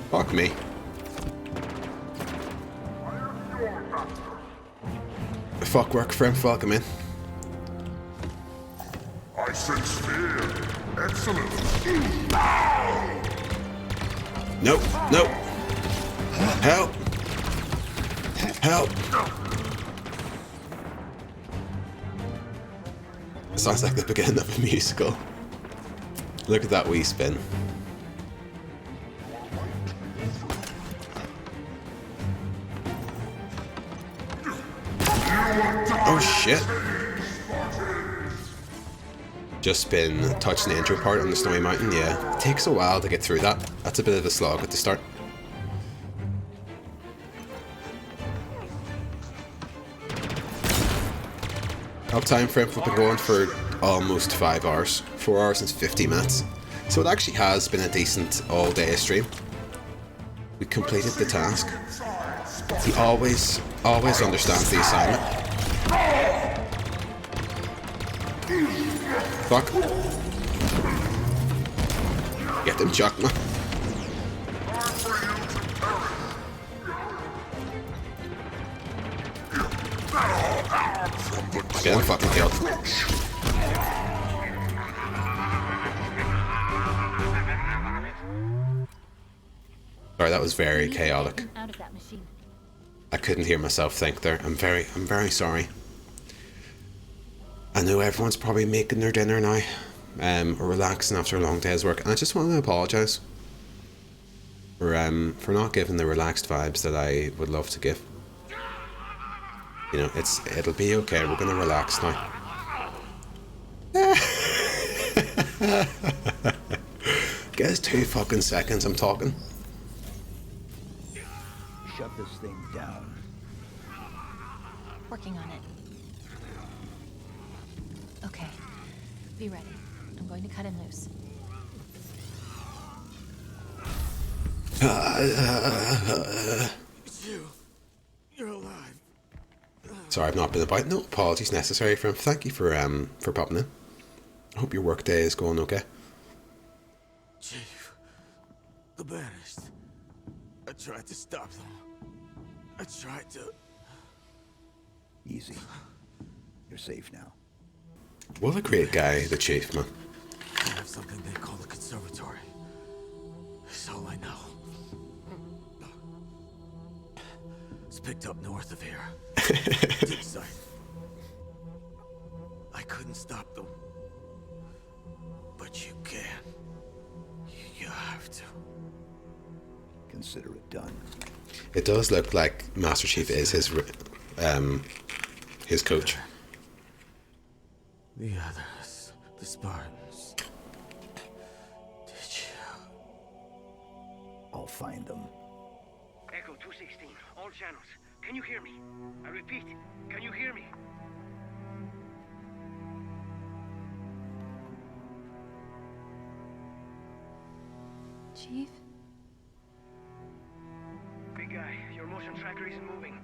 Fuck me. The fuck work for him, fuck him in. I sense fear. Excellent. Nope, nope. Help! Help! It sounds like the beginning of a musical. Look at that wee spin. Oh shit! Just been touching the intro part on the Snowy Mountain, yeah. It takes a while to get through that. That's a bit of a slog at the start. Uptime frame have been going for almost 5 hours. 4 hours and 50 minutes. So it actually has been a decent all-day stream. We completed the task. He always understands the assignment. Fuck. Get them, Chuck, man. Get him fucking killed. Sorry, that was very chaotic. Out of that machine. I couldn't hear myself think there. I'm very sorry. I know everyone's probably making their dinner now, or relaxing after a long day's work, and I just want to apologise. for not giving the relaxed vibes that I would love to give. You know, it'll be okay. We're gonna relax now. Guess 2 fucking seconds I'm talking. Shut this thing down. Working on it. Okay. Be ready. I'm going to cut him loose. It's you. You're alive. Sorry, I've not been about. No apologies necessary for him. Thank you for popping in. I hope your work day is going okay. Chief. The Banished. I tried to stop them. I tried to... Easy. You're safe now. What a great guy, the Chief, man. They have something they call the Conservatory. That's all I know. It's picked up north of here. Dig site. I couldn't stop them. But you can. You have to. Consider it done. It does look like Master Chief is his coach. The others, the Spartans. Did you? I'll find them. Echo 216, all channels. Can you hear me? I repeat, can you hear me? Chief? Big guy, your motion tracker isn't moving.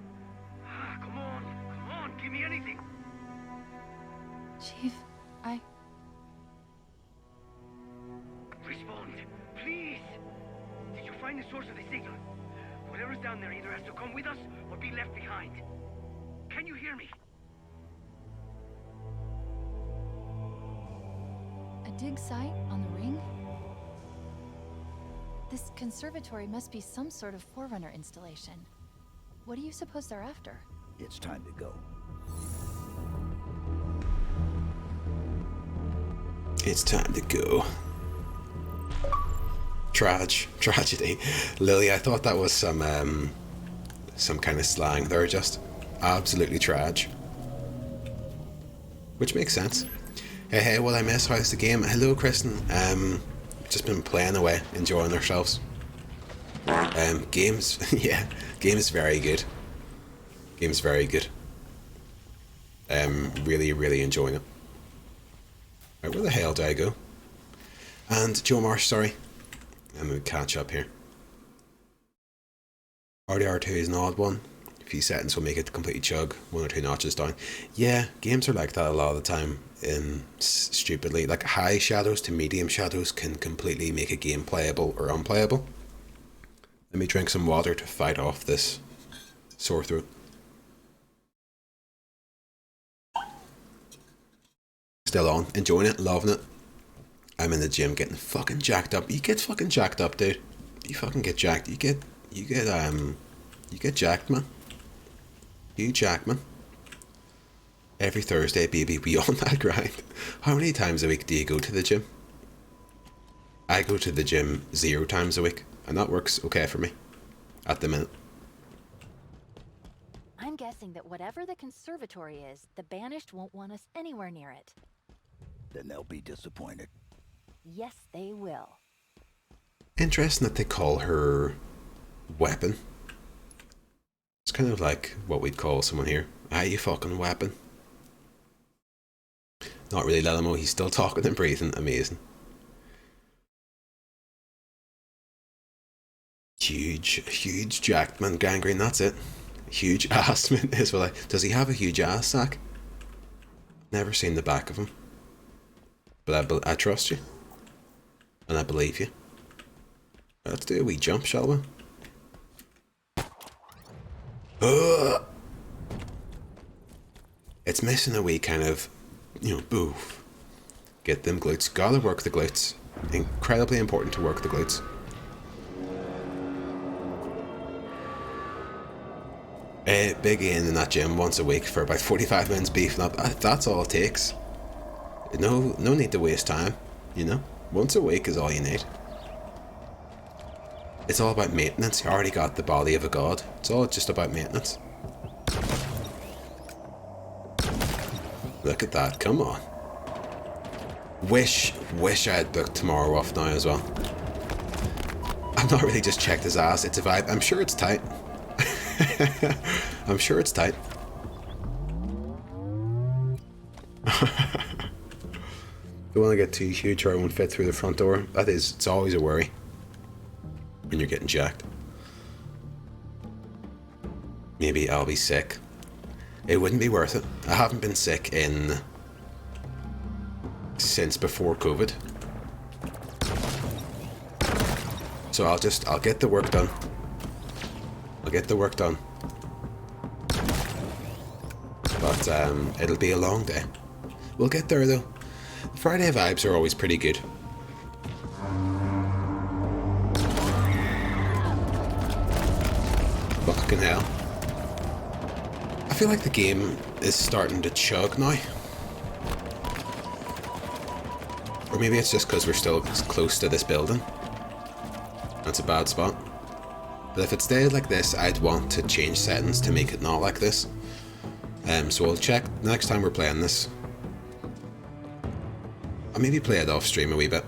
Ah, come on, give me anything. Chief, Respond, please. Did you find the source of the signal? Whatever's down there either has to come with us or be left behind. Can you hear me? A dig site on the ring? This conservatory must be some sort of Forerunner installation. What do you suppose they're after? It's time to go. It's time to go. Tragedy. Lily, I thought that was some kind of slang. They're just absolutely trage. Which makes sense. Hey, what I miss? How's the game? Hello, Kristen. Just been playing away, enjoying ourselves. Games, yeah, game's very good. Game's very good. Really enjoying it. Right, where the hell do I go? And Joe Marsh, sorry. I'm going to catch up here. RDR2 is an odd one. A few settings will make it completely chug, 1 or 2 notches down. Yeah, games are like that a lot of the time. Stupidly, like high shadows to medium shadows can completely make a game playable or unplayable. Let me drink some water to fight off this sore throat. Still on, enjoying it, loving it. I'm in the gym getting fucking jacked up. You get fucking jacked up, dude. You fucking get jacked. You get jacked, man. You jack, man. Every Thursday, baby, we on that grind. How many times a week do you go to the gym? I go to the gym 0 times a week, and that works okay for me at the minute. I'm guessing that whatever the conservatory is, the Banished won't want us anywhere near it. Then they'll be disappointed. Yes, they will. Interesting that they call her weapon. It's kind of like what we'd call someone here. Ah, you fucking weapon. Not really Lelamo, he's still talking and breathing. Amazing. Huge jacked man, gangrene, that's it. Huge ass man is what I... Does he have a huge ass sack? Never seen the back of him. But I trust you. And I believe you. Let's do a wee jump, shall we? It's missing a wee kind of, boof. Get them glutes. Gotta work the glutes. Incredibly important to work the glutes. Big Ian in that gym once a week for about 45 minutes beefing up. That's all it takes. No need to waste time, Once a week is all you need. It's all about maintenance. You already got the body of a god. It's all just about maintenance. Look at that, come on. Wish I had booked tomorrow off now as well. I've not really just checked his ass, it's a vibe. I'm sure it's tight. I'm sure it's tight. Don't want to get too huge or I won't fit through the front door. It's always a worry when you're getting jacked. Maybe I'll be sick. It wouldn't be worth it. I haven't been sick since before COVID. So I'll get the work done. I'll get the work done. But it'll be a long day. We'll get there though. The Friday vibes are always pretty good. Fucking hell. I feel like the game is starting to chug now. Or maybe it's just because we're still close to this building. That's a bad spot. But if it stayed like this, I'd want to change settings to make it not like this. So we'll check next time we're playing this. I'll maybe play it off stream a wee bit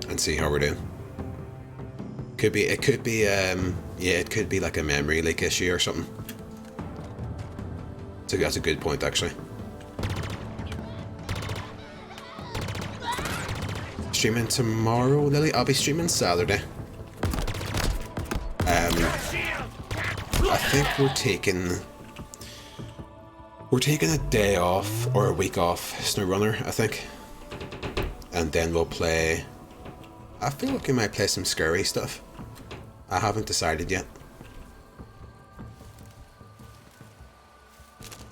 and see how we're doing. It could be like a memory leak issue or something. So that's a good point actually. Streaming tomorrow, Lily? I'll be streaming Saturday. I think we're taking a day off or a week off SnowRunner, I think. And then we'll play... I feel like we might play some scary stuff. I haven't decided yet.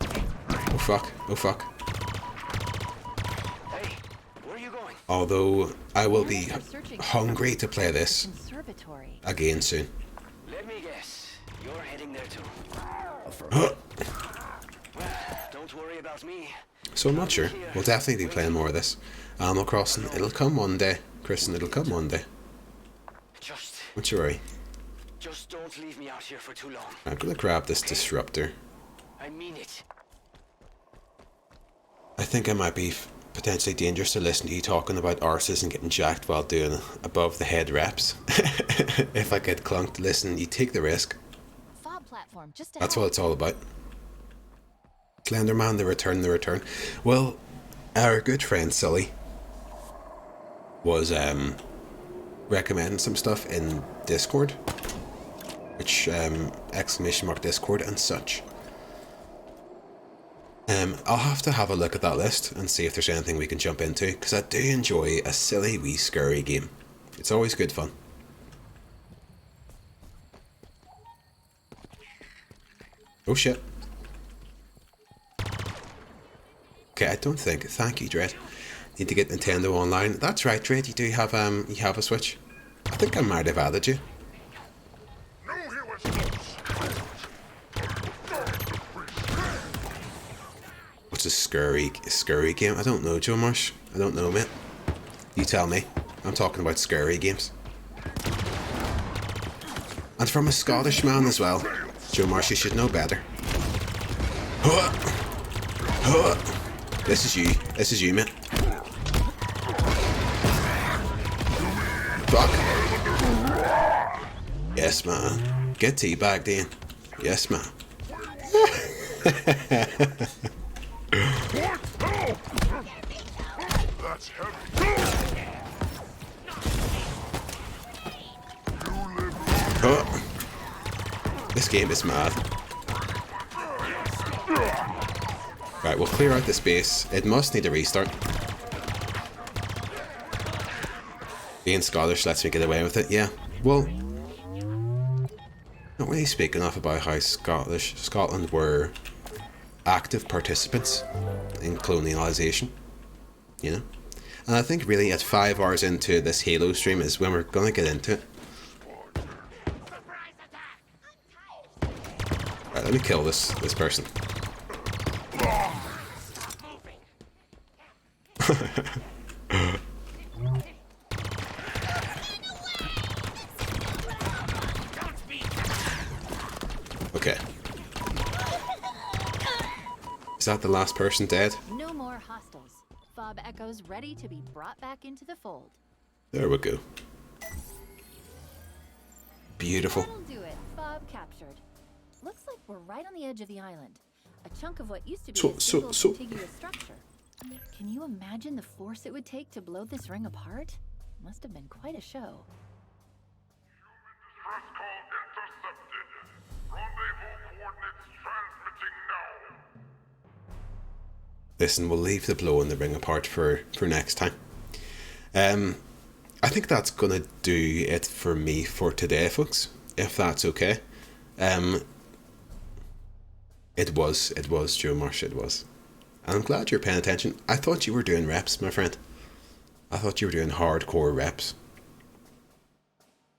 Oh fuck, oh fuck. Hey, where are you going? Although I will be hungry to play this again soon. Let me guess. You're heading there too. Affirmative. Well, don't worry about me. So I'm not sure. We'll definitely be playing more of this. Animal Crossing, it'll come one day. Kristen, it'll come one day. Don't you worry. Just don't leave me out here for too long. I'm gonna grab this disruptor. I mean it. I think it might be potentially dangerous to listen to you talking about arses and getting jacked while doing above the head reps. If I get clunked, listen, you take the risk. Fob platform just That's what it's all about. Slenderman, the return. Well, our good friend Sully was recommending some stuff in Discord, which !Discord and such. I'll have to have a look at that list and see if there's anything we can jump into, because I do enjoy a silly wee scurry game. It's always good fun. Oh shit. Okay, I don't think. Thank you, Dread. Need to get Nintendo Online. That's right, Dread. You do have you have a Switch. I think I might have added you. What's a scurry game? I don't know, Joe Marsh. I don't know, mate. You tell me. I'm talking about scurry games. And from a Scottish man as well. Joe Marsh, you should know better. This is you. This is you, mate. Fuck. Yes, man. Get teabagged in. Yes, man. That's heavy. Oh. This game is mad. Right, we'll clear out the space. It must need a restart. Being Scottish lets me get away with it, yeah. Well, not really speak enough about how Scotland were active participants in colonialisation, you know? And I think really at 5 hours into this Halo stream is when we're gonna get into it. Right, let me kill this person. Is that the last person dead? No more hostiles. Fob echoes ready to be brought back into the fold. There we go. Beautiful. That'll do it. Fob captured. Looks like we're right on the edge of the island. A chunk of what used to be a single contiguous structure. Can you imagine the force it would take to blow this ring apart? Must have been quite a show. Distress call intercepted. Rendezvous coordinates transmitting now. Listen, we'll leave the blowing the ring apart for next time. I think that's gonna do it for me for today, folks. If that's okay. It was Joe Marsh, it was. And I'm glad you're paying attention. I thought you were doing reps, my friend. I thought you were doing hardcore reps.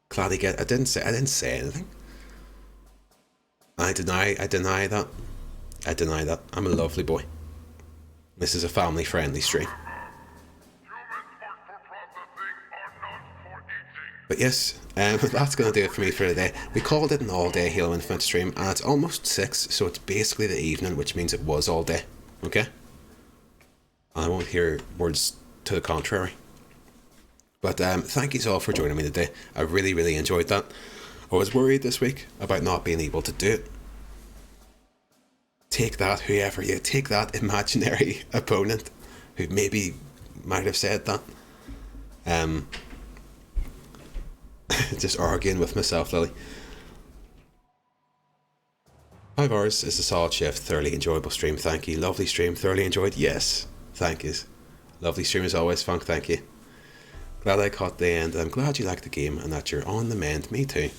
Glad I didn't say anything. I deny that. I deny that. I'm a lovely boy. This is a family friendly stream. But yes, that's going to do it for me for today. We called it an all-day Halo Infinite stream, and it's almost 6, so it's basically the evening, which means it was all day. Okay? I won't hear words to the contrary. But thank you all for joining me today. I really, really enjoyed that. I was worried this week about not being able to do it. Take that, whoever you take that imaginary opponent who maybe might have said that. Just arguing with myself, Lily. 5 hours is a solid shift. Thoroughly enjoyable stream. Thank you. Lovely stream. Thoroughly enjoyed. Yes. Thank you. Lovely stream as always, Funk. Thank you. Glad I caught the end. I'm glad you liked the game and that you're on the mend. Me too.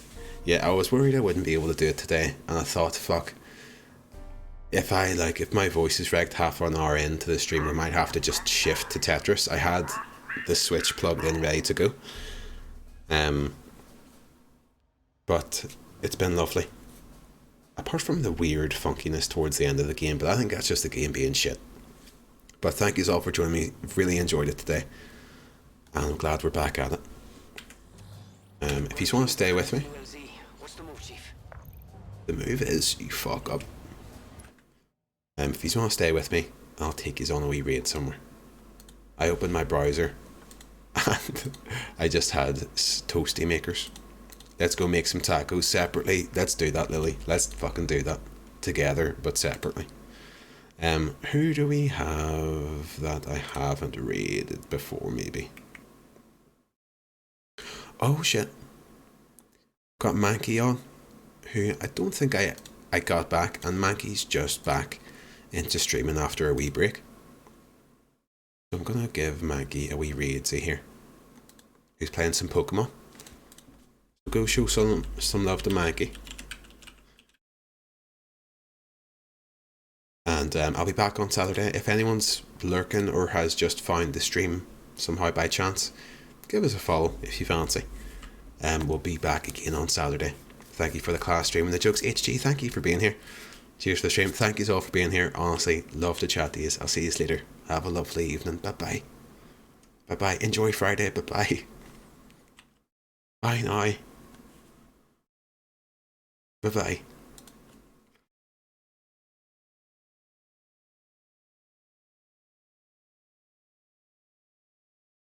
Yeah, I was worried I wouldn't be able to do it today, and I thought, fuck. If my voice is regged half an hour into the stream, I might have to just shift to Tetris. I had the Switch plugged in, ready to go. But it's been lovely. Apart from the weird funkiness towards the end of the game, but I think that's just the game being shit. But thank you all for joining me. Really enjoyed it today. And I'm glad we're back at it. If you want to stay with me. What's the move, Chief? The move is you fuck up. If you want to stay with me, I'll take you on a wee raid somewhere. I opened my browser and I just had toasty makers. Let's go make some tacos separately. Let's do that, Lily. Let's fucking do that. Together, but separately. Who do we have that I haven't raided before, maybe? Oh, shit. Got Mankey on, who I don't think I got back, and Mankey's just back into streaming after a wee break. So I'm gonna give Mankey a wee raid, see here. He's playing some Pokemon. Go show some love to Mankey. And I'll be back on Saturday. If anyone's lurking or has just found the stream somehow by chance, give us a follow if you fancy. We'll be back again on Saturday. Thank you for the class stream and the jokes. HG, thank you for being here. Cheers for the stream. Thank you all for being here. Honestly, love to chat to you. I'll see you later. Have a lovely evening. Bye-bye. Bye-bye. Enjoy Friday. Bye-bye. Bye now. Bye-bye.